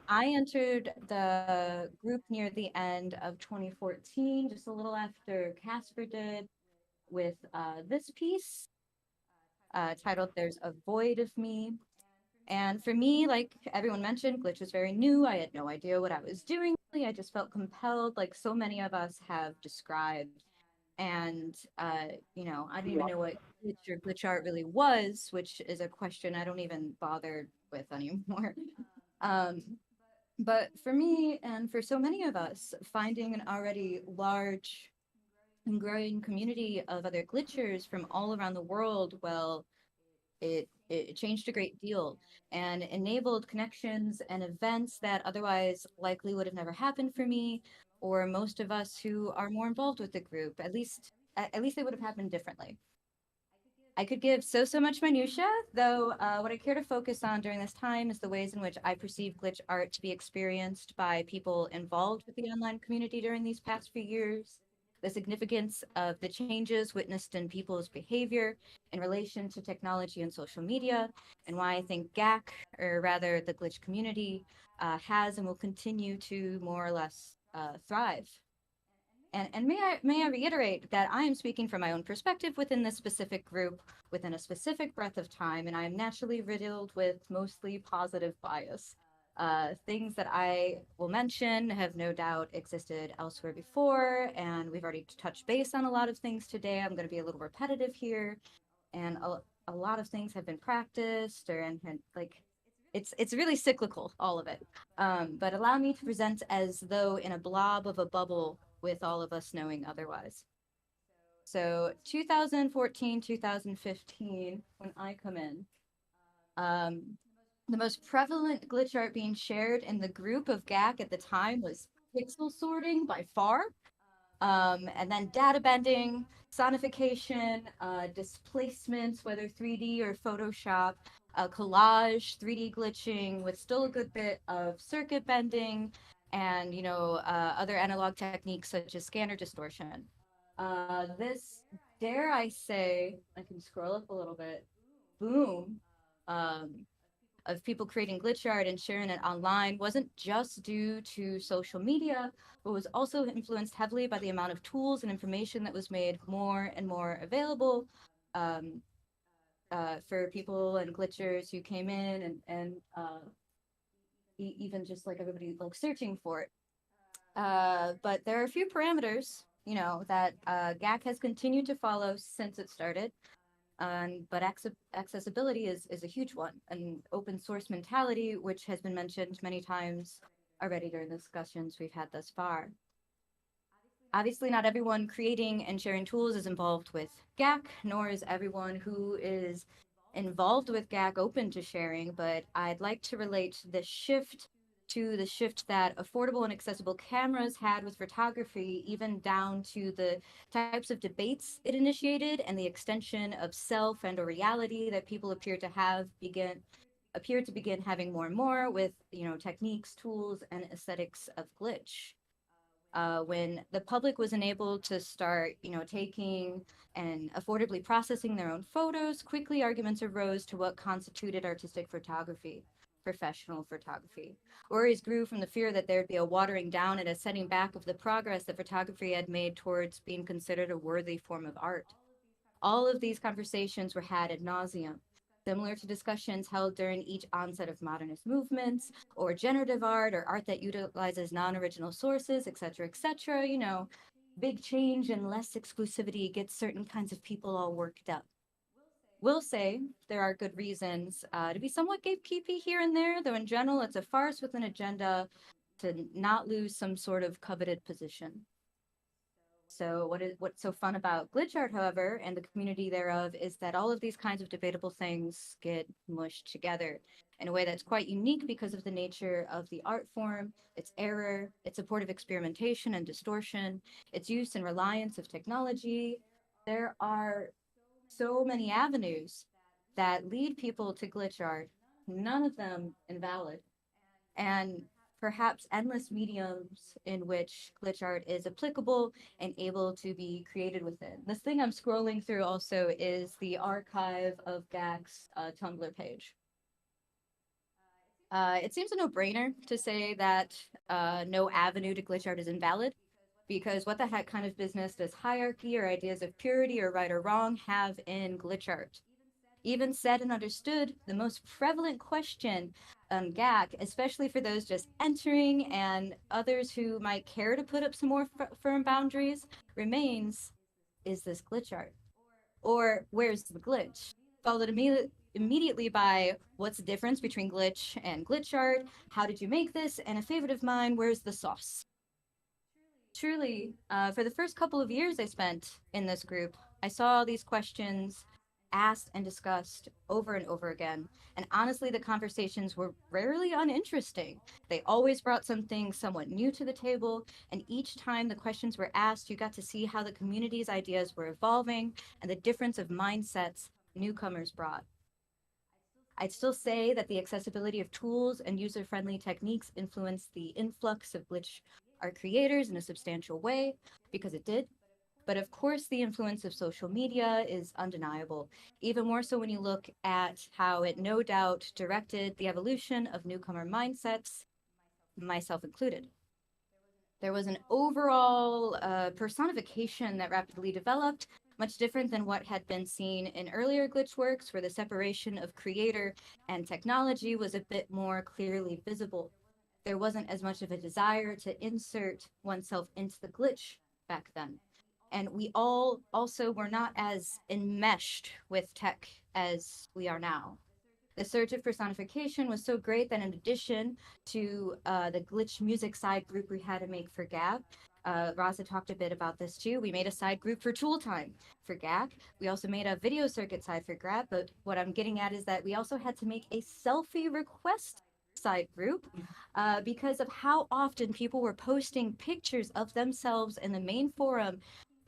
W: I entered the group near the end of 2014, just a little after Kaspar did, with this piece titled There's a Void of Me. And for me, like everyone mentioned, Glitch was very new. I had no idea what I was doing. I just felt compelled, like so many of us have described. And, I didn't even know what glitch or glitch art really was, which is a question I don't even bother with anymore. But for me, and for so many of us, finding an already large and growing community of other glitchers from all around the world, well, it changed a great deal and enabled connections and events that otherwise likely would have never happened for me or most of us who are more involved with the group. At least they would have happened differently. I could give so much minutia, though what I care to focus on during this time is the ways in which I perceive glitch art to be experienced by people involved with the online community during these past few years, the significance of the changes witnessed in people's behavior in relation to technology and social media, and why I think GAC, or rather the glitch community, has and will continue to more or less thrive. And may I reiterate that I am speaking from my own perspective within this specific group, within a specific breadth of time, and I am naturally riddled with mostly positive bias. Things that I will mention have no doubt existed elsewhere before, and we've already touched base on a lot of things today. I'm going to be a little repetitive here, and a lot of things have been practiced, it's really cyclical, all of it. But allow me to present as though in a blob of a bubble with all of us knowing otherwise. So 2014, 2015, when I come in, the most prevalent glitch art being shared in the group of GAC at the time was pixel sorting by far, and then data bending, sonification, displacements, whether 3D or Photoshop, collage, 3D glitching with still a good bit of circuit bending, and other analog techniques such as scanner distortion. This, dare I say, I can scroll up a little bit, boom, of people creating glitch art and sharing it online wasn't just due to social media, but was also influenced heavily by the amount of tools and information that was made more and more available for people and glitchers who came in and even just like everybody like searching for it. But there are a few parameters, that GAC has continued to follow since it started. But accessibility is a huge one, an open source mentality, which has been mentioned many times already during the discussions we've had thus far. Obviously, not everyone creating and sharing tools is involved with GAC, nor is everyone who is involved with GAC open to sharing, but I'd like to relate this shift to the shift that affordable and accessible cameras had with photography, even down to the types of debates it initiated and the extension of self and or reality that people appear to begin having more and more with, techniques, tools, and aesthetics of glitch. When the public was enabled to start, taking and affordably processing their own photos, quickly arguments arose to what constituted artistic photography. professional photography. Worries grew from the fear that there'd be a watering down and a setting back of the progress that photography had made towards being considered a worthy form of art. All of these conversations were had ad nauseum, similar to discussions held during each onset of modernist movements, or generative art, or art that utilizes non-original sources, etc., you know, big change and less exclusivity gets certain kinds of people all worked up. Will say there are good reasons to be somewhat gatekeepy here and there, though in general it's a farce with an agenda to not lose some sort of coveted position. So what's so fun about glitch art, however, and the community thereof, is that all of these kinds of debatable things get mushed together in a way that's quite unique because of the nature of the art form, its error, its supportive experimentation and distortion, its use and reliance of technology. There are so many avenues that lead people to glitch art, none of them invalid, and perhaps endless mediums in which glitch art is applicable and able to be created within. This thing I'm scrolling through also is the archive of GAC's Tumblr page. It seems a no-brainer to say that no avenue to glitch art is invalid, because what the heck kind of business does hierarchy or ideas of purity or right or wrong have in glitch art? Even said and understood, the most prevalent question on GAC, especially for those just entering and others who might care to put up some more firm boundaries, remains, is this glitch art? Or where's the glitch? Followed immediately by what's the difference between glitch and glitch art? How did you make this? And a favorite of mine, where's the sauce? Truly, for the first couple of years I spent in this group, I saw these questions asked and discussed over and over again. And honestly, the conversations were rarely uninteresting. They always brought something somewhat new to the table. And each time the questions were asked, you got to see how the community's ideas were evolving and the difference of mindsets newcomers brought. I'd still say that the accessibility of tools and user-friendly techniques influenced the influx of glitch art creators in a substantial way, because it did. But of course, the influence of social media is undeniable, even more so when you look at how it no doubt directed the evolution of newcomer mindsets, myself included. There was an overall personification that rapidly developed, much different than what had been seen in earlier glitch works, where the separation of creator and technology was a bit more clearly visible. There wasn't as much of a desire to insert oneself into the glitch back then. And we all also were not as enmeshed with tech as we are now. The surge of personification was so great that in addition to the glitch music side group we had to make for GAP, Raza talked a bit about this too. We made a side group for Tool Time for GAC. We also made a video circuit side for GAP, but what I'm getting at is that we also had to make a selfie request side group because of how often people were posting pictures of themselves in the main forum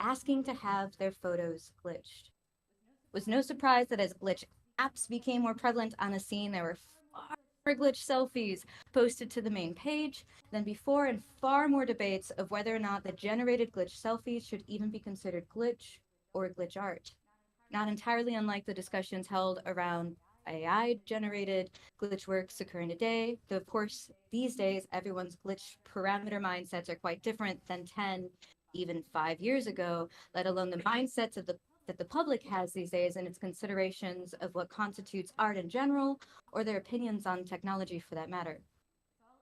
W: asking to have their photos glitched. It was no surprise that as glitch apps became more prevalent on the scene, there were far more glitch selfies posted to the main page than before, and far more debates of whether or not the generated glitch selfies should even be considered glitch or glitch art. Not entirely unlike the discussions held around AI-generated glitch works occurring today, though of course these days everyone's glitch parameter mindsets are quite different than 10, even 5 years ago, let alone the mindsets of that the public has these days and its considerations of what constitutes art in general, or their opinions on technology for that matter.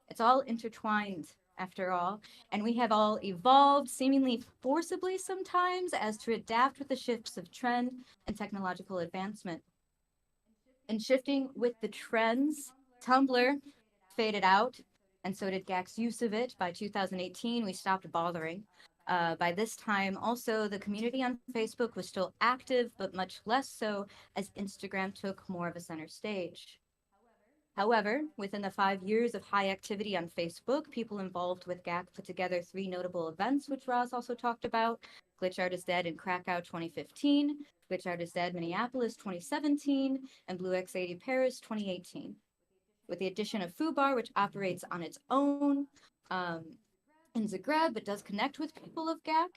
W: It's all intertwined, after all, and we have all evolved, seemingly forcibly sometimes, as to adapt with the shifts of trend and technological advancement. And shifting with the trends, Tumblr faded out, and so did GAC's use of it. By 2018, we stopped bothering. By this time, also, the community on Facebook was still active, but much less so as Instagram took more of a center stage. However, within the 5 years of high activity on Facebook, people involved with GAC put together 3 notable events, which Ras also talked about: Glitch Art is Dead in Krakow 2015, Glitch Art is Dead Minneapolis 2017, and Blue X80 Paris 2018. With the addition of Fubar, which operates on its own, in Zagreb, but does connect with people of GAC.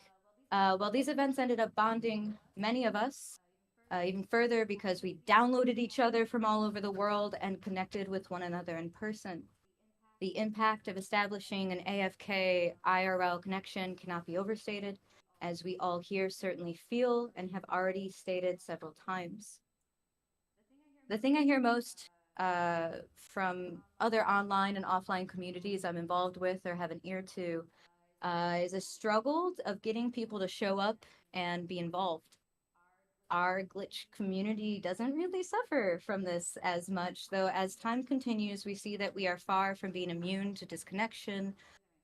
W: While these events ended up bonding many of us, Even further, because we downloaded each other from all over the world and connected with one another in person. The impact of establishing an AFK IRL connection cannot be overstated, as we all here certainly feel and have already stated several times. The thing I hear most from other online and offline communities I'm involved with or have an ear to is a struggle of getting people to show up and be involved. Our glitch community doesn't really suffer from this as much, though as time continues, we see that we are far from being immune to disconnection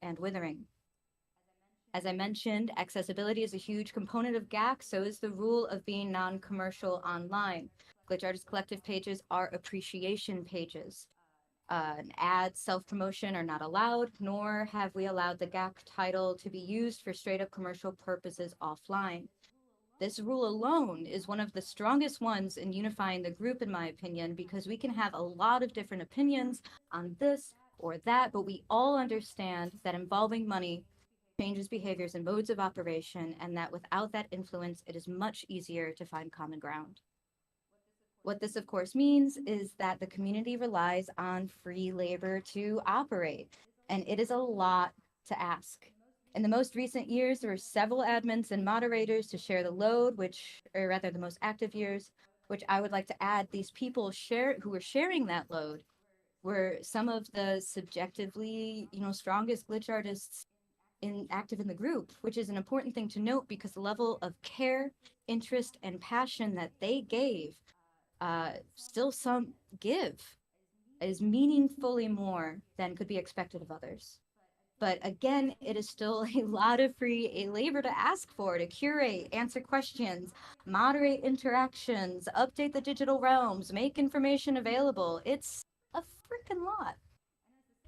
W: and withering. As I mentioned, accessibility is a huge component of GAC, so is the rule of being non-commercial online. Glitch Artist Collective pages are appreciation pages. Ads, self-promotion are not allowed, nor have we allowed the GAC title to be used for straight-up commercial purposes offline. This rule alone is one of the strongest ones in unifying the group, in my opinion, because we can have a lot of different opinions on this or that, but we all understand that involving money changes behaviors and modes of operation, and that without that influence, it is much easier to find common ground. What this, of course, means is that the community relies on free labor to operate, and it is a lot to ask. In the most recent years, there were several admins and moderators to share the load, or rather the most active years, which I would like to add, these people who were sharing that load were some of the subjectively, strongest glitch artists active in the group, which is an important thing to note because the level of care, interest, and passion that they gave, still some give, is meaningfully more than could be expected of others. But again, it is still a lot of free labor to ask for, to curate, answer questions, moderate interactions, update the digital realms, make information available. It's a freaking lot.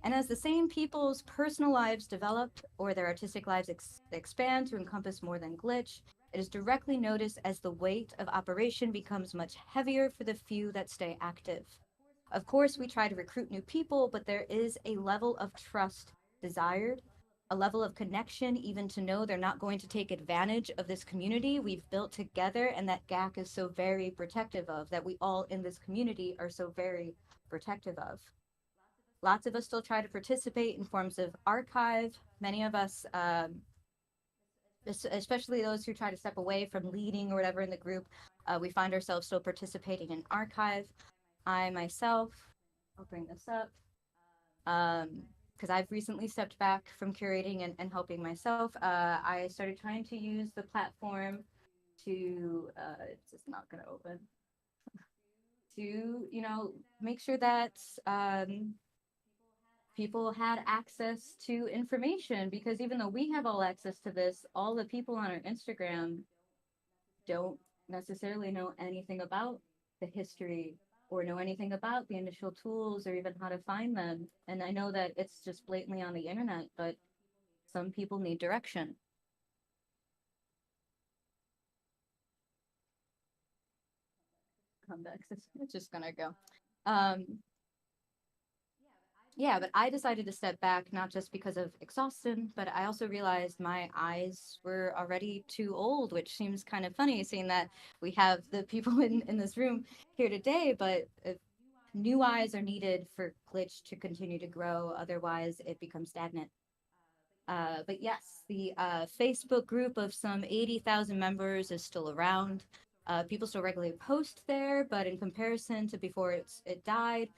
W: And as the same people's personal lives develop or their artistic lives expand to encompass more than glitch, it is directly noticed as the weight of operation becomes much heavier for the few that stay active. Of course, we try to recruit new people, but there is a level of trust desired, a level of connection, even to know they're not going to take advantage of this community we've built together and that GAC is so very protective of, that we all in this community are so very protective of. Lots of us still try to participate in forms of archive. Many of us, especially those who try to step away from leading or whatever in the group, we find ourselves still participating in archive. I myself, I'll bring this up, because I've recently stepped back from curating and helping myself. I started trying to use the platform to, it's just not going to open, to, make sure that people had access to information, because even though we have all access to this, all the people on our Instagram don't necessarily know anything about the history or know anything about the initial tools or even how to find them. And I know that it's just blatantly on the internet, but some people need direction. Come back, it's just gonna go. Yeah, but I decided to step back, not just because of exhaustion, but I also realized my eyes were already too old, which seems kind of funny seeing that we have the people in this room here today, but new eyes are needed for Glitch to continue to grow, otherwise it becomes stagnant. But yes, the Facebook group of some 80,000 members is still around. People still regularly post there, but in comparison to before it died,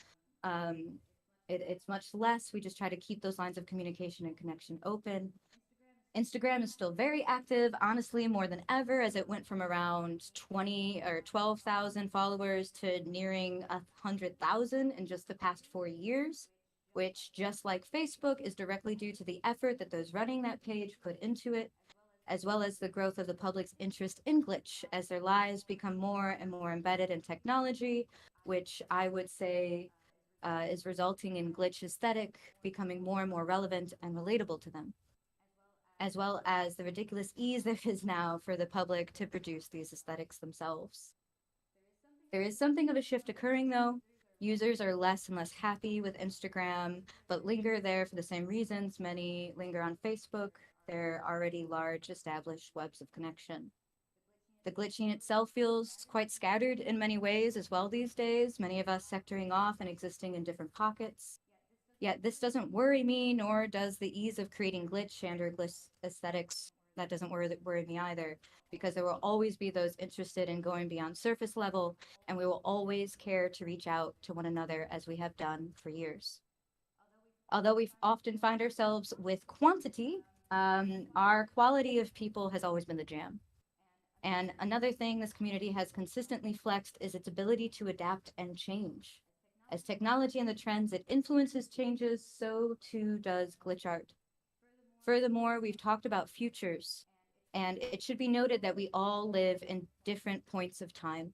W: it's much less. We just try to keep those lines of communication and connection open. Instagram is still very active, honestly, more than ever, as it went from around 20 or 12,000 followers to nearing 100,000 in just the past 4 years, which, just like Facebook, is directly due to the effort that those running that page put into it, as well as the growth of the public's interest in Glitch as their lives become more and more embedded in technology, which I would say is resulting in Glitch aesthetic becoming more and more relevant and relatable to them, as well as the ridiculous ease there is now for the public to produce these aesthetics themselves. There is something of a shift occurring, though. Users are less and less happy with Instagram, but linger there for the same reasons many linger on Facebook, their already large established webs of connection. The glitching itself feels quite scattered in many ways as well these days, many of us sectoring off and existing in different pockets. Yet this doesn't worry me, nor does the ease of creating glitch and or glitch aesthetics. That doesn't worry me either, because there will always be those interested in going beyond surface level, and we will always care to reach out to one another as we have done for years. Although we often find ourselves with quantity, our quality of people has always been the jam. And another thing this community has consistently flexed is its ability to adapt and change. As technology and the trends it influences changes, so too does glitch art. Furthermore, we've talked about futures, and it should be noted that we all live in different points of time.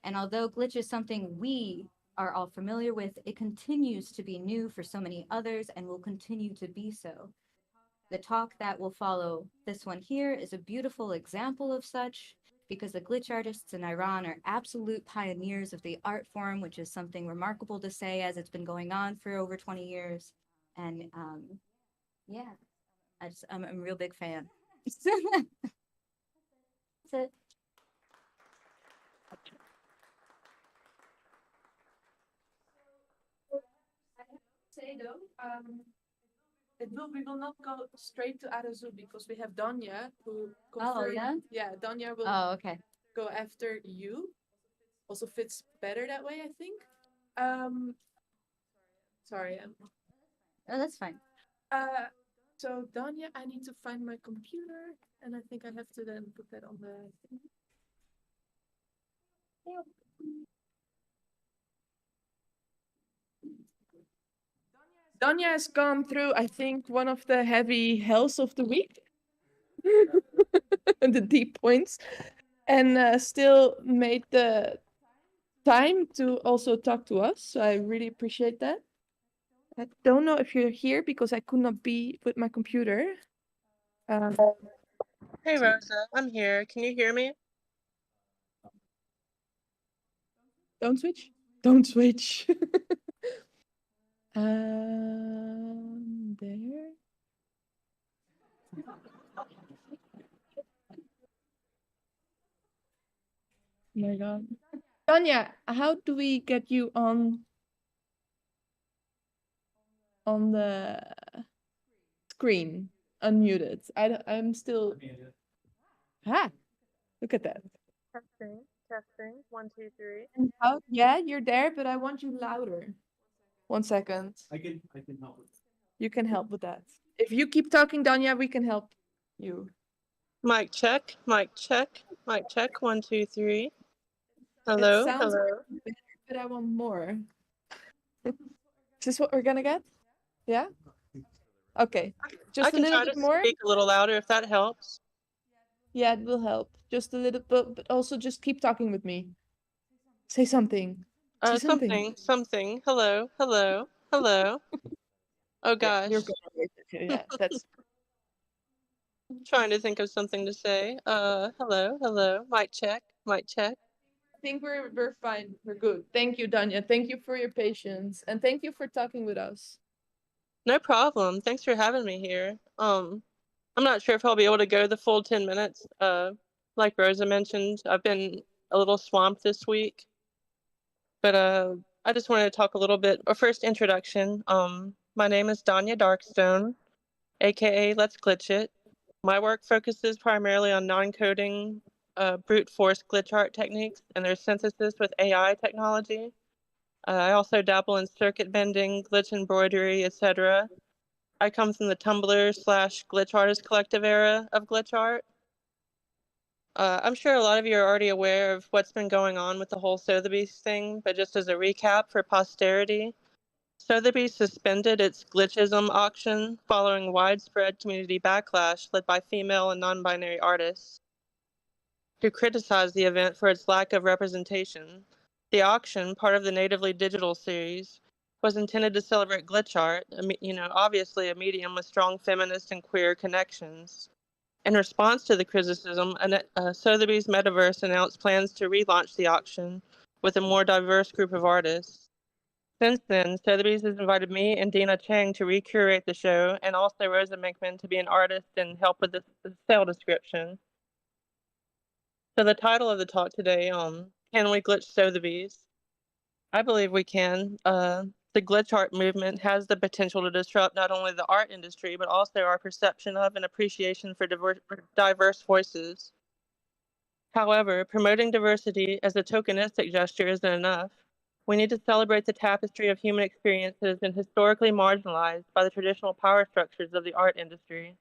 W: And although glitch is something we are all familiar with, it continues to be new for so many others and will continue to be so. The talk that will follow this one here is a beautiful example of such, because the glitch artists in Iran are absolute pioneers of the art form, which is something remarkable to say as it's been going on for over 20 years. And yeah, I'm a real big fan. That's it.
B: Say though, we will not go straight to Arezou because we have Dawnia who confirmed. Yeah, Dawnia will
W: Okay.
B: go after you. Also fits better that way, I think. Sorry.
W: Oh, that's fine.
B: So Dawnia, I need to find my computer, and I think I have to then put that on the thing. Dawnia has gone through, I think, one of the heavy hells of the week. The deep points. And still made the time to also talk to us. So I really appreciate that. I don't know if you're here because I could not be with my computer.
O: Hey Rosa, I'm here. Can you hear me?
B: Don't switch. Don't switch. There. Oh my God. Dawnia, how do we get you on the screen? Unmuted. I'm still. Ah, look at that.
O: Testing, testing. 1, 2, 3.
B: And how? Yeah, you're there, but I want you louder. 1 second.
G: I can help with that.
B: You can help with that. If you keep talking, Dawnia, we can help you.
O: Mic check, mic check, mic check. 1, 2, 3. Hello,
B: It sounds
O: hello.
B: better, but I want more. Is this what we're gonna get? Yeah? Okay. Just
O: I
B: a
O: can
B: little
O: try
B: bit
O: to
B: more?
O: speak a little louder if that helps.
B: Yeah, it will help. Just a little bit, but also just keep talking with me. Say something. Say something.
O: Something. Hello, hello, hello. Oh gosh.
B: You're good. Yeah, that's.
O: Trying to think of something to say. Hello, hello. Mic check, mic check.
B: I think we're fine. We're good. Thank you, Dawnia. Thank you for your patience, and thank you for talking with us.
O: No problem. Thanks for having me here. I'm not sure if I'll be able to go the full 10 minutes. Like Rosa mentioned, I've been a little swamped this week. But I just wanted to talk a little bit, or first introduction. My name is Dawnia Darkstone, aka Letsglitchit. My work focuses primarily on non-coding brute force glitch art techniques and their synthesis with AI technology. I also dabble in circuit bending, glitch embroidery, etc. I come from the Tumblr/glitch artist collective era of glitch art. I'm sure a lot of you are already aware of what's been going on with the whole Sotheby's thing, but just as a recap for posterity, Sotheby's suspended its glitchism auction following widespread community backlash led by female and non-binary artists who criticized the event for its lack of representation. The auction, part of the Natively Digital series, was intended to celebrate glitch art, obviously a medium with strong feminist and queer connections. In response to the criticism, Sotheby's Metaverse announced plans to relaunch the auction with a more diverse group of artists. Since then, Sotheby's has invited me and Dina Chang to recurate the show, and also Rosa Minkman to be an artist and help with the sale description. So the title of the talk today, can we glitch Sotheby's? I believe we can. The glitch art movement has the potential to disrupt not only the art industry, but also our perception of and appreciation for diverse voices. However, promoting diversity as a tokenistic gesture isn't enough. We need to celebrate the tapestry of human experience that has been historically marginalized by the traditional power structures of the art industry.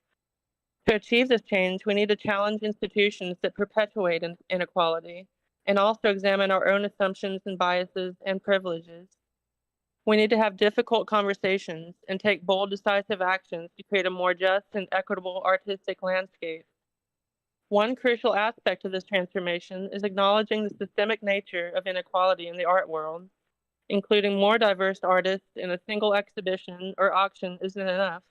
O: To achieve this change, we need to challenge institutions that perpetuate inequality and also examine our own assumptions and biases and privileges. We need to have difficult conversations and take bold, decisive actions to create a more just and equitable artistic landscape. One crucial aspect of this transformation is acknowledging the systemic nature of inequality in the art world. Including more diverse artists in a single exhibition or auction isn't enough.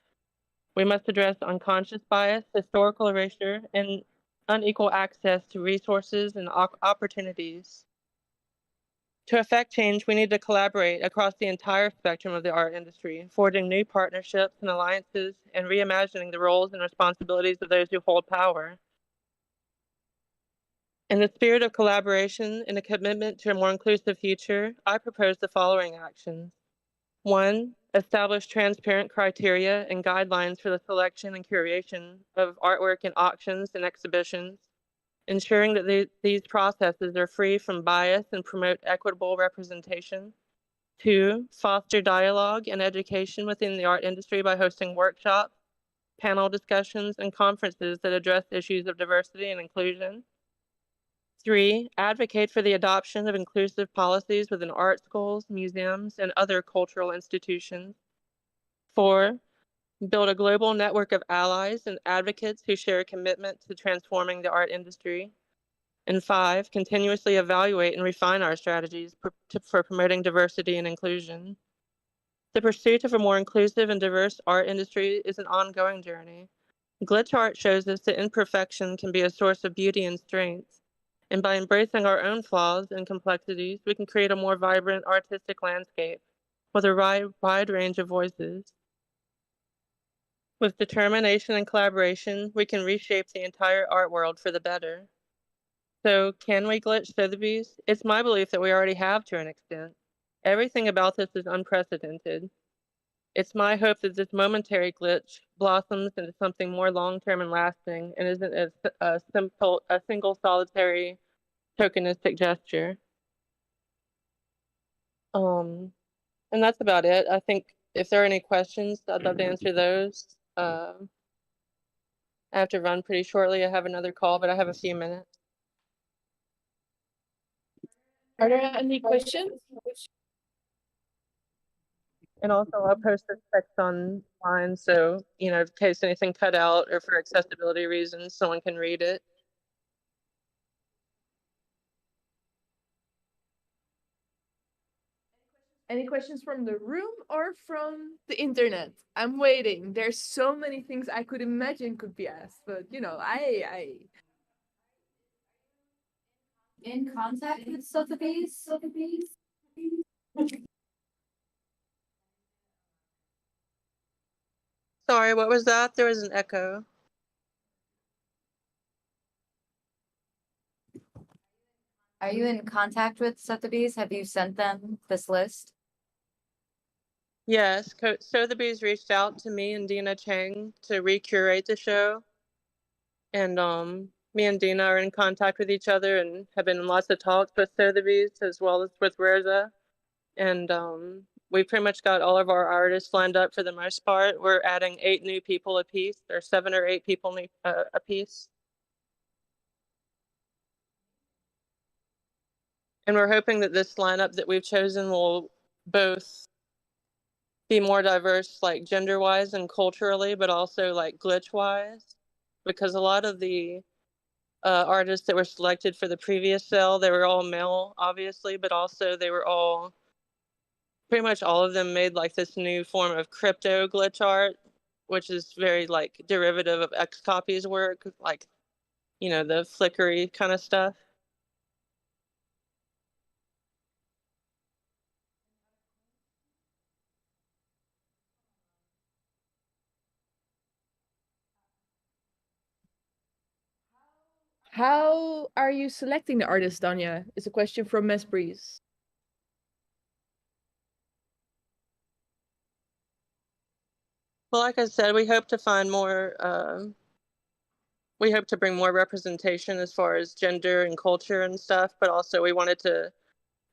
O: We must address unconscious bias, historical erasure, and unequal access to resources and opportunities. To effect change, we need to collaborate across the entire spectrum of the art industry, forging new partnerships and alliances, and reimagining the roles and responsibilities of those who hold power. In the spirit of collaboration and a commitment to a more inclusive future, I propose the following actions. 1. Establish transparent criteria and guidelines for the selection and curation of artwork in auctions and exhibitions, ensuring that these processes are free from bias and promote equitable representation. 2. Foster dialogue and education within the art industry by hosting workshops, panel discussions, and conferences that address issues of diversity and inclusion. 3. Advocate for the adoption of inclusive policies within art schools, museums, and other cultural institutions. 4. Build a global network of allies and advocates who share a commitment to transforming the art industry. And 5. Continuously evaluate and refine our strategies for promoting diversity and inclusion. The pursuit of a more inclusive and diverse art industry is an ongoing journey. Glitch art shows us that imperfection can be a source of beauty and strength. And by embracing our own flaws and complexities, we can create a more vibrant artistic landscape with a wide range of voices. With determination and collaboration, we can reshape the entire art world for the better. So, can we glitch Sotheby's? It's my belief that we already have to an extent. Everything about this is unprecedented. It's my hope that this momentary glitch blossoms into something more long-term and lasting and isn't a single solitary tokenistic gesture. And that's about it. I think if there are any questions, I'd love to answer those. I have to run pretty shortly. I have another call, but I have a few minutes.
B: Are there any questions?
O: And also, I'll post this text online, so, in case anything cut out or for accessibility reasons, someone can read it.
B: Any questions from the room or from the internet? I'm waiting. There's so many things I could imagine could be asked, but I
W: In contact with Sotheby's?
O: Sorry, what was that? There was an echo.
W: Are you in contact with Sotheby's? Have you sent them this list?
O: Yes, Sotheby's reached out to me and Dina Chang to recurate the show. And me and Dina are in contact with each other and have been in lots of talks with Sotheby's as well as with Rosa. And we pretty much got all of our artists lined up for the most part. We're adding 8 new people a piece, or 7 or 8 people a piece. And we're hoping that this lineup that we've chosen will both be more diverse, like gender-wise and culturally, but also like glitch-wise, because a lot of the artists that were selected for the previous sale, they were all male, obviously, but also they were all, pretty much all of them made like this new form of crypto glitch art, which is very like derivative of X-Copy's work, like, the flickery kind of stuff.
B: How are you selecting the artist, Dawnia? Is a question from Miss Breeze.
O: Well, like I said, we hope to find more, we hope to bring more representation as far as gender and culture and stuff, but also we wanted to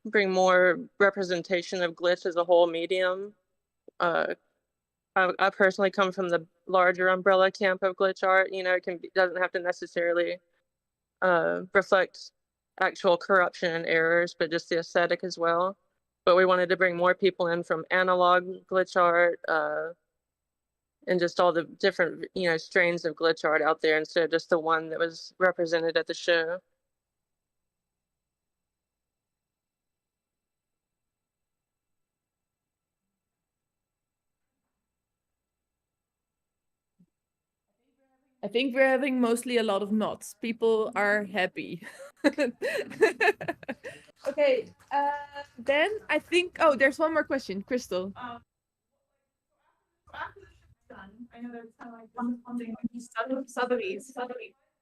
O: bring more representation of glitch as a whole medium. I personally come from the larger umbrella camp of glitch art. You know, doesn't have to necessarily reflect actual corruption and errors, but just the aesthetic as well. But we wanted to bring more people in from analog glitch art, and just all the different, you know, strains of glitch art out there instead of just the one that was represented at the show.
B: I think we're having mostly a lot of nods. People are happy. Okay, then I think, oh, there's one more question, Crystal.
F: I know there's kind of like Sotheby's.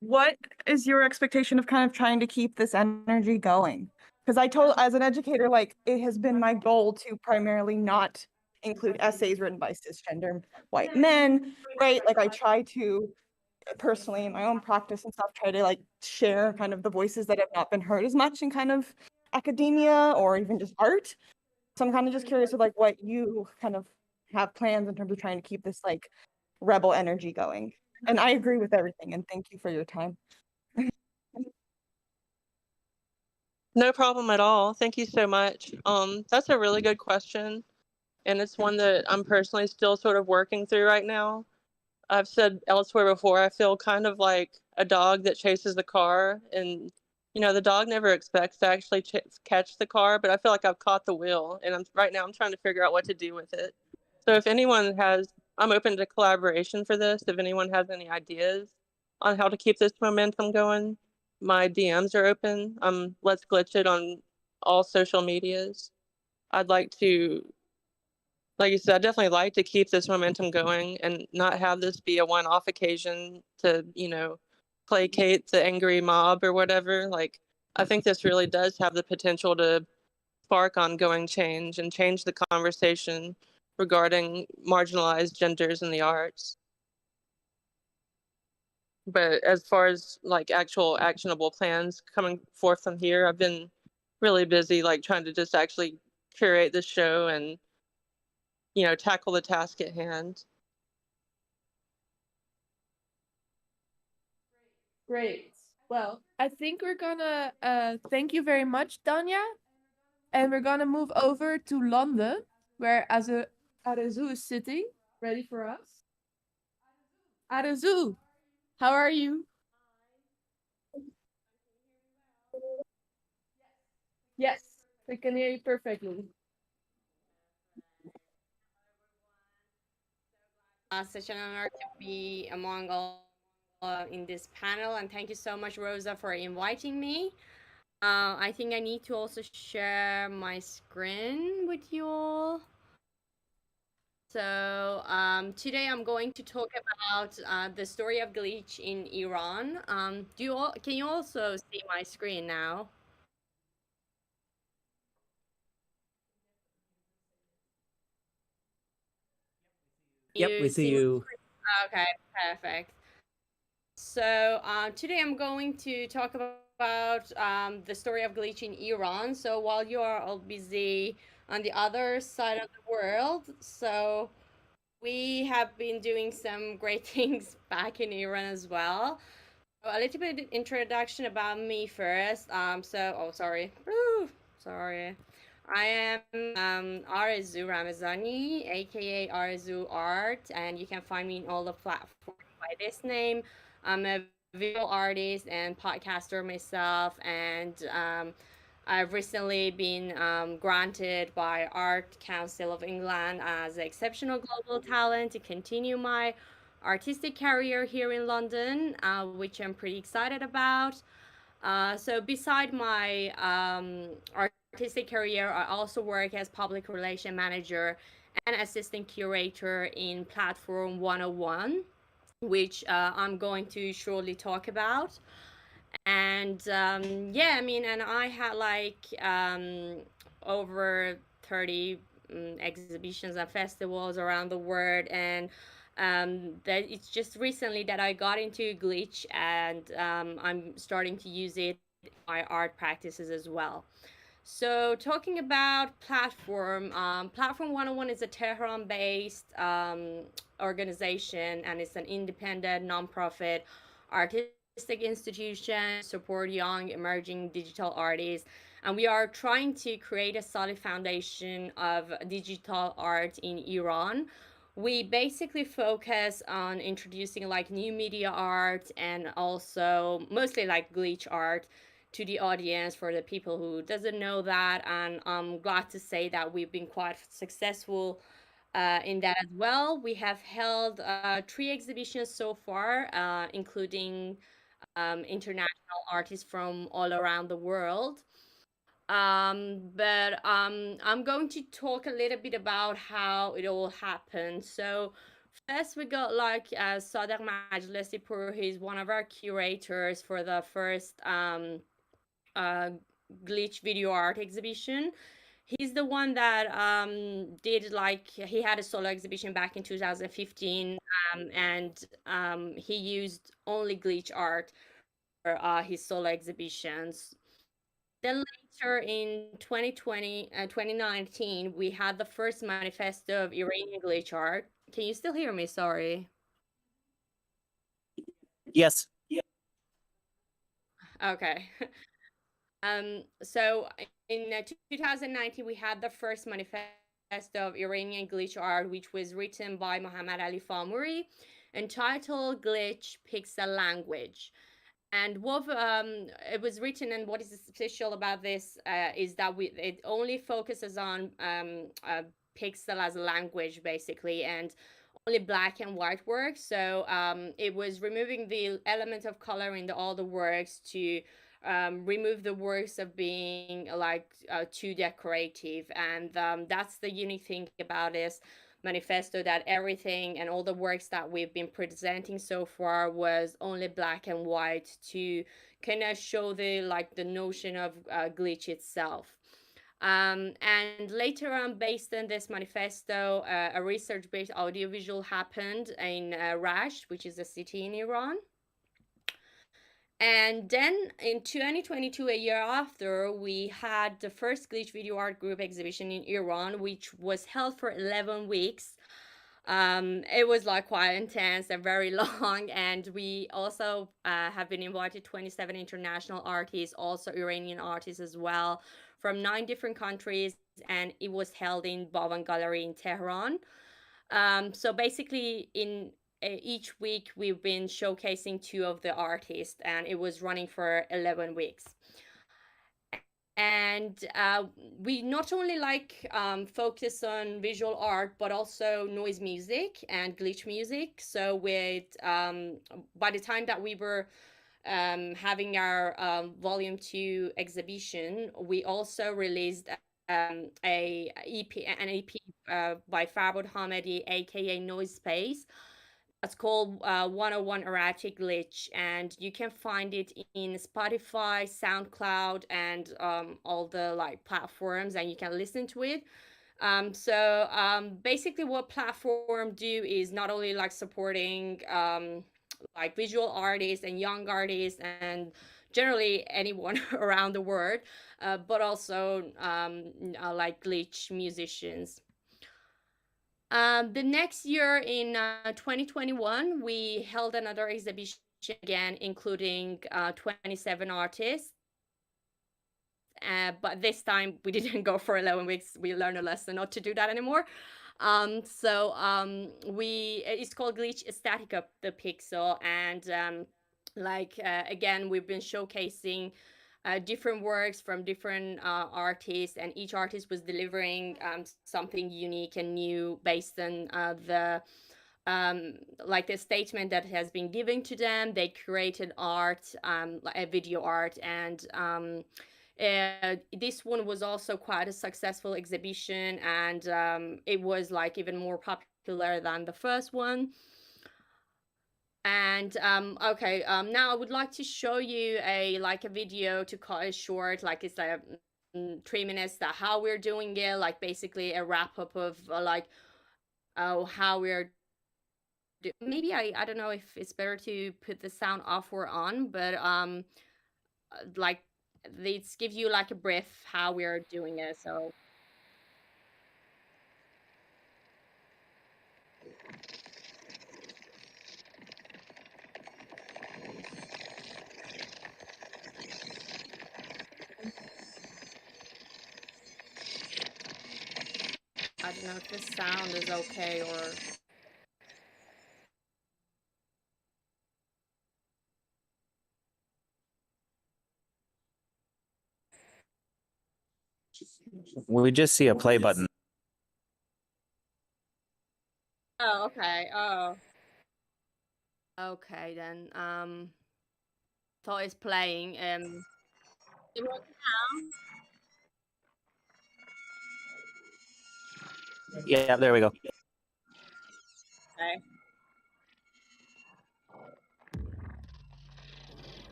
F: What is your expectation of kind of trying to keep this energy going? Because as an educator, like it has been my goal to primarily not include essays written by cisgender white men, right? Like I try to personally in my own practice and stuff, try to like share kind of the voices that have not been heard as much in kind of academia or even just art. So I'm kind of just curious of like what you kind of have plans in terms of trying to keep this like rebel energy going. And I agree with everything and thank you for your time.
O: No problem at all. Thank you so much. That's a really good question. And it's one that I'm personally still sort of working through right now. I've said elsewhere before, I feel kind of like a dog that chases the car. And, you know, the dog never expects to actually catch the car, but I feel like I've caught the wheel. And right now I'm trying to figure out what to do with it. So if anyone I'm open to collaboration for this. If anyone has any ideas on how to keep this momentum going, my DMs are open. Let's glitch it on all social medias. I'd like to, like you said, I'd definitely like to keep this momentum going and not have this be a one-off occasion to, you know, placate the angry mob or whatever. Like, I think this really does have the potential to spark ongoing change and change the conversation regarding marginalized genders in the arts. But as far as like actual actionable plans coming forth from here, I've been really busy like trying to just actually curate the show and, you know, tackle the task at hand.
B: Great. Well, I think we're gonna thank you very much, Dawnia. And we're gonna move over to London, where Arezou is sitting, ready for us. Arezou, how are you? Yes, we can hear you perfectly.
L: Such an honor to be among all in this panel, and thank you so much, Rosa, for inviting me. I think I need to also share my screen with you all. So today I'm going to talk about the story of glitch in Iran. Can you also see my screen now?
U: Yep, we see you.
L: Okay, perfect. So today I'm going to talk about the story of glitch in Iran. So while you are all busy on the other side of the world, so we have been doing some great things back in Iran as well. So a little bit introduction about me first. Sorry. Sorry. I am Arezou Ramezani, aka Arezou Art, and you can find me in all the platforms by this name. I'm a video artist and podcaster myself, and I've recently been granted by Art Council of England as an exceptional global talent to continue my artistic career here in London, which I'm pretty excited about. So beside my artistic career, I also work as public relation manager and assistant curator in Platform 101, which I'm going to shortly talk about. And yeah, I mean, and I had like over 30 exhibitions and festivals around the world, and that it's just recently that I got into glitch, and I'm starting to use it in my art practices as well. So talking about platform, Platform 101 is a Tehran-based organization, and it's an independent nonprofit artistic institution support young emerging digital artists, and we are trying to create a solid foundation of digital art in Iran. We basically focus on introducing like new media art and also mostly like glitch art to the audience for the people who doesn't know that, and I'm glad to say that we've been quite successful in that as well. We have held 3 exhibitions so far, including international artists from all around the world. But I'm going to talk a little bit about how it all happened. So first we got like Sadegh Majlesipur. He's one of our curators for the first uh, glitch video art exhibition. He's the one that did like he had a solo exhibition back in 2015, and he used only glitch art for his solo exhibitions. Then later in 2019, we had the first manifesto of Iranian glitch art. Can you still hear me? Sorry.
U: Yes.
L: Okay. So in 2019, we had the first manifesto of Iranian glitch art, which was written by Muhammad Ali Famuri, entitled Glitch Pixel Language. And what it was written, and what is special about this is that it only focuses on pixel as a language, basically, and only black and white works. So it was removing the element of color in all the works to remove the works of being like too decorative. And that's the unique thing about this manifesto, that everything and all the works that we've been presenting so far was only black and white to kind of show the notion of glitch itself. And later on, based on this manifesto, a research-based audiovisual happened in Rash, which is a city in Iran. And then in 2022, a year after, we had the first Glitch Video Art Group exhibition in Iran, which was held for 11 weeks. It was like quite intense and very long, and we also have been invited 27 international artists, also Iranian artists as well, from 9 different countries, and it was held in Bavan Gallery in Tehran. So basically, in each week we've been showcasing 2 of the artists, and it was running for 11 weeks. And we not only focus on visual art, but also noise music and glitch music. So with by the time that we were having our volume 2 exhibition, we also released an EP by Farbod Hamedi, aka Noise Space. It's called 101 Erratic Glitch, and you can find it in Spotify, SoundCloud, and all the platforms, and you can listen to it. Basically, what platform do is not only supporting visual artists and young artists and generally anyone around the world, but also glitch musicians. The next year in 2021, we held another exhibition again, including 27 artists. But this time we didn't go for 11 weeks. We learned a lesson not to do that anymore. It's called Glitch Statica the Pixel, and again, we've been showcasing different works from different artists, and each artist was delivering something unique and new based on the statement that has been given to them. They created art, video art, and this one was also quite a successful exhibition, and it was even more popular than the first one. And okay, now I would like to show you a video to cut it short, like it's like 3 minutes, that how we're doing it, like basically a wrap up of how we're maybe I don't know if it's better to put the sound off or on, but like it gives you like a brief how we're doing it. So I don't know if the sound is okay or.
S: We just see a play button.
L: Oh, okay. Oh. Okay then. Thought it's playing. It works now.
S: Yeah, there we go.
L: Okay.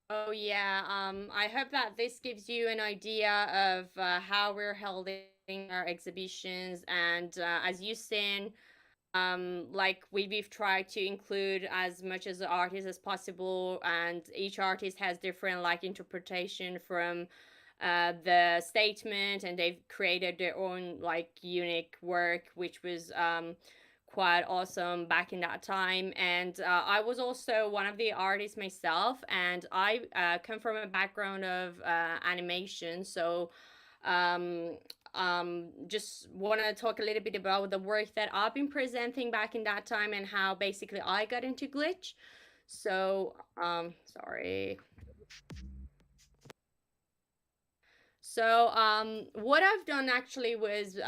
L: Oh yeah, I hope that this gives you an idea of how we're holding our exhibitions, and as you've seen, like we've tried to include as much as the artist as possible, and each artist has different like interpretation from the statement, and they've created their own like unique work, which was quite awesome back in that time. And I was also one of the artists myself, and I come from a background of animation, so just want to talk a little bit about the work that I've been presenting back in that time and how basically I got into glitch. So sorry. So what I've done actually was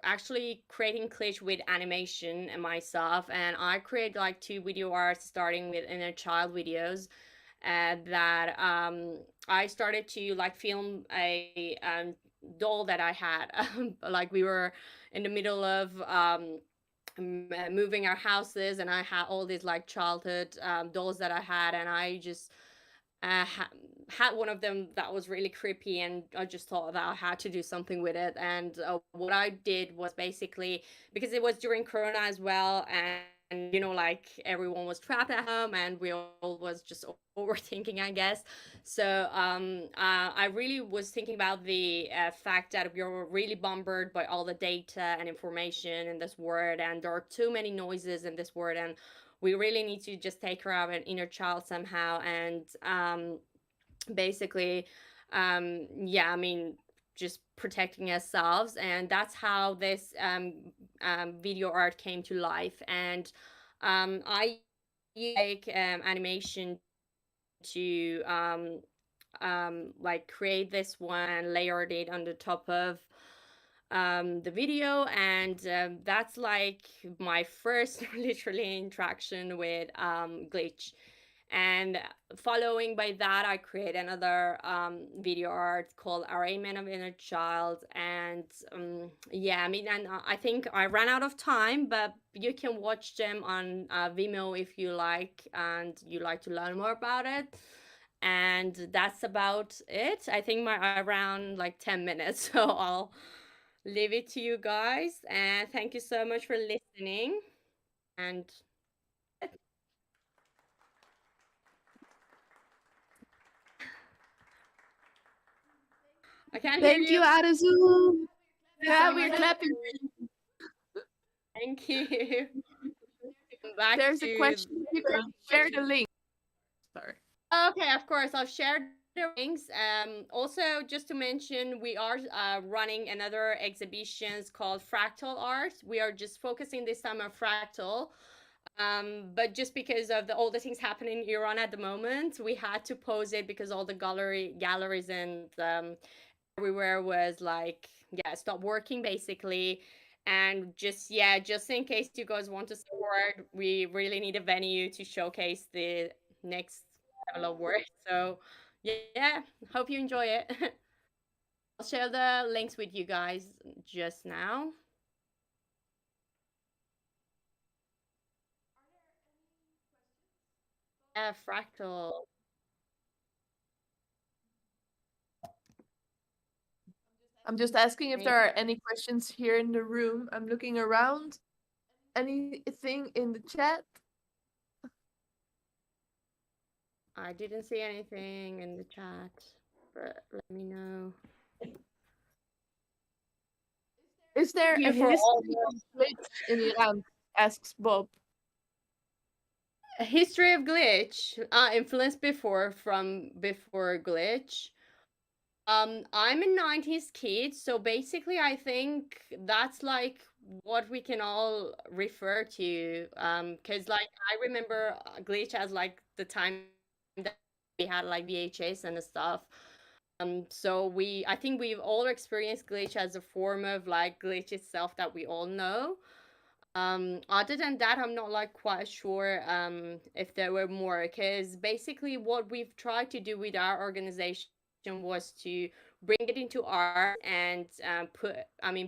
L: actually creating glitch with animation and myself, and I create like 2 video arts starting with inner child videos that I started to like film a doll that I had. Like we were in the middle of moving our houses, and I had all these like childhood dolls that I had, and I just had one of them that was really creepy, and I just thought that I had to do something with it. And what I did was basically, because it was during Corona as well, and you know, like everyone was trapped at home, and we all was just overthinking, I guess. So I really was thinking about the fact that we were really bombarded by all the data and information in this world, and there are too many noises in this world, and we really need to just take care of an inner child somehow. And basically, yeah, I mean, just protecting ourselves, and that's how this video art came to life. And I like animation to like create this one and layered it on the top of the video, and that's like my first literally interaction with glitch. And following by that, I create another video art called Arraignment of Inner Child. And yeah, I mean, and I think I ran out of time, but you can watch them on Vimeo if you like, and you like to learn more about it. And that's about it. I think my around like 10 minutes, so I'll leave it to you guys. And thank you so much for listening. And I can't hear
B: Thank
L: you.
B: you, Arezou. Yeah,
L: so
B: we're
L: much.
B: clapping.
L: Thank you. Back
B: There's
L: to
B: a question. You can share the link. Sorry.
L: Okay, of course, I'll share the links. Also, just to mention, we are running another exhibitions called Fractal Art. We are just focusing this time on fractal. But just because of all the things happening in Iran at the moment, we had to pose it because all the galleries and everywhere was like, yeah, stopped working basically. And just in case you guys want to support, we really need a venue to showcase the next level of work. So yeah, hope you enjoy it. I'll share the links with you guys just now. Yeah, fractal.
B: I'm just asking if there are any questions here in the room. I'm looking around. Anything in the chat?
L: I didn't see anything in the chat, but let me know.
B: Is there a
L: Thank you for
B: history
L: all
B: of glitch in Iran? Asks Bob.
L: A history of glitch, influenced before glitch. I'm a 90s kid, so basically I think that's like what we can all refer to. Because like I remember glitch as like the time that we had like VHS and stuff. So I think we've all experienced glitch as a form of like glitch itself that we all know. Other than that, I'm not like quite sure if there were more, because basically what we've tried to do with our organization was to bring it into art and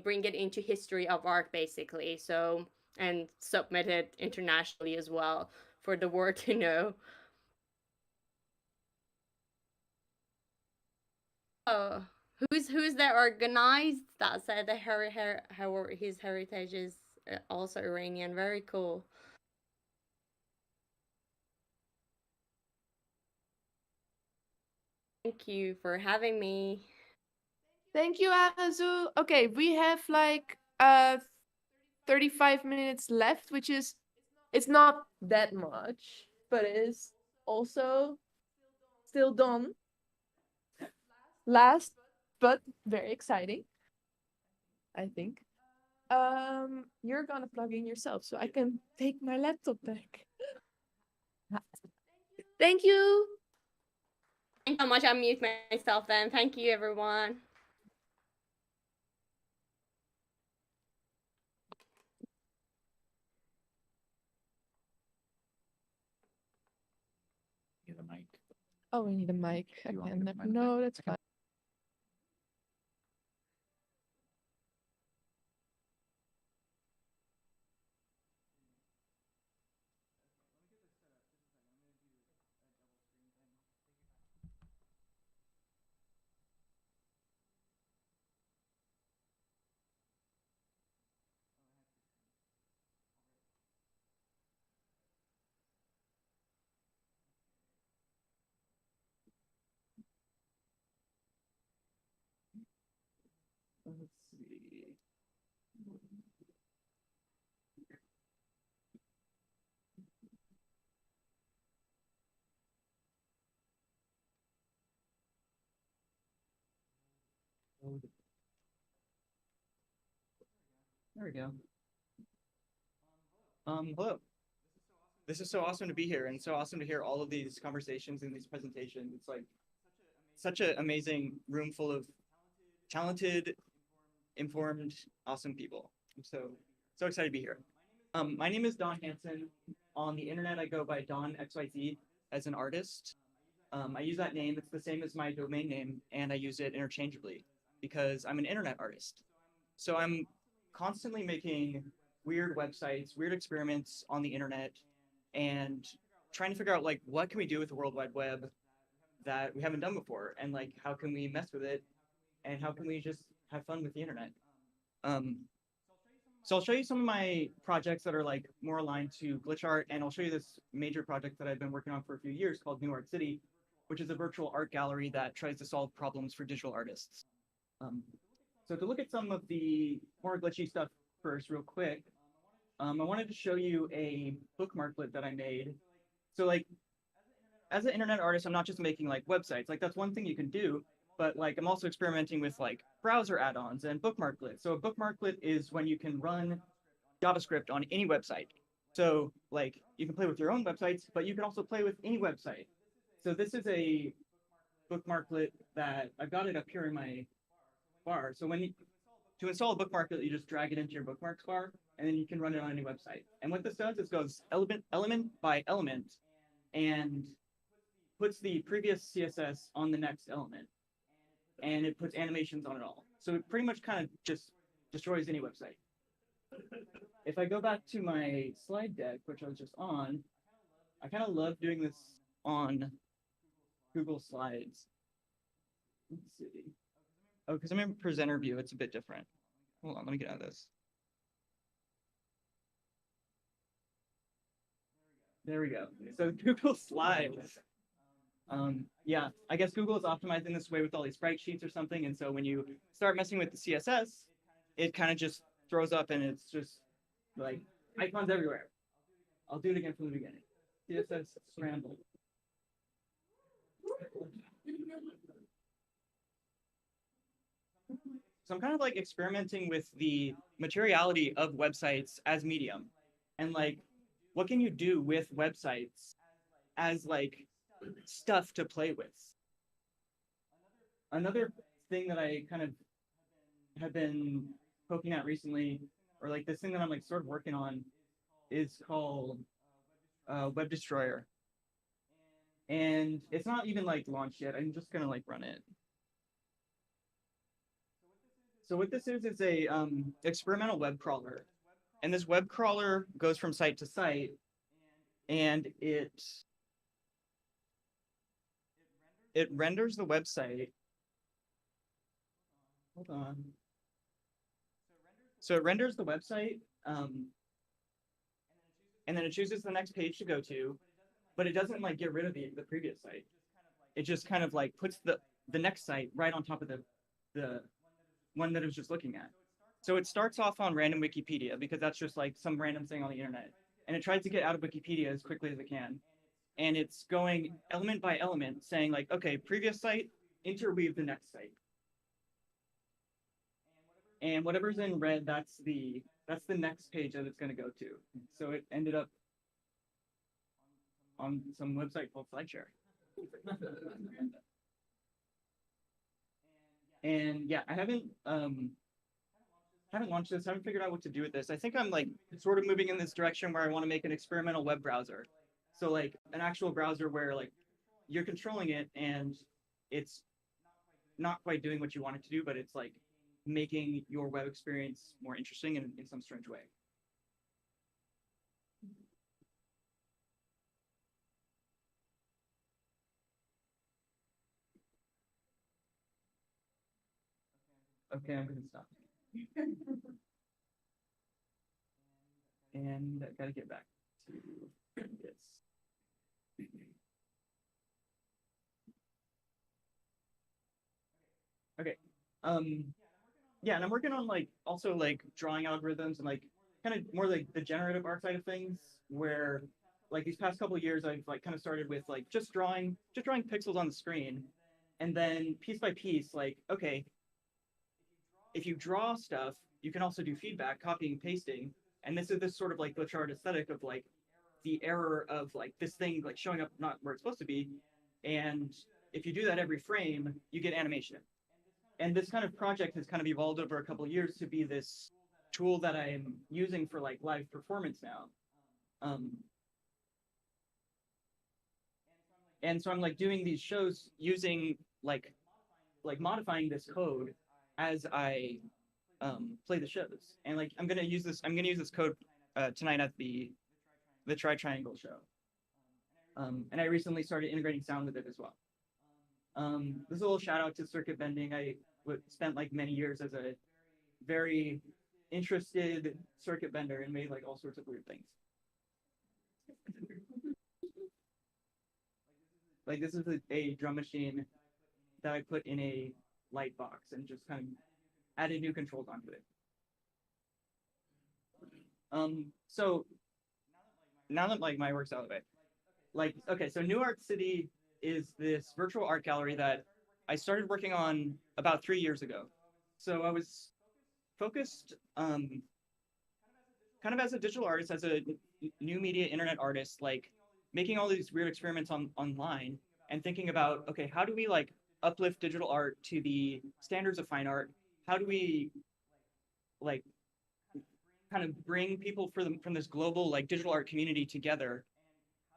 L: bring it into history of art basically. So, and submit it internationally as well for the world to know. Oh, who's that organized that said that his heritage is also Iranian? Very cool. Thank you for having me.
B: Thank you, Arezou. Okay, we have like 35 minutes left, which is it's not that much, but it is also still done. Last, but very exciting, I think. You're gonna plug in yourself so I can take my laptop back. Thank you.
L: Thank you so much. I'll mute myself then. Thank you, everyone.
D: Need a mic.
B: Oh, we need a mic. Again. No, that's fine.
D: Let's see.
A: There we go. Hello. This is so awesome to be here, and so awesome to hear all of these conversations and these presentations. It's like such an amazing room full of talented, informed, awesome people. I'm so excited to be here. My name is Don Hansen. On the internet, I go by Don XYZ as an artist. I use that name. It's the same as my domain name, and I use it interchangeably because I'm an internet artist. So I'm constantly making weird websites, weird experiments on the internet, and trying to figure out like what can we do with the World Wide Web that we haven't done before, and like how can we mess with it, and how can we just have fun with the internet. So I'll show you some of my projects that are like more aligned to glitch art, and I'll show you this major project that I've been working on for a few years called newart.CITY, which is a virtual art gallery that tries to solve problems for digital artists. So to look at some of the more glitchy stuff first, real quick, I wanted to show you a bookmarklet that I made. So like, as an internet artist, I'm not just making like websites. Like that's one thing you can do, but like I'm also experimenting with like browser add-ons and bookmarklets. So a bookmarklet is when you can run JavaScript on any website. So like you can play with your own websites, but you can also play with any website. So this is a bookmarklet that I've got it up here in my bar. So to install a bookmarklet, you just drag it into your bookmarks bar, and then you can run it on any website. And what this does is goes element by element and puts the previous CSS on the next element. And it puts animations on it all. So it pretty much kind of just destroys any website. If I go back to my slide deck, which I was just on, I kind of love doing this on Google Slides. Let's see. Oh, because I'm in presenter view, it's a bit different. Hold on, let me get out of this. There we go. So Google Slides. Yeah, I guess Google is optimizing this way with all these sprite sheets or something. And so when you start messing with the CSS, it kind of just throws up and it's just like icons everywhere. I'll do it again from the beginning. CSS scramble. So I'm kind of like experimenting with the materiality of websites as medium. And like, what can you do with websites as like stuff to play with? Another thing that I kind of have been poking at recently, or like this thing that I'm like sort of working on, is called Web Destroyer. And it's not even like launched yet. I'm just gonna like run it. So what this is a experimental web crawler. And this web crawler goes from site to site, and it renders the website. Hold on. So it renders the website, and then it chooses the next page to go to, but it doesn't like get rid of the previous site. It just kind of like puts the next site right on top of the one that it was just looking at. So it starts off on random Wikipedia because that's just like some random thing on the internet. And it tries to get out of Wikipedia as quickly as it can. And it's going element by element saying like, okay, previous site, interweave the next site. And whatever's in red, that's the next page that it's going to go to. So it ended up on some website called SlideShare. And yeah, I haven't launched this. I haven't figured out what to do with this. I think I'm like sort of moving in this direction where I want to make an experimental web browser. So like an actual browser where like you're controlling it and it's not quite doing what you want it to do, but it's like making your web experience more interesting in some strange way. Okay, I'm gonna stop. And I gotta get back to this. Okay. Yeah, and I'm working on like also like drawing algorithms and like kind of more like the generative art side of things, where like these past couple of years I've like kind of started with like just drawing pixels on the screen, and then piece by piece, like, okay, if you draw stuff, you can also do feedback, copying, pasting. And this is this sort of like glitch art aesthetic of like the error of like this thing like showing up not where it's supposed to be. And if you do that every frame, you get animation. And this kind of project has kind of evolved over a couple of years to be this tool that I am using for like live performance now. And so I'm like doing these shows using like modifying this code as I play the shows. And like I'm gonna use this code tonight at the Triangle show. And I recently started integrating sound with it as well. This is a little shout out to circuit bending. I spent like many years as a very interested circuit bender and made like all sorts of weird things. Like this is a drum machine that I put in a light box and just kind of added new controls onto it. So now that like my work's out of the way, like, okay, so newart.CITY is this virtual art gallery that I started working on about 3 years ago. So I was focused kind of as a digital artist, as a new media internet artist, like making all these weird experiments online and thinking about, okay, how do we like uplift digital art to the standards of fine art? How do we like kind of bring people from this global like digital art community together?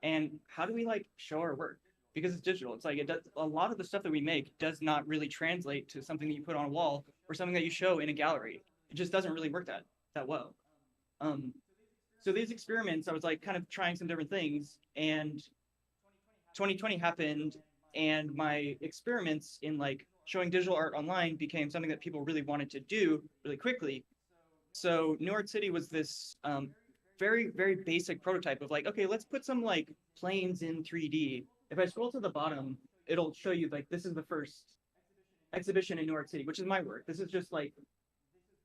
A: And how do we like show our work? Because it's digital. It's like it does, a lot of the stuff that we make does not really translate to something that you put on a wall or something that you show in a gallery. It just doesn't really work that well. So these experiments, I was like kind of trying some different things, and 2020 happened, and my experiments in like showing digital art online became something that people really wanted to do really quickly. So newart.CITY was this very, very basic prototype of like, okay, let's put some like planes in 3D. If I scroll to the bottom, it'll show you like, this is the first exhibition in newart.CITY, which is my work. This is just like,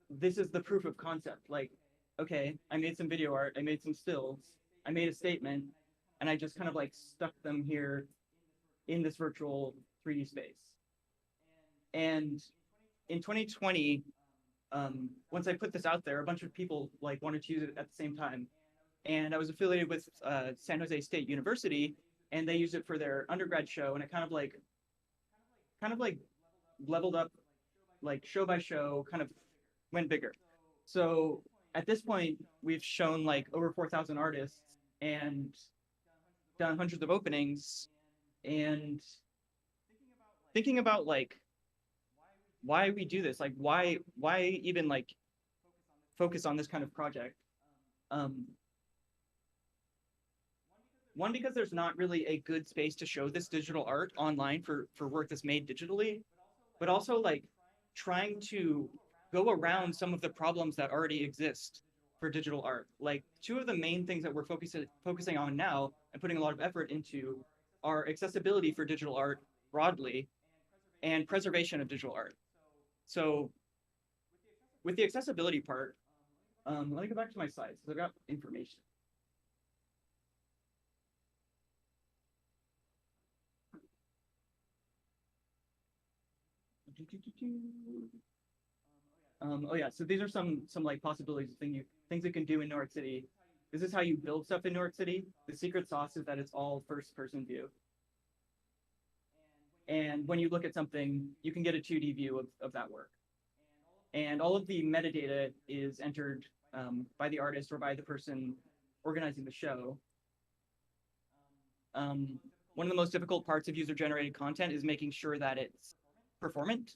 A: this is the proof of concept. Like, okay, I made some video art, I made some stills, I made a statement, and I just kind of like stuck them here in this virtual 3D space. And in 2020, once I put this out there, a bunch of people like wanted to use it at the same time. And I was affiliated with San Jose State University, and they used it for their undergrad show, and it kind of like leveled up, like show by show, kind of went bigger. So at this point, we've shown like over 4,000 artists and done hundreds of openings, and thinking about like why we do this, like why even like focus on this kind of project. One, because there's not really a good space to show this digital art online for work that's made digitally, but also like trying to go around some of the problems that already exist for digital art. Like two of the main things that we're focusing on now and putting a lot of effort into are accessibility for digital art broadly and preservation of digital art. So with the accessibility part, let me go back to my slides because I've got information. Oh yeah, so these are some like possibilities of things you can do in newart.CITY. This is how you build stuff in newart.CITY. The secret sauce is that it's all first-person view. And when you look at something, you can get a 2D view of that work. And all of the metadata is entered by the artist or by the person organizing the show. One of the most difficult parts of user-generated content is making sure that it's performant.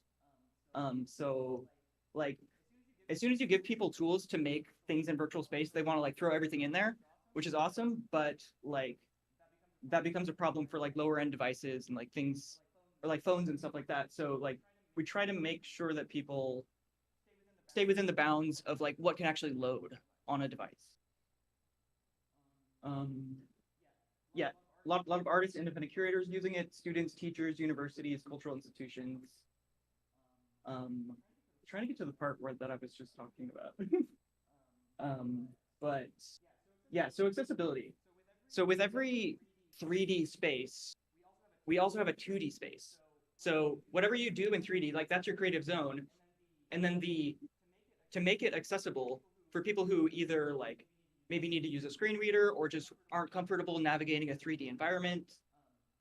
A: So like, as soon as you give people tools to make things in virtual space, they want to like throw everything in there, which is awesome, but like that becomes a problem for like lower end devices and like things, or like phones and stuff like that. So like we try to make sure that people stay within the bounds of like what can actually load on a device. Yeah, a lot of artists, independent curators using it, students, teachers, universities, cultural institutions. Trying to get to the part that I was just talking about. But yeah, so accessibility. So with every 3D space, we also have a 2D space. So whatever you do in 3D, like that's your creative zone. And then to make it accessible for people who either like maybe need to use a screen reader or just aren't comfortable navigating a 3D environment.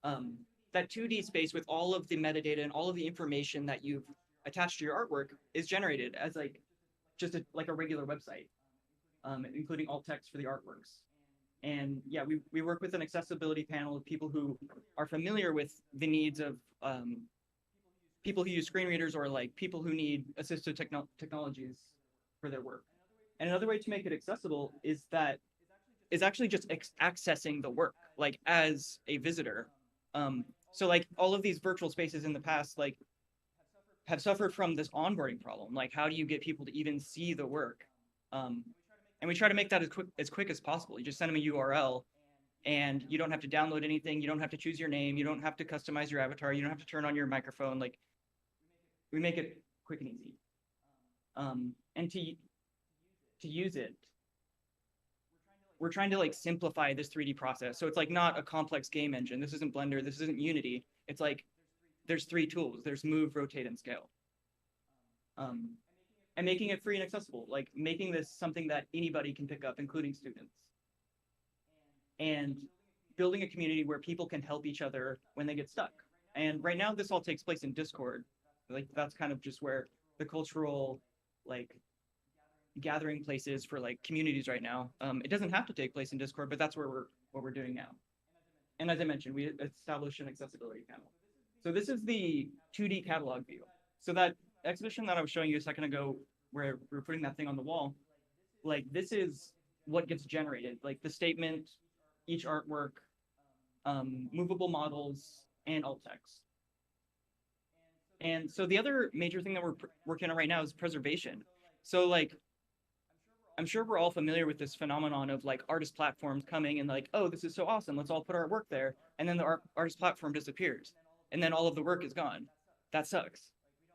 A: That 2D space with all of the metadata and all of the information that you've attached to your artwork is generated as like just like a regular website, including alt text for the artworks. And yeah, we work with an accessibility panel of people who are familiar with the needs of people who use screen readers or like people who need assistive technologies for their work. And another way to make it accessible is actually just accessing the work like as a visitor. So like all of these virtual spaces in the past like have suffered from this onboarding problem. Like how do you get people to even see the work? And we try to make that as quick as possible. You just send them a URL and you don't have to download anything. You don't have to choose your name. You don't have to customize your avatar. You don't have to turn on your microphone. Like we make it quick and easy. And to use it, we're trying to like simplify this 3D process. So it's like not a complex game engine. This isn't Blender. This isn't Unity. It's like there's 3 tools. There's move, rotate, and scale. And making it free and accessible, like making this something that anybody can pick up, including students. And building a community where people can help each other when they get stuck. And right now this all takes place in Discord. Like that's kind of just where the cultural like gathering places for like communities right now. It doesn't have to take place in Discord, but that's where what we're doing now. And as I mentioned, we established an accessibility panel. So this is the 2D catalog view. So that exhibition that I was showing you a second ago, where we were putting that thing on the wall, like this is what gets generated, like the statement, each artwork, movable models, and alt text. And so the other major thing that we're working on right now is preservation. So like, I'm sure we're all familiar with this phenomenon of like artist platforms coming and like, oh, this is so awesome, let's all put our work there. And then the artist platform disappears. And then all of the work is gone. That sucks.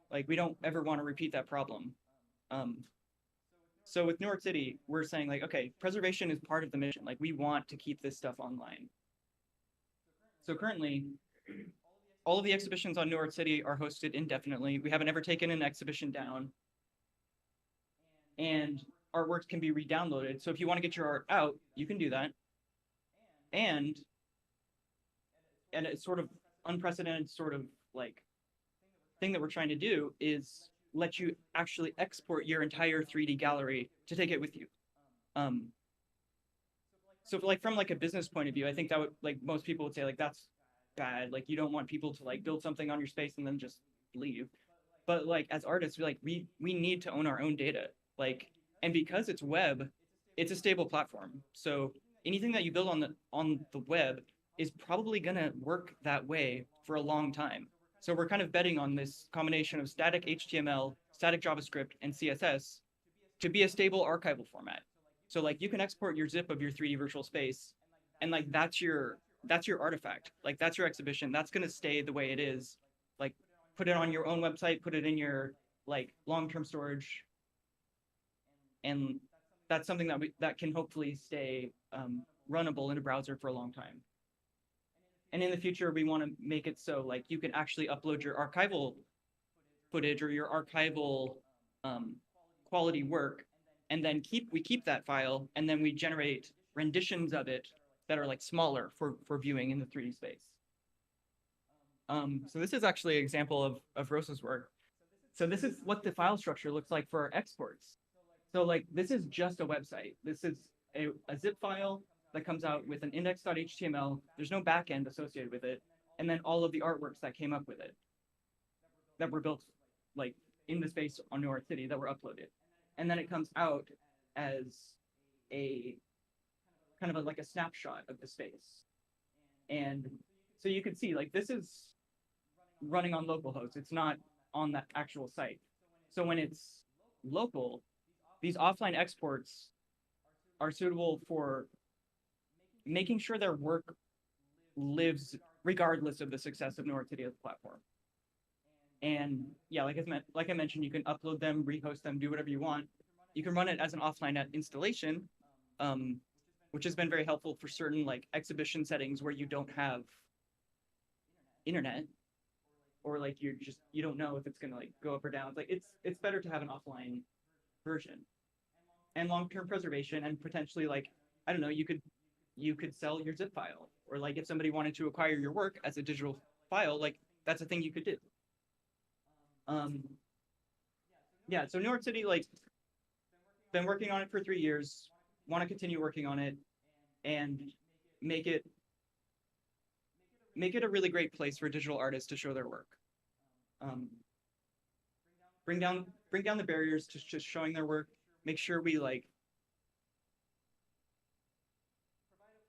A: Like we don't ever want to repeat that problem. So with newart.CITY, we're saying like, okay, preservation is part of the mission. Like we want to keep this stuff online. So currently, all of the exhibitions on newart.CITY are hosted indefinitely. We haven't ever taken an exhibition down. And artworks can be re-downloaded. So if you want to get your art out, you can do that. And it's sort of unprecedented sort of like thing that we're trying to do is let you actually export your entire 3D gallery to take it with you. So like from like a business point of view, I think that would like most people would say like that's bad. Like you don't want people to like build something on your space and then just leave. But like as artists, we need to own our own data. Like, and because it's web, it's a stable platform. So anything that you build on the web is probably gonna work that way for a long time. So we're kind of betting on this combination of static HTML, static JavaScript, and CSS to be a stable archival format. So like you can export your zip of your 3D virtual space, and like that's your artifact. Like that's your exhibition. That's gonna stay the way it is. Like put it on your own website, put it in your like long-term storage, and that's something that can hopefully stay runnable in a browser for a long time. And in the future, we want to make it so like you can actually upload your archival footage or your archival quality work, and then we keep that file, and then we generate renditions of it that are like smaller for viewing in the 3D space. So this is actually an example of Rosa's work. So this is what the file structure looks like for our exports. So like this is just a website. This is a zip file that comes out with an index.html. There's no backend associated with it. And then all of the artworks that came up with it that were built like in the space on newart.CITY that were uploaded. And then it comes out as a kind of like a snapshot of the space. And so you can see like this is running on localhost. It's not on that actual site. So when it's local, these offline exports are suitable for making sure their work lives regardless of the success of newart.CITY as a platform. And yeah, like I mentioned, you can upload them, rehost them, do whatever you want. You can run it as an offline installation, which has been very helpful for certain like exhibition settings where you don't have internet, or like you don't know if it's gonna like go up or down. It's like it's better to have an offline version. And long-term preservation, and potentially, like, I don't know, you could sell your zip file, or like if somebody wanted to acquire your work as a digital file, like that's a thing you could do. Yeah, so New.York.City, like, been working on it for 3 years, want to continue working on it, and make it a really great place for digital artists to show their work. Bring down the barriers to just showing their work. Make sure we like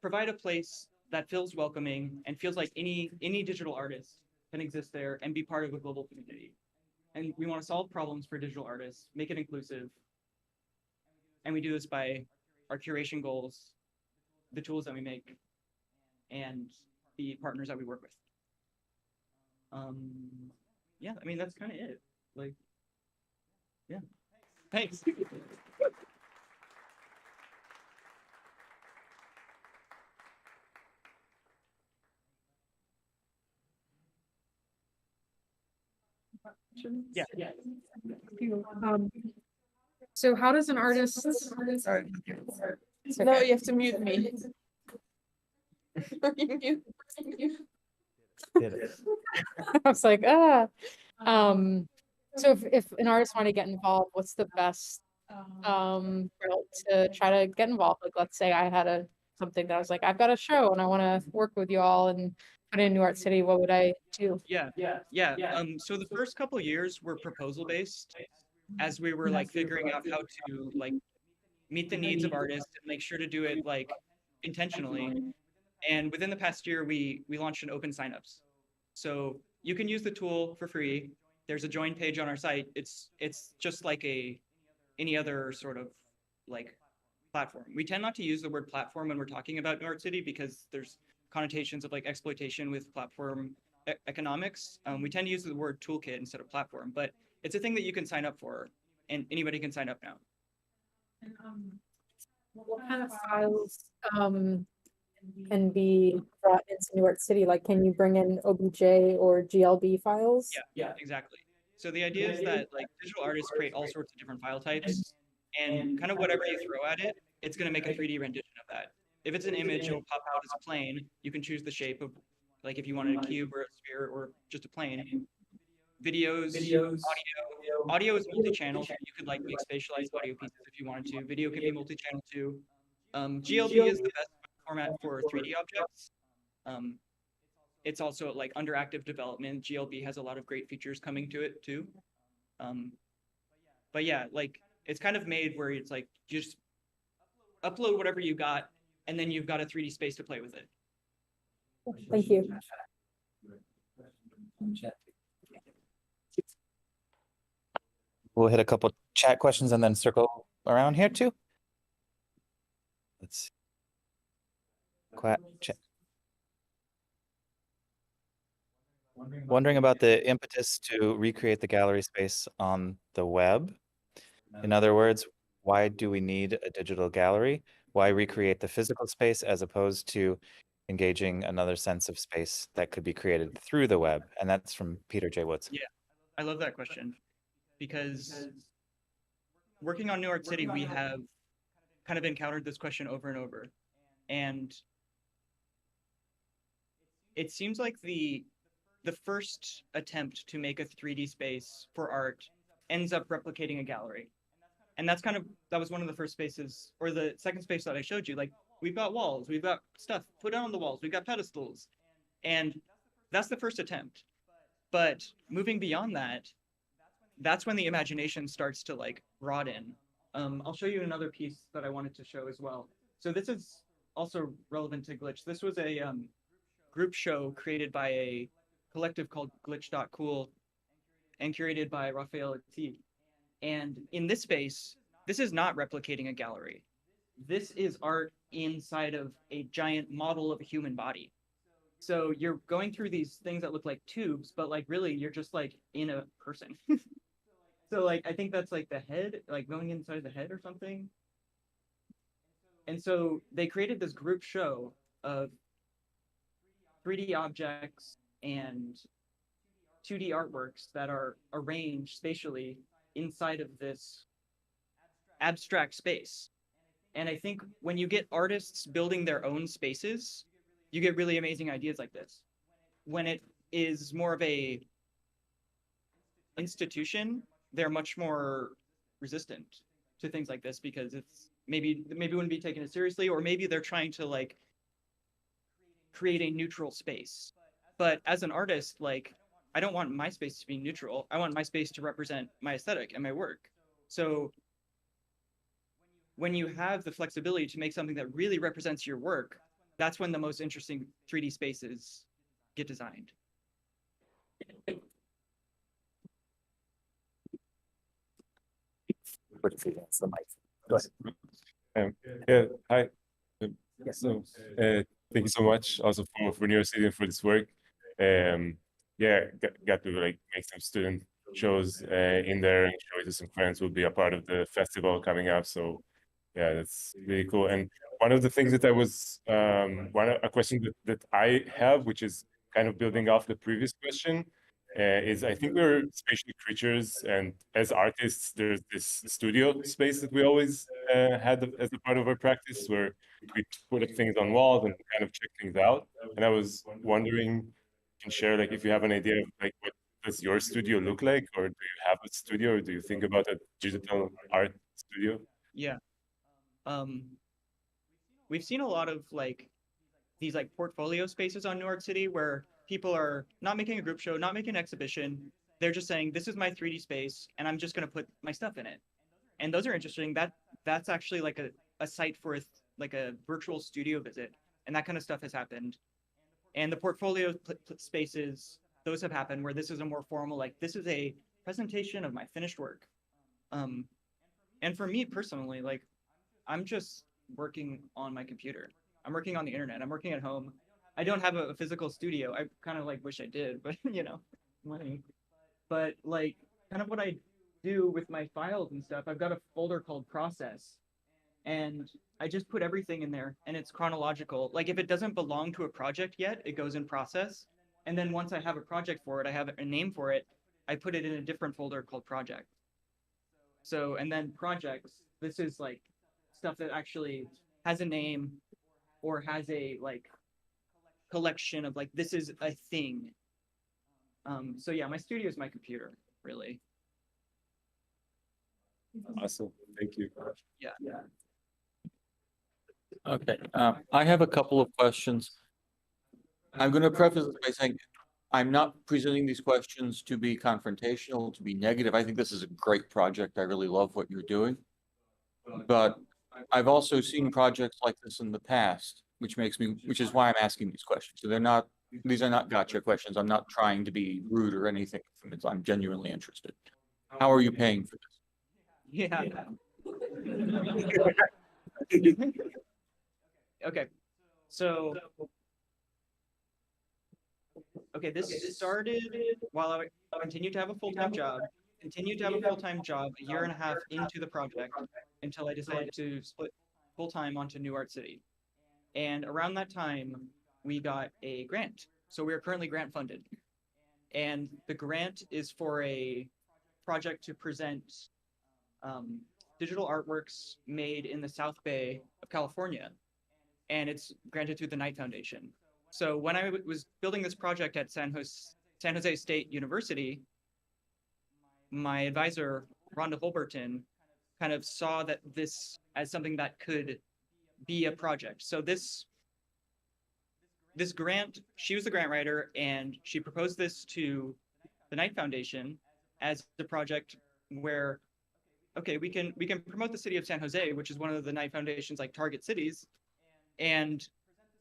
A: provide a place that feels welcoming and feels like any digital artist can exist there and be part of a global community. And we want to solve problems for digital artists, make it inclusive. And we do this by our curation goals, the tools that we make, and the partners that we work with. Yeah, I mean, that's kind of it. Like, yeah. Thanks. Yeah.
J: So how does an artist?
B: Sorry. No, you have to mute me.
J: I was like, so if an artist want to get involved, what's the best route to try to get involved? Like, let's say I had something that I was like, I've got a show and I want to work with you all and put in New.York.City. What would I do?
A: Yeah. So the first couple years were proposal based, as we were like figuring out how to like meet the needs of artists and make sure to do it like intentionally. And within the past year, we launched an open signups. So you can use the tool for free. There's a join page on our site. It's just like any other sort of like platform. We tend not to use the word platform when we're talking about New.York.City because there's connotations of like exploitation with platform economics. We tend to use the word toolkit instead of platform, but it's a thing that you can sign up for, and anybody can sign up now.
J: What kind of files can be brought into New.York.City? Like, can you bring in OBJ or GLB files?
A: Yeah, exactly. So the idea is that like digital artists create all sorts of different file types, and kind of whatever you throw at it, it's going to make a 3D rendition of that. If it's an image, it'll pop out as a plane. You can choose the shape of, like if you wanted a cube or a sphere or just a plane. Videos, audio is multi-channel. So you could like make spatialized audio pieces if you wanted to. Video can be multi-channel too. GLB is the best format for 3D objects. It's also like under active development. GLB has a lot of great features coming to it too. But yeah, like it's kind of made where it's like just upload whatever you got, and then you've got a 3D space to play with it.
J: Thank you.
E: We'll hit a couple chat questions and then circle around here too. Let's see. Chat. Wondering about the impetus to recreate the gallery space on the web. In other words, why do we need a digital gallery? Why recreate the physical space as opposed to engaging another sense of space that could be created through the web? And that's from Peter J. Woods.
A: Yeah, I love that question, because working on New.York.City, we have kind of encountered this question over and over. And it seems like the first attempt to make a 3D space for art ends up replicating a gallery. And that was one of the first spaces, or the second space that I showed you. Like, we've got walls, we've got stuff put on the walls, we've got pedestals. And that's the first attempt. But moving beyond that, that's when the imagination starts to like broaden. I'll show you another piece that I wanted to show as well. So this is also relevant to Glitch. This was a group show created by a collective called Glitch.Cool and curated by Raphael T. And in this space, this is not replicating a gallery. This is art inside of a giant model of a human body. So you're going through these things that look like tubes, but like really you're just like in a person. So like I think that's like the head, like going inside the head or something. And so they created this group show of 3D objects and 2D artworks that are arranged spatially inside of this abstract space. And I think when you get artists building their own spaces, you get really amazing ideas like this. When it is more of a institution, they're much more resistant to things like this because it's maybe wouldn't be taken as seriously, or maybe they're trying to like create a neutral space. But as an artist, like I don't want my space to be neutral. I want my space to represent my aesthetic and my work. So when you have the flexibility to make something that really represents your work, that's when the most interesting 3D spaces get designed.
K: Go ahead. Yeah, hi. So, thank you so much also for New York City and for this work. Yeah, got to like make some student shows in there and show it to some friends who'll be a part of the festival coming up. So yeah, that's really cool. And one of the things that I was, a question that I have, which is kind of building off the previous question, is I think we're spatial creatures, and as artists, there's this studio space that we always had as a part of our practice, where we put up things on walls and kind of check things out. And I was wondering, you can share like if you have an idea of like what does your studio look like, or do you have a studio, or do you think about a digital art studio?
A: Yeah. We've seen a lot of like these like portfolio spaces on newart.city where people are not making a group show, not making an exhibition. They're just saying, this is my 3D space and I'm just going to put my stuff in it. And those are interesting. That's actually like a site for like a virtual studio visit. And that kind of stuff has happened. And the portfolio spaces, those have happened where this is a more formal, like this is a presentation of my finished work. And for me personally, like I'm just working on my computer. I'm working on the internet. I'm working at home. I don't have a physical studio. I kind of like wish I did, but you know, money. But like kind of what I do with my files and stuff, I've got a folder called process, and I just put everything in there and it's chronological. Like if it doesn't belong to a project yet, it goes in process. And then once I have a project for it, I have a name for it, I put it in a different folder called project. So, and then projects, this is like stuff that actually has a name or has a like collection of like, this is a thing. So yeah, my studio is my computer, really.
K: Awesome, thank you.
A: Yeah.
D: Okay, I have a couple of questions. I'm going to preface this by saying I'm not presenting these questions to be confrontational, to be negative. I think this is a great project. I really love what you're doing. But I've also seen projects like this in the past, which is why I'm asking these questions. So these are not gotcha questions. I'm not trying to be rude or anything. I'm genuinely interested. How are you paying for this?
A: Yeah. Okay. So, this started while I continued to have a full-time job, a year and a half into the project until I decided to split full-time onto newart.city. And around that time, we got a grant. So we are currently grant funded. And the grant is for a project to present digital artworks made in the South Bay of California. And it's granted through the Knight Foundation. So when I was building this project at San Jose State University, my advisor, Rhonda Holberton, kind of saw that this as something that could be a project. So this grant, she was the grant writer, and she proposed this to the Knight Foundation as a project where, okay, we can promote the city of San Jose, which is one of the Knight Foundation's like target cities, and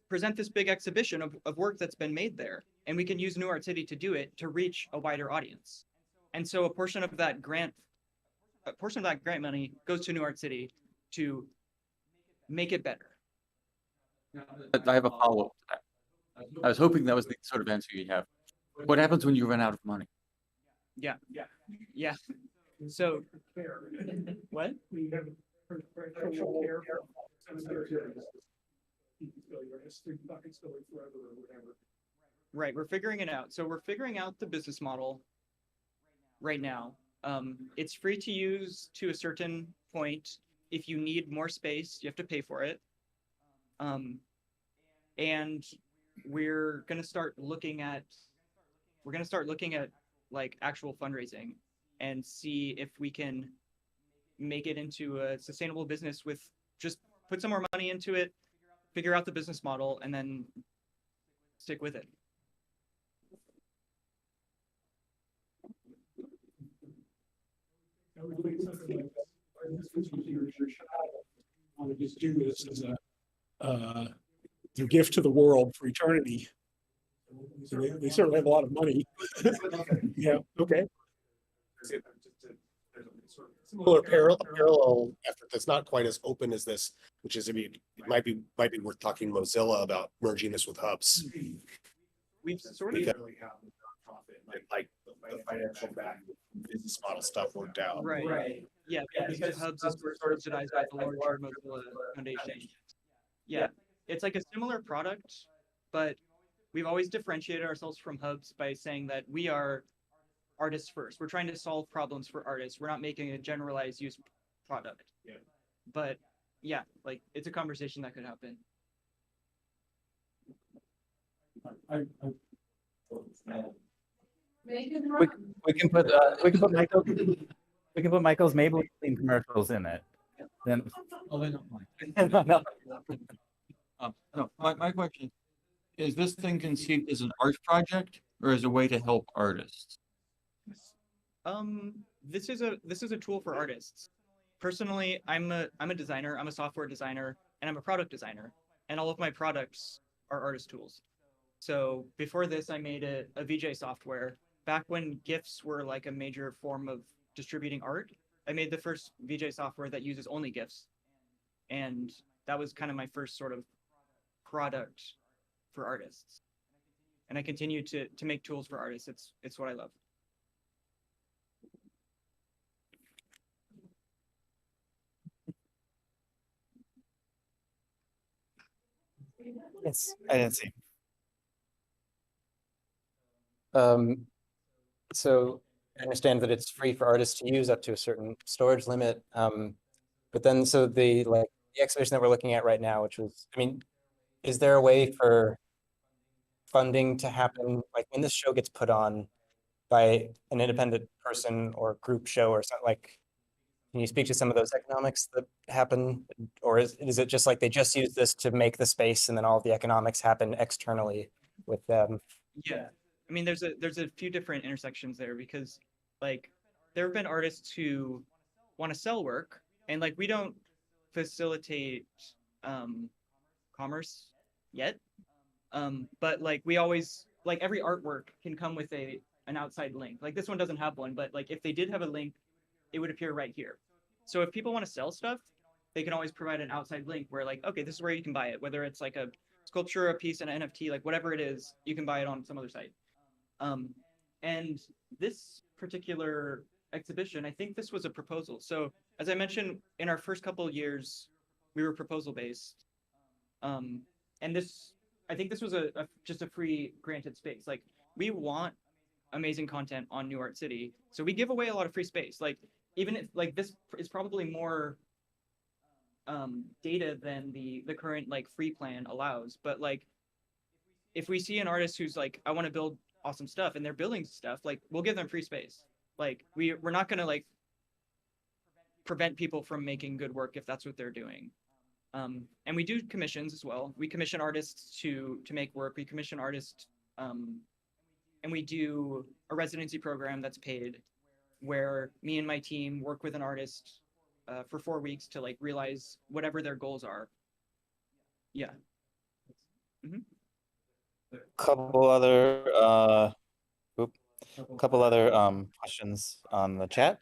A: present this big exhibition of work that's been made there. And we can use newart.city to do it to reach a wider audience. And so a portion of that grant money goes to newart.city to make it better.
D: I have a follow-up to that. I was hoping that was the sort of answer you have. What happens when you run out of money?
A: Yeah. So, what?
G: We have virtual care.
A: Right, we're figuring it out. So we're figuring out the business model right now. It's free to use to a certain point. if you need more space, you have to pay for it. And we're gonna start looking at like actual fundraising and see if we can make it into a sustainable business with just put some more money into it, figure out the business model, and then stick with it.
G: I would think something like that. This was your shot. I want to just do this as a gift to the world for eternity. So they certainly have a lot of money. Yeah. Okay.
I: Similar parallel effort that's not quite as open as this, which is, I mean, it might be worth talking to Mozilla about merging this with hubs.
A: We've sort of
I: like the financial back business model stuff worked out.
A: Right. Yeah, because hubs is sort of subsidized by the larger Mozilla Foundation. Yeah, it's like a similar product, but we've always differentiated ourselves from hubs by saying that we are artists first. We're trying to solve problems for artists. We're not making a generalized use product. Yeah. But yeah, like it's a conversation that could happen.
E: We can put Michael's Maybelline commercials in it. Then
D: no. My question is: this thing conceived as an art project or as a way to help artists?
A: This is a tool for artists. Personally, I'm a designer. I'm a software designer, and I'm a product designer, and all of my products are artist tools. So before this, I made a VJ software. Back when GIFs were like a major form of distributing art, I made the first VJ software that uses only GIFs. And that was kind of my first sort of product for artists. And I continue to make tools for artists. It's what I love.
E: yes, I didn't see.
S: So I understand that it's free for artists to use up to a certain storage limit. But then, so the exhibition that we're looking at right now, which was, I mean, is there a way for funding to happen? Like when this show gets put on by an independent person or group show or something, like, can you speak to some of those economics that happen? Or is it just like they just use this to make the space and then all of the economics happen externally with them?
A: Yeah. I mean, there's a few different intersections there because like there have been artists who want to sell work and like we don't facilitate commerce yet. But like we always like every artwork can come with an outside link. Like this one doesn't have one, but like if they did have a link, it would appear right here. So if people want to sell stuff, they can always provide an outside link where like, okay, this is where you can buy it, whether it's like a sculpture, a piece, an NFT, like whatever it is, you can buy it on some other site. And this particular exhibition, I think this was a proposal. So as I mentioned, in our first couple of years, we were proposal based. And this, I think this was just a free granted space. Like we want amazing content on newart.city. So we give away a lot of free space. Like even if like this is probably more data than the current like free plan allows. But like if we see an artist who's like, I want to build awesome stuff and they're building stuff, like we'll give them free space. Like we're not gonna like prevent people from making good work if that's what they're doing. And we do commissions as well. We commission artists to make work. We commission artists, and we do a residency program that's paid, where me and my team work with an artist for 4 weeks to like realize whatever their goals are. Yeah. Mm-hmm.
E: Couple other questions on the chat.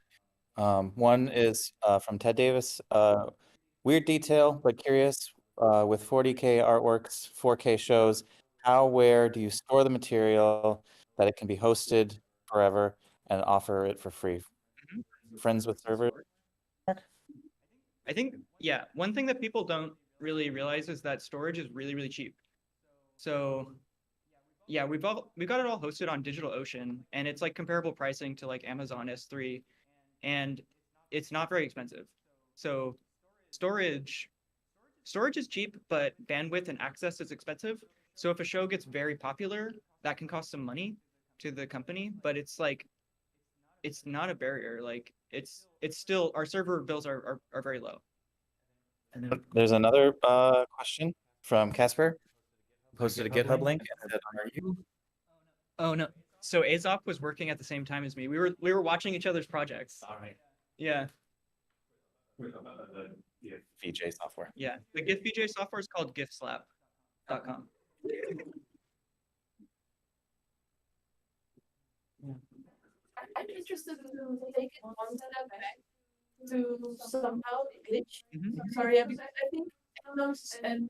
E: One is from Ted Davis. Weird detail, but curious. With 40K artworks, 4K shows, where do you store the material that it can be hosted forever and offer it for free? Mm-hmm. Friends with servers.
A: I think, yeah, one thing that people don't really realize is that storage is really, really cheap. So yeah, we've got it all hosted on DigitalOcean, and it's like comparable pricing to like Amazon S3, and it's not very expensive. So storage is cheap, but bandwidth and access is expensive. So if a show gets very popular, that can cost some money to the company, but it's like, it's not a barrier. Like it's still, our server bills are very low.
E: And then there's another question from Kaspar. Posted a GitHub link. And said, are you?
A: Oh no. So Azop was working at the same time as me. We were watching each other's projects.
E: All right.
A: Yeah.
E: VJ software.
A: Yeah. The GIF VJ software is called gifslap.com.
B: I'm interested to take it one step back to somehow glitch. Sorry, because I think economics and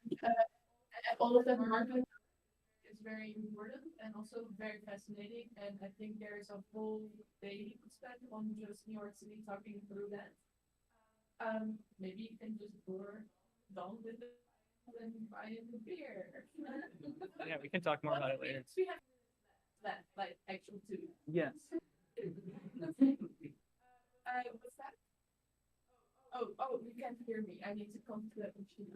B: all of that market is very important and also very fascinating. And I think there is a whole day spent on just New York City talking through that. Maybe you can just bore down with it and buy in the beer.
A: Yeah, we can talk more about it later.
B: We have that like actual too.
A: Yes.
B: What's that? Oh, you can't hear me. I need to come to that machine.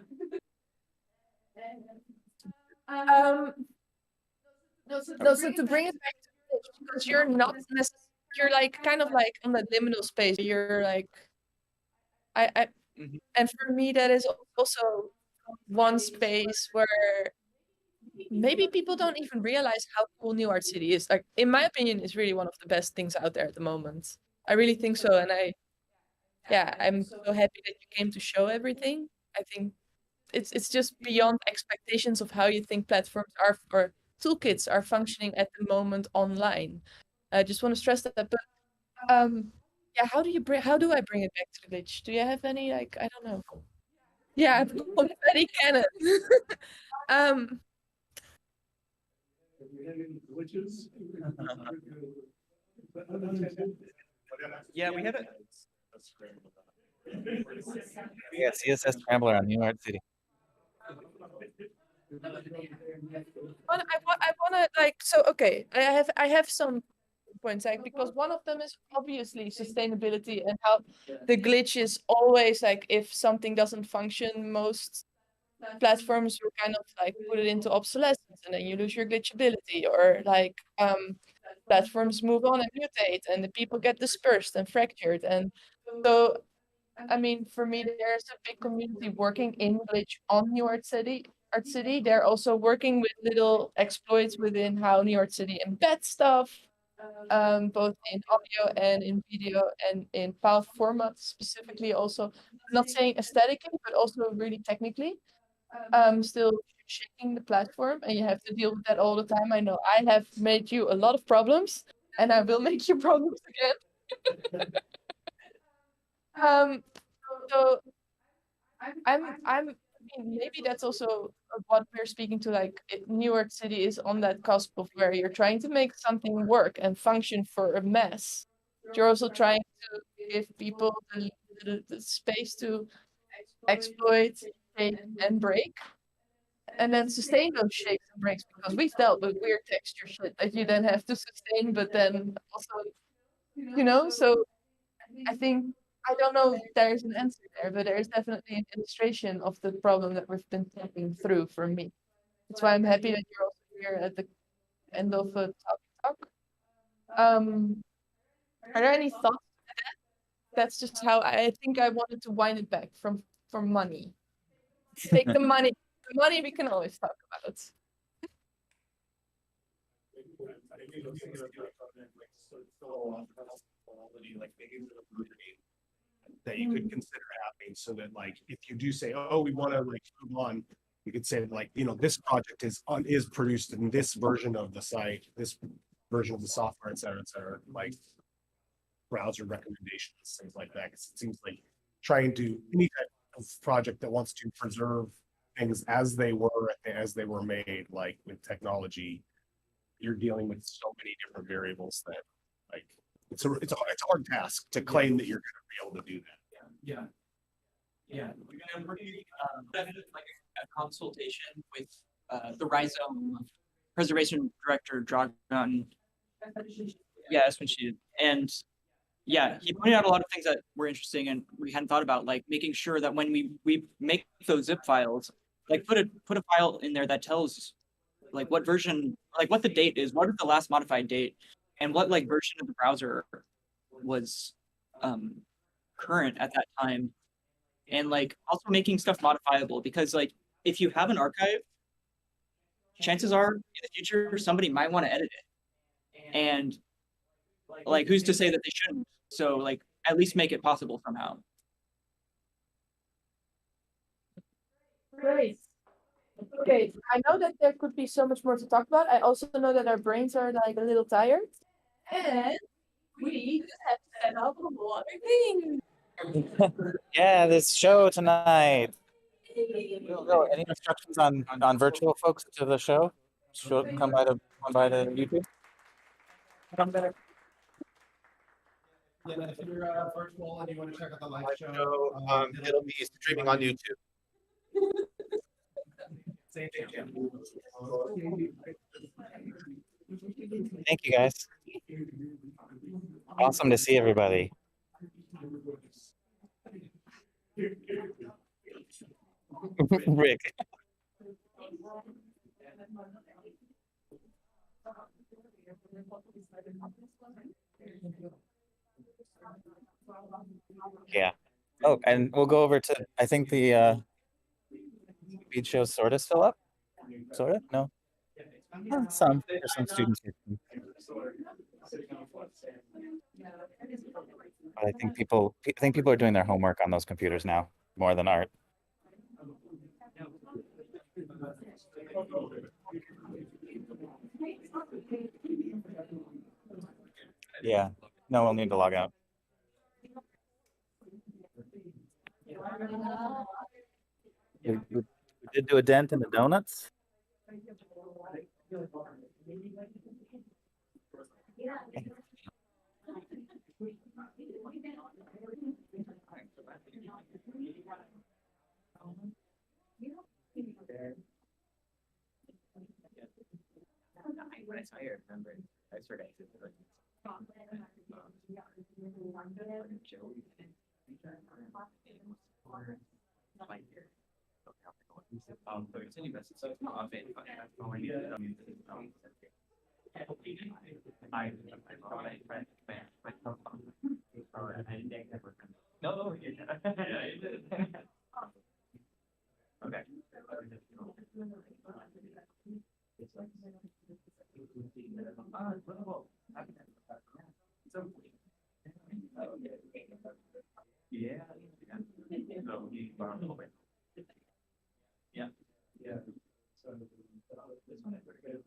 B: No, so to bring it back to glitch, because you're not necessarily, you're like kind of like on that liminal space. You're like, and for me that is also one space where maybe people don't even realize how cool newart.city is. Like, in my opinion, it's really one of the best things out there at the moment. I really think so, and I'm so happy that you came to show everything. I think it's just beyond expectations of how you think platforms are or toolkits are functioning at the moment online. I just want to stress that. But yeah, how do I bring it back to the glitch? Do you have any, like, I don't know. Yeah, confetti cannon.
G: Have you had any glitches?
A: Yeah, we had a.
E: Yeah, CSS Scrambler on newart.city.
B: I wanna like, so okay, I have some points, like, because one of them is obviously sustainability and how the glitch is always like, if something doesn't function, most platforms will kind of like put it into obsolescence and then you lose your glitchability, or like platforms move on and mutate and the people get dispersed and fractured. And so I mean, for me, there's a big community working in glitch on newart.city. They're also working with little exploits within how newart.city embeds stuff, both in audio and in video and in file formats specifically. Also, I'm not saying aesthetically, but also really technically. Still shaking the platform, and you have to deal with that all the time. I know I have made you a lot of problems, and I will make you problems again. So I mean, maybe that's also what we're speaking to. Like, newart.city is on that cusp of where you're trying to make something work and function for a mass. You're also trying to give people the space to exploit, shape, and break, and then sustain those shapes and breaks, because we've dealt with weird texture shit that you then have to sustain, but then also, so I think, I don't know if there's an answer there, but there's definitely an illustration of the problem that we've been thinking through for me. That's why I'm happy that you're also here at the end of a talk. Are there any thoughts to that? That's just how I think I wanted to wind it back from money. Take the money. The money we can always talk about.
I: That you could consider happening, so that, like, if you do say, oh, we want to like move on, you could say, like, this project is produced in this version of the site, this version of the software, et cetera, like browser recommendations, things like that. 'Cause it seems like trying to, any type of project that wants to preserve things as they were made, like with technology, you're dealing with so many different variables that, like, it's a hard task to claim that you're going to be able to do that.
M: Yeah. We're working like a consultation with the Rhizome preservation director, Dragon. Yeah, that's what she did. And
N: yeah, he pointed out a lot of things that were interesting and we hadn't thought about, like making sure that when we make those zip files, like put a file in there that tells like what version, like what the date is, what is the last modified date, and what like version of the browser was current at that time, and like also making stuff modifiable, because like if you have an archive, chances are in the future somebody might want to edit it, and like who's to say that they shouldn't? So like at least make it possible somehow.
B: Great. Okay, I know that there could be so much more to talk about. I also know that our brains are like a little tired. And we just have to set up a whole other thing.
E: Yeah, this show tonight. Any instructions on virtual folks to the show? Come by the YouTube. Come back.
I: Yeah, if you're virtual and you want to check out the live show, it'll be streaming on YouTube.
E: Thank you, guys. Awesome to see everybody. Rick. Yeah. Oh, and we'll go over to, I think the speed shows sort of still up. Sort of? No. Some. There's some students here. But I think people are doing their homework on those computers now more than art. Yeah. No, we'll need to log out. We did do a dent in the donuts.
H: When I saw you, I remembered. I sort of no, okay. Yeah. Yeah. Yeah. So this one I forget.